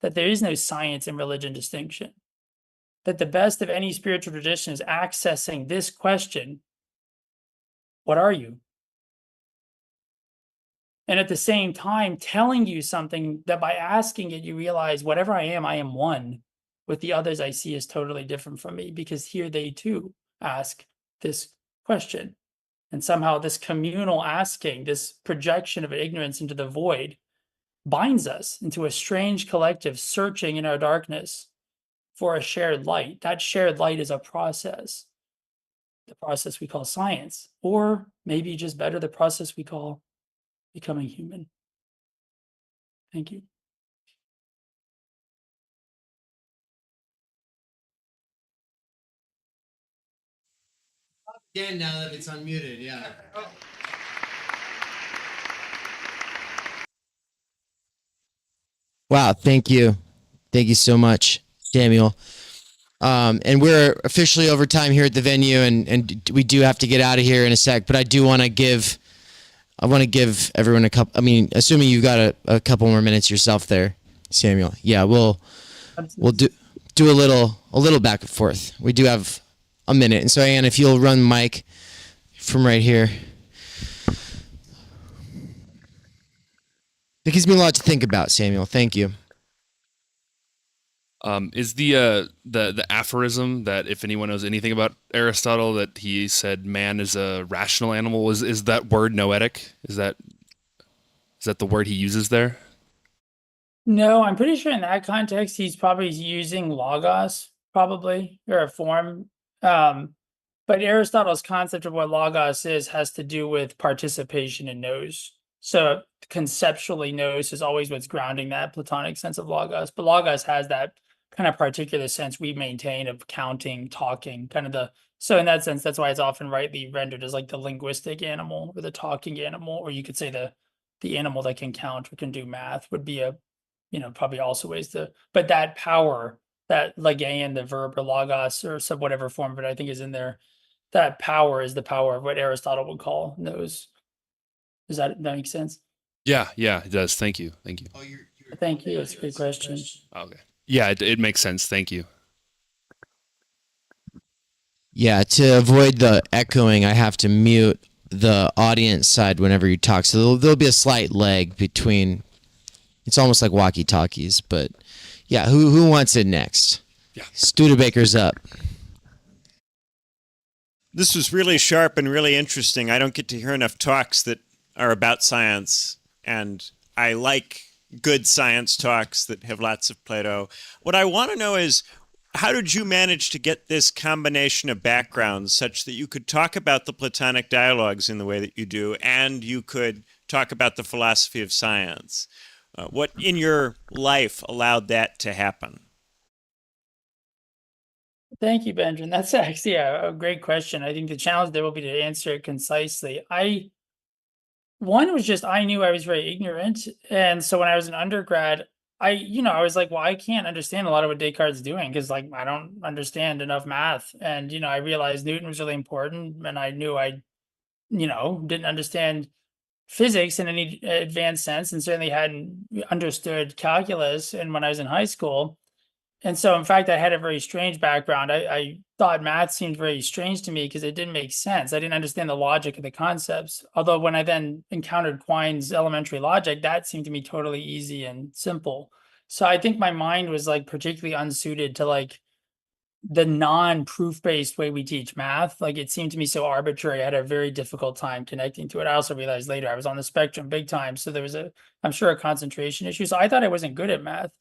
that there is no science and religion distinction, that the best of any spiritual tradition is accessing this question: what are you? And at the same time, telling you something that by asking it, you realize whatever I am one with the others I see is totally different from me, because here they too ask this question. And somehow this communal asking, this projection of ignorance into the void, binds us into a strange collective searching in our darkness for a shared light. That shared light is a process, the process we call science, or maybe just better, the process we call becoming human. Thank you. Again, now that it's unmuted, yeah. Wow, thank you. Thank you so much, Samuel. And we're officially over time here at the venue, and we do have to get out of here in a sec, but I do want to give everyone a couple, I mean, assuming you've got a couple more minutes yourself there, Samuel. Yeah, we'll do a little back and forth. We do have a minute. And so, Ann, if you'll run Mike from right here. It gives me a lot to think about, Samuel. Thank you. Is the aphorism that if anyone knows anything about Aristotle, that he said man is a rational animal, is that word noetic? Is that the word he uses there? No, I'm pretty sure in that context he's probably using logos, probably, or a form. But Aristotle's concept of what logos is has to do with participation in nous. So conceptually, nous is always what's grounding that Platonic sense of logos. But logos has that kind of particular sense we maintain of counting, talking, so in that sense, that's why it's often rightly rendered as like the linguistic animal or the talking animal, or you could say the animal that can count or can do math would be probably also ways to, but that power, that legein, the verb or logos or sub whatever form of it I think is in there, that power is the power of what Aristotle would call nous. Does that make sense? Yeah, it does. Thank you. Thank you. It's a good question. Okay. Yeah, it makes sense. Thank you. Yeah, to avoid the echoing, I have to mute the audience side whenever you talk. So there'll be a slight lag between. It's almost like walkie-talkies, but yeah, who wants it next? Yeah. Studebaker's up. This was really sharp and really interesting. I don't get to hear enough talks that are about science, and I like good science talks that have lots of Plato. What I want to know is, how did you manage to get this combination of backgrounds such that you could talk about the Platonic dialogues in the way that you do, and you could talk about the philosophy of science? What in your life allowed that to happen? Thank you, Benjamin. That's actually a great question. I think the challenge there will be to answer it concisely. One was just, I knew I was very ignorant. And so when I was an undergrad, I was like, well, I can't understand a lot of what Descartes is doing because like, I don't understand enough math. And, I realized Newton was really important, and I knew I didn't understand physics in any advanced sense, and certainly hadn't understood calculus. And when I was in high school, and so in fact, I had a very strange background. I thought math seemed very strange to me because it didn't make sense. I didn't understand the logic of the concepts. Although when I then encountered Quine's elementary logic, that seemed to me totally easy and simple. So I think my mind was like particularly unsuited to like the non-proof based way we teach math. Like it seemed to me so arbitrary. I had a very difficult time connecting to it. I also realized later I was on the spectrum big time. So there was I'm sure a concentration issue. So I thought I wasn't good at math.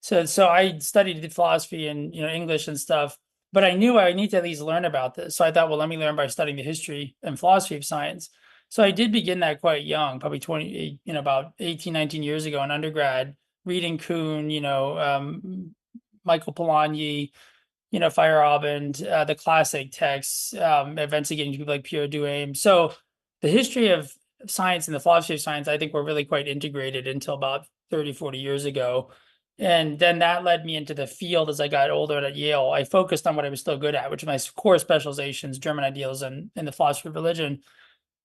So I studied philosophy and English and stuff, but I knew I need to at least learn about this. So I thought, well, let me learn by studying the history and philosophy of science. So I did begin that quite young, probably 20, about 18, 19 years ago in undergrad, reading Kuhn, Michael Polanyi, Feyerabend, the classic texts, eventually getting to people like Pierre Duhem. So the history of science and the philosophy of science, I think, were really quite integrated until about 30, 40 years ago. And then that led me into the field as I got older at Yale. I focused on what I was still good at, which are my core specializations, German idealism and the philosophy of religion.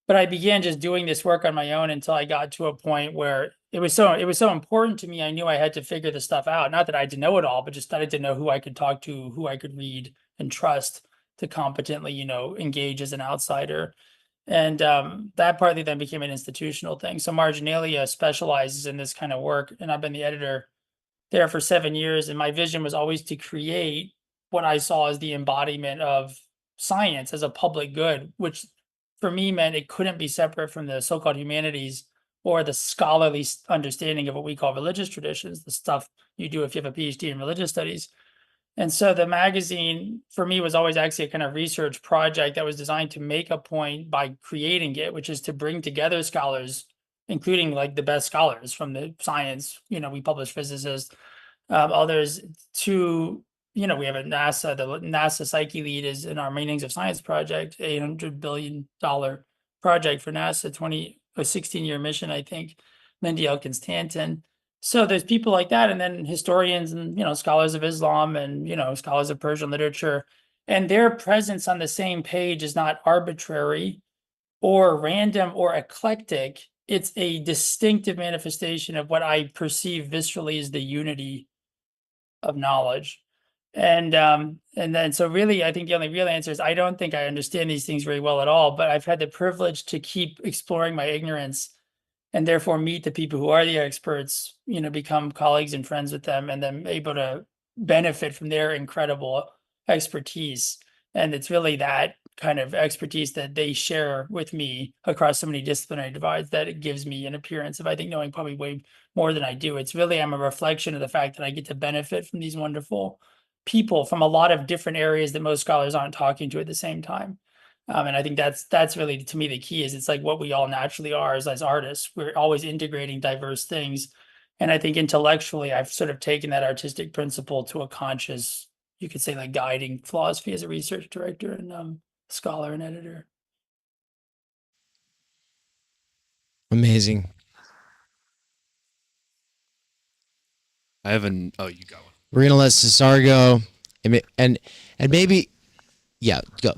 But I began just doing this work on my own until I got to a point where it was so important to me. I knew I had to figure this stuff out. Not that I had to know it all, but just that I had to know who I could talk to, who I could read and trust to competently, engage as an outsider. And that partly then became an institutional thing. So Marginalia specializes in this kind of work, and I've been the editor there for 7 years. And my vision was always to create what I saw as the embodiment of science as a public good, which for me meant it couldn't be separate from the so-called humanities or the scholarly understanding of what we call religious traditions, the stuff you do if you have a PhD in religious studies. And so the magazine for me was always actually a kind of research project that was designed to make a point by creating it, which is to bring together scholars, including like the best scholars from the science, we publish physicists, others to, we have a NASA, the NASA Psyche lead is in our Meanings of Science project, $800 billion project for NASA, a 16-year mission, I think, Lindy Elkins Tanton. So there's people like that, and then historians and, scholars of Islam and, scholars of Persian literature, and their presence on the same page is not arbitrary or random or eclectic. It's a distinctive manifestation of what I perceive viscerally as the unity of knowledge. And then so really, I think the only real answer is I don't think I understand these things very well at all, but I've had the privilege to keep exploring my ignorance and therefore meet the people who are the experts, become colleagues and friends with them, and then able to benefit from their incredible expertise. And it's really that kind of expertise that they share with me across so many disciplinary divides that it gives me an appearance of, I think, knowing probably way more than I do. It's really, I'm a reflection of the fact that I get to benefit from these wonderful people from a lot of different areas that most scholars aren't talking to at the same time. And I think that's really, to me, the key is it's like what we all naturally are as artists. We're always integrating diverse things. And I think intellectually, I've sort of taken that artistic principle to a conscious, you could say, like guiding philosophy as a research director and scholar and editor. Amazing. I have an, oh, you got one. We're gonna let Cesar go, and maybe, yeah, go.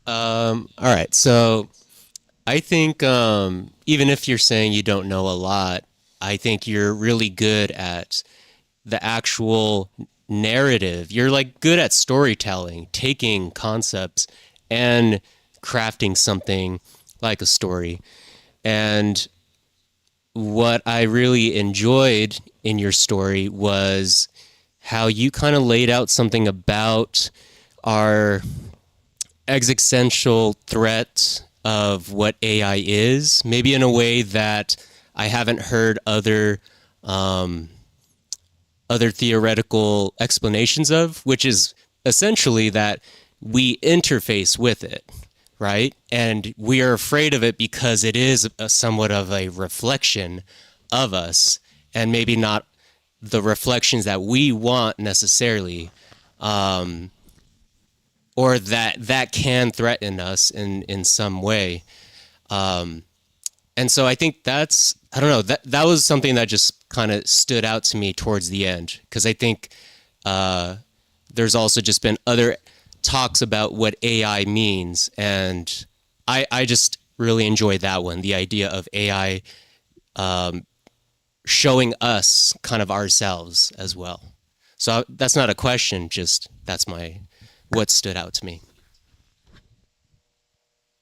All right. So I think even if you're saying you don't know a lot, I think you're really good at the actual narrative. You're like good at storytelling, taking concepts and crafting something like a story. And what I really enjoyed in your story was how you kind of laid out something about our existential threat of what AI is, maybe in a way that I haven't heard other theoretical explanations of, which is essentially that we interface with it, right? And we are afraid of it because it is somewhat of a reflection of us, and maybe not the reflections that we want necessarily, or that can threaten us in some way. And so I think that's, I don't know, that was something that just kind of stood out to me towards the end, because I think there's also just been other talks about what AI means, and I just really enjoy that one. The idea of AI showing us kind of ourselves as well. So that's not a question, just that's what stood out to me.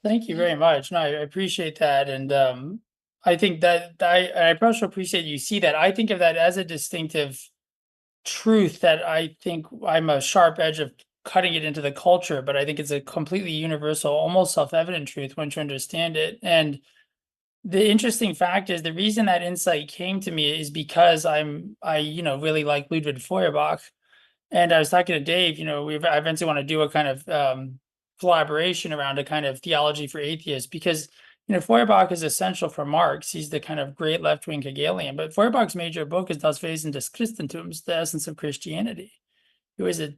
Thank you very much. No, I appreciate that. And I think that I also appreciate you see that. I think of that as a distinctive truth that I think I'm a sharp edge of cutting it into the culture, but I think it's a completely universal, almost self-evident truth once you understand it. And the interesting fact is the reason that insight came to me is because I really like Ludwig Feuerbach. And I was talking to Dave, I eventually want to do a kind of collaboration around a kind of theology for atheists because, Feuerbach is essential for Marx. He's the kind of great left-wing Hegelian, but Feuerbach's major book is Das Wesen des Christentums, the essence of Christianity. He was a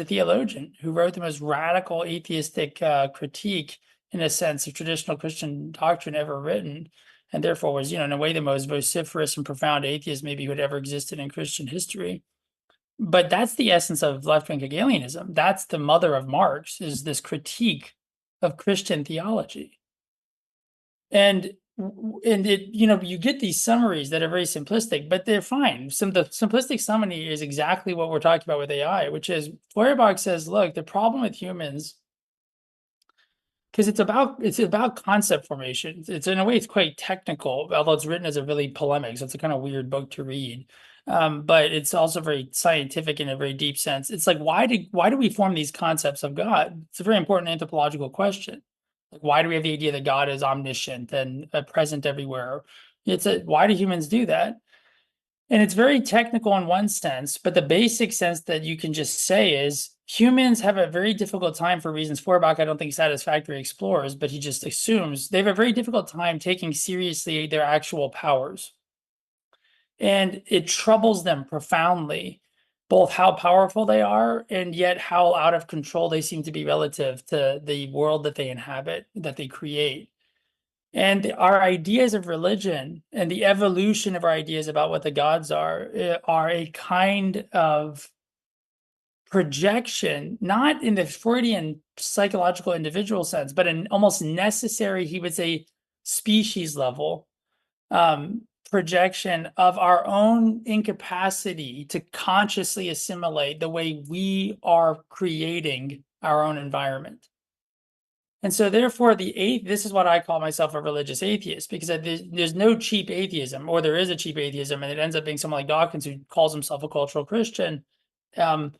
theologian who wrote the most radical atheistic critique, in a sense, of traditional Christian doctrine ever written, and therefore was, in a way, the most vociferous and profound atheist maybe who had ever existed in Christian history. But that's the essence of left-wing Hegelianism. That's the mother of Marx, is this critique of Christian theology. And it, you get these summaries that are very simplistic, but they're fine. The simplistic summary is exactly what we're talking about with AI, which is Feuerbach says, look, the problem with humans, because it's about concept formation. It's in a way, it's quite technical, although it's written as a really polemic. So it's a kind of weird book to read. But it's also very scientific in a very deep sense. It's like, why do we form these concepts of God? It's a very important anthropological question. Like, why do we have the idea that God is omniscient and present everywhere? Why do humans do that? And it's very technical in one sense, but the basic sense that you can just say is humans have a very difficult time for reasons Feuerbach I don't think satisfactorily explores, but he just assumes they have a very difficult time taking seriously their actual powers. And it troubles them profoundly, both how powerful they are and yet how out of control they seem to be relative to the world that they inhabit, that they create. And our ideas of religion and the evolution of our ideas about what the gods are a kind of projection, not in the Freudian psychological individual sense, but an almost necessary, he would say, species level projection of our own incapacity to consciously assimilate the way we are creating our own environment. And so therefore, this is what I call myself a religious atheist, because there's no cheap atheism, or there is a cheap atheism, and it ends up being someone like Dawkins who calls himself a cultural Christian. And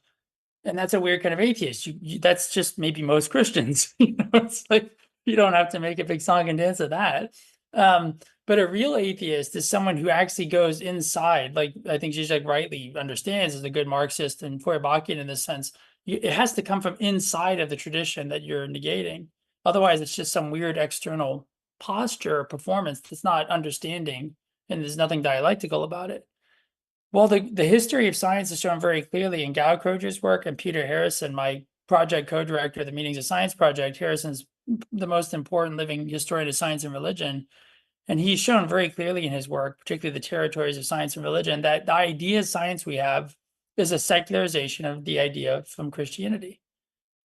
that's a weird kind of atheist. That's just maybe most Christians. It's like, you don't have to make a big song and dance of that. But a real atheist is someone who actually goes inside, like I think Zizek rightly understands as a good Marxist and Feuerbachian in this sense. It has to come from inside of the tradition that you're negating. Otherwise, it's just some weird external posture or performance that's not understanding, and there's nothing dialectical about it. Well, the history of science is shown very clearly in Gaukroger's work, and Peter Harrison, my project co-director of the Meanings of Science project. Harrison's the most important living historian of science and religion. And he's shown very clearly in his work, particularly the territories of science and religion, that the idea of science we have is a secularization of the idea from Christianity.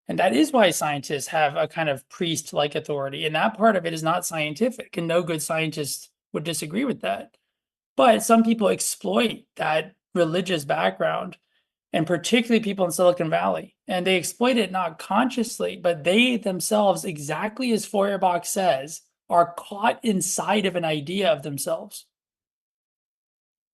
And that is why scientists have a kind of priest-like authority. And that part of it is not scientific, and no good scientist would disagree with that. But some people exploit that religious background, and particularly people in Silicon Valley. And they exploit it not consciously, but they themselves, exactly as Feuerbach says, are caught inside of an idea of themselves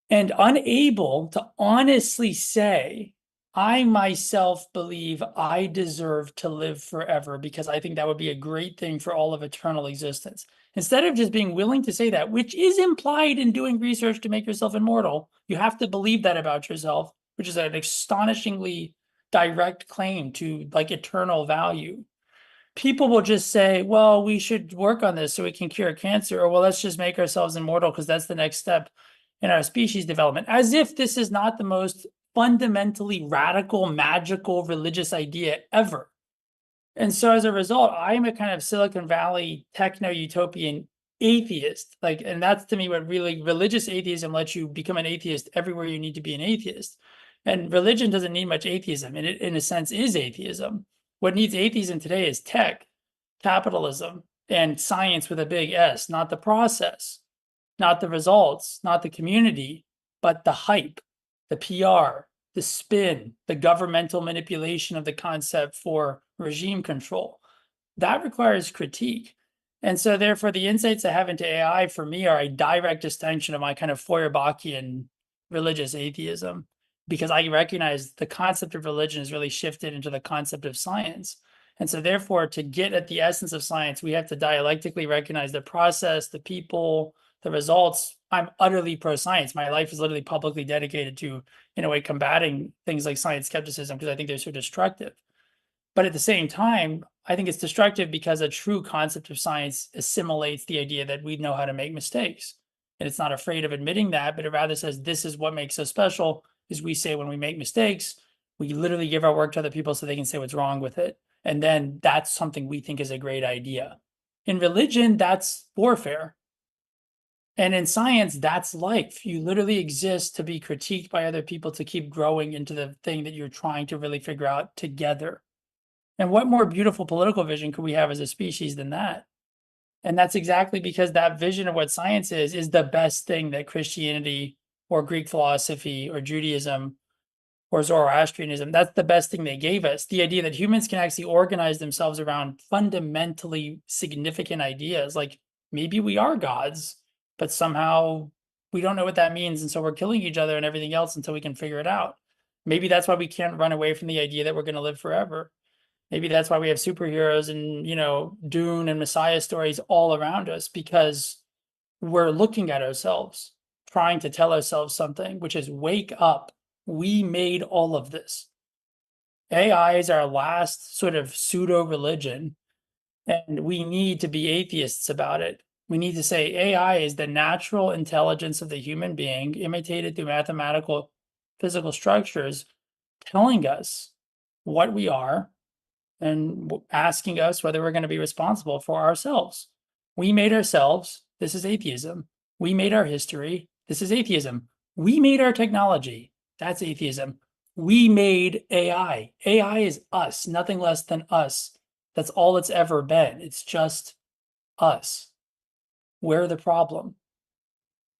and unable to honestly say, I myself believe I deserve to live forever because I think that would be a great thing for all of eternal existence. Instead of just being willing to say that, which is implied in doing research to make yourself immortal, you have to believe that about yourself, which is an astonishingly direct claim to like eternal value. People will just say, well, we should work on this so we can cure cancer, or well, let's just make ourselves immortal because that's the next step in our species development, as if this is not the most fundamentally radical, magical, religious idea ever. And so as a result, I'm a kind of Silicon Valley techno-utopian atheist. And that's to me what really religious atheism lets you become an atheist everywhere you need to be an atheist. And religion doesn't need much atheism, and it, in a sense, is atheism. What needs atheism today is tech, capitalism, and science with a big S, not the process, not the results, not the community, but the hype, the PR, the spin, the governmental manipulation of the concept for regime control. That requires critique. And so therefore the insights I have into AI for me are a direct extension of my kind of Feuerbachian religious atheism, because I recognize the concept of religion has really shifted into the concept of science. And so therefore, to get at the essence of science, we have to dialectically recognize the process, the people, the results. I'm utterly pro-science. My life is literally publicly dedicated to, in a way, combating things like science skepticism because I think they're so destructive. But at the same time, I think it's destructive because a true concept of science assimilates the idea that we know how to make mistakes. And it's not afraid of admitting that, but it rather says this is what makes us special, is we say when we make mistakes, we literally give our work to other people so they can say what's wrong with it. And then that's something we think is a great idea. In religion, that's warfare. And in science, that's life. You literally exist to be critiqued by other people to keep growing into the thing that you're trying to really figure out together. And what more beautiful political vision could we have as a species than that? And that's exactly because that vision of what science is the best thing that Christianity or Greek philosophy or Judaism or Zoroastrianism, that's the best thing they gave us. The idea that humans can actually organize themselves around fundamentally significant ideas, like maybe we are gods, but somehow we don't know what that means. And so we're killing each other and everything else until we can figure it out. Maybe that's why we can't run away from the idea that we're going to live forever. Maybe that's why we have superheroes and, Dune and Messiah stories all around us, because we're looking at ourselves, trying to tell ourselves something, which is wake up. We made all of this. AI is our last sort of pseudo religion, and we need to be atheists about it. We need to say AI is the natural intelligence of the human being, imitated through mathematical physical structures, telling us what we are and asking us whether we're going to be responsible for ourselves. We made ourselves. This is atheism. We made our history. This is atheism. We made our technology. That's atheism. We made AI. AI is us, nothing less than us. That's all it's ever been. It's just us. We're the problem.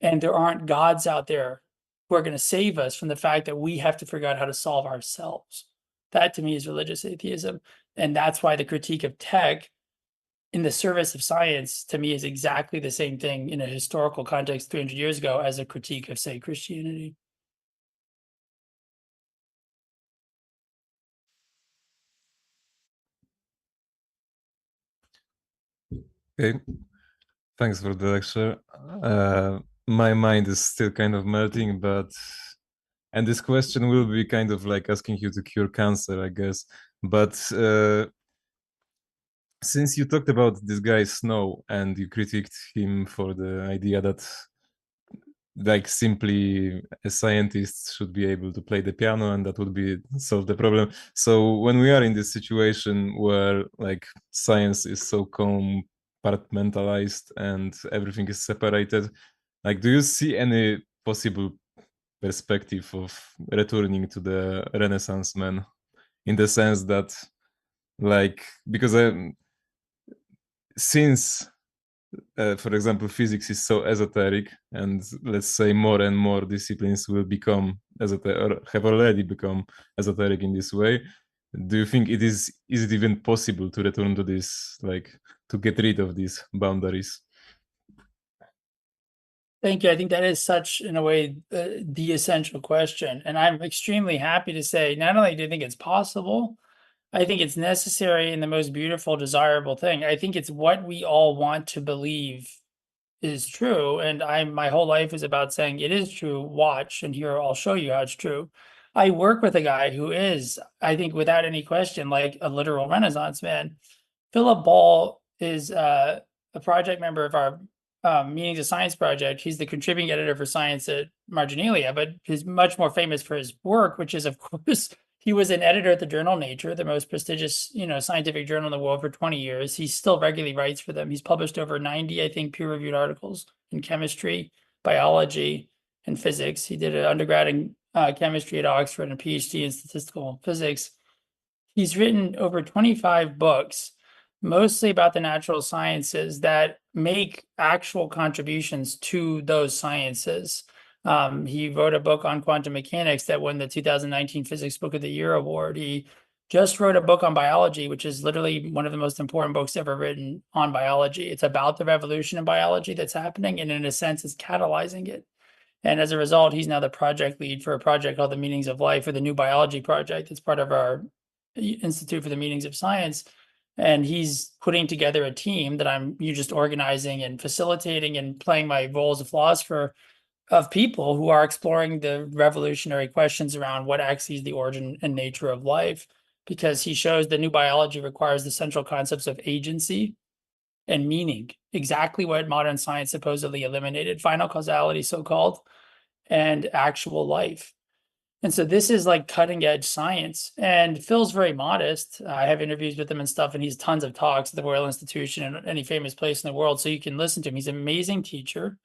And there aren't gods out there who are going to save us from the fact that we have to figure out how to solve ourselves. That to me is religious atheism. And that's why the critique of tech in the service of science to me is exactly the same thing in a historical context 300 years ago as a critique of, say, Christianity. Okay, thanks for the lecture. My mind is still kind of melting, and this question will be kind of like asking you to cure cancer, I guess. But since you talked about this guy Snow and you critiqued him for the idea that like simply a scientist should be able to play the piano and that would be solve the problem. So when we are in this situation where like science is so compartmentalized and everything is separated, like do you see any possible perspective of returning to the Renaissance man, in the sense that like because since for example, physics is so esoteric, and let's say more and more disciplines will become esoteric or have already become esoteric in this way. Do you think is it even possible to return to this, like to get rid of these boundaries? Thank you. I think that is such, in a way, the essential question. And I'm extremely happy to say, not only do I think it's possible, I think it's necessary and the most beautiful, desirable thing. I think it's what we all want to believe is true. And my whole life is about saying it is true. Watch, and here I'll show you how it's true. I work with a guy who is, I think, without any question, like a literal Renaissance man. Philip Ball is a project member of our Meanings of Science project. He's the contributing editor for science at Marginalia, but he's much more famous for his work, which is, of course, he was an editor at the journal Nature, the most prestigious, scientific journal in the world, for 20 years. He still regularly writes for them. He's published over 90, I think, peer-reviewed articles in chemistry, biology, and physics. He did an undergrad in chemistry at Oxford and a PhD in statistical physics. He's written over 25 books mostly about the natural sciences that make actual contributions to those sciences. He wrote a book on quantum mechanics that won the 2019 Physics Book of the Year award. He just wrote a book on biology, which is literally one of the most important books ever written on biology. It's about the revolution in biology that's happening, and in a sense, it's catalyzing it. And as a result, he's now the project lead for a project called the Meanings of Life, or the New Biology Project. It's part of our Institute for the Meanings of Science. And he's putting together a team that I'm just organizing and facilitating and playing my role as a philosopher of people who are exploring the revolutionary questions around what actually is the origin and nature of life. Because he shows the new biology requires the central concepts of agency and meaning, exactly what modern science supposedly eliminated, final causality, so-called, and actual life. And so this is like cutting edge science. And Phil's very modest. I have interviews with him and stuff, and he's tons of talks at the Royal Institution and any famous place in the world. So you can listen to him. He's an amazing teacher.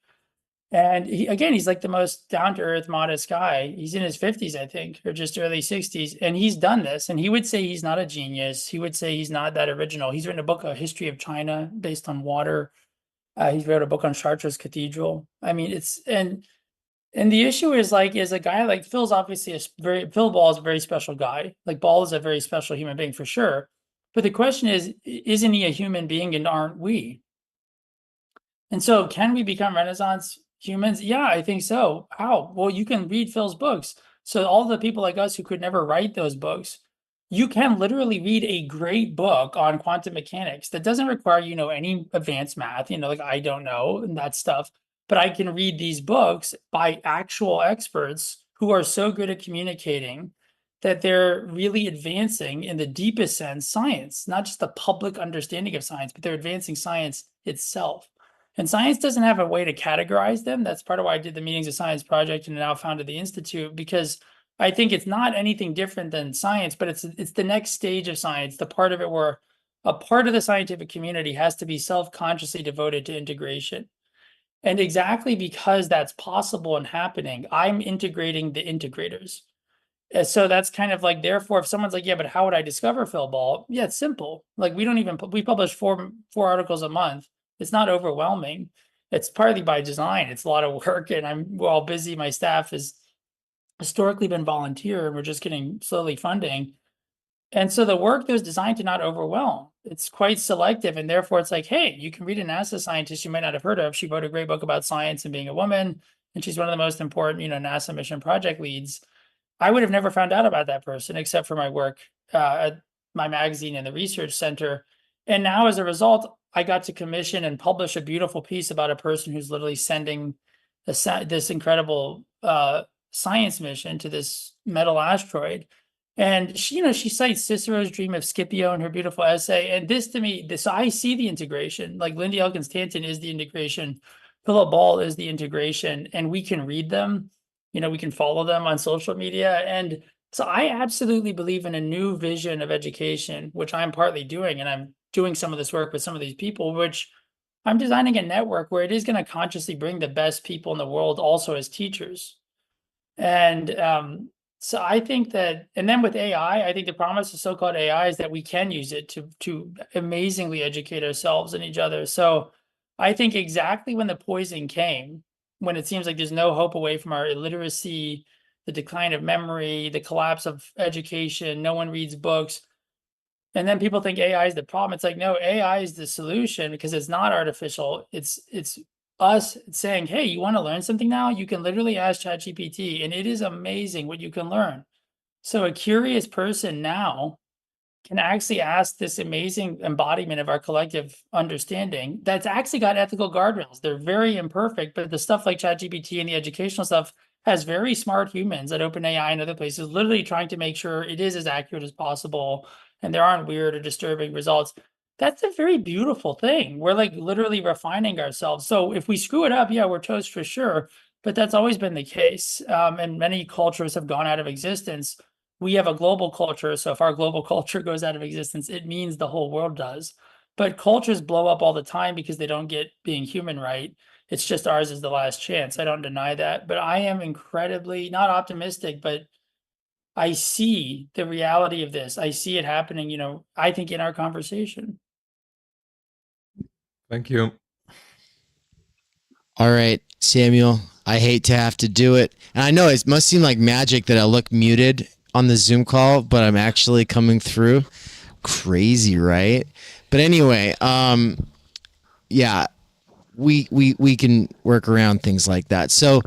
And he's like the most down to earth, modest guy. He's in his 50s, I think, or just early 60s. And he's done this. And he would say he's not a genius. He would say he's not that original. He's written a book, A History of China, based on water. He's wrote a book on Chartres Cathedral. I mean, and the issue is like, is a guy like Phil's obviously Phil Ball is a very special guy. Like Ball is a very special human being for sure. But the question is, isn't he a human being and aren't we? And so can we become Renaissance humans? Yeah, I think so. How? Well, you can read Phil's books. So all the people like us who could never write those books, you can literally read a great book on quantum mechanics that doesn't require, any advanced math, like I don't know and that stuff. But I can read these books by actual experts who are so good at communicating that they're really advancing in the deepest sense science, not just the public understanding of science, but they're advancing science itself. And science doesn't have a way to categorize them. That's part of why I did the Meanings of Science project and now founded the Institute, because I think it's not anything different than science, but it's the next stage of science, the part of it where a part of the scientific community has to be self-consciously devoted to integration. And exactly because that's possible and happening, I'm integrating the integrators. So that's kind of like, therefore, if someone's like, yeah, but how would I discover Phil Ball? Yeah, it's simple. Like we publish four articles a month. It's not overwhelming. It's partly by design. It's a lot of work, and we're all busy. My staff has historically been volunteer, and we're just getting slowly funding. And so the work was designed to not overwhelm. It's quite selective, and therefore it's like, hey, you can read a NASA scientist you might not have heard of. She wrote a great book about science and being a woman, and she's one of the most important, NASA mission project leads. I would have never found out about that person except for my work at my magazine and the research center. And now as a result, I got to commission and publish a beautiful piece about a person who's literally sending this incredible science mission to this metal asteroid. And she cites Cicero's Dream of Scipio in her beautiful essay. And this to me, I see the integration. Like Lindy Elkins Stanton is the integration. Philip Ball is the integration, and we can read them. We can follow them on social media. And so I absolutely believe in a new vision of education, which I'm partly doing. And I'm doing some of this work with some of these people, which I'm designing a network where it is going to consciously bring the best people in the world also as teachers. And so I think that, and then with AI, I think the promise of so-called AI is that we can use it to amazingly educate ourselves and each other. So I think exactly when the poison came, when it seems like there's no hope away from our illiteracy, the decline of memory, the collapse of education, no one reads books. And then people think AI is the problem. It's like, no, AI is the solution because it's not artificial. It's us saying, hey, you want to learn something now? You can literally ask ChatGPT, and it is amazing what you can learn. So a curious person now can actually ask this amazing embodiment of our collective understanding that's actually got ethical guardrails. They're very imperfect, but the stuff like ChatGPT and the educational stuff has very smart humans at OpenAI and other places literally trying to make sure it is as accurate as possible and there aren't weird or disturbing results. That's a very beautiful thing. We're like literally refining ourselves. So if we screw it up, yeah, we're toast for sure. But that's always been the case. And many cultures have gone out of existence. We have a global culture. So if our global culture goes out of existence, it means the whole world does. But cultures blow up all the time because they don't get being human right. It's just ours is the last chance. I don't deny that. But I am incredibly, not optimistic, but I see the reality of this. I see it happening, I think in our conversation. Thank you. All right, Samuel, I hate to have to do it. And I know it must seem like magic that I look muted on the Zoom call, but I'm actually coming through. Crazy, right? But anyway, yeah, we can work around things like that. So,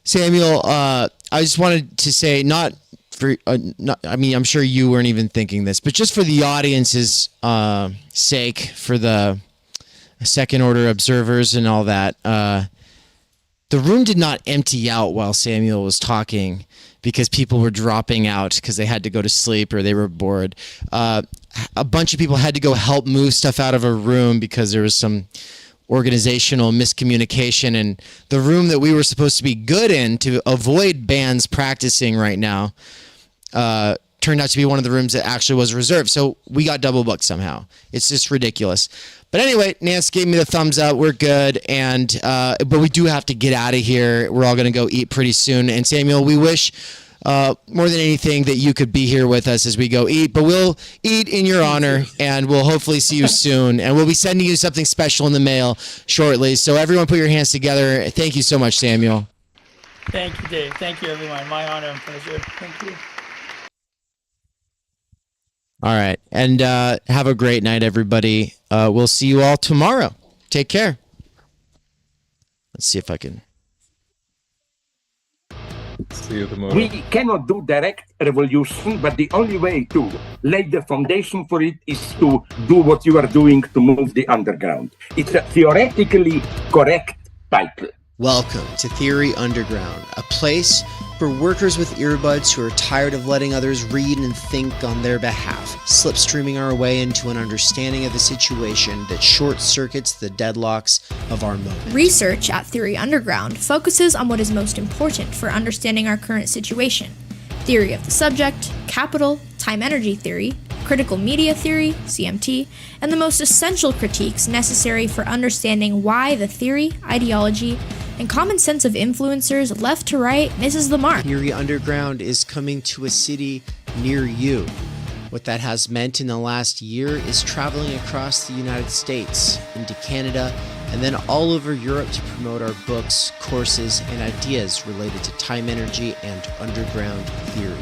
Samuel, I just wanted to say, not for, I mean, I'm sure you weren't even thinking this, but just for the audience's sake, for the second order observers and all that, the room did not empty out while Samuel was talking because people were dropping out because they had to go to sleep or they were bored. A bunch of people had to go help move stuff out of a room because there was some organizational miscommunication, and the room that we were supposed to be good in to avoid bands practicing right now turned out to be one of the rooms that actually was reserved. So we got double booked somehow. It's just ridiculous. But anyway, Nance gave me the thumbs up. We're good. And but we do have to get out of here. We're all going to go eat pretty soon. And Samuel, we wish more than anything that you could be here with us as we go eat. But we'll eat in your honor, and we'll hopefully see you soon. And we'll be sending you something special in the mail shortly. So everyone put your hands together. Thank you so much, Samuel. Thank you, Dave. Thank you, everyone. My honor and pleasure. Thank you. All right. And have a great night, everybody. We'll see you all tomorrow. Take care. Let's see if I can. See you tomorrow. We cannot do direct revolution, but the only way to lay the foundation for it is to do what you are doing to move the underground. It's a theoretically correct title. Welcome to Theory Underground, a place for workers with earbuds who are tired of letting others read and think on their behalf, slipstreaming our way into an understanding of the situation that short-circuits the deadlocks of our moment. Research at Theory Underground focuses on what is most important for understanding our current situation. Theory of the subject, capital, time-energy theory, critical media theory, CMT, and the most essential critiques necessary for understanding why the theory, ideology, and common sense of influencers left to right misses the mark. Theory Underground is coming to a city near you. What that has meant in the last year is traveling across the United States, into Canada, and then all over Europe to promote our books, courses, and ideas related to time energy and underground theory.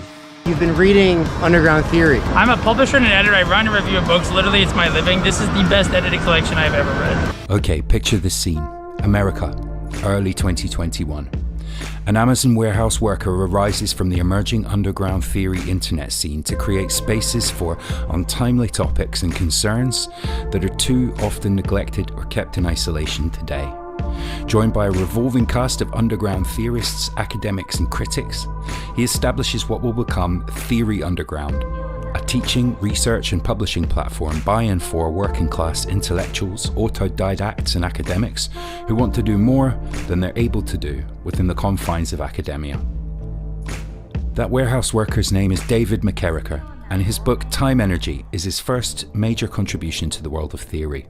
You've been reading Underground Theory. I'm a publisher and an editor. I run and review books. Literally, it's my living. This is the best edited collection I've ever read. Okay, picture this scene. America, early 2021. An Amazon warehouse worker arises from the emerging underground theory internet scene to create spaces for untimely topics and concerns that are too often neglected or kept in isolation today. Joined by a revolving cast of underground theorists, academics, and critics, he establishes what will become Theory Underground, a teaching, research, and publishing platform by and for working-class intellectuals, autodidacts, and academics who want to do more than they're able to do within the confines of academia. That warehouse worker's name is David McKerracher, and his book Time Energy is his first major contribution to the world of theory.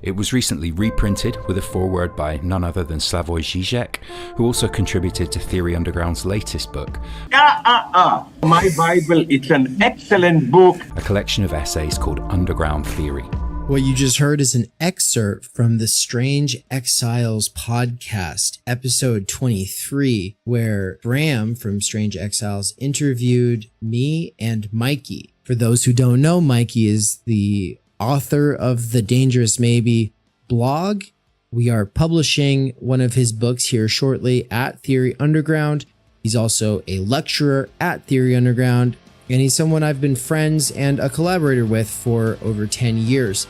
It was recently reprinted with a foreword by none other than Slavoj Žižek, who also contributed to Theory Underground's latest book. My Bible, it's an excellent book. A collection of essays called Underground Theory. What you just heard is an excerpt from the Strange Exiles podcast, episode 23, where Bram from Strange Exiles interviewed me and Mikey. For those who don't know, Mikey is the author of the Dangerous Maybe blog. We are publishing one of his books here shortly at Theory Underground. He's also a lecturer at Theory Underground, and he's someone I've been friends and a collaborator with for over 10 years.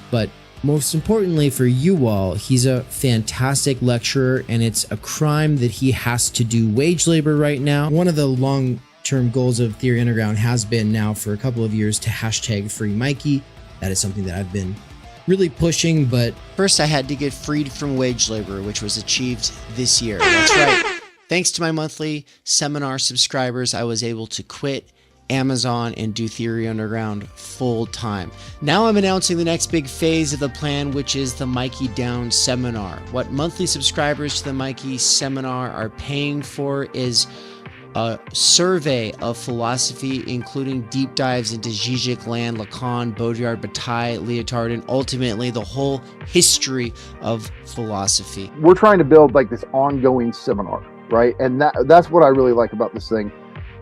But most importantly for you all, he's a fantastic lecturer, and it's a crime that he has to do wage labor right now. One of the long-term goals of Theory Underground has been now for a couple of years to hashtag free Mikey. That is something that I've been really pushing, but first I had to get freed from wage labor, which was achieved this year. That's right. Thanks to my monthly seminar subscribers, I was able to quit Amazon and do Theory Underground full time. Now I'm announcing the next big phase of the plan, which is the Mikey Down seminar. What monthly subscribers to the Mikey seminar are paying for is a survey of philosophy, including deep dives into Zizek, Land, Lacan, Baudrillard, Bataille, Lyotard, and ultimately the whole history of philosophy. We're trying to build like this ongoing seminar, right? And that's what I really like about this thing,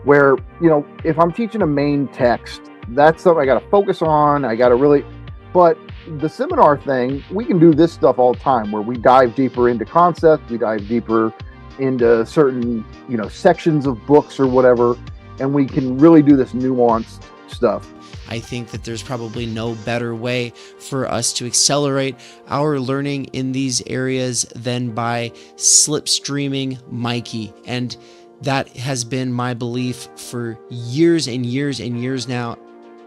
where, you know, if I'm teaching a main text, that's something I got to focus on. I got to really, but the seminar thing, we can do this stuff all the time where we dive deeper into concepts, we dive deeper into certain, you know, sections of books or whatever, and we can really do this nuanced stuff. I think that there's probably no better way for us to accelerate our learning in these areas than by slipstreaming Mikey. And that has been my belief for years and years and years now.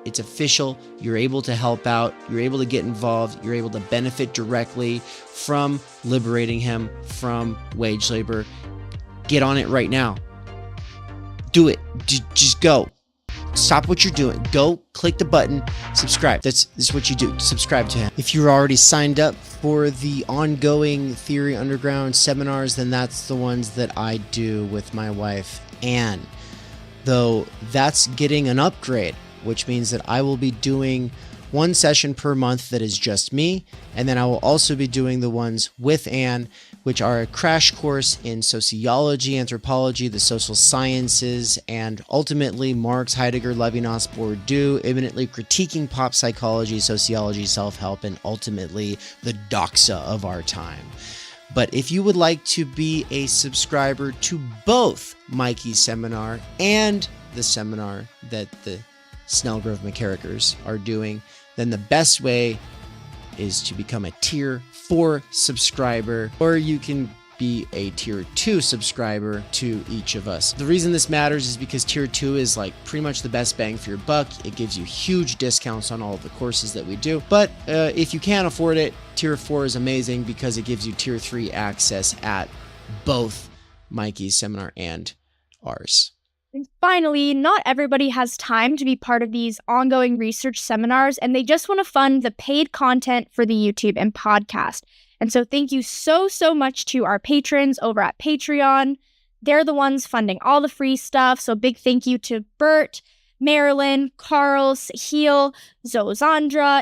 It's official. You're able to help out. You're able to get involved. You're able to benefit directly from liberating him from wage labor. Get on it right now. Do it. Just go. Stop what you're doing. Go click the button, subscribe. This is what you do. Subscribe to him. If you're already signed up for the ongoing Theory Underground seminars, then that's the ones that I do with my wife, Anne. Though that's getting an upgrade, which means that I will be doing one session per month that is just me, and then I will also be doing the ones with Anne, which are a crash course in sociology, anthropology, the social sciences, and ultimately Marx, Heidegger, Levinas, Bourdieu, imminently critiquing pop psychology, sociology, self-help, and ultimately the doxa of our time. But if you would like to be a subscriber to both Mikey's seminar and the seminar that the Snellgrove McCarrickers are doing, then the best way is to become a Tier 4 subscriber, or you can be a Tier 2 subscriber to each of us. The reason this matters is because Tier 2 is like pretty much the best bang for your buck. It gives you huge discounts on all of the courses that we do. But if you can't afford it, Tier 4 is amazing because it gives you Tier 3 access at both Mikey's seminar and ours. And finally, not everybody has time to be part of these ongoing research seminars, and they just want to fund the paid content for the YouTube and podcast. And so thank you so much to our patrons over at Patreon. They're the ones funding all the free stuff. So big thank you to Bert, Marilyn, Carl, Sahil, Zozandra,